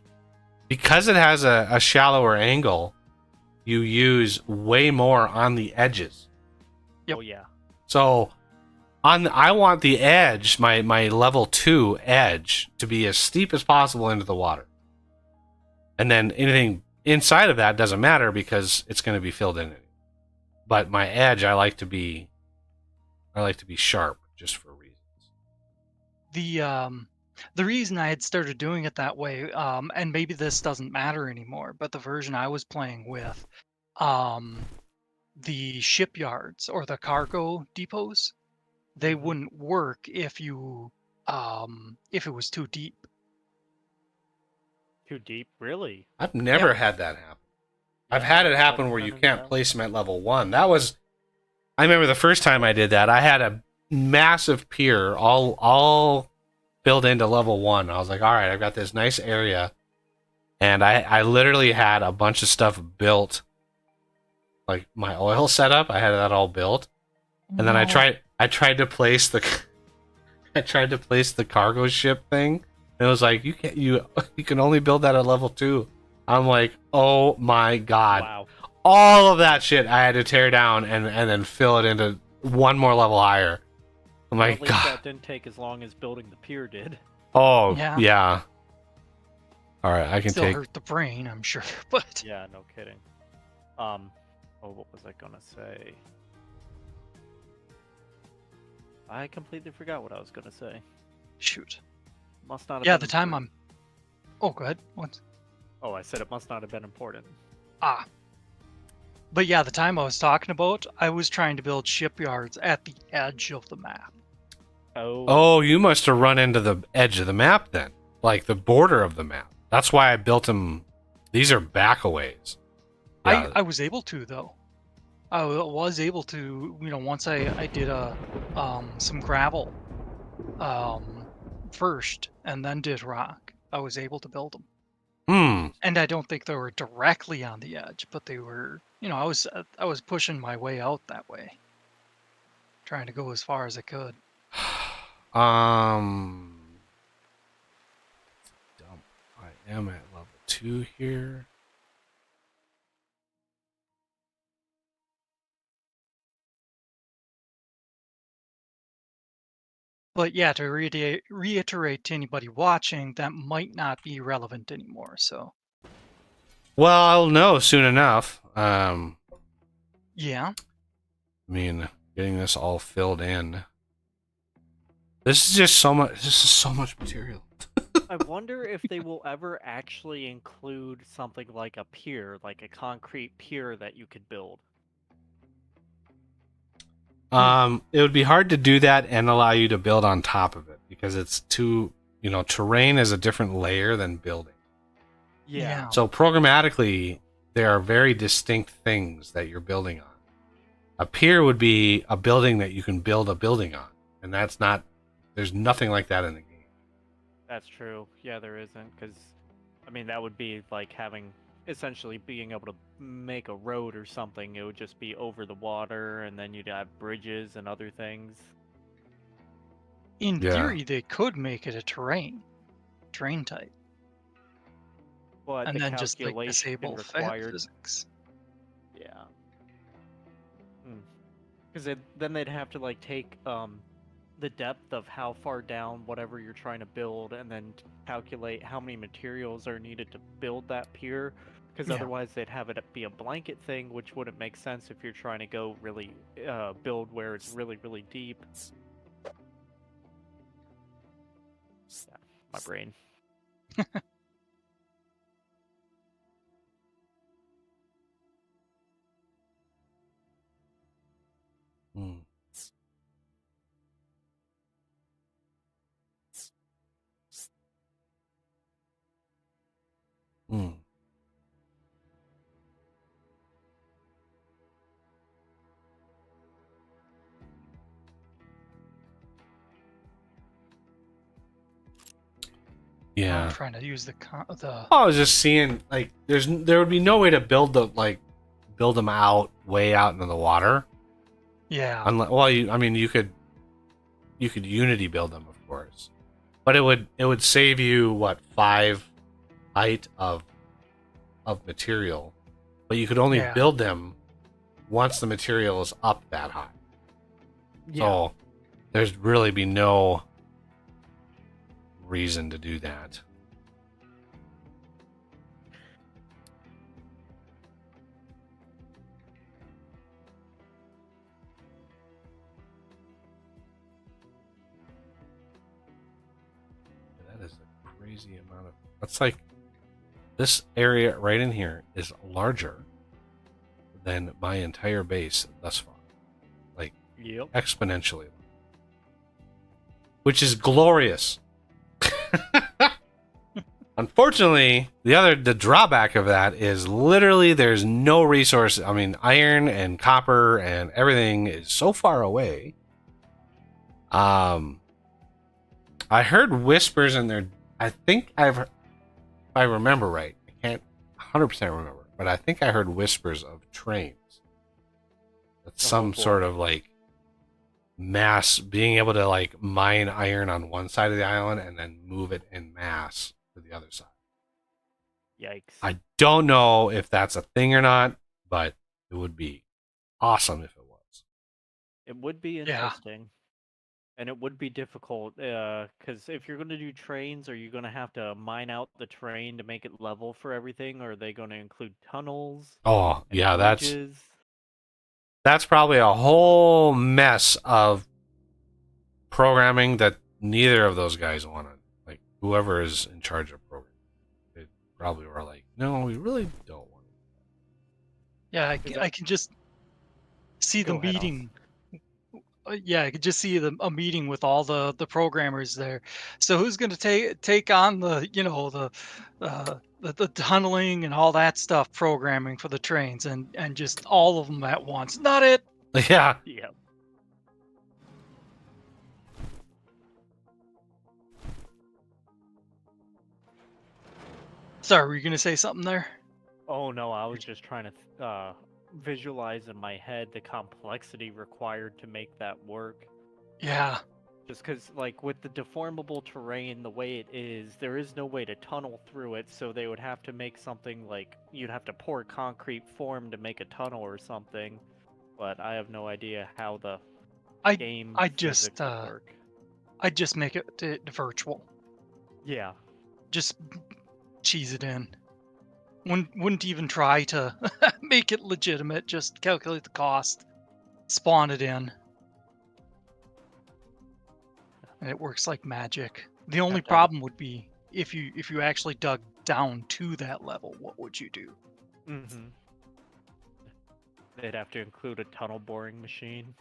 because it has a shallower angle, you use way more on the edges. Yep. Oh yeah. So I want the edge, my level 2 edge, to be as steep as possible into the water. And then anything inside of that doesn't matter because it's going to be filled in. But my edge, I like to be sharp just for reasons. The reason I had started doing it that way, and maybe this doesn't matter anymore, but the version I was playing with, the shipyards or the cargo depots, they wouldn't work if it was too deep. Too deep, really? I've never had that happen. I've had it happen where you can't place them at level 1. I remember the first time I did that, I had a massive pier all built into level 1. I was like, all right, I've got this nice area. And I literally had a bunch of stuff built. Like my oil setup, I had that all built. And then I tried to place the cargo ship thing. And it was like, you can only build that at level 2. I'm like, oh my god. Wow. All of that shit I had to tear down and then fill it into one more level higher. I'm Well, like, at least god. that didn't take as long as building the pier did. Oh, Yeah. yeah. All right, I can Still take. hurt the brain, I'm sure, but Yeah, no kidding. Oh, what was I gonna say? I completely forgot what I was gonna say. shoot. Must not have Yeah, been the time important. Oh, go ahead. What? Oh, I said it must not have been important. Ah. But yeah, the time I was talking about, I was trying to build shipyards at the edge of the map. Oh. Oh, you must have run into the edge of the map then, like the border of the map. That's why I built them. These are backaways. Yeah. I was able to though. I was able to, once I did some gravel first and then did rock. I was able to build them. And I don't think they were directly on the edge, but they were, I was pushing my way out that way. Trying to go as far as I could. am at level 2 here. But yeah, to reiterate to anybody watching, that might not be relevant anymore. So Well, I'll know soon enough. yeah, I mean, getting this all filled in. This is just so much. This is so much material. I wonder if they will ever actually include something like a pier, like a concrete pier that you could build. It would be hard to do that and allow you to build on top of it because it's too, terrain is a different layer than building. yeah. So programmatically, there are very distinct things that you're building on. A pier would be a building that you can build a building on, and that's not. There's nothing like that in the game. That's true. Yeah, there isn't, because, I mean, that would be like having, essentially being able to make a road or something. It would just be over the water, and then you'd have bridges and other things. In Yeah. theory, they could make it a terrain type, But and the then just like calculation disable required. physics. Yeah. Because then they'd have to like take the depth of how far down whatever you're trying to build, and then calculate how many materials are needed to build that pier. Because Yeah. otherwise they'd have it be a blanket thing, which wouldn't make sense if you're trying to go really build where it's really, really deep. Yeah, my brain. Hmm. Hmm. Yeah. I'm trying to use the I was just seeing like there would be no way to build them out way out into the water. yeah. Unless, well, you could Unity build them, of course, but it would save you what 5 height of material, but you could only Yeah. build them once the material is up that high. So there's really be no reason to do that. That is a crazy amount of. That's like this area right in here is larger than my entire base thus far, like Yep. exponentially, which is glorious. Unfortunately, the drawback of that is literally there's no resource. I mean, iron and copper and everything is so far away. I heard whispers in there. I think if I remember right, I can't 100% remember, but I think I heard whispers of trains. That's some boy. sort of like mass being able to like mine iron on one side of the island and then move it in mass to the other side. Yikes. I don't know if that's a thing or not, but it would be awesome if it was. It would be interesting. And it would be difficult, because if you're going to do trains, are you going to have to mine out the train to make it level for everything? Or are they going to include tunnels? Oh, and yeah, bridges? that's probably a whole mess of programming that neither of those guys wanted. Like whoever is in charge of programming, they probably were like, "No, we really don't want it." Yeah, Is I that- can just see the Go ahead, meeting. Yeah, I could just see a meeting with all the programmers there. So who's going to take on the the tunneling and all that stuff programming for the trains and just all of them at once? Not it. Yeah, Yeah. Sorry, were you going to say something there? Oh no, I was just trying to visualize in my head the complexity required to make that work. Yeah. Just because, like, with the deformable terrain the way it is, there is no way to tunnel through it, so they would have to make something like you'd have to pour concrete form to make a tunnel or something. But I have no idea how the I game I physics just would work. I'd just make it virtual. Yeah. Just cheese it in. Wouldn't even try to make it legitimate. Just calculate the cost, spawn it in, and it works like magic. The only Have to have problem would be if you actually dug down to that level. What would you do? Mm-hmm. They'd have to include a tunnel boring machine.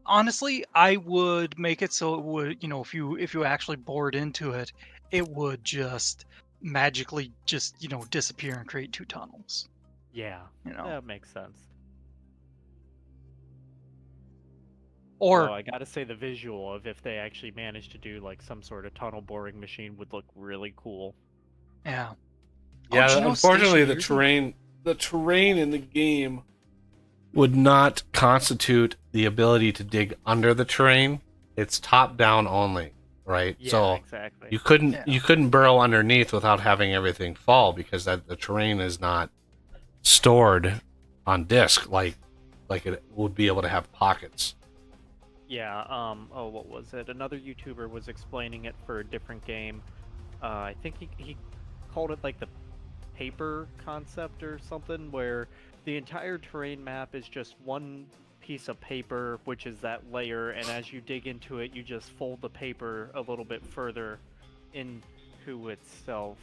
Honestly, I would make it so it would, if you actually bored into it, it would just magically just, disappear and create 2 tunnels. Yeah, that makes sense. Or Although I gotta say the visual of if they actually managed to do like some sort of tunnel boring machine would look really cool. yeah. Yeah, did you know unfortunately, Station the terrain in the game would not constitute the ability to dig under the terrain. It's top down only, right? Yeah, so exactly. you couldn't Yeah. you couldn't burrow underneath without having everything fall because the terrain is not stored on disk like it would be able to have pockets. Yeah, oh, what was it? Another YouTuber was explaining it for a different game. I think he called it like the paper concept or something, where the entire terrain map is just one piece of paper, which is that layer, and as you dig into it, you just fold the paper a little bit further into itself.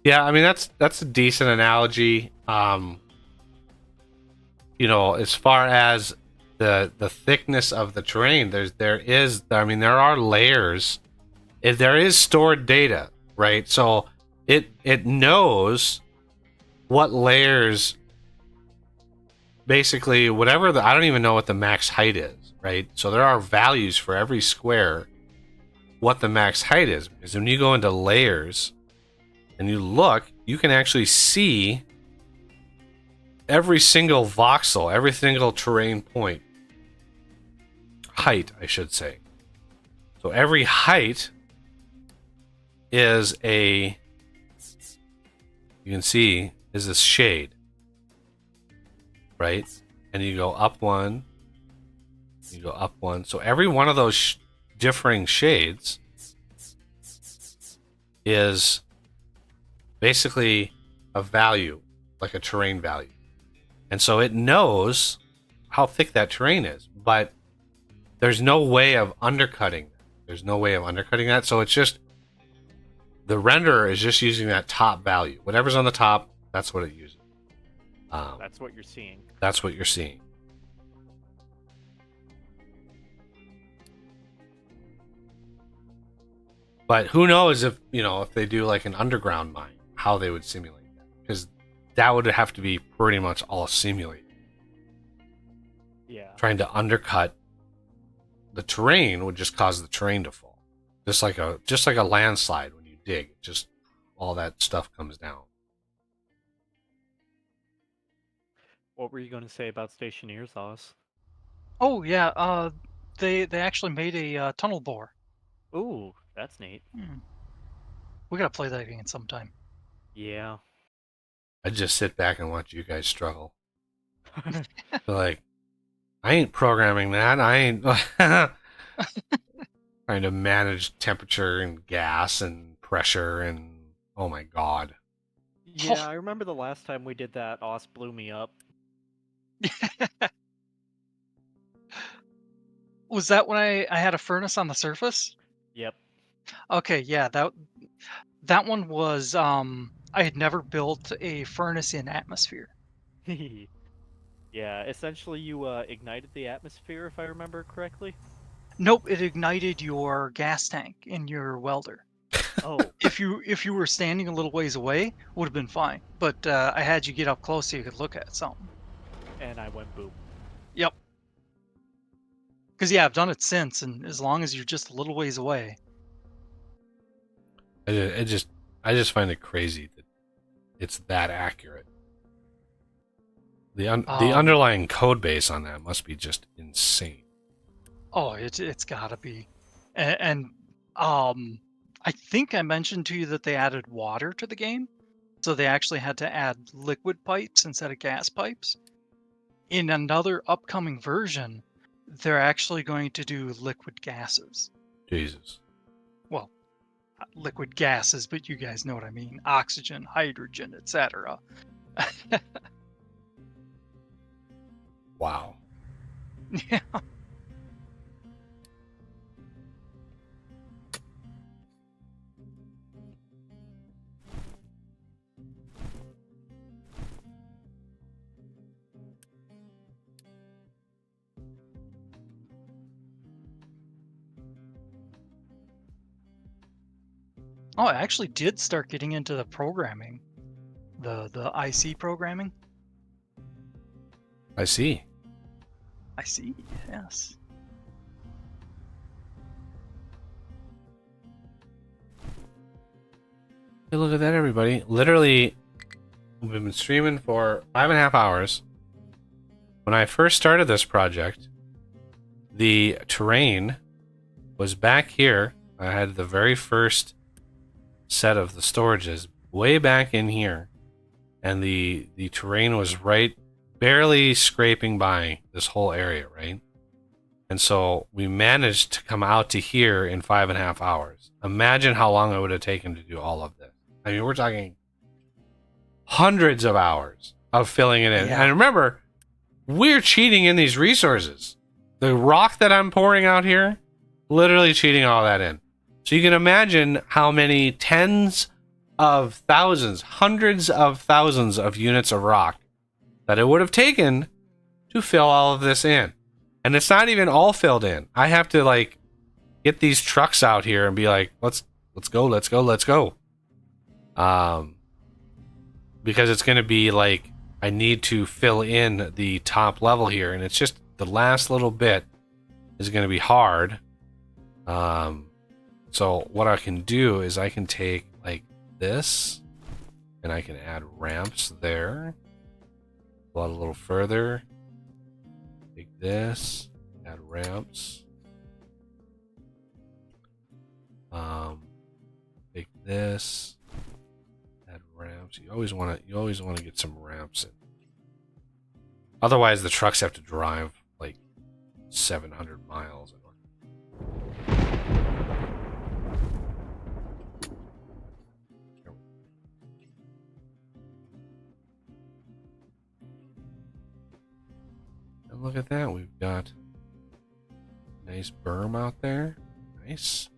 Yeah, I mean that's a decent analogy. As far as the thickness of the terrain, there are layers. There is stored data, right? So it knows what layers, basically whatever I don't even know what the max height is, right? So there are values for every square what the max height is, because when you go into layers and you look, you can actually see every single voxel, every single terrain point. Height, I should say. So every height is you can see, is this shade, right? And you go up one, you go up one. So every one of those differing shades is basically a value, like a terrain value. And so it knows how thick that terrain is, but there's no way of undercutting that. There's no way of undercutting that. So it's just, the renderer is just using that top value. Whatever's on the top, that's what it uses. That's what you're seeing. That's what you're seeing. But who knows if they do like an underground mine, how they would simulate that. Because that would have to be pretty much all simulated. Yeah. Trying to undercut the terrain would just cause the terrain to fall. Just like a landslide when you dig. Just all that stuff comes down. What were you going to say about Stationeers, Oz? Oh yeah, they actually made a tunnel bore. Ooh, that's neat. We gotta play that again sometime. Yeah. I just sit back and watch you guys struggle. Like, I ain't programming that. I ain't trying to manage temperature and gas and pressure and oh my god. Yeah, I remember the last time we did that, Oz blew me up. Was that when I had a furnace on the surface? Yep. Okay, yeah, that one was I had never built a furnace in atmosphere. Yeah, essentially you ignited the atmosphere, if I remember correctly. Nope, it ignited your gas tank in your welder. Oh, If you were standing a little ways away, would have been fine. But I had you get up close so you could look at something. and I went boom. Yep. Because yeah, I've done it since, and as long as you're just a little ways away. I just find it crazy that it's that accurate. The underlying code base on that must be just insane. Oh, it's gotta be. And I think I mentioned to you that they added water to the game. So they actually had to add liquid pipes instead of gas pipes. In another upcoming version, they're actually going to do liquid gases. Jesus. Well, liquid gases, but you guys know what I mean. Oxygen, hydrogen, etc. Wow. Yeah. Oh, I actually did start getting into the programming, the IC programming. I see. I see. Yes. Hey, look at that, everybody. Literally, we've been streaming for 5.5 hours. When I first started this project, the terrain was back here. I had the very first set of the storages way back in here. And the terrain was right, barely scraping by this whole area, right? And so we managed to come out to here in 5.5 hours. Imagine how long it would have taken to do all of this. I mean, we're talking hundreds of hours of filling it in. Yeah. And remember, we're cheating in these resources. The rock that I'm pouring out here, literally cheating all that in. So you can imagine how many tens of thousands, hundreds of thousands of units of rock that it would have taken to fill all of this in. And it's not even all filled in. I have to like get these trucks out here and be like, let's go. Because it's going to be like, I need to fill in the top level here, and it's just the last little bit is going to be hard. So what I can do is I can take like this, and I can add ramps there. Go out a little further. Take this, add ramps. Take this, add ramps. You always want to get some ramps in. Otherwise, the trucks have to drive like 700 miles. And look at that, we've got a nice berm out there. Nice.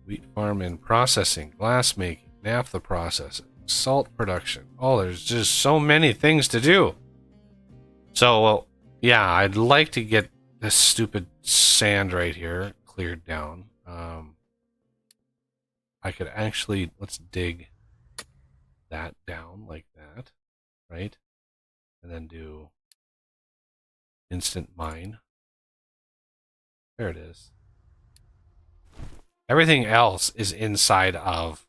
Wheat farm and processing, glass making, naphtha processing, salt production. Oh, there's just so many things to do. So, well, yeah, I'd like to get this stupid sand right here cleared down. I could actually, let's dig that down like that, right? And then do instant mine. There it is. Everything else is inside of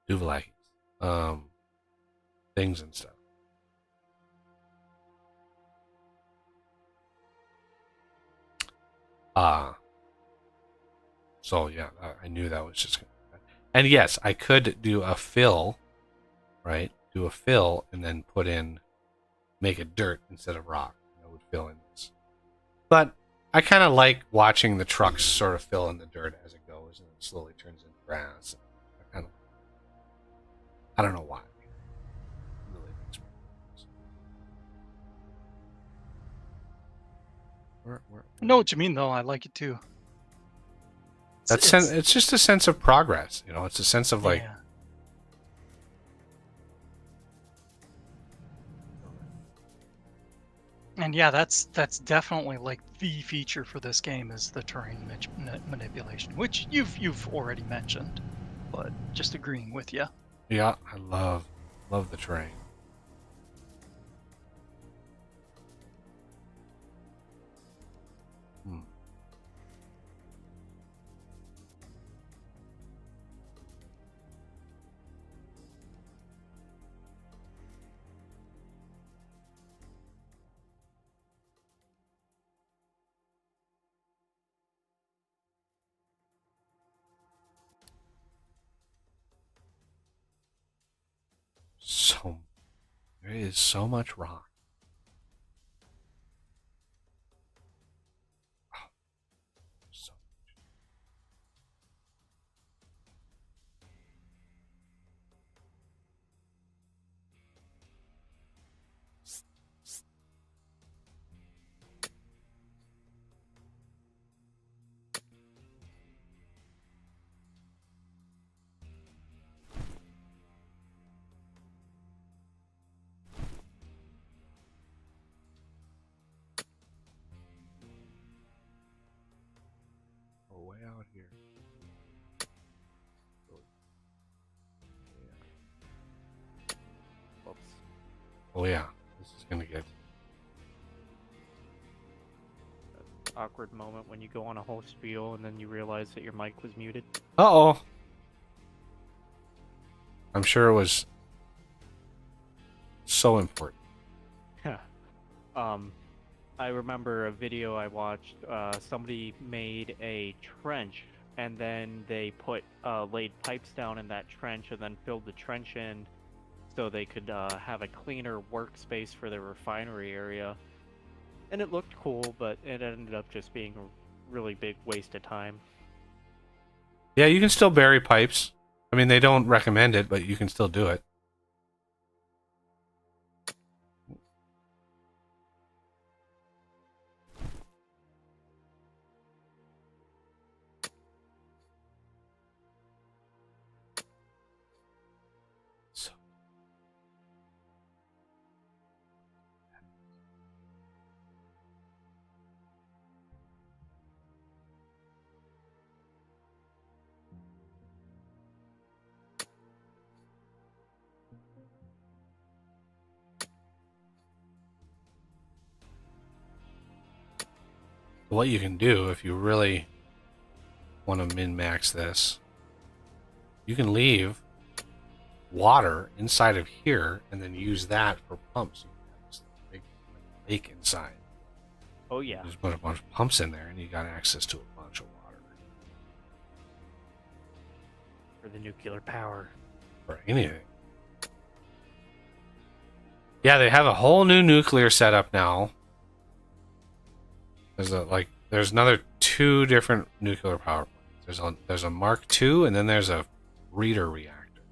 Duvalaki's things and stuff. So yeah, I knew that was just gonna happen. And yes, I could do a fill, right? Do a fill and then put in, make it dirt instead of rock. I would fill in this. But I kind of like watching the trucks sort of fill in the dirt as it goes, and it slowly turns into grass. I don't know why. It really makes me nervous. I know what you mean, though. I like it too. It's just a sense of progress, you know. It's a sense of like, yeah. And yeah, that's definitely like the feature for this game is the terrain manipulation, which you've already mentioned, but just agreeing with you. yeah, I love the terrain. There is so much rock. Oh, so we're way out here. Whoops. Oh yeah, this is gonna get. Awkward moment when you go on a whole spiel and then you realize that your mic was muted. Uh-oh. I'm sure it was so important. I remember a video I watched. Somebody made a trench, and then they put laid pipes down in that trench, and then filled the trench in, so they could have a cleaner workspace for their refinery area. And it looked cool, but it ended up just being a really big waste of time. Yeah, you can still bury pipes. I mean, they don't recommend it, but you can still do it. So. What you can do if you really want to min-max this, you can leave water inside of here and then use that for pumps. You can have this big lake inside. Oh yeah. Just put a bunch of pumps in there and you got access to a bunch of water. For the nuclear power. For anything. Yeah, they have a whole new nuclear setup now. There's another 2 different nuclear power plants. There's a Mark II and then there's a breeder reactor.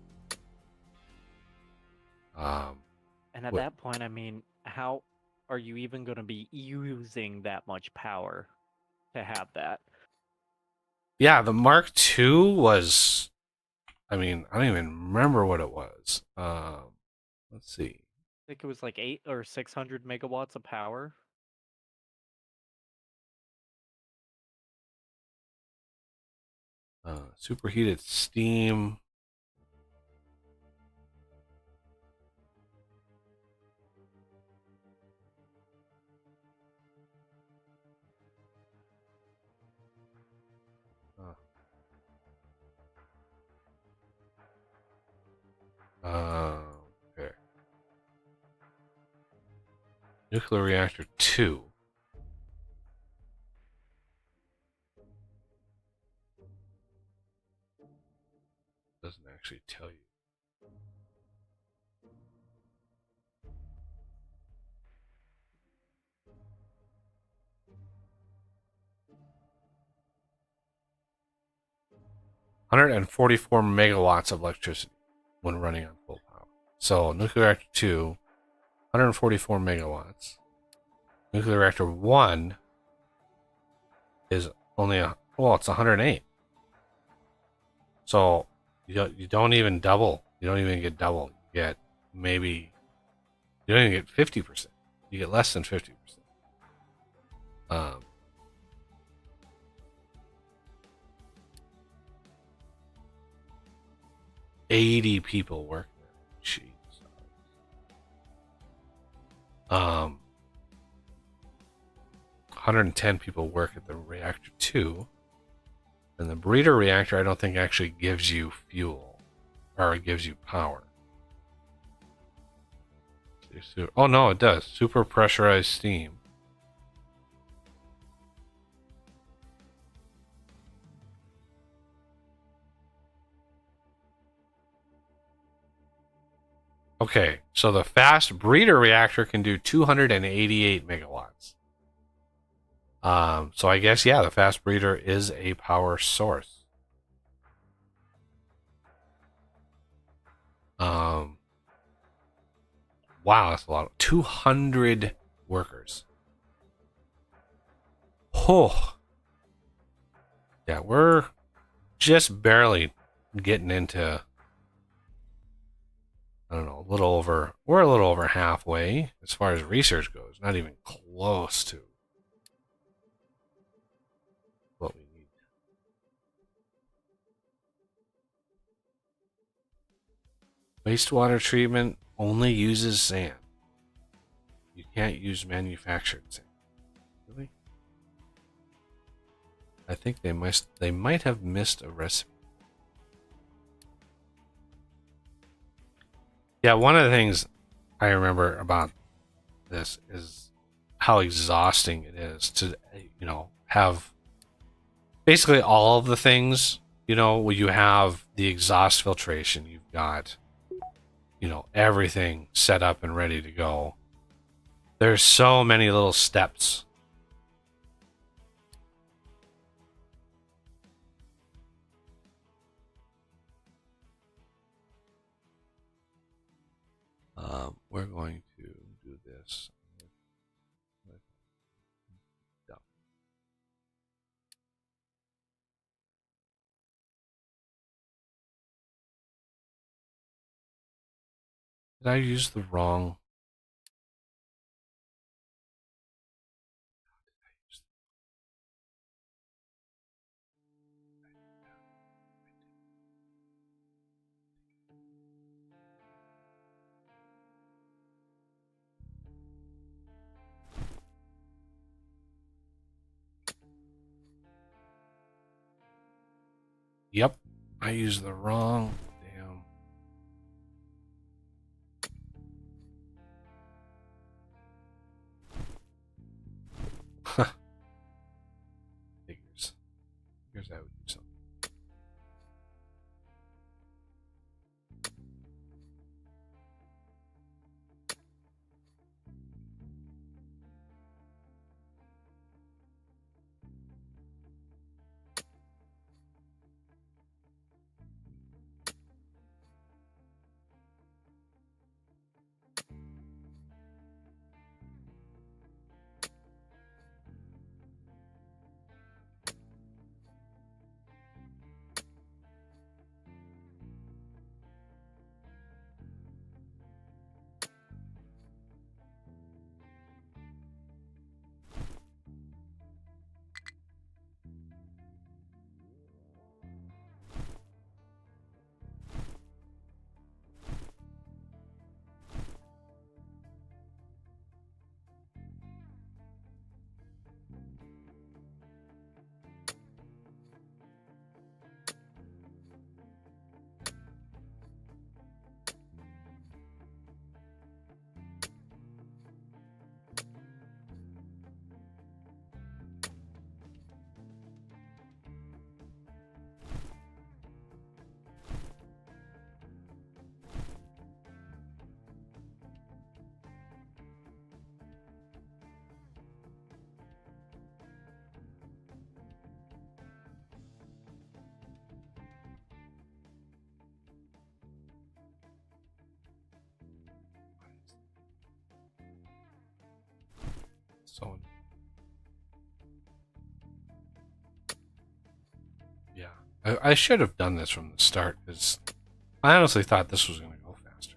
And at that point, I mean, how are you even going to be using that much power to have that? Yeah, the Mark II was, I mean, I don't even remember what it was. Let's see. I think it was like 800 or 600 megawatts of power. Superheated steam. Okay. Nuclear reactor 2. Doesn't actually tell you. ...144 megawatts of electricity when running on full power. So, nuclear reactor 2, 144 megawatts. Nuclear reactor 1 is only it's 108. So, you don't even double. You don't even get double. You get maybe... You don't even get 50%. You get less than 50%. 80 people work there. Jeez. 110 people work at the reactor 2. And the breeder reactor, I don't think actually gives you fuel. Or it gives you power. Oh no, it does. Super pressurized steam. Okay, so the fast breeder reactor can do 288 megawatts. So I guess, yeah, the fast breeder is a power source. Wow, that's a lot. 200 workers. Oh, yeah, we're just barely getting into, I don't know, we're a little over halfway as far as research goes. Not even close to what we need. Wastewater treatment only uses sand. You can't use manufactured sand. Really? I think they might have missed a recipe. Yeah, one of the things I remember about this is how exhausting it is to, have basically all of the things, where you have the exhaust filtration, you've got, everything set up and ready to go. There's so many little steps. We're going to do this. Did I use the wrong? Yep, I used the wrong damn. Figures. Figures I would do something. So, yeah, I should have done this from the start because I honestly thought this was going to go faster,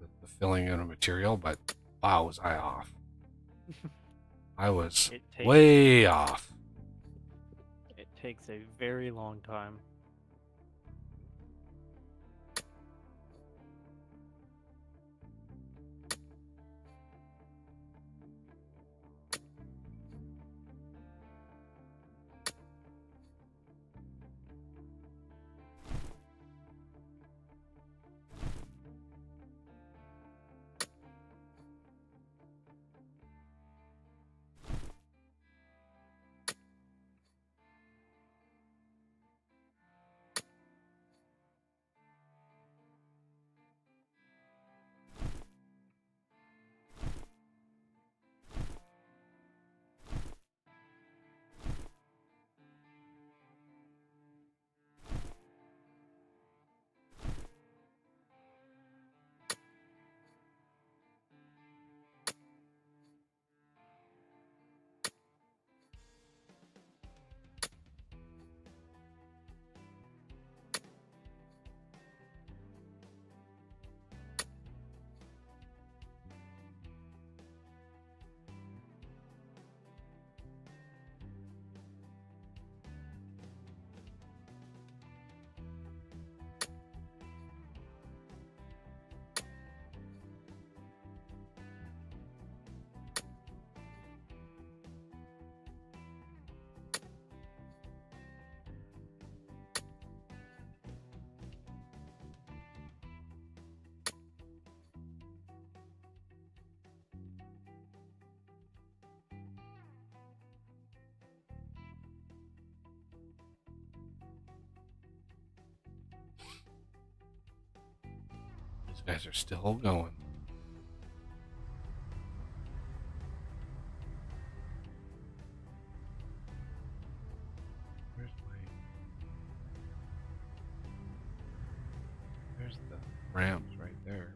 the filling in of material. But wow, was I off? I was way off. It takes a very long time. guys are still going. There's the ramps right there.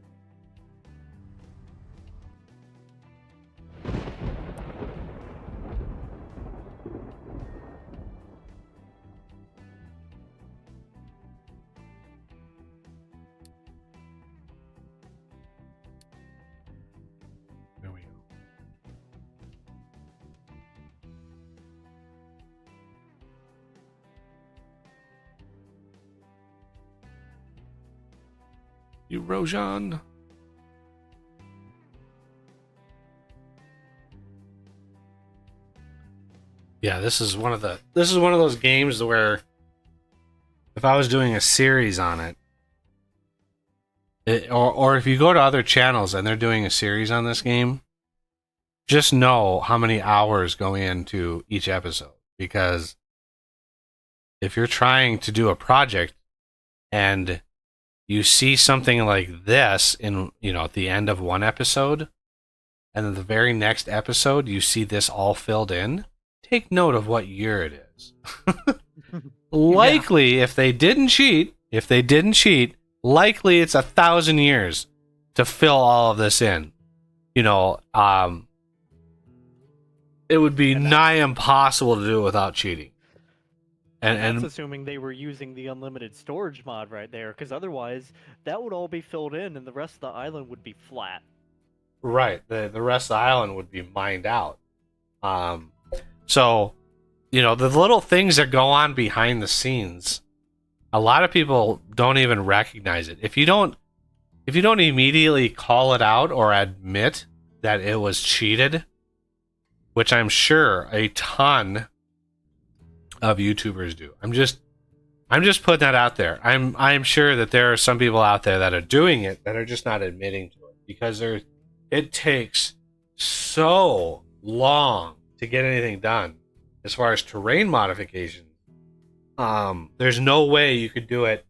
There we go. Erosion. Yeah, this is one of those games where if I was doing a series on it, or if you go to other channels and they're doing a series on this game, just know how many hours go into each episode. Because if you're trying to do a project and you see something like this in, at the end of one episode, and then the very next episode you see this all filled in, take note of what year it is. Likely, if they didn't cheat, likely it's 1,000 years to fill all of this in. It would be nigh impossible to do it without cheating. And that's assuming they were using the unlimited storage mod right there, because otherwise that would all be filled in and the rest of the island would be flat. Right, the rest of the island would be mined out. So, the little things that go on behind the scenes, a lot of people don't even recognize it. If you don't immediately call it out or admit that it was cheated, which I'm sure a ton of YouTubers do. I'm just putting that out there. I'm sure that there are some people out there that are doing it that are just not admitting to it, because it takes so long to get anything done as far as terrain modifications. There's no way you could do it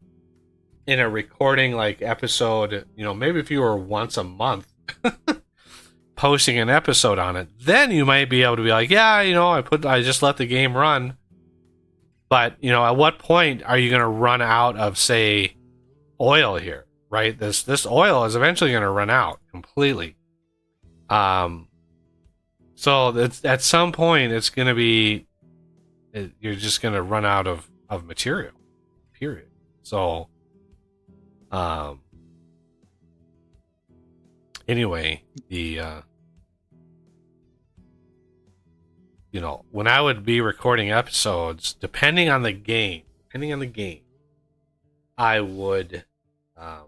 in a recording like episode, maybe if you were once a month posting an episode on it, then you might be able to be like, yeah, I just let the game run. But, at what point are you going to run out of, say, oil here, right? This oil is eventually going to run out completely. So at some point, it's going to be, you're just going to run out of material, period. So, anyway, when I would be recording episodes, depending on the game, I would, I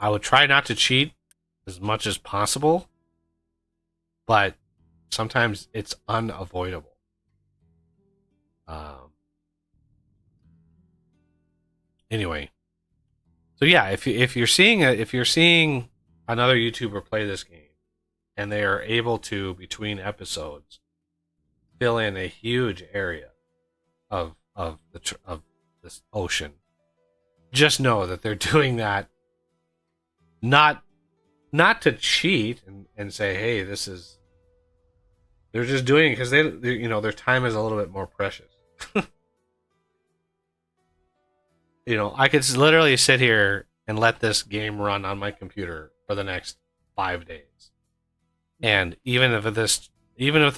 would try not to cheat as much as possible, but sometimes it's unavoidable. Anyway, so yeah, if you're seeing another YouTuber play this game, and they are able to, between episodes, fill in a huge area of this ocean, just know that they're doing that not to cheat and say, hey, they're just doing it because their time is a little bit more precious. I could literally sit here and let this game run on my computer for the next 5 days. And even with this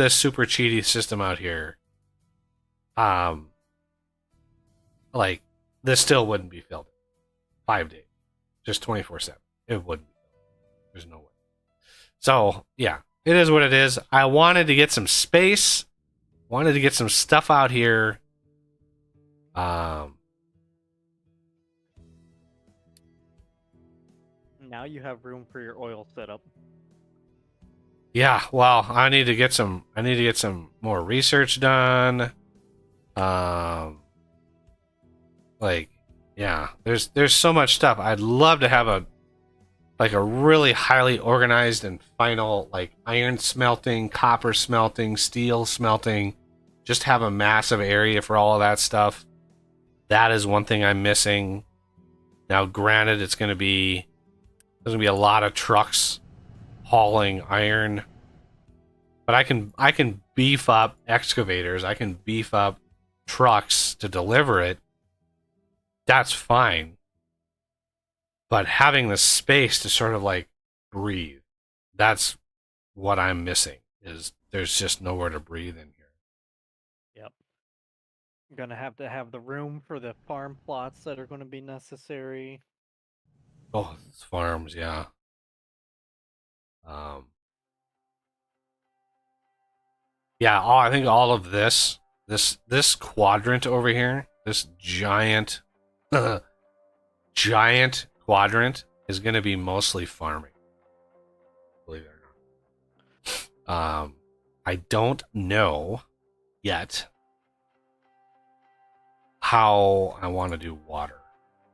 super cheaty system out here, this still wouldn't be filled in 5 days, just 24/7. It wouldn't be filled in. There's no way. So yeah, it is what it is. I wanted to get some space, wanted to get some stuff out here. Now you have room for your oil setup. Yeah, well, I need to get some more research done. There's so much stuff. I'd love to have a really highly organized and final, iron smelting, copper smelting, steel smelting, just have a massive area for all of that stuff. That is one thing I'm missing Now, granted, there's going to be a lot of trucks hauling iron, but I can beef up excavators. I can beef up trucks to deliver it. That's fine. But having the space to sort of like breathe, that's what I'm missing. Is there's just nowhere to breathe in here. Yep. I'm gonna have to have the room for the farm plots that are going to be necessary. Oh, it's farms, yeah. Yeah, I think all of this quadrant over here, this giant giant quadrant is going to be mostly farming. Believe it or not. I don't know yet how I want to do water.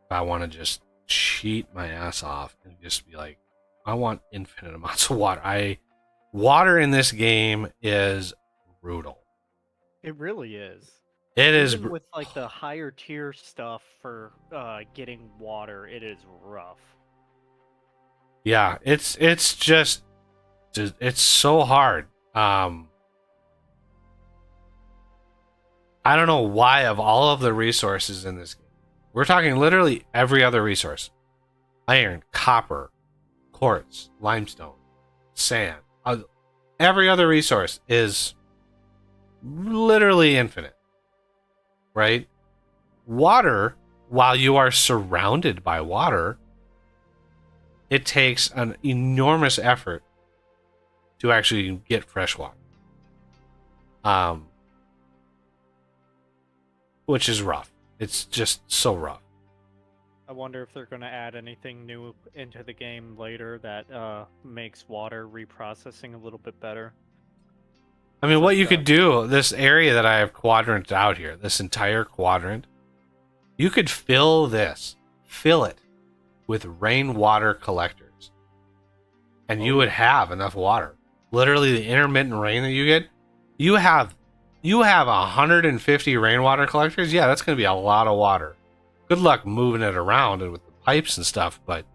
If I want to just cheat my ass off and just be like, I want infinite amounts of water. Water in this game is brutal. It really is. It is Even with like the higher tier stuff for getting water, it is rough. Yeah, it's just it's so hard. I don't know why of all of the resources in this game, we're talking literally every other resource: iron, copper, quartz, limestone, sand. Every other resource is literally infinite, right? Water, while you are surrounded by water, it takes an enormous effort to actually get fresh water. Which is rough. It's just so rough. I wonder if they're going to add anything new into the game later that makes water reprocessing a little bit better. I mean, what you could do, this area that I have quadranted out here, this entire quadrant, you could fill it with rainwater collectors. And you would have enough water. Literally, the intermittent rain that you get, you have 150 rainwater collectors. Yeah, that's going to be a lot of water. Good luck moving it around and with the pipes and stuff, but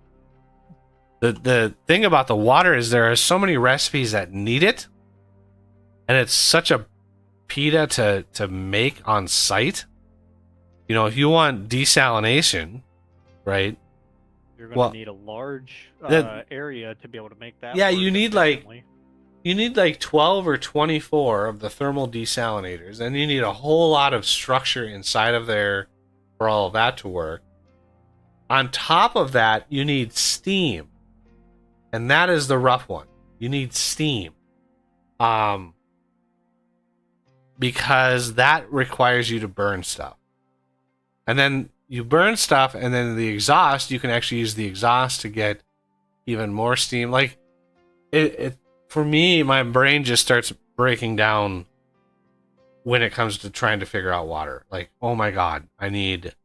the thing about the water is there are so many recipes that need it, and it's such a pita to make on site. You know, if you want desalination, right? You're going to need a large area to be able to make that. Yeah, work you need like 12 or 24 of the thermal desalinators, and you need a whole lot of structure inside of there for all of that to work. On top of that, you need steam. And that is the rough one. You need steam. Because that requires you to burn stuff. And then you burn stuff, and then the exhaust, you can actually use the exhaust to get even more steam. Like, it for me, my brain just starts breaking down when it comes to trying to figure out water. Like, oh my god, I need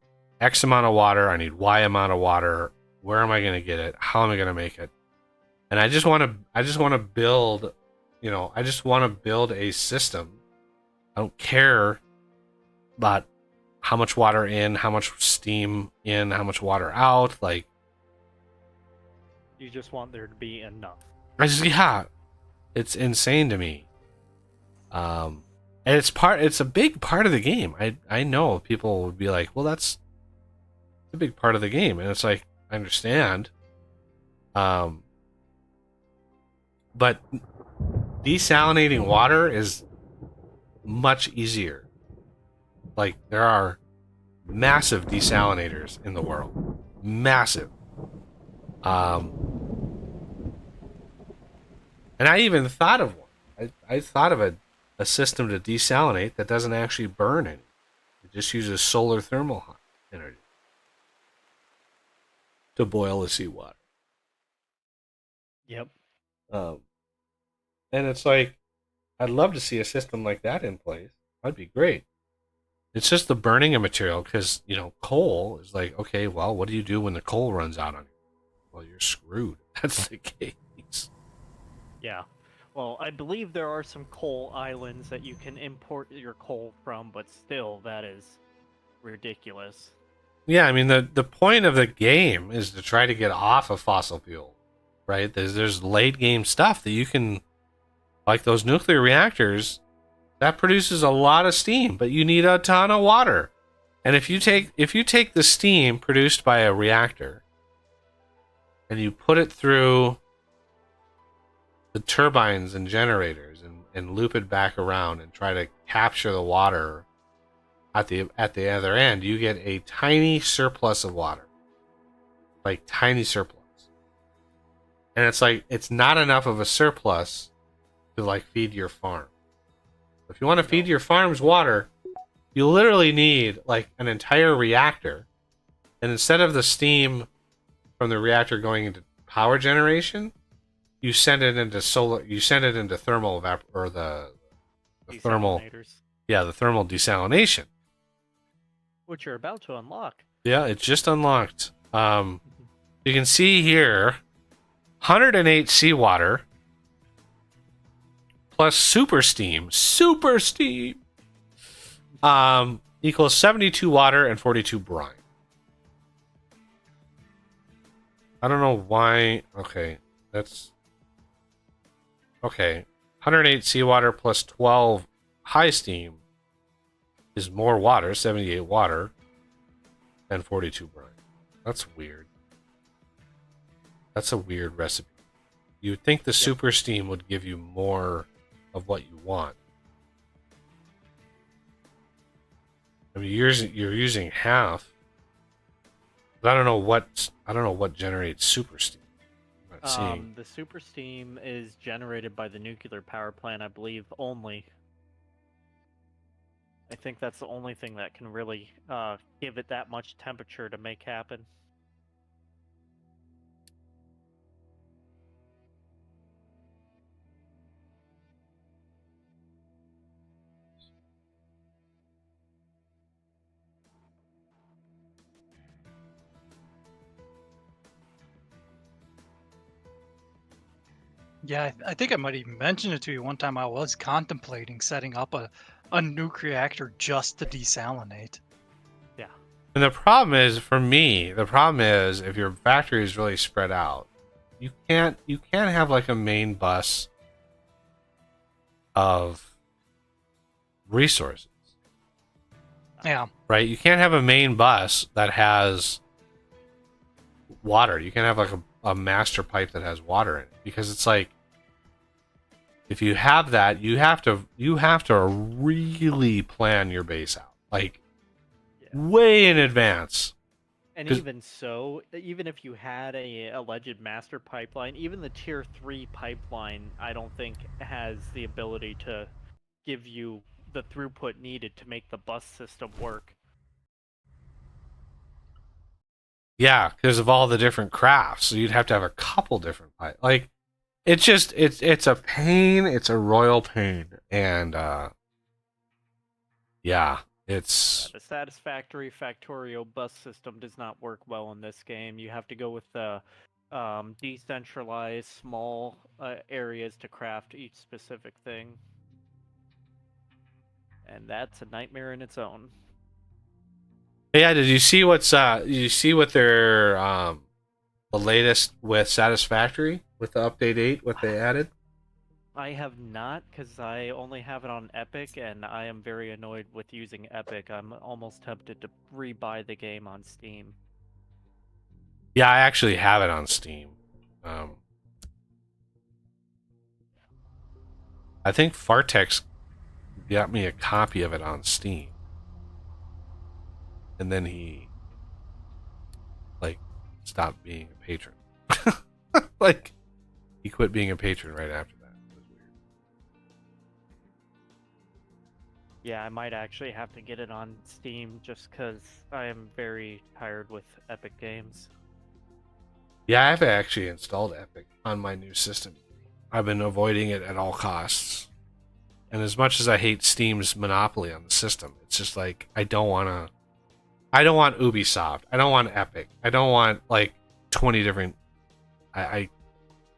X amount of water, I need Y amount of water. Where am I going to get it? How am I going to make it? And I just want to build, I just want to build a system. I don't care about how much water in, how much steam in, how much water out. Like, you just want there to be enough. It's insane to me. And it's a big part of the game. I know people would be like, well, that's a big part of the game. And it's like, I understand. But desalinating water is much easier. Like, there are massive desalinators in the world. Massive. And I even thought of one. I thought of a system to desalinate that doesn't actually burn any. It just uses solar thermal energy to boil the seawater. Yep. And it's like, I'd love to see a system like that in place. That'd be great. It's just the burning of material, because, coal is like, okay, well, what do you do when the coal runs out on you? Well, you're screwed. That's the case. Yeah. Well, I believe there are some coal islands that you can import your coal from, but still, that is ridiculous. Yeah, I mean the point of the game is to try to get off of fossil fuel, right? There's late game stuff that you can, like those nuclear reactors, that produces a lot of steam, but you need a ton of water. And if you take the steam produced by a reactor and you put it through the turbines and generators and loop it back around and try to capture the water at the other end, you get a tiny surplus of water. Like tiny surplus. And it's like it's not enough of a surplus to like feed your farm. If you want to feed your farm's water, you literally need like an entire reactor. And instead of the steam from the reactor going into power generation, you send it into thermal or the thermal, Desalinators, the thermal desalination. which you're about to unlock. Yeah, it's just unlocked. You can see here 108 seawater plus super steam equals 72 water and 42 brine. I don't know why. Okay, that's okay. 108 seawater plus 12 high steam is more water, 78 water, and 42 brine. That's weird. That's a weird recipe. You would think the super steam would give you more of what you want. I mean, you're using half. But I don't know what generates super steam. I'm not seeing. The super steam is generated by the nuclear power plant, I believe, only. I think that's the only thing that can really give it that much temperature to make happen. Yeah, I think I might even mention it to you one time. I was contemplating setting up a nuke reactor just to desalinate. Yeah. And the problem is, for me, if your factory is really spread out, you can't have like a main bus of resources. Yeah. Right? You can't have a main bus that has water. You can't have like a master pipe that has water in it, because it's like, if you have that, you have to really plan your base out, like way in advance. And 'Cause- even so, even if you had a alleged master pipeline, even the tier 3 pipeline, I don't think has the ability to give you the throughput needed to make the bus system work. Yeah, because of all the different crafts, so you'd have to have a couple different pipes. Like, it's just it's a pain. It's a royal pain, and yeah, it's The satisfactory Factorio bus system does not work well in this game. You have to go with the decentralized small areas to craft each specific thing. And that's a nightmare in its own. yeah. Did you see what their the latest with Satisfactory with the update 8? What they added? I have not, because I only have it on Epic, and I am very annoyed with using Epic. I'm almost tempted to rebuy the game on Steam. Yeah, I actually have it on Steam. I think Fartex got me a copy of it on Steam, and then he stopped being a patron. Like, he quit being a patron right after that. It was weird. Yeah, I might actually have to get it on Steam just because I am very tired with Epic Games. Yeah, I've actually installed Epic on my new system. I've been avoiding it at all costs. And as much as I hate Steam's monopoly on the system, it's just like, I don't want Ubisoft. I don't want Epic. I don't want like 20 different.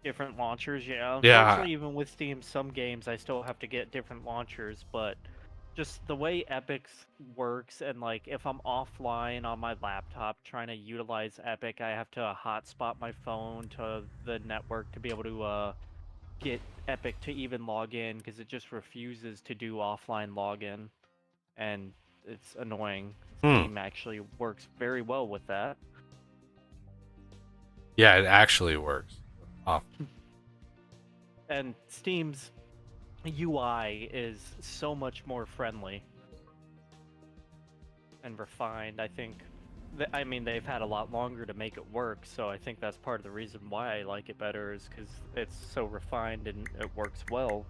Different launchers, yeah. Yeah. Unfortunately, even with Steam, some games I still have to get different launchers, but just the way Epic's works, and like if I'm offline on my laptop trying to utilize Epic, I have to hotspot my phone to the network to be able to get Epic to even log in because it just refuses to do offline login, and it's annoying. Hmm. Steam actually works very well with that. Yeah, it actually works. Oh, And Steam's UI is so much more friendly and refined. I think, I mean, they've had a lot longer to make it work, so I think that's part of the reason why I like it better is because it's so refined and it works well.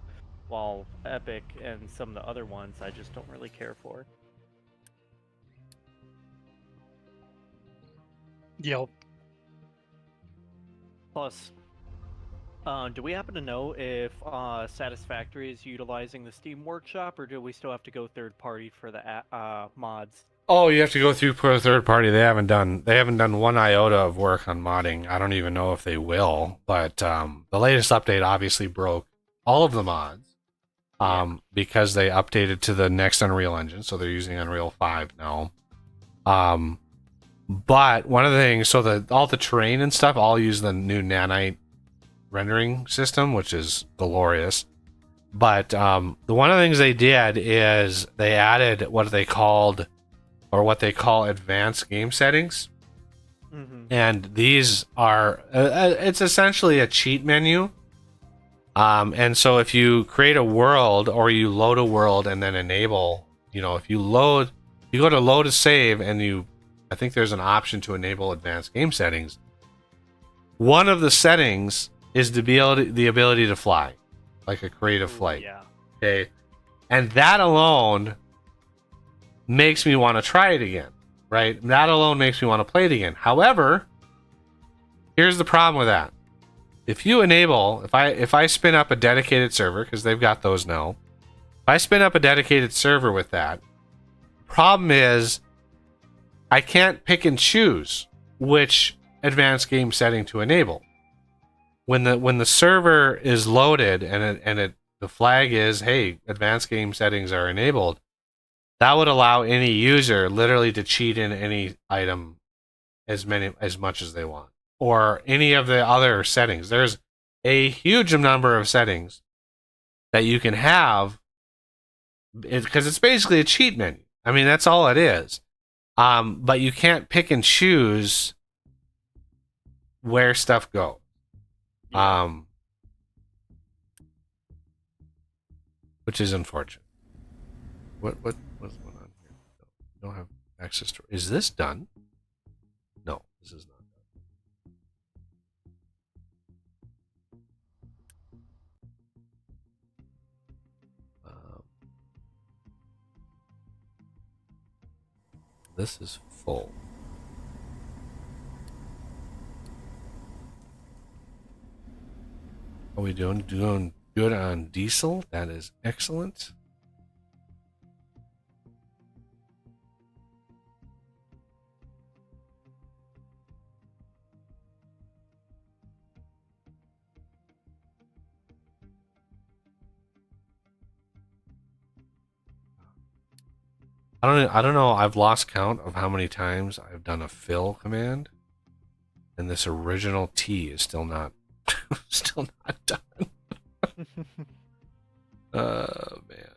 While Epic and some of the other ones, I just don't really care for. Yep. Plus, do we happen to know if Satisfactory is utilizing the Steam Workshop, or do we still have to go third party for the mods? Oh, you have to go through for a third party. They haven't done one iota of work on modding. I don't even know if they will. But the latest update obviously broke all of the mods because they updated to the next Unreal Engine, so they're using Unreal 5 now. But one of the things, so all the terrain and stuff all use the new Nanite rendering system, which is glorious. But the one of the things they did is they added what they call advanced game settings. Mm-hmm. And these are it's essentially a cheat menu. And so if you create a world or you load a world and then enable, if you go to load a save and I think there's an option to enable advanced game settings. One of the settings is the ability to fly, like a creative flight. Yeah. Okay. And that alone makes me want to try it again, right? That alone makes me want to play it again. However, here's the problem with that. If you enable, if I spin up a dedicated server, because they've got those now, if I spin up a dedicated server with that, problem is I can't pick and choose which advanced game setting to enable. When the server is loaded and the flag is, hey, advanced game settings are enabled, that would allow any user literally to cheat in any item as much as they want, or any of the other settings. There's a huge number of settings that you can have because it's basically a cheat menu. I mean, that's all it is. But you can't pick and choose where stuff goes. Which is unfortunate. What's going on here? We don't have access to. Is this done? No, this is not done. This is full. Are we doing good on diesel? That is excellent. I don't know. I've lost count of how many times I've done a fill command, and this original T is still not done. Oh man.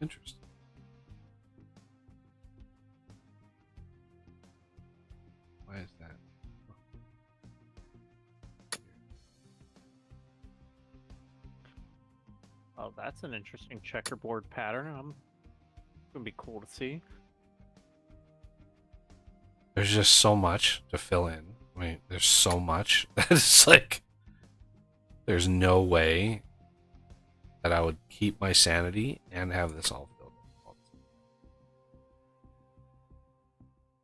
Interesting. Why is that? Oh, that's an interesting checkerboard pattern. Gonna be cool to see. There's just so much to fill in. I mean, there's so much that it's like there's no way that I would keep my sanity and have this all filled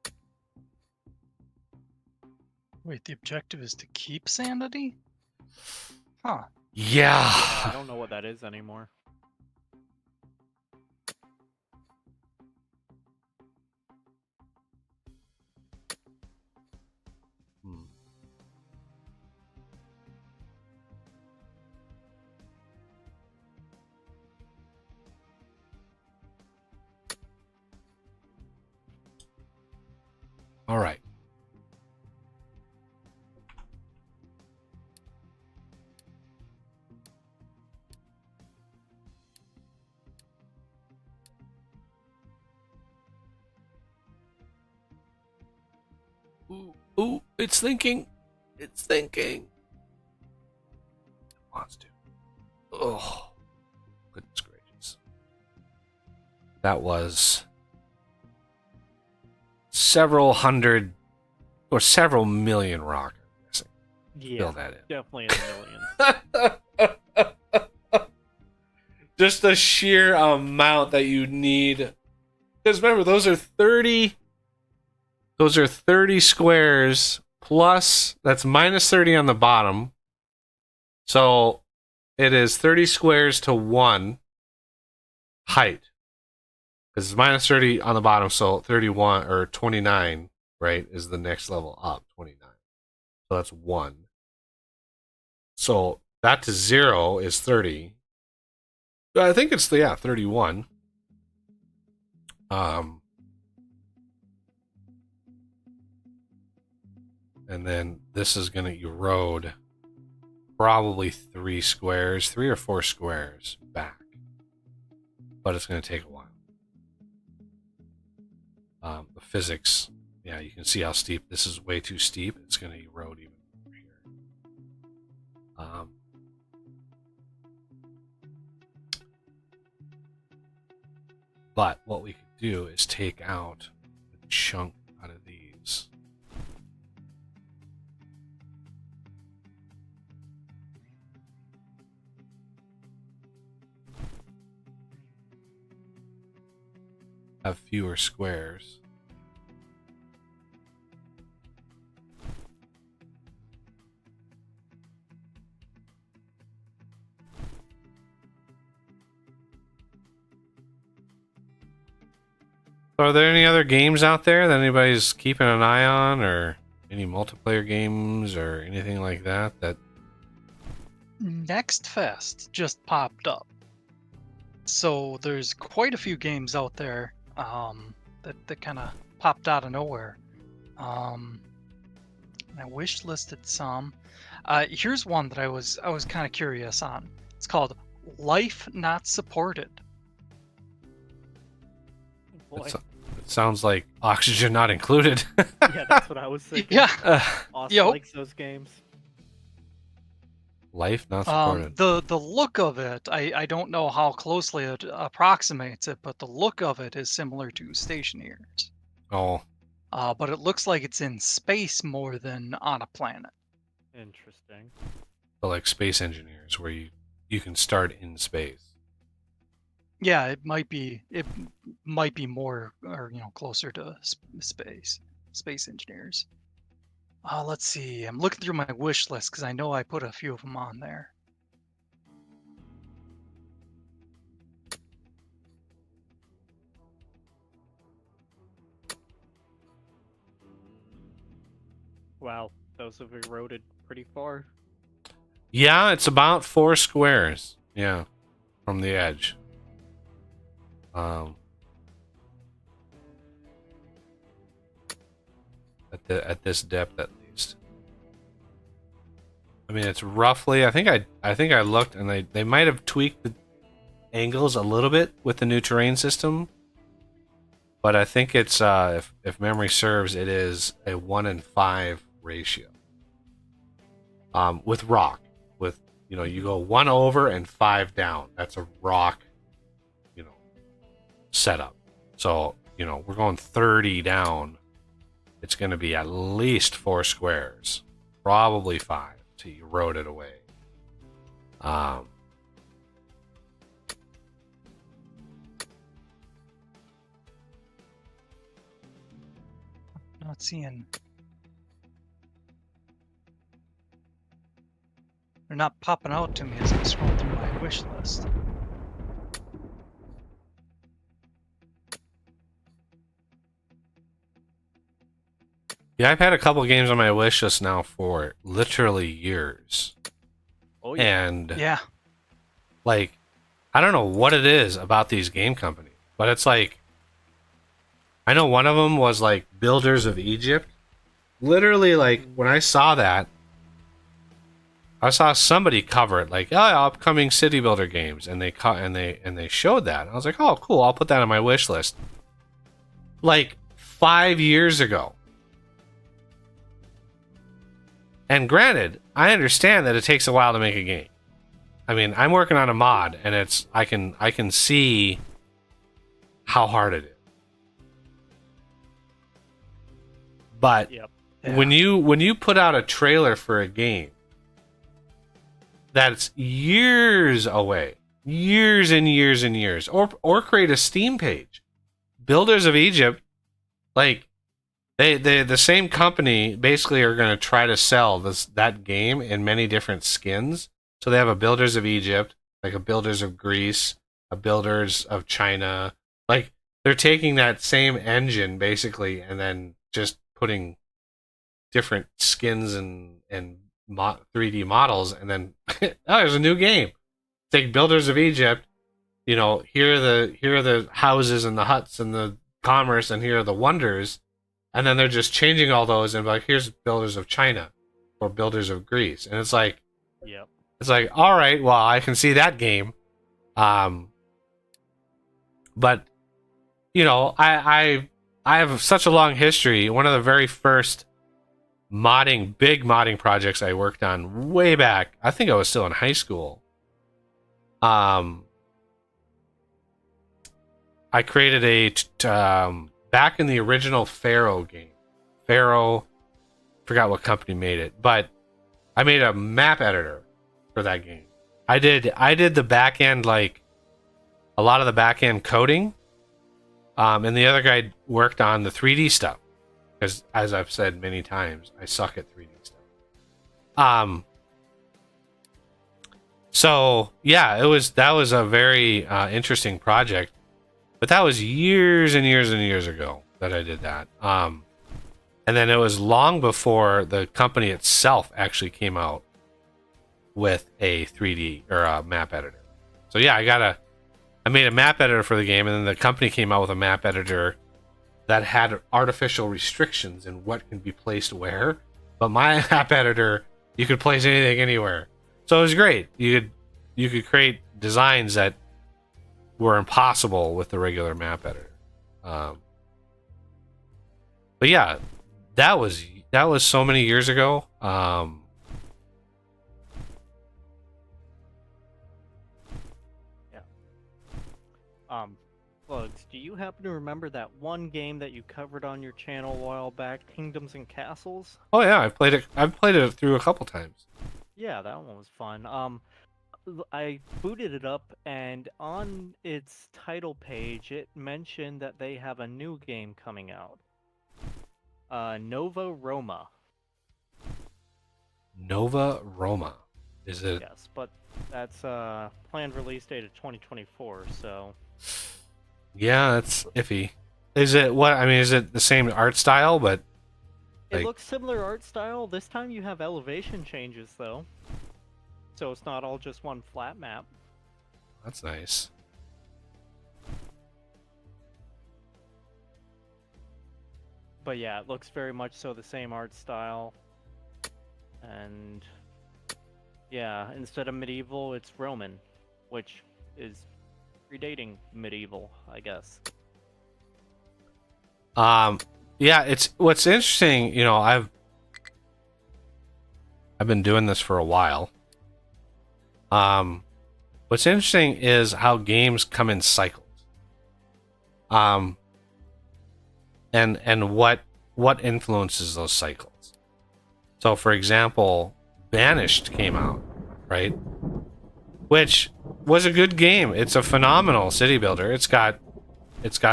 in. Wait, the objective is to keep sanity? Huh. Yeah. I don't know what that is anymore. Hmm. All right. Ooh, ooh, it's thinking. It's thinking. It wants to. Oh, goodness gracious. That was several hundred or several million rock. Yeah, Fill that in. definitely in the millions. Just the sheer amount that you need. Because remember, those are 30 squares plus, that's minus 30 on the bottom. So it is 30 squares to 1 height. Because it's minus 30 on the bottom, so 31 or 29, right, is the next level up, 29. So that's 1. So that to 0 is 30. I think it's 31. And then this is going to erode probably 3 or 4 squares back. But it's going to take a while. The physics, yeah, you can see how steep. This is way too steep. It's going to erode even more here. But what we could do is take out a chunk out of these. Have fewer squares. So are there any other games out there that anybody's keeping an eye on, or any multiplayer games or anything like that? Next Fest just popped up. So there's quite a few games out there that kind of popped out of nowhere. I wish listed some. Here's one that I was kind of curious on. It's called Life Not Supported. Boy. It sounds like Oxygen Not Included. Yeah, that's what I was thinking. Yeah. Austin Yep. likes those games. Life Not Supported. The look of it, I don't know how closely it approximates it, but the look of it is similar to Stationeers. Oh, But it looks like it's in space more than on a planet. Interesting. so like Space Engineers, where you can start in space. Yeah, it might be more, or closer to space engineers. Let's see. I'm looking through my wish list because I know I put a few of them on there. Wow, those have eroded pretty far. Yeah, it's about 4 squares. Yeah, from the edge. At this depth at least. I mean, it's roughly. I think I looked, and they might have tweaked angles a little bit with the new terrain system, but I think it's if memory serves, it is a 1-in-5 ratio. With rock, with you go 1 over and 5 down. That's a rock, setup. So we're going 30 down. It's going to be at least 4 squares, probably 5 to erode it away. Not seeing. They're not popping out to me as I scroll through my wish list. Yeah, I've had a couple games on my wish list now for literally years. Oh yeah. And Yeah. like, I don't know what it is about these game companies, but it's like, I know one of them was like Builders of Egypt. Literally, like, when I saw that, I saw somebody cover it, like, upcoming city builder games, and they showed that. I was like, oh, cool, I'll put that on my wish list. Like 5 years ago. And granted, I understand that it takes a while to make a game. I mean, I'm working on a mod, and I can see how hard it is. But Yep. Yeah. when you put out a trailer for a game that's years away, years and years and years, or create a Steam page, Builders of Egypt, like they the same company basically are going to try to sell that game in many different skins. So they have a Builders of Egypt, like a Builders of Greece, a Builders of China. Like, they're taking that same engine basically and then just putting different skins and 3D models, and then there's a new game. Take Builders of Egypt, here are the houses and the huts and the commerce, and here are the wonders, and then they're just changing all those and like, here's Builders of China or Builders of Greece, and it's like, Yep. it's like, all right, well, I can see that game, but I have such a long history. One of the very first big modding projects I worked on way back, I think I was still in high school. I created back in the original Pharaoh game. Pharaoh, forgot what company made it, but I made a map editor for that game. I did the back end, like a lot of the back end coding. And the other guy worked on the 3D stuff, because, as I've said many times, I suck at 3D stuff. So yeah, that was a very interesting project, but that was years and years and years ago that I did that. And then it was long before the company itself actually came out with a 3D or a map editor. So yeah, I made a map editor for the game, and then the company came out with a map editor that had artificial restrictions in what can be placed where. But my map editor, you could place anything anywhere. So it was great. You could create designs that were impossible with the regular map editor. But yeah, that was so many years ago. Plugs, do you happen to remember that one game that you covered on your channel a while back, Kingdoms and Castles? Oh yeah, I've played it through a couple times. Yeah, that one was fun. I booted it up, and on its title page, it mentioned that they have a new game coming out. Nova Roma. Nova Roma. Is it? Yes, but that's planned release date of 2024, so... Yeah, that's iffy. Is it what? I mean, is it the same art style? But It like, looks similar art style. This time you have elevation changes, though. So it's not all just one flat map. that's nice. But yeah, it looks very much so the same art style. And yeah, instead of medieval, it's Roman, which is predating medieval, I guess. Yeah, it's what's interesting, you know, I've been doing this for a while. What's interesting is how games come in cycles. And what influences those cycles. So for example, Banished came out, right? Which was a good game. It's a phenomenal city builder. It's got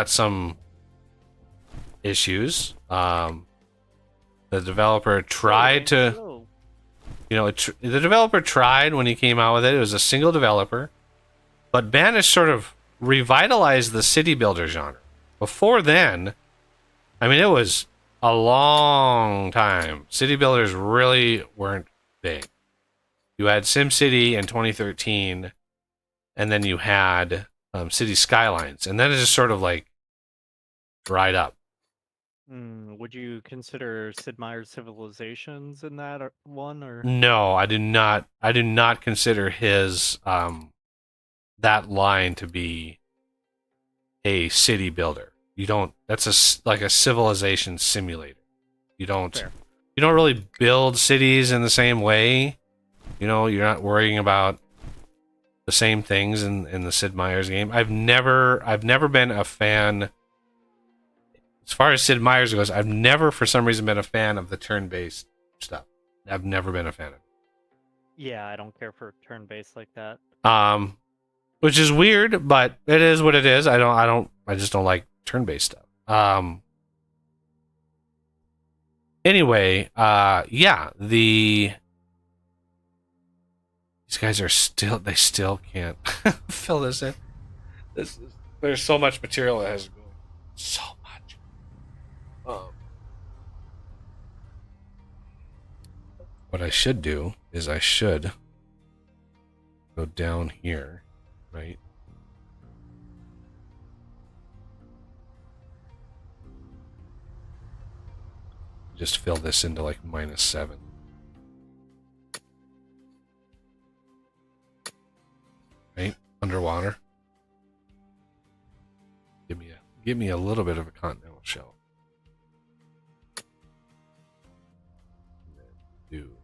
some issues. The developer tried to, Oh, you know, the developer tried when he came out with it. It was a single developer, but Banished sort of revitalized the city builder genre. Before then, I mean, it was a long time. City builders really weren't big. You had SimCity in 2013, and then you had City Skylines, and then it just sort of like dried up. would you consider Sid Meier's Civilizations in that one, or? No, I do not. I do not consider his that line to be a city builder. You don't. That's like a civilization simulator. You don't. Fair. You don't really build cities in the same way. You know, you're not worrying about the same things in the Sid Meier's game. I've never been a fan. As far as Sid Meier's goes, I've never, for some reason, been a fan of the turn-based stuff. I've never been a fan of it. Yeah, I don't care for turn-based like that. Which is weird, but it is what it is. I just don't like turn-based stuff. Anyway, yeah, these guys are they still can't fill this in. There's so much material that has to go. So much. What I should do is I should go down here, right? Just fill this into like -7. Right? Underwater. Give me a little bit of a continental shelf. And then do.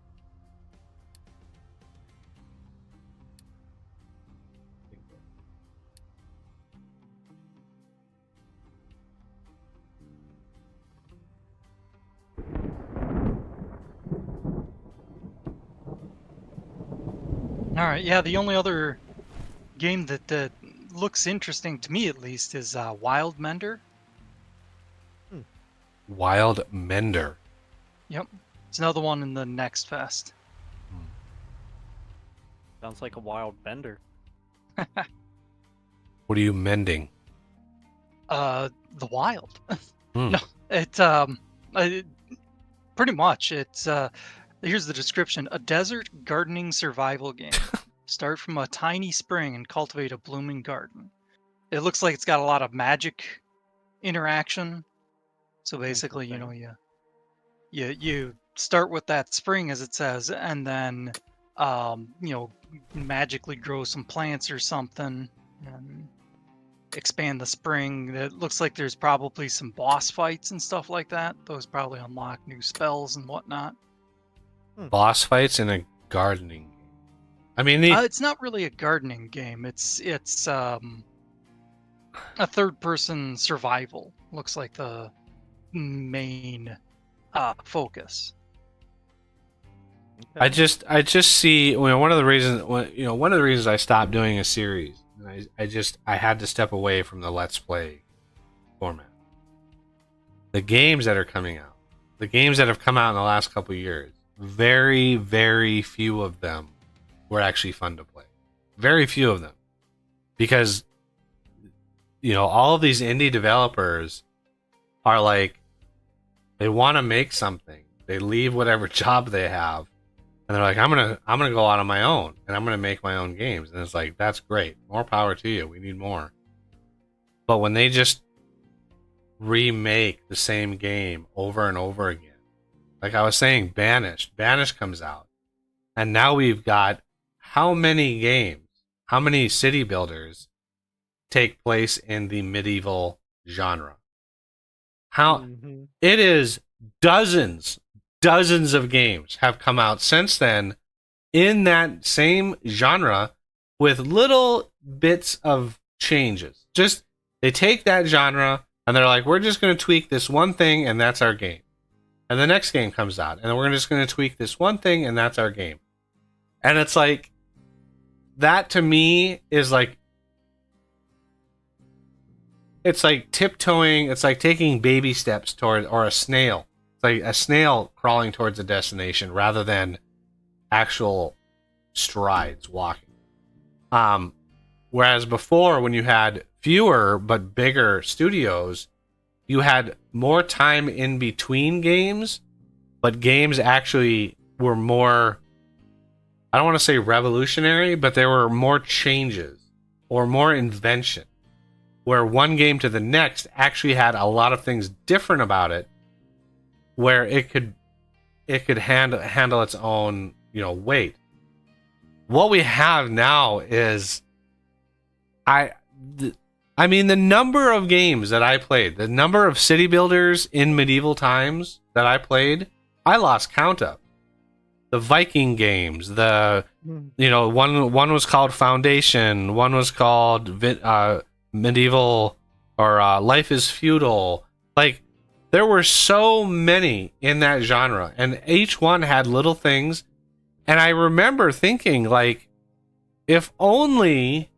All right, yeah. The only other game that looks interesting to me, at least, is Wild Mender. Wild Mender. Yep, it's another one in the Next Fest. Sounds like a wild bender. What are you mending? The Wild. Hmm. No, pretty much. It's here's the description: a desert gardening survival game. Start from a tiny spring and cultivate a blooming garden. It looks like it's got a lot of magic interaction. So basically, you know, you start with that spring, as it says, and then you know, magically grow some plants or something and expand the spring. It looks like there's probably some boss fights and stuff like that. Those probably unlock new spells and whatnot. Boss fights in a gardening game. I mean, It's not really a gardening game. It's a third-person survival. Looks like the main focus. I just see, you know, one of the reasons I stopped doing a series, and I had to step away from the Let's Play format. The games that are coming out, the games that have come out in the last couple of years, very, very few of them were actually fun to play. Very few of them. Because, you know, all of these indie developers are like, they want to make something. They leave whatever job they have, and they're like, I'm gonna go out on my own, and I'm gonna make my own games. And it's like, that's great. More power to you. We need more. But when they just remake the same game over and over again, like I was saying, Banished comes out, and now we've got how many games, how many city builders take place in the medieval genre. How Mhm. it is dozens of games have come out since then in that same genre with little bits of changes. Just they take that genre and they're like, we're just going to tweak this one thing and that's our game. And the next game comes out and we're just going to tweak this one thing and that's our game. And it's like, that to me is like, it's like tiptoeing, it's like taking baby steps toward, or a snail. It's like a snail crawling towards a destination rather than actual strides walking. Whereas before, when you had fewer but bigger studios, you had more time in between games, but games actually were more, I don't want to say revolutionary, but there were more changes or more invention, where one game to the next actually had a lot of things different about it, where it could handle its own, weight. What we have now is, I mean, the number of games that I played, the number of city builders in medieval times that I played, I lost count of. The Viking games, one was called Foundation, one was called Medieval, or Life is Feudal. Like, there were so many in that genre, and each one had little things. And I remember thinking, like, if only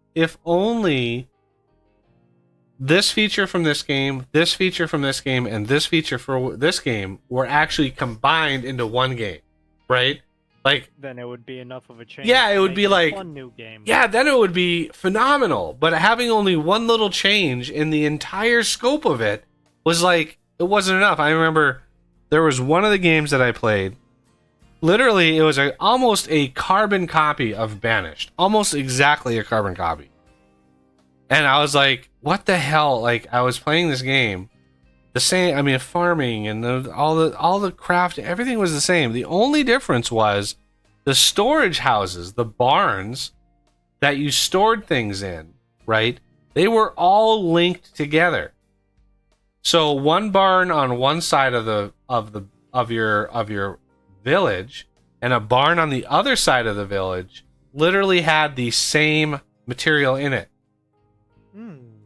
this feature from this game, this feature from this game, and this feature for this game were actually combined into one game, right? Like, then it would be enough of a change. Yeah, it to would make be like one new game. Yeah, then it would be phenomenal. But having only one little change in the entire scope of it was like, it wasn't enough. I remember there was one of the games that I played. Literally, it was almost a carbon copy of Banished. Almost exactly a carbon copy. And I was like, what the hell? Like, I was playing this game, the same, I mean, farming and all the craft, everything was the same. The only difference was the storage houses, the barns that you stored things in, right? They were all linked together. So one barn on one side of your village and a barn on the other side of the village literally had the same material in it.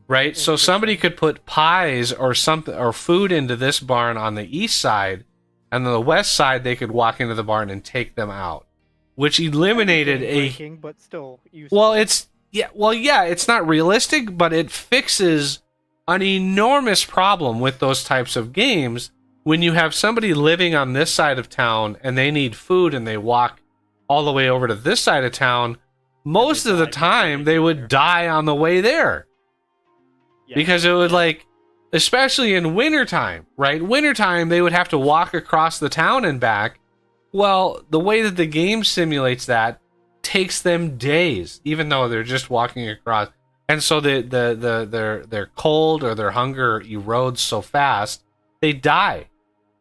Right? So somebody could put pies or something or food into this barn on the east side, and on the west side they could walk into the barn and take them out, which eliminated but still useful. Well, it's not realistic, but it fixes an enormous problem with those types of games when you have somebody living on this side of town and they need food and they walk all the way over to this side of town. Most of the time they would die on the way there. Because it would, like, especially in wintertime, right? Wintertime, they would have to walk across the town and back. Well, the way that the game simulates that takes them days, even though they're just walking across. And so their cold or their hunger erodes so fast, they die.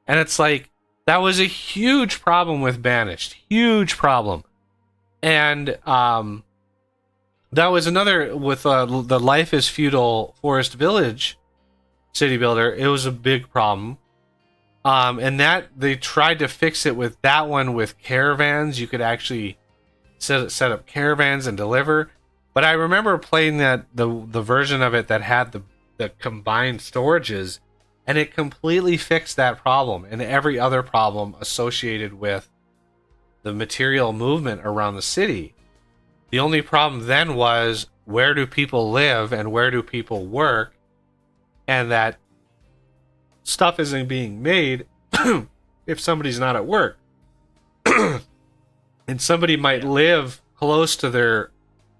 And it's like, that was a huge problem with Banished. Huge problem. And, that was another with the Life is Feudal Forest Village city builder. It was a big problem. And that they tried to fix it with that one with caravans. You could actually set up caravans and deliver. But I remember playing the version of it that had the combined storages, and it completely fixed that problem and every other problem associated with the material movement around the city. The only problem then was, where do people live and where do people work? And that stuff isn't being made if somebody's not at work. And somebody might live close to their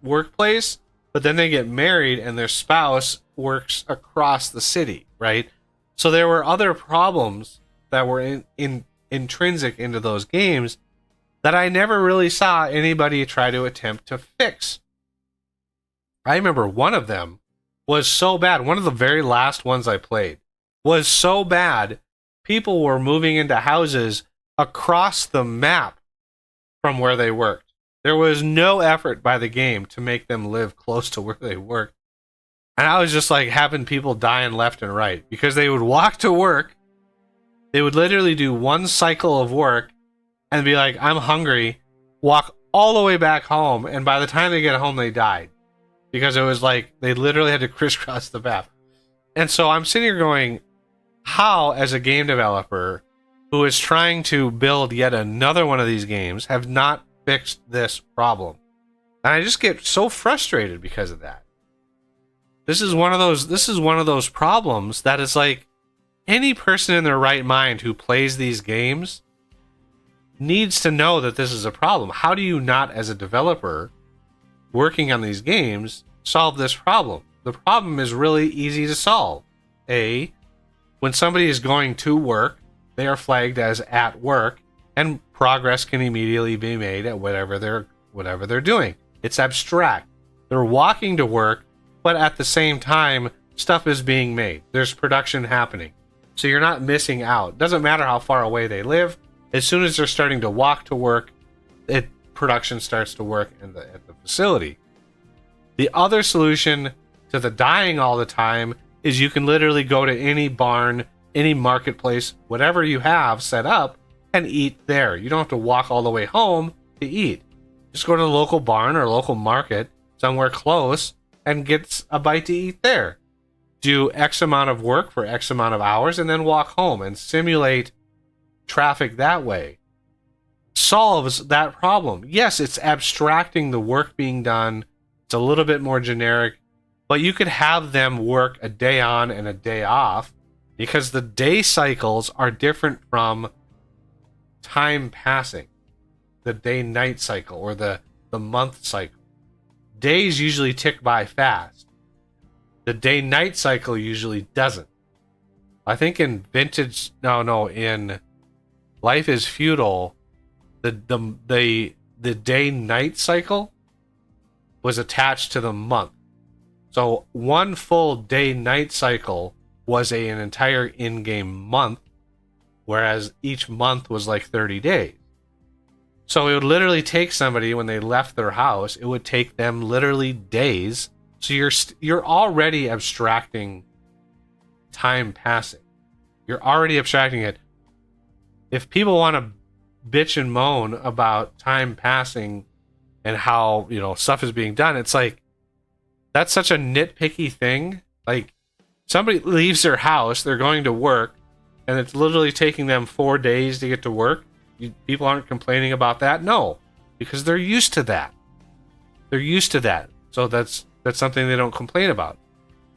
workplace, but then they get married and their spouse works across the city, right? So there were other problems that were intrinsic into those games that I never really saw anybody try to attempt to fix. I remember one of them was so bad. One of the very last ones I played was so bad, people were moving into houses across the map from where they worked. There was no effort by the game to make them live close to where they worked. And I was just like having people dying left and right because they would walk to work. They would literally do one cycle of work and be like, I'm hungry, walk all the way back home. And by the time they get home, they died because it was like they literally had to crisscross the map. And so I'm sitting here going, how, as a game developer who is trying to build yet another one of these games, have not fixed this problem? And I just get so frustrated because of that. This is one of those problems that is like any person in their right mind who plays these games needs to know that this is a problem. How do you not, as a developer working on these games, solve this problem? The problem is really easy to solve. When somebody is going to work, they are flagged as at work, and progress can immediately be made at whatever they're doing. It's abstract. They're walking to work, but at the same time, stuff is being made. There's production happening. So you're not missing out. Doesn't matter how far away they live. As soon as they're starting to walk to work, production starts to work at the facility. The other solution to the dying all the time is you can literally go to any barn, any marketplace, whatever you have set up, and eat there. You don't have to walk all the way home to eat. Just go to the local barn or local market somewhere close and get a bite to eat there. Do X amount of work for X amount of hours and then walk home and simulate traffic that way. Solves that problem. Yes, it's abstracting the work being done. It's a little bit more generic, but you could have them work a day on and a day off because the day cycles are different from time passing. The day-night cycle or the month cycle. Days usually tick by fast. The day-night cycle usually doesn't. I think in in Life is Feudal, the day-night cycle was attached to the month. So one full day-night cycle was an entire in-game month, whereas each month was like 30 days. So it would literally take somebody when they left their house, it would take them literally days. So you're already abstracting time passing. You're already abstracting it. If people want to bitch and moan about time passing and how, stuff is being done, it's like, that's such a nitpicky thing. Like, somebody leaves their house, they're going to work, and it's literally taking them 4 days to get to work. People aren't complaining about that? No, because they're used to that. They're used to that. So that's something they don't complain about.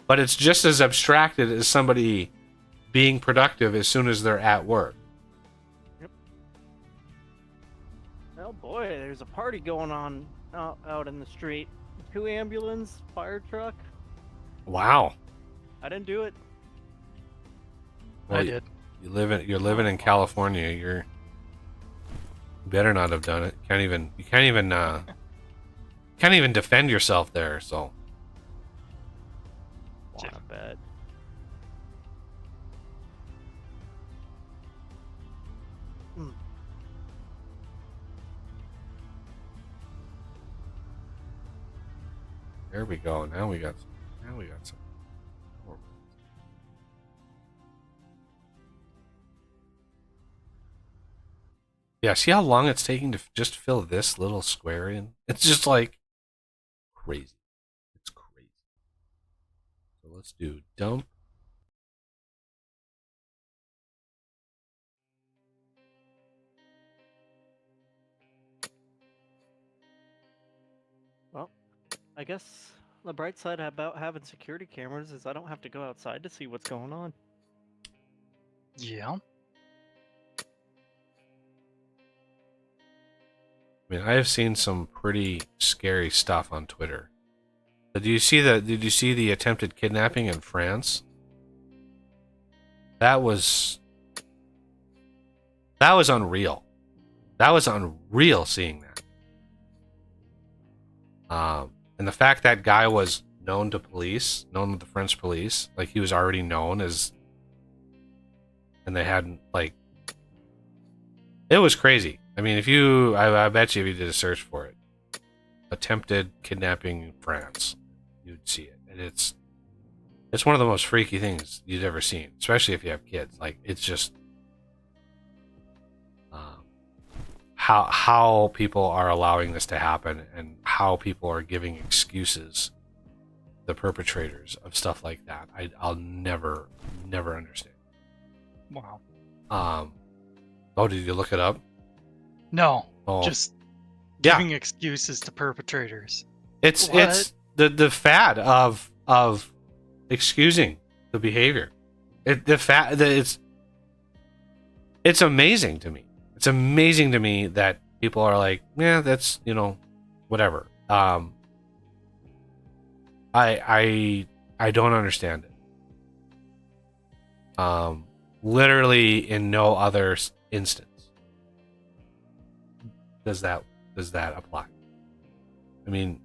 But it's just as abstracted as somebody being productive as soon as they're at work. Yep. Oh boy, there's a party going on out in the street. 2 ambulance, fire truck. Wow. I didn't do it. Well, I did. You're living in California. You better not have done it. You can't even defend yourself there. So. Wanna bet. There we go. Now we got some. Yeah, see how long it's taking to just fill this little square in? It's just like crazy. It's crazy. So let's do dump. Well, I guess the bright side about having security cameras is I don't have to go outside to see what's going on. Yeah. I mean, I have seen some pretty scary stuff on Twitter. Did you see the attempted kidnapping in France? That was unreal. That was unreal seeing that. And the fact that guy was known to the French police, like he was already known as, and they hadn't, like, it was crazy. I mean, I bet you if you did a search for it, attempted kidnapping in France, you'd see it. And it's It's one of the most freaky things you've ever seen, especially if you have kids. Like, it's just how people are allowing this to happen, and how people are giving excuses, the perpetrators of stuff like that. I'll never understand. Wow. Oh, did you look it up? No, Oh, just yeah. giving excuses to perpetrators. It's What? the fad of excusing the behavior. It's amazing to me. It's amazing to me that people are like, yeah, that's, whatever. I don't understand it. Literally in no other instance does that apply. I mean,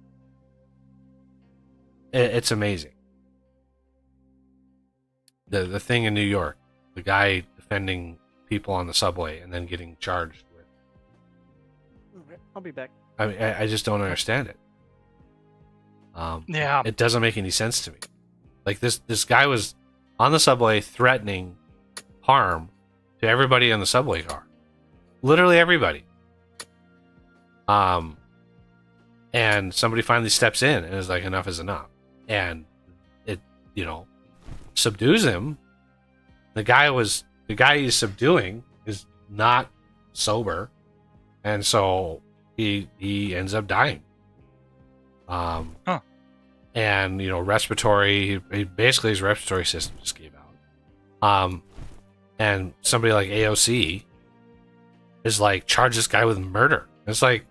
it's amazing. The thing in New York, the guy defending people on the subway and then getting charged with. I'll be back. I mean, I just don't understand it. Yeah. It doesn't make any sense to me. Like, this guy was on the subway threatening harm to everybody in the subway car, literally everybody. And somebody finally steps in and is like, enough is enough, and it subdues him. The guy he's subduing is not sober, and so he ends up dying. And respiratory, he basically, his respiratory system just gave out. And somebody like AOC is like, charge this guy with murder. It's like,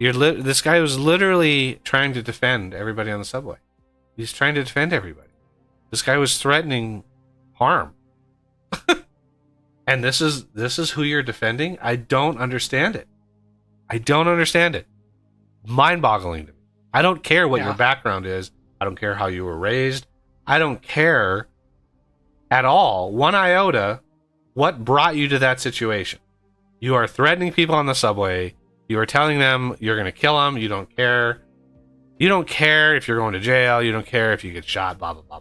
this guy was literally trying to defend everybody on the subway. He's trying to defend everybody. This guy was threatening harm. And this is who you're defending? I don't understand it. Mind-boggling to me. I don't care what your background is. I don't care how you were raised. I don't care at all, one iota, what brought you to that situation. You are threatening people on the subway. You are telling them you're going to kill them. You don't care. You don't care if you're going to jail. You don't care if you get shot, blah, blah, blah.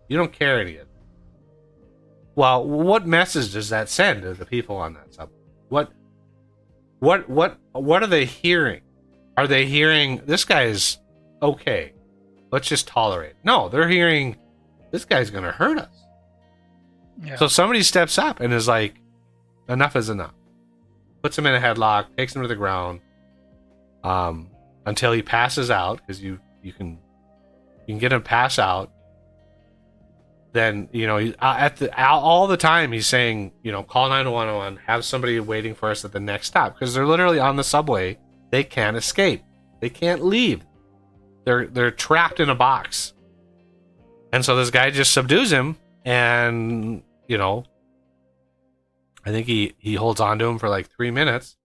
You don't care any of it. Well, what message does that send to the people on that subway? What are they hearing? Are they hearing, this guy is okay, let's just tolerate? No, they're hearing, this guy's going to hurt us. Yeah. So somebody steps up and is like, enough is enough. Puts him in a headlock, takes him to the ground, until he passes out, because you can get him to pass out. Then all the time he's saying, call 911, have somebody waiting for us at the next stop, because they're literally on the subway. They can't escape. They can't leave. They're trapped in a box. And so this guy just subdues him, and I think he holds on to him for like 3 minutes,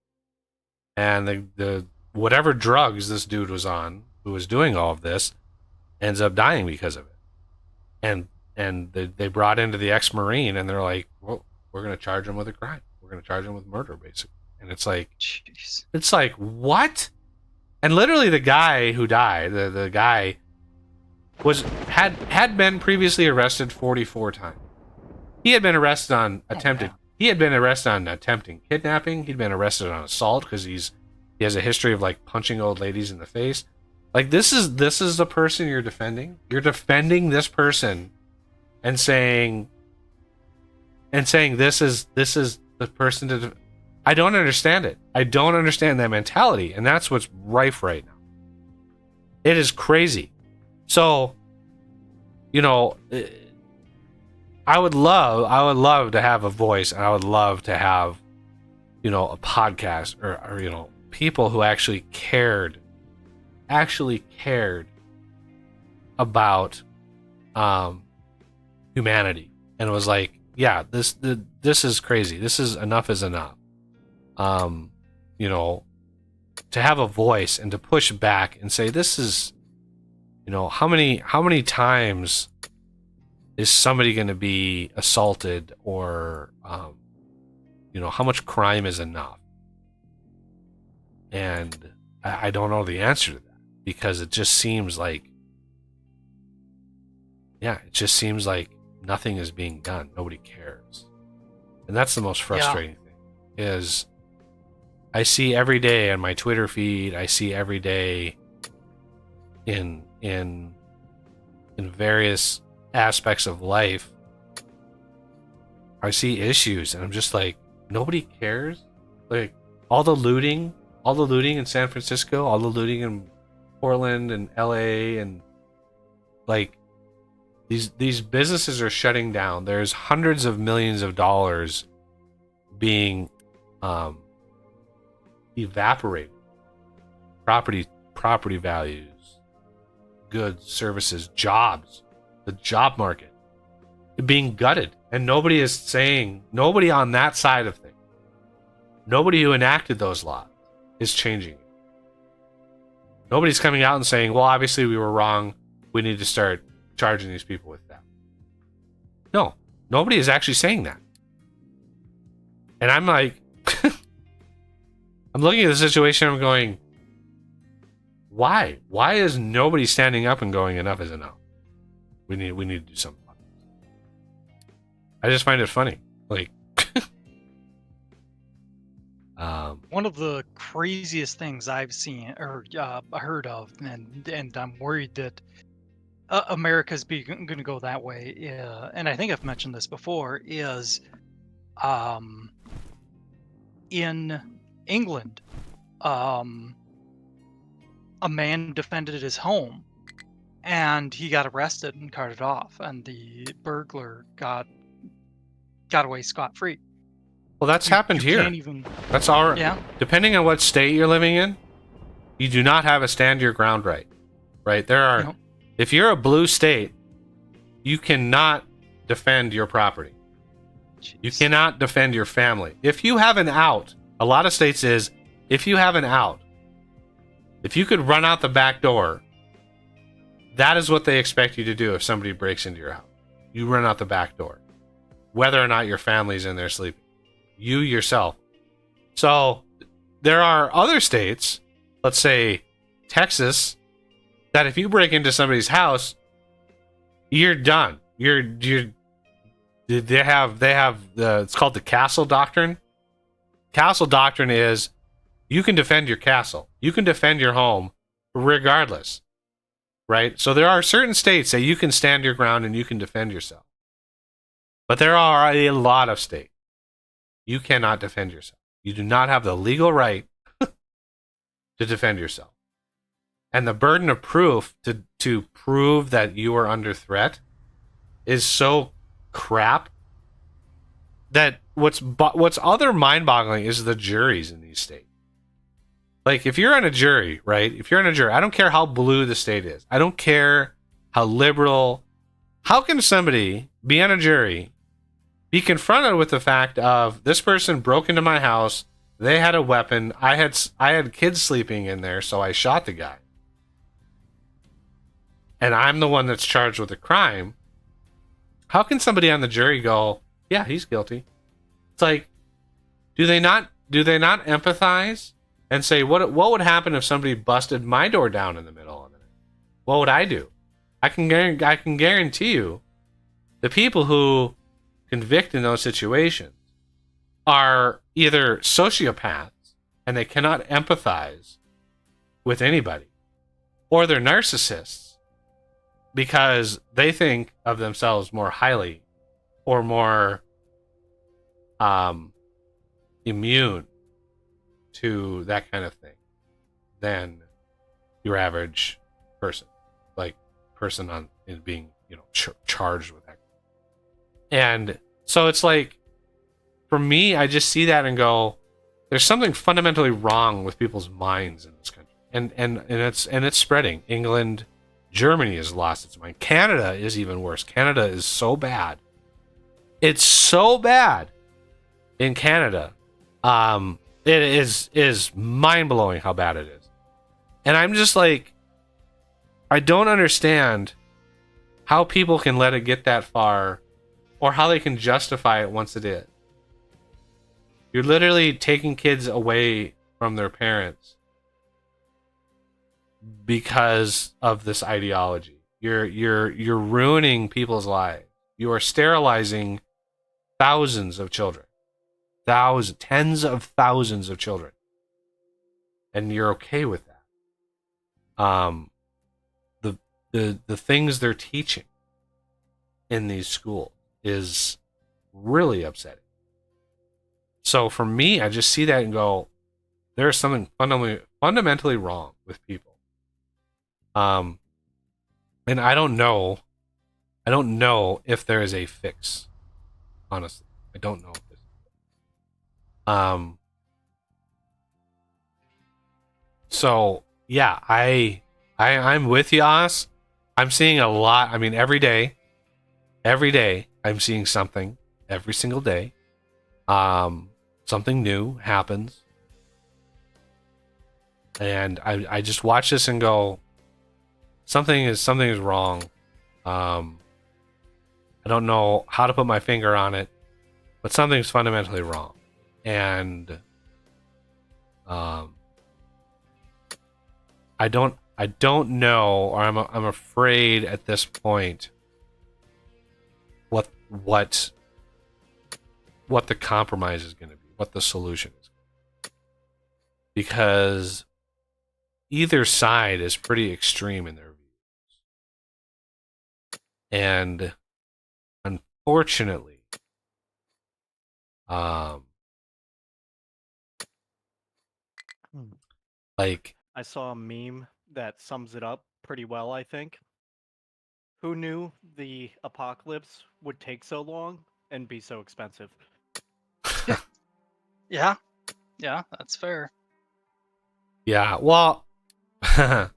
and the whatever drugs this dude was on, who was doing all of this, ends up dying because of it. And they brought into the ex-Marine, and they're like, well, we're going to charge him with a crime. We're going to charge him with murder, basically. And it's like, Jeez. it's like, what? And literally the guy who died, the guy had been previously arrested 44 times. He had been arrested on attempting kidnapping. He'd been arrested on assault because he has a history of like punching old ladies in the face. Like, this is the person you're defending. You're defending this person and saying this is the person to. I don't understand it. I don't understand that mentality, and that's what's rife right now. It is crazy. So, I would love to have a voice, and I would love to have, a podcast or people who actually cared about humanity, and it was like, yeah, this is crazy. This is enough is enough. To have a voice and to push back and say, this is, how many times is somebody going to be assaulted, or how much crime is enough? And I don't know the answer to that, because it just seems like yeah, it just seems like nothing is being done. Nobody cares. And that's the most frustrating thing is I see every day on my Twitter feed, I see every day in various aspects of life, I see issues and I'm just like, nobody cares. Like all the looting in San Francisco, all the looting in Portland and LA, and like these businesses are shutting down. There's hundreds of millions of dollars being evaporated. Property values, goods, services, jobs, the job market being gutted, and nobody is saying, nobody on that side of things, nobody who enacted those laws is changing it. Nobody's coming out and saying, well, obviously we were wrong, we need to start charging these people with that. No, nobody is actually saying that. And I'm like, I'm looking at the situation, I'm going, why? Why is nobody standing up and going, enough is enough? We need to do something about this. I just find it funny. Like, one of the craziest things I've seen or heard of, and I'm worried that America's going to go that way. And I think I've mentioned this before. Is in England, a man defended his home, and he got arrested and carted off, and the burglar got away scot-free. well, that's happened You here. can't even, That's all. yeah. Depending on what state you're living in, you do not have a stand your ground right. Right? There are. Nope. If you're a blue state, you cannot defend your property. You Jeez. cannot defend your family. If you have an out, a lot of states is, if you have an out, if you could run out the back door, that is what they expect you to do if somebody breaks into your house. You run out the back door, whether or not your family's in there sleeping. You yourself. So there are other states, let's say Texas, that if you break into somebody's house, you're done. They have it's called the castle doctrine. Castle doctrine is you can defend your castle. You can defend your home regardless. Right? So there are certain states that you can stand your ground and you can defend yourself. But there are a lot of states you cannot defend yourself. You do not have the legal right to defend yourself. And the burden of proof to prove that you are under threat is so crap that what's other mind-boggling is the juries in these states. Like, if you're on a jury, right? If you're on a jury, I don't care how blue the state is. I don't care how liberal. How can somebody be on a jury, be confronted with the fact of this person broke into my house, they had a weapon, I had kids sleeping in there, so I shot the guy, and I'm the one that's charged with a crime? How can somebody on the jury go, yeah, he's guilty? It's like, do they not empathize and say, what would happen if somebody busted my door down in the middle of the night? What would I do? I can guarantee you, the people who convict in those situations are either sociopaths and they cannot empathize with anybody, or they're narcissists because they think of themselves more highly or more immune to that kind of thing than your average person, like person on in being charged with that. And so it's like, for me, I just see that and go, there's something fundamentally wrong with people's minds in this country, and it's spreading. England, Germany has lost its mind. Canada is even worse. Canada is so bad. It's so bad in Canada. It is mind-blowing how bad it is. And I'm just like, I don't understand how people can let it get that far, or how they can justify it once it is. You're literally taking kids away from their parents because of this ideology. You're ruining people's lives. You are sterilizing thousands of children. Tens of thousands of children. And you're okay with that. The things they're teaching in these schools is really upsetting. So for me, I just see that and go, there's something fundamentally wrong with people. And I don't know if there is a fix. Honestly, I don't know if there's so yeah, I'm with you, Oz. I'm seeing a lot. I mean, every day I'm seeing something every single day. Something new happens. And I just watch this and go, something is wrong. I don't know how to put my finger on it, but something's fundamentally wrong. And I don't know, or I'm afraid at this point what the compromise is going to be, what the solution is. Because either side is pretty extreme in their views. And unfortunately, like, I saw a meme that sums it up pretty well, I think. Who knew the apocalypse would take so long and be so expensive? Yeah, that's fair. yeah, well, I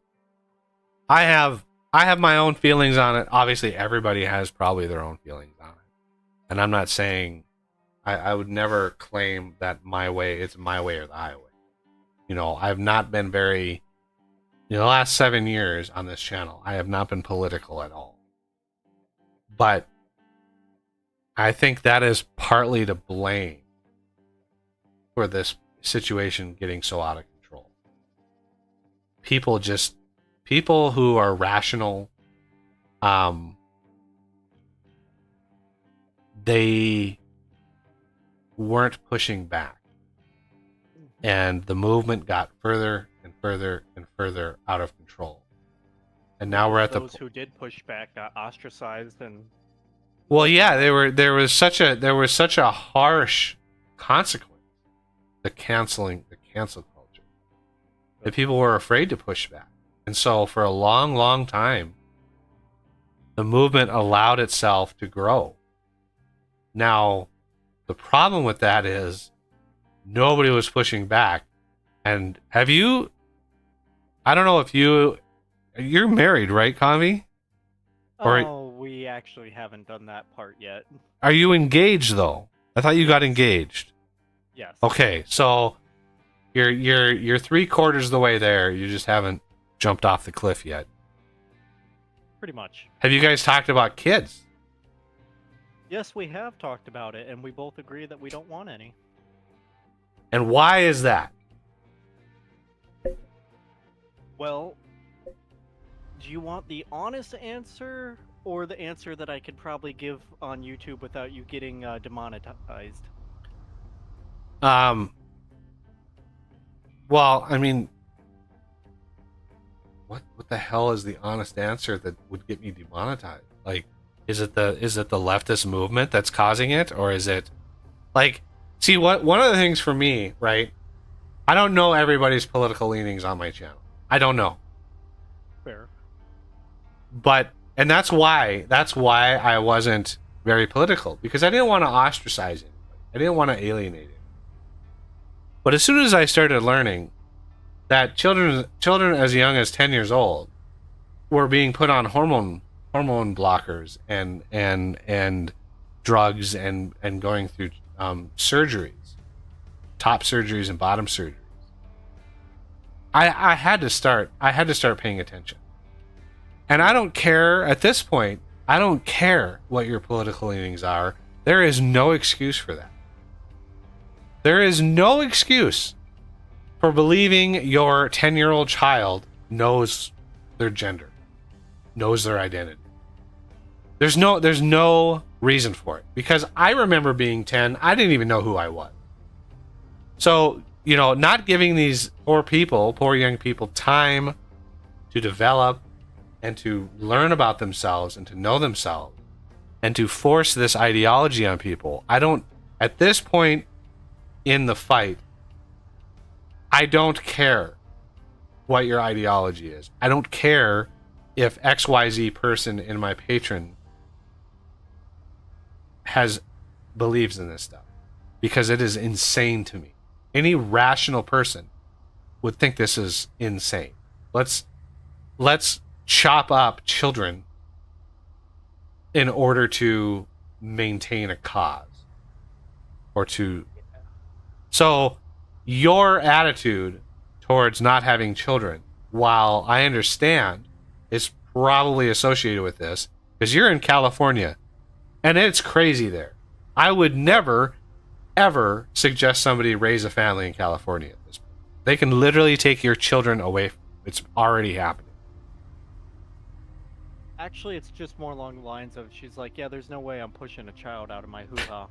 have my own feelings on it. Obviously, everybody has probably their own feelings on it. And I'm not saying, I would never claim that my way is my way or the highway. You know, I've not been very, in the last 7 years on this channel, I have not been political at all. But I think that is partly to blame for this situation getting so out of control. People who are rational, they weren't pushing back. And the movement got further and further and further out of control. And now we're at those who did push back got ostracized and. Well, yeah, there was such a harsh consequence. The cancel culture. That people were afraid to push back. And so for a long, long time, the movement allowed itself to grow. Now, the problem with that is nobody was pushing back. And I don't know if you're married, right, Convi? Oh, we actually haven't done that part yet. Are you engaged though? I thought you got engaged. Yes. Okay, so you're 3/4 of the way there. You just haven't jumped off the cliff yet. Pretty much. Have you guys talked about kids? Yes, we have talked about it, and we both agree that we don't want any. And why is that? Well, do you want the honest answer or the answer that I could probably give on YouTube without you getting demonetized? Well, I mean, what the hell is the honest answer that would get me demonetized? Like, is it the leftist movement that's causing it, or is it like, see, one of the things for me, right? I don't know everybody's political leanings on my channel. I don't know. Fair. And that's why I wasn't very political, because I didn't want to ostracize anybody. I didn't want to alienate it. But as soon as I started learning that children as young as 10 years old were being put on hormone blockers and drugs and going through surgeries, top surgeries and bottom surgeries, I had to start paying attention. And I don't care at this point. I don't care what your political leanings are. There is no excuse for that. There is no excuse for believing your 10-year-old child knows their gender. knows their identity. There's no reason for it, because I remember being 10, I didn't even know who I was. So, not giving these poor young people time to develop and to learn about themselves and to know themselves and to force this ideology on people. At this point in the fight, I don't care what your ideology is. I don't care if XYZ person in my patron believes in this stuff, because it is insane to me. Any rational person would think this is insane. Let's chop up children in order to maintain a cause, so your attitude towards not having children, while I understand, is probably associated with this because you're in California and it's crazy there. I would never ever suggest somebody raise a family in California at this point. They can literally take your children away. It's already happening. Actually, it's just more along the lines of, she's like, yeah, there's no way I'm pushing a child out of my hoo-ha.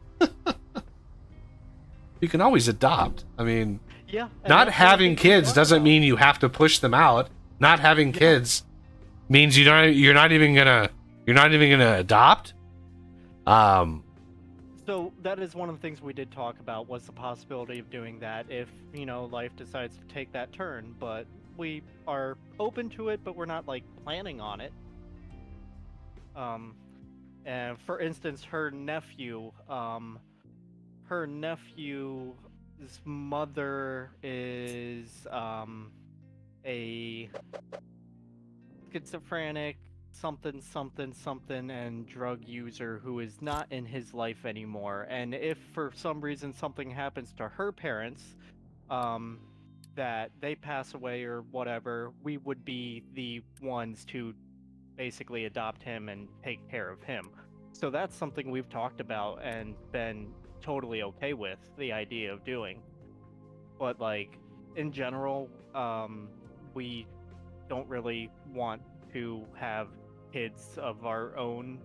You can always adopt. I mean, Yeah. not having kids doesn't mean you have to push them out. Not having kids means you're not even gonna adopt. So that is one of the things we did talk about, was the possibility of doing that if, life decides to take that turn. But we are open to it, but we're not like planning on it. And for instance, her nephew's mother is a schizophrenic something and drug user who is not in his life anymore. And if for some reason something happens to her parents, that they pass away or whatever, we would be the ones to basically adopt him and take care of him. So that's something we've talked about and been totally okay with the idea of doing. But like in general, we don't really want to have kids of our own,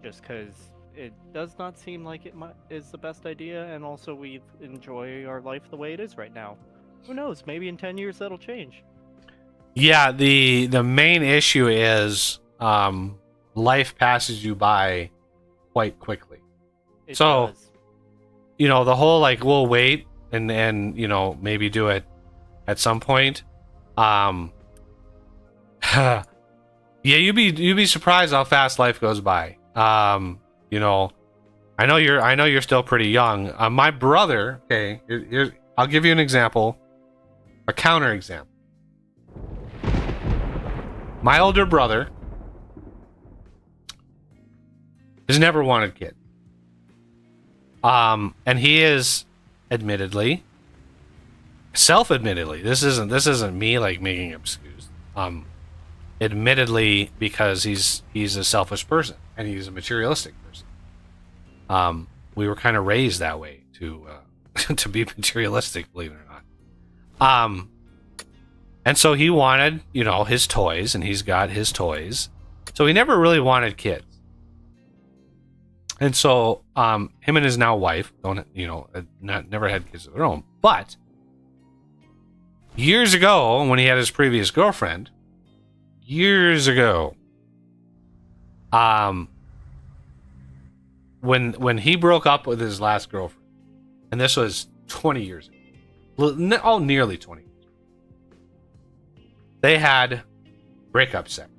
just because it does not seem like it is the best idea, and also we enjoy our life the way it is right now. Who knows? Maybe in 10 years that'll change. Yeah, the main issue is life passes you by quite quickly. It So, does. The whole we'll wait and maybe do it at some point. Yeah, you'd be surprised how fast life goes by. I know you're still pretty young. My brother, okay, I'll give you an example, a counter example. My older brother has never wanted kids. And he is self-admittedly, this isn't me making an excuse. Admittedly, because he's a selfish person and he's a materialistic person. We were kind of raised that way to to be materialistic, believe it or not. And so he wanted, his toys, and he's got his toys. So he never really wanted kids. And so him and his now wife never had kids of their own. But years ago, when he had his previous girlfriend, when he broke up with his last girlfriend, and this was 20 years ago, nearly 20 years ago, they had breakup sex.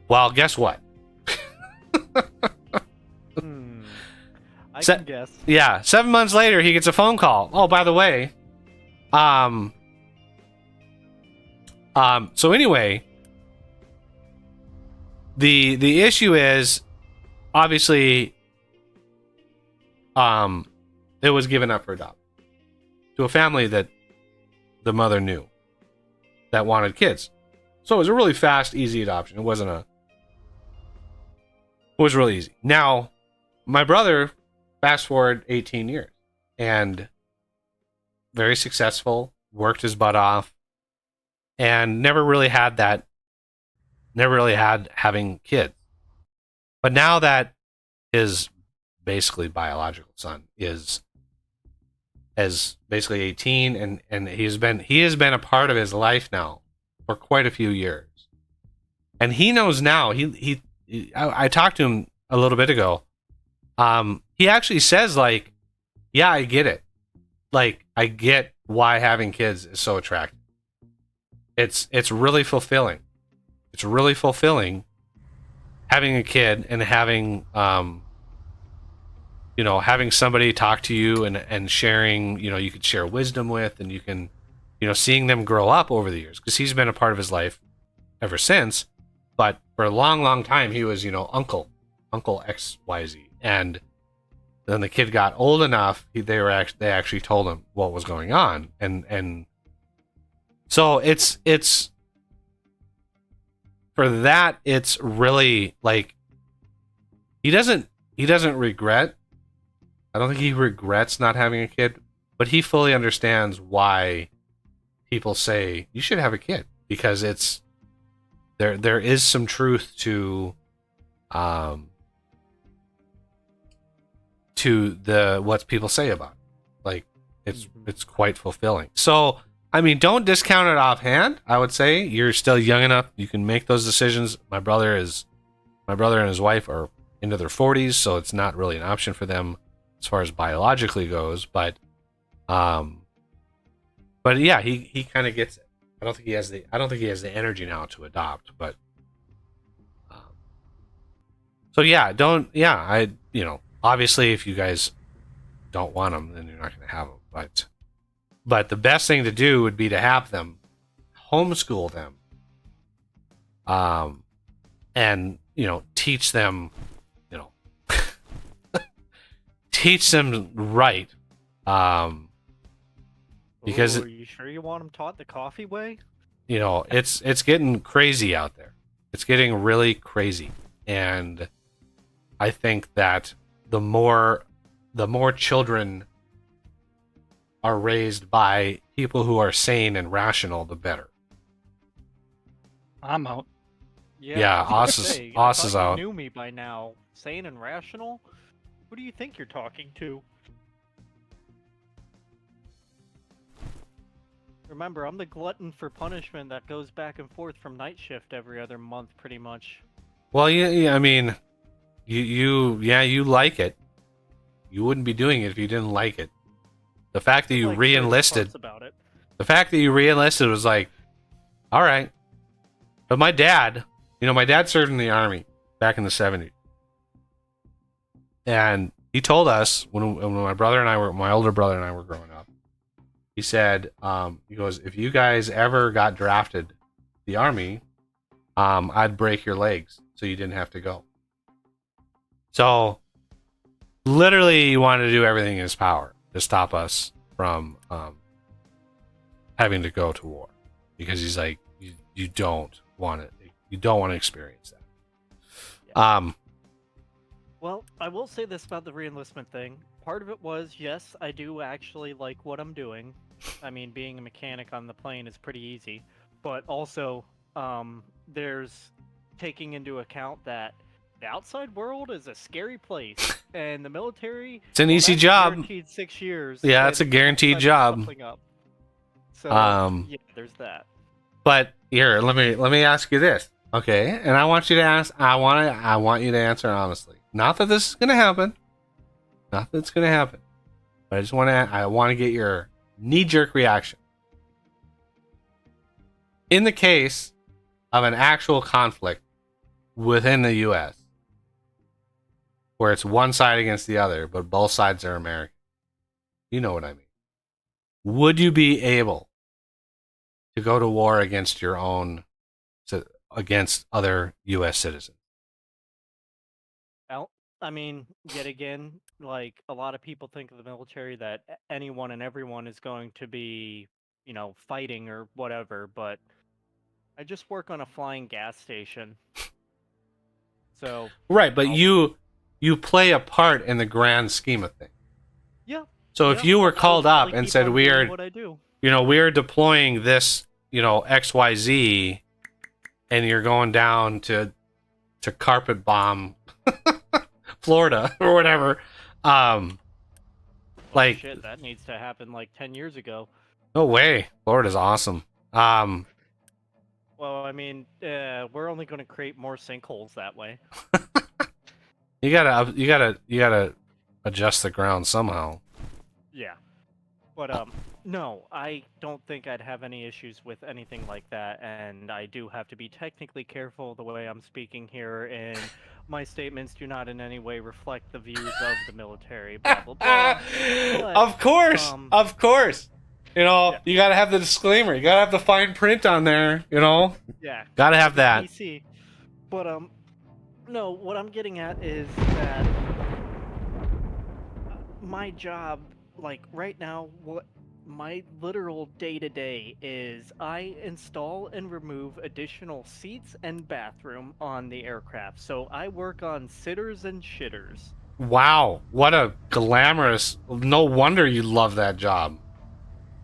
Well, guess what? I can guess. Yeah, 7 months later, he gets a phone call. Oh, by the way, so anyway, the issue is, obviously, it was given up for adoption to a family that the mother knew that wanted kids. So it was a really fast, easy adoption. It was really easy. Now, my brother, fast forward 18 years, and very successful, worked his butt off, and never really had having kids. But now that his basically biological son is basically 18, and he has been a part of his life now for quite a few years. And he knows now. I talked to him a little bit ago. He actually says, like, yeah, I get it. Like, I get why having kids is so attractive. It's really fulfilling. It's really fulfilling having a kid and having having somebody talk to you and sharing, you could share wisdom with, and you can, seeing them grow up over the years, because he's been a part of his life ever since. But for a long, long time, he was, Uncle XYZ. And then the kid got old enough, they actually told him what was going on. And so it's for that, it's really like, he doesn't regret. I don't think he regrets not having a kid, but he fully understands why people say you should have a kid, because it's there is some truth to the what people say about it. Like, it's quite fulfilling. So I mean, don't discount it offhand. I would say you're still young enough, you can make those decisions. My brother and his wife are into their 40s, so it's not really an option for them as far as biologically goes. But yeah, he kind of gets it. I don't think he has the energy now to adopt. But so yeah, obviously, if you guys don't want them, then you're not going to have them. But the best thing to do would be to have them, homeschool them, and teach them, teach them right. Because Ooh, are you sure you want them taught the coffee way? It's getting crazy out there. It's getting really crazy, and I think that the more children are raised by people who are sane and rational, the better. I'm out. Yeah, I was gonna Oz say, Oz I is thought out. You knew me by now. Sane and rational? Who do you think you're talking to? Remember, I'm the glutton for punishment that goes back and forth from night shift every other month, pretty much. Well, yeah, I mean, you like it. You wouldn't be doing it if you didn't like it. The fact that you Like, re-enlisted, about it. was like, all right. But my dad served in the Army back in the 70s. And he told us when my older brother and I were growing up, he said, he goes, if you guys ever got drafted to the Army, I'd break your legs so you didn't have to go. So literally, he wanted to do everything in his power to stop us from having to go to war, because he's like, you don't want to experience that. Yeah. Well, I will say this about the re-enlistment thing. Part of it was, yes, I do actually like what I'm doing. I mean, being a mechanic on the plane is pretty easy. But also, there's taking into account that the outside world is a scary place, and the military... It's an easy job. Guaranteed 6 years. Yeah, it's a guaranteed job. So, yeah, there's that. But here, let me ask you this, okay? And I want you to ask. I want you to answer honestly. Not that this is gonna happen. Not that it's gonna happen. But I want to get your knee-jerk reaction. In the case of an actual conflict within the U.S., where it's one side against the other, but both sides are American, you know what I mean. Would you be able to go to war against against other U.S. citizens? Well, I mean, yet again, like, a lot of people think of the military that anyone and everyone is going to be, fighting or whatever, but I just work on a flying gas station. So... Right, but you play a part in the grand scheme of things. Yeah. So if you were called up and said, we are what I do. we are deploying this XYZ and you're going down to carpet bomb Florida or whatever. Like, shit, that needs to happen like 10 years ago. no way. Florida's awesome. Well, I mean, we're only going to create more sinkholes that way. You gotta adjust the ground somehow. Yeah. But, no, I don't think I'd have any issues with anything like that, and I do have to be technically careful the way I'm speaking here, and my statements do not in any way reflect the views of the military, blah, blah, blah. But, of course. Yeah. You gotta have the disclaimer. You gotta have the fine print on there. Yeah. Gotta have that. PC. But, no, what I'm getting at is that my job, like, right now, what my literal day-to-day is I install and remove additional seats and bathroom on the aircraft. So I work on sitters and shitters. Wow, what a glamorous. No wonder you love that job.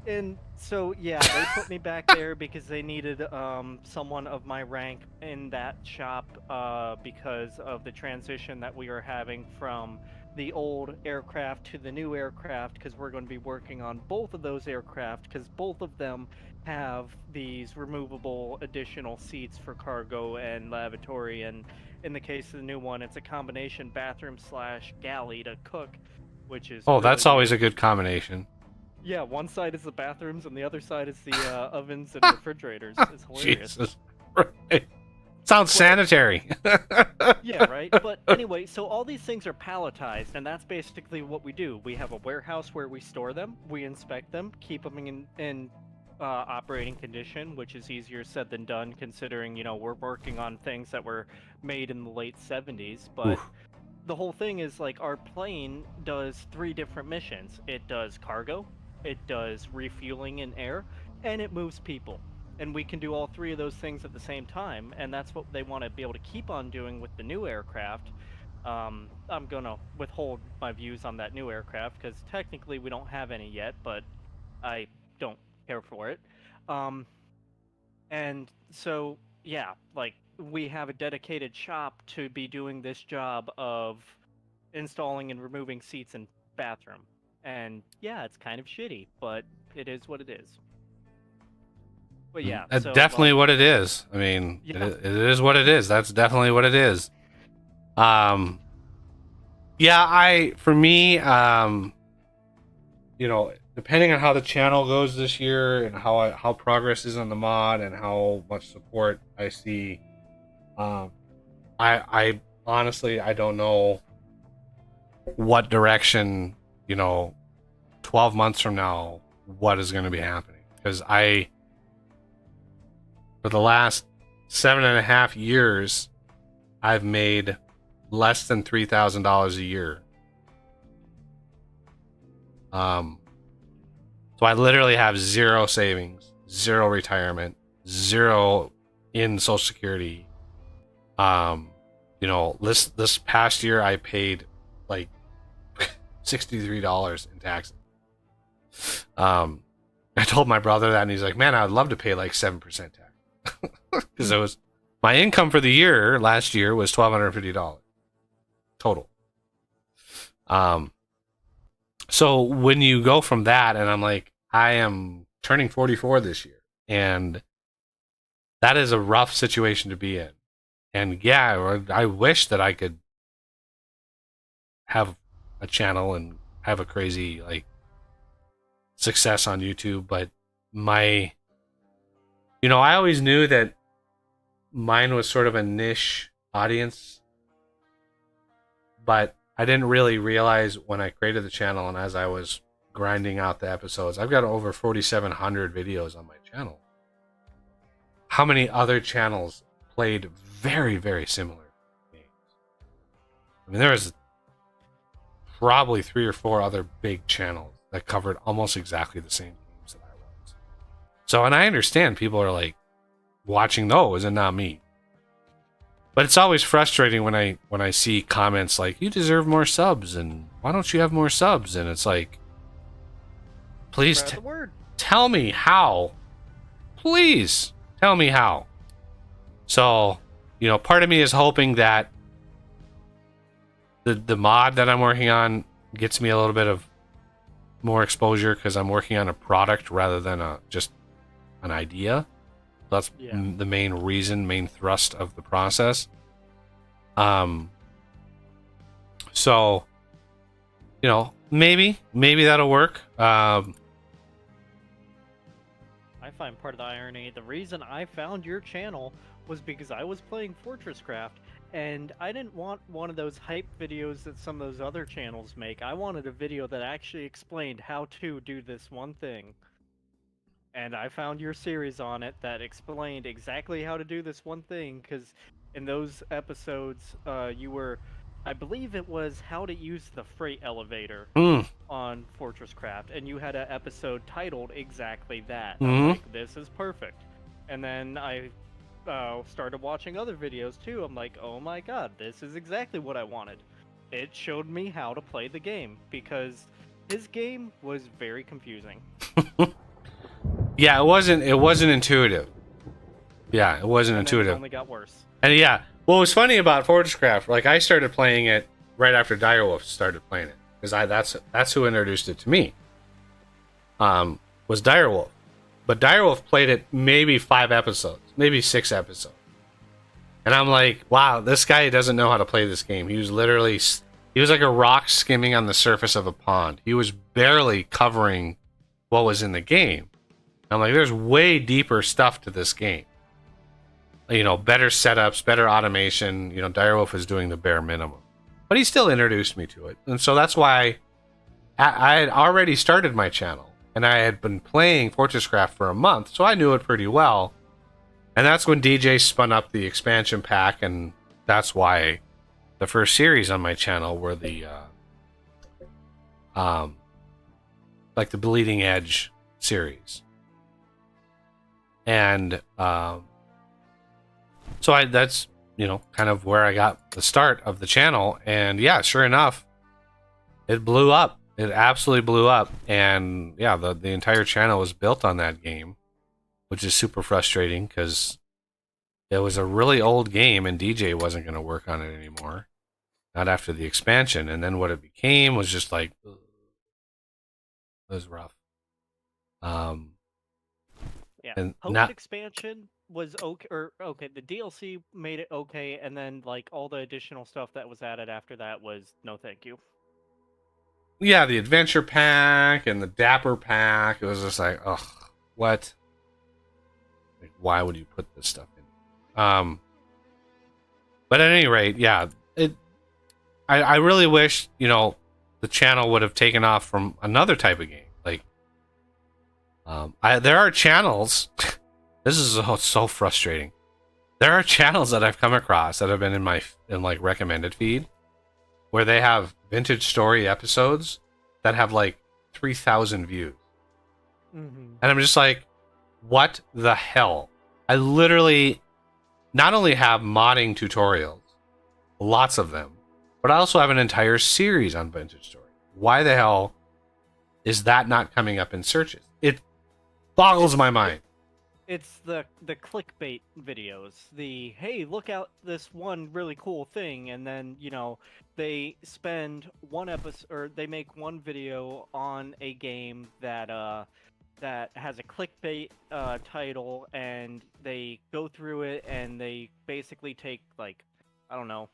And so, yeah, they put me back there because they needed someone of my rank in that shop because of the transition that we are having from the old aircraft to the new aircraft, because we're going to be working on both of those aircraft, because both of them have these removable additional seats for cargo and lavatory, and in the case of the new one, it's a combination bathroom / galley to cook, which is That's always a good combination. Yeah, one side is the bathrooms and the other side is the ovens and refrigerators. It's hilarious. Jesus. Right. Sounds sanitary. Yeah, right? But anyway, so all these things are palletized, and that's basically what we do. We have a warehouse where we store them, we inspect them, keep them in operating condition, which is easier said than done considering, we're working on things that were made in the late 70s. But Oof. the whole thing is, like, our plane does 3 different missions. It does cargo, it does refueling in air, and it moves people. And we can do all 3 of those things at the same time, and that's what they want to be able to keep on doing with the new aircraft. I'm gonna withhold my views on that new aircraft, because technically we don't have any yet, but I don't care for it. And so, yeah, like, we have a dedicated shop to be doing this job of installing and removing seats and bathroom. And yeah, it's kind of shitty, but it is what it is. But yeah, That's so, definitely what it is. I mean, Yeah. it is what it is. That's definitely what it is. For me, depending on how the channel goes this year and how progress is on the mod and how much support I see, I honestly, I don't know what direction, 12 months from now, what is going to be happening. Because for the last 7.5 years, I've made less than $3,000 a year. So I literally have 0 savings, 0 retirement, 0 in Social Security. This past year I paid like $63 in taxes. I told my brother that, and he's like, "Man, I'd love to pay like 7% tax." Because it was my income for the year last year was $1,250 total. So when you go from that, and I'm like, I am turning 44 this year, and that is a rough situation to be in. And yeah, I wish that I could have a channel and have a crazy success on YouTube, but I always knew that mine was sort of a niche audience, but I didn't really realize when I created the channel and as I was grinding out the episodes, I've got over 4,700 videos on my channel. How many other channels played very, very similar games? I mean, there was probably 3 or 4 other big channels that covered almost exactly the same games that I was. So, and I understand people are like watching those and not me. But it's always frustrating when I see comments like, "You deserve more subs," and "Why don't you have more subs?" And it's like, please spread the word. tell me how. please tell me how. So, you know, part of me is hoping that the mod that I'm working on gets me a little bit of more exposure because I'm working on a product rather than just an idea. That's the main thrust of the process. So, you know, maybe that'll work. I find part of the irony, the reason I found your channel was because I was playing Fortress Craft, and I didn't want one of those hype videos that some of those other channels make. I wanted a video that actually explained how to do this one thing. And I found your series on it that explained exactly how to do this one thing, because in those episodes, you were, I believe it was how to use the freight elevator on Fortress Craft, and you had an episode titled exactly that. I'm like, this is perfect. And then I started watching other videos too. I'm like, oh my god, this is exactly what I wanted. It showed me how to play the game, because his game was very confusing. Yeah, it wasn't intuitive. Yeah, it wasn't And intuitive. It only got worse. And yeah, what was funny about Fortress Craft, like I started playing it right after Direwolf started playing it, because that's who introduced it to me. Was Direwolf, but Direwolf played it maybe 5 episodes, maybe 6 episodes, and I'm like, wow, this guy doesn't know how to play this game. He was like a rock skimming on the surface of a pond. He was barely covering what was in the game. I'm like, there's way deeper stuff to this game. You know, better setups, better automation. You know, Direwolf is doing the bare minimum. But he still introduced me to it. And so that's why I had already started my channel. And I had been playing Fortress Craft for a month, so I knew it pretty well. And that's when DJ spun up the expansion pack, and that's why the first series on my channel were the like the Bleeding Edge series. And so that's, you know, kind of where I got the start of the channel. And yeah, sure enough, it blew up. It absolutely blew up. And yeah, the entire channel was built on that game, which is super frustrating because it was a really old game and DJ wasn't going to work on it anymore. Not after the expansion. And then what it became was just like, ugh, it was rough. Yeah, And post-expansion was okay, the DLC made it okay, and then, like, all the additional stuff that was added after that was no thank you. Yeah, the adventure pack and the dapper pack, it was just like, ugh, what? Like, why would you put this stuff in? But at any rate, yeah, I really wish, you know, the channel would have taken off from another type of game. Like, there are channels. This is so frustrating. There are channels that I've come across that have been in like recommended feed, where they have vintage story episodes that have like 3,000 views, and I'm just like, what the hell? I literally not only have modding tutorials, lots of them, but I also have an entire series on vintage story. Why the hell is that not coming up in searches? It boggles my mind. It's the clickbait videos. The, hey, look out this one really cool thing, and then, you know, they spend one episode, or they make one video on a game that that has a clickbait title, and they go through it, and they basically take, like, I don't know,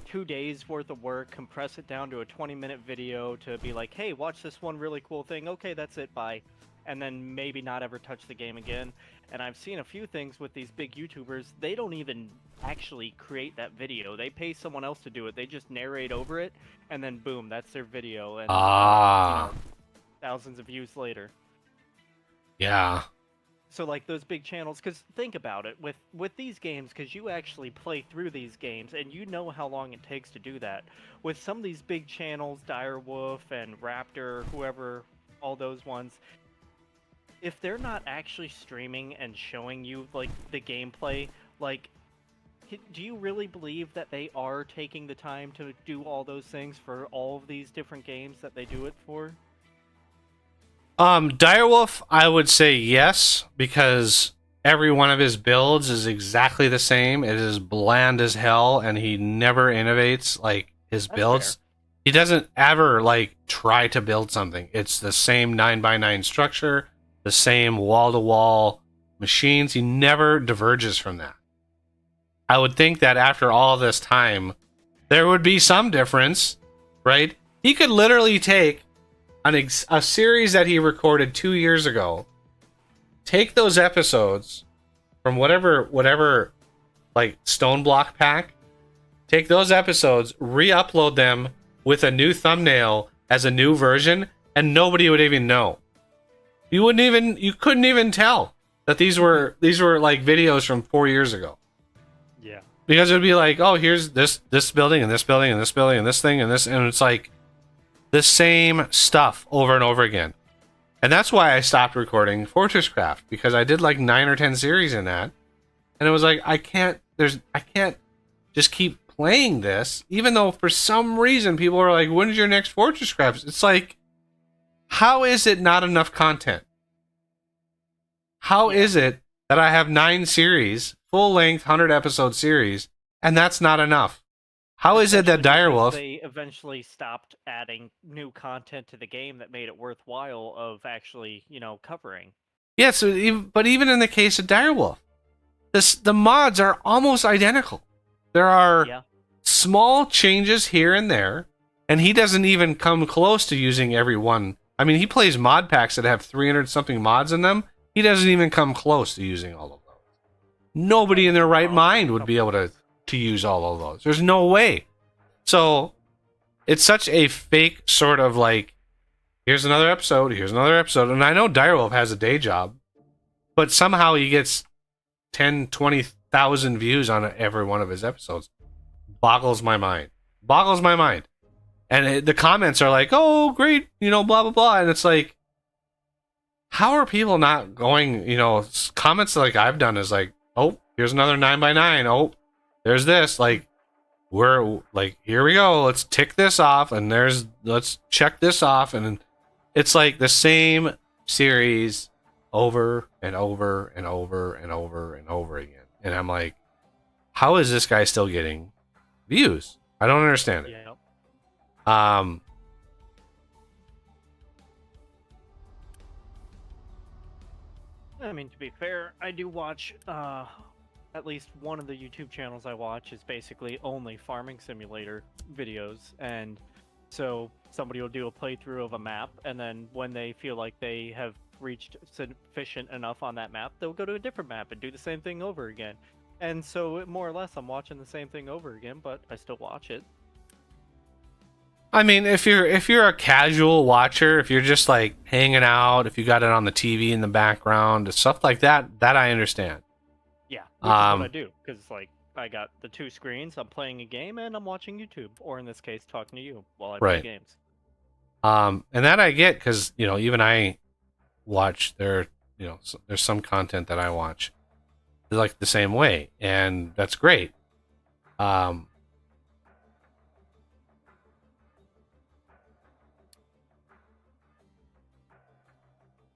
2 days worth of work, compress it down to a 20-minute video to be like, hey, watch this one really cool thing. Okay, that's it, bye. And then maybe not ever touch the game again. And I've seen a few things with these big YouTubers. They don't even actually create that video. They pay someone else to do it. They just narrate over it, and then boom, that's their video. And you know, thousands of views later. Yeah. So like those big channels, because think about it, with these games, because you actually play through these games and you know how long it takes to do that. With some of these big channels, Direwolf and Raptor, whoever, all those ones, if they're not actually streaming and showing you like the gameplay, like, do you really believe that they are taking the time to do all those things for all of these different games that they do it for? Direwolf, I would say yes, because every one of his builds is exactly the same. It is bland as hell, and he never innovates like his That's builds. fair. He doesn't ever like try to build something. It's the same 9x9 structure, the same wall-to-wall machines. He never diverges from that. I would think that after all this time, there would be some difference, right? He could literally take a series that he recorded 2 years ago, take those episodes from whatever like Stone Block pack, take those episodes, re-upload them with a new thumbnail as a new version, and nobody would even know. You couldn't even tell that these were like videos from 4 years ago. Yeah. Because it would be like, oh, here's this building and this building and this building and this thing and this, and it's like the same stuff over and over again. And that's why I stopped recording Fortress Craft, because I did like 9 or 10 series in that, and it was like I can't just keep playing this, even though for some reason people are like, when's your next Fortress Craft? It's like, how is it not enough content? How is it that I have 9 series, full length 100 episode series, and that's not enough? How is it that Especially because Direwolf? they eventually stopped adding new content to the game that made it worthwhile of actually, covering. Yes, but even in the case of Direwolf, the mods are almost identical. There are Yeah. small changes here and there, and he doesn't even come close to using every one. I mean, he plays mod packs that have 300 something mods in them. He doesn't even come close to using all of those. Nobody in their right mind would be able to use all of those. There's no way. So it's such a fake sort of like, here's another episode, and I know Direwolf has a day job, but somehow he gets 10, 20,000 views on every one of his episodes. Boggles my mind. And the comments are like, oh, great, blah, blah, blah. And it's like, how are people not going, comments like I've done is like, oh, here's another 9x9. Oh, there's this. Like, we're like, here we go. Let's tick this off. And let's check this off. And it's like the same series over and over and over and over and over again. And I'm like, how is this guy still getting views? I don't understand it. Yeah. I mean, to be fair, I do watch at least one of the YouTube channels I watch is basically only farming simulator videos, and so somebody will do a playthrough of a map, and then when they feel like they have reached sufficient enough on that map, they'll go to a different map and do the same thing over again. And so more or less I'm watching the same thing over again, but I still watch it. I mean, if you're a casual watcher, if you're just like hanging out, if you got it on the TV in the background, stuff like that I understand. Yeah, which is what I do, because like I got the 2 screens, I'm playing a game and I'm watching YouTube, or in this case, talking to you while I play games. And that I get, because even I watch there's some content that I watch like the same way, and that's great.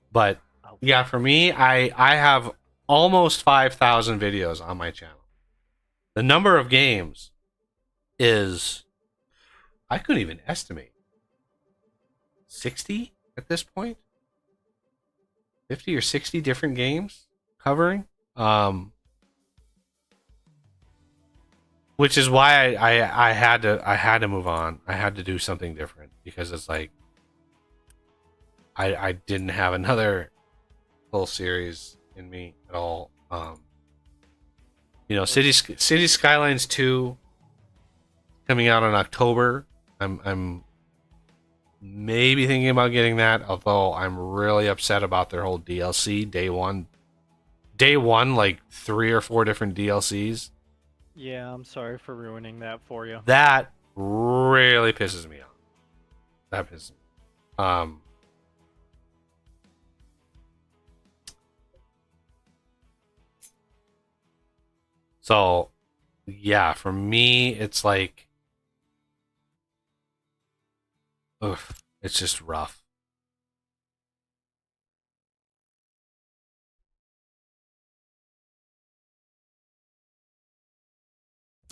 But yeah, for me, I have almost 5,000 videos on my channel. The number of games is, I couldn't even estimate, 60 at this point, 50 or 60 different games covering. Which is why I had to move on. I had to do something different, because it's like I didn't have another full series in me at all. City Skylines 2 coming out in October. I'm maybe thinking about getting that, although I'm really upset about their whole DLC day one, like 3 or 4 different DLCs. Yeah, I'm sorry for ruining that for you. That really pisses me off. That pisses me. So, yeah, for me, it's like, ugh, it's just rough.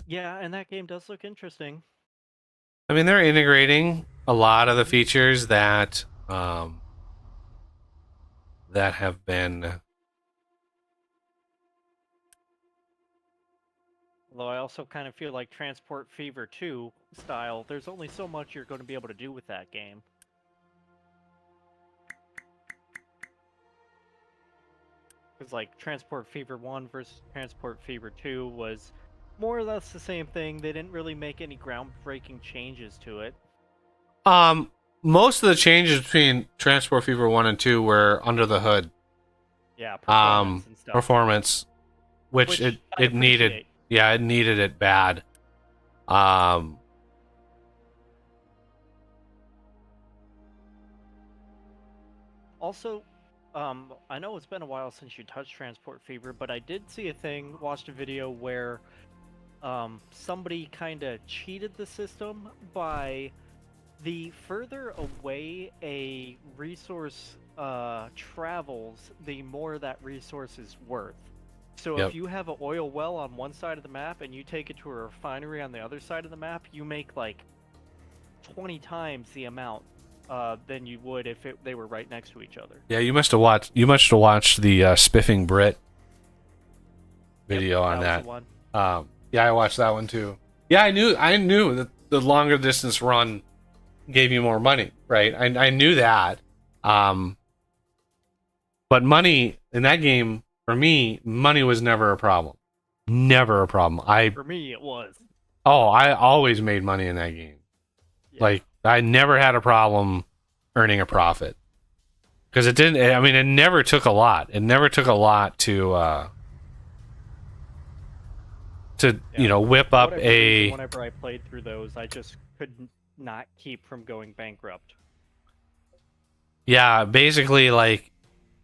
Yeah, and that game does look interesting. I mean, they're integrating a lot of the features that that have been. Although I also kind of feel like Transport Fever 2 style, there's only so much you're going to be able to do with that game. Because like Transport Fever 1 versus Transport Fever 2 was more or less the same thing. They didn't really make any groundbreaking changes to it. Most of the changes between Transport Fever 1 and 2 were under the hood. Yeah, performance and stuff. Performance, which I it needed. appreciate. Yeah, it needed it bad. Also, I know it's been a while since you touched Transport Fever, but I did see a thing, watched a video where somebody kind of cheated the system by the further away a resource travels, the more that resource is worth. So Yep. if you have an oil well on one side of the map and you take it to a refinery on the other side of the map, you make like 20 times the amount than you would if they were right next to each other. Yeah, you must have watched. You must have watched the Spiffing Brit video on was that. the one. Yeah, I watched that one too. Yeah, I knew that the longer distance run gave you more money, right? I knew that. But money in that game, for me, money was never a problem. Never a problem. For me, it was. I always made money in that game. Yeah. Like, I never had a problem earning a profit. Because it didn't, I mean, it never took a lot. It never took a lot to whip up Whatever a. reason, whenever I played through those, I just could not keep from going bankrupt. Yeah, basically, like,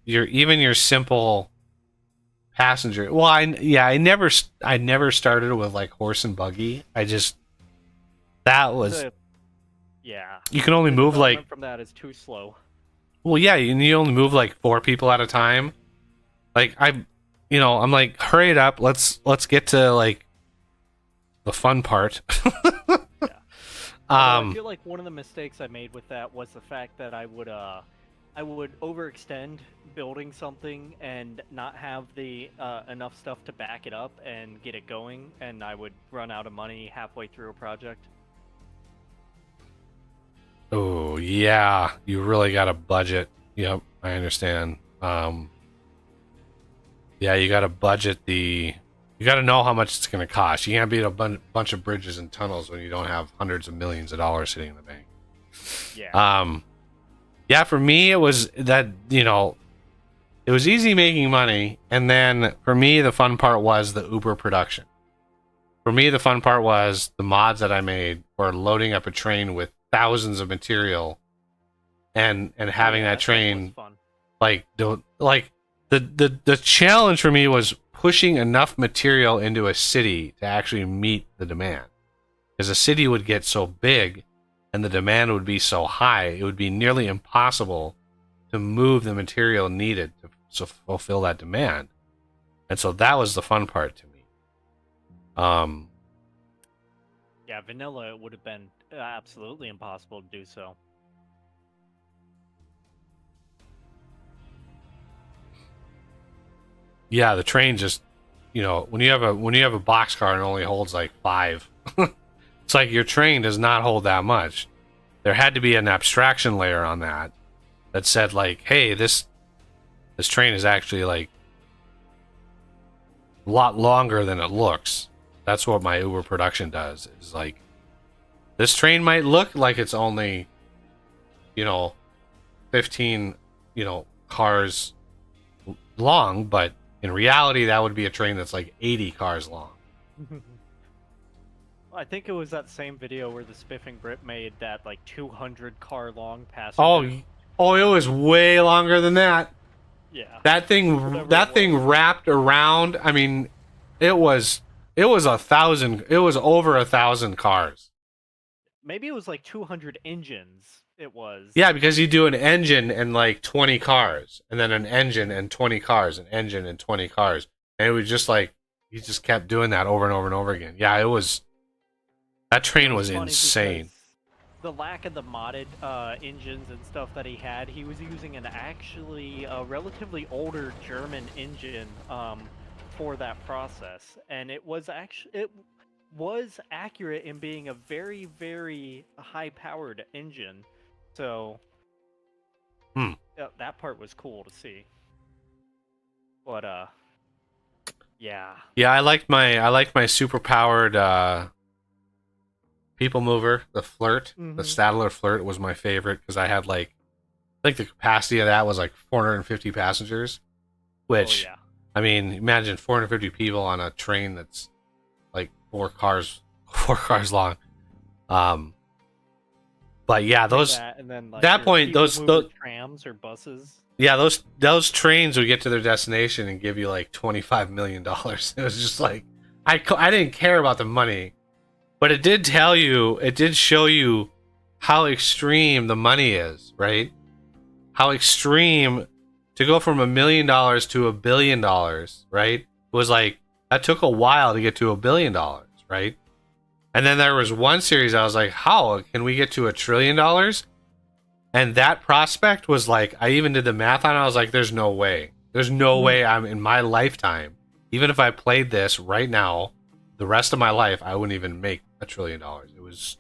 your simple passenger. Well, I never started with like horse and buggy. That was. Yeah. You can only The move like. development from that is too slow. Well, yeah, you only move like 4 people at a time. Like I'm like, hurry it up. Let's get to like the fun part. I feel like one of the mistakes I made with that was the fact that I would overextend building something and not have the enough stuff to back it up and get it going, and I would run out of money halfway through a project. Oh yeah, you really got to budget. Yep, I understand. Yeah, you got to budget You got to know how much it's going to cost. You can't build a bunch of bridges and tunnels when you don't have hundreds of millions of dollars sitting in the bank. Yeah. Yeah, for me it was that, it was easy making money, and then for me the fun part was the Uber production. For me the fun part was the mods that I made for loading up a train with thousands of material and having that train was fun. the challenge for me was pushing enough material into a city to actually meet the demand. Because a city would get so big and the demand would be so high, it would be nearly impossible to move the material needed to fulfill that demand. And so that was the fun part to me. Yeah, vanilla would have been absolutely impossible to do so. Yeah, the train just, when you have a boxcar and it only holds like 5, it's like your train does not hold that much. There had to be an abstraction layer on that said like, hey, this train is actually like a lot longer than it looks. That's what my Uber production does. Is like, this train might look like it's only, 15, cars long, but in reality, that would be a train that's like 80 cars long. I think it was that same video where the Spiffing Brit made that like 200 car long passenger. Oh, it was way longer than that. Yeah. That thing wrapped around. I mean, it was 1,000. It was over 1,000 cars. Maybe it was like 200 engines. It was. Yeah, because you do an engine and like 20 cars, and then an engine and 20 cars, an engine and 20 cars, and it was just like he just kept doing that over and over and over again. Yeah, that train was Funny insane. because the lack of the modded engines and stuff that he had, he was using an actually relatively older German engine for that process, and it was accurate in being a very, very high-powered engine. So that part was cool to see. But yeah. Yeah, I liked my super powered people mover, the Flirt. The Stadler Flirt was my favorite because I had I think the capacity of that was 450 passengers, which I mean, imagine 450 people on a train that's four cars long. But yeah, those and then, that point those trams or buses. Yeah, those trains would get to their destination and give you $25 million. It was just I didn't care about the money, but it did show you how extreme the money is, right? How extreme to go from $1 million to $1 billion, right? It was that took a while to get to $1 billion, right? And then there was one series I was like, how can we get to $1 trillion? And that prospect was I even did the math on it. I was like, there's no way. There's no way I'm in my lifetime, even if I played this right now, the rest of my life, I wouldn't even make $1 trillion. It was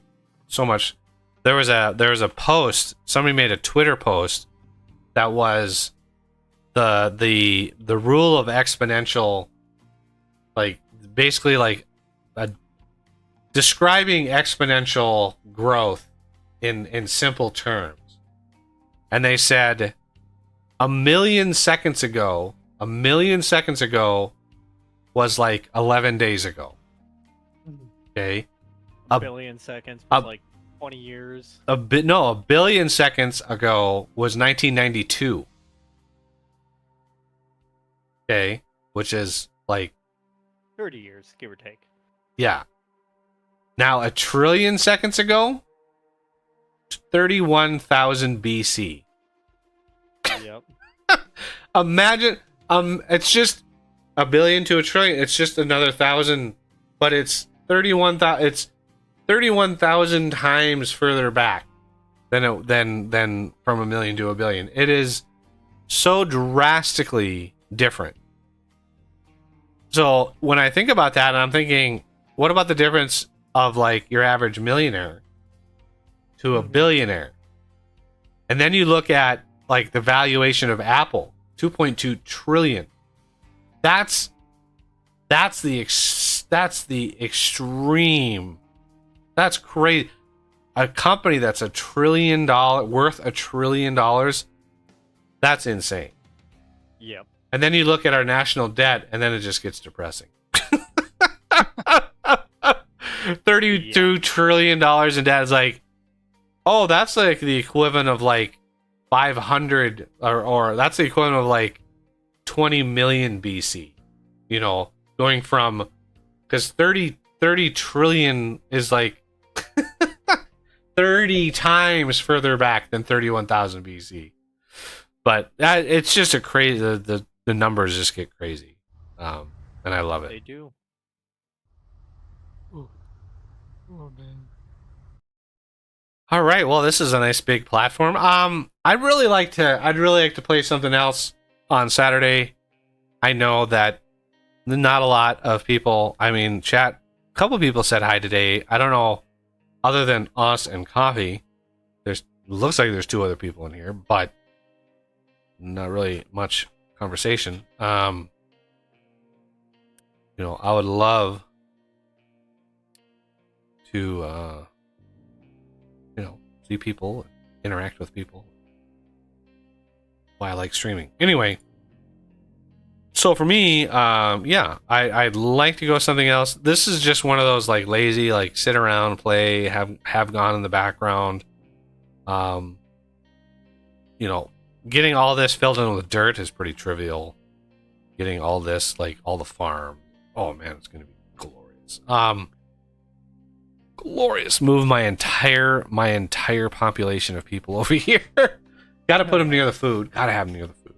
so much. There was a post, somebody made a Twitter post that was the rule of exponential, basically describing exponential growth in simple terms. And they said 1 million seconds ago was 11 days ago. Okay. A billion seconds was 20 years. A billion seconds ago was 1992. Okay. Which is 30 years, give or take. Yeah. Now 1 trillion seconds ago, 31,000 BC. Yep. Imagine, it's just 1 billion to 1 trillion. It's just another 1,000, but it's 31,000. It's 31,000 times further back than from 1 million to 1 billion. It is so drastically different. So when I think about that, I'm thinking, what about the difference of your average millionaire to a billionaire? And then you look at the valuation of Apple, 2.2 trillion. That's the extreme. That's crazy. A company that's $1 trillion worth $1 trillion. That's insane. Yep. And then you look at our national debt, and then it just gets depressing. $32 trillion in debt is oh, that's the equivalent of 500 or that's the equivalent of 20 million BC. Going from, because 30 trillion is 30 times further back than 31,000 BC. But it's just a crazy, the numbers just get crazy. And I love it. They do. Oh man. All right, well, this is a nice big platform. I'd really like to play something else on Saturday. I know that not a lot of people, chat, a couple people said hi today. I don't know, other than us and Coffee, looks like there's 2 other people in here, but not really much conversation. I would love to see people, interact with people. Why I like streaming. Anyway, so for me, I'd like to go something else. This is just one of those lazy, sit around, play, have gone in the background. Getting all this filled in with dirt is pretty trivial. Getting all this, all the farm. Oh man, it's gonna be glorious. Glorious. Move my entire population of people over here. Gotta put them near the food. Gotta have them near the food.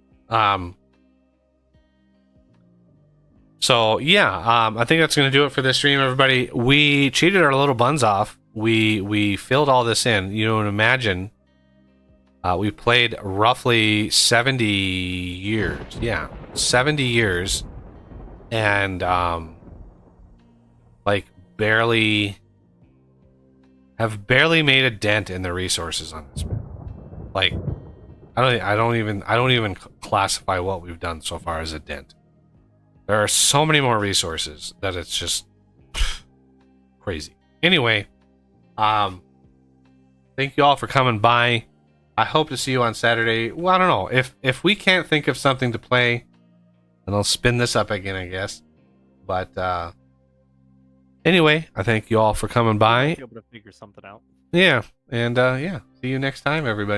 So yeah, I think that's going to do it for this stream, everybody. We cheated our little buns off. We filled all this in. You know, imagine we played roughly 70 years. Yeah, 70 years, and like barely made a dent in the resources on this map. Like, I don't even classify what we've done so far as a dent. There are so many more resources that it's just crazy. Anyway, thank you all for coming by. I hope to see you on Saturday. Well, I don't know. If we can't think of something to play, then I'll spin this up again, I guess. But anyway, I thank you all for coming by. Be able to figure something out. Yeah, and yeah, see you next time, everybody.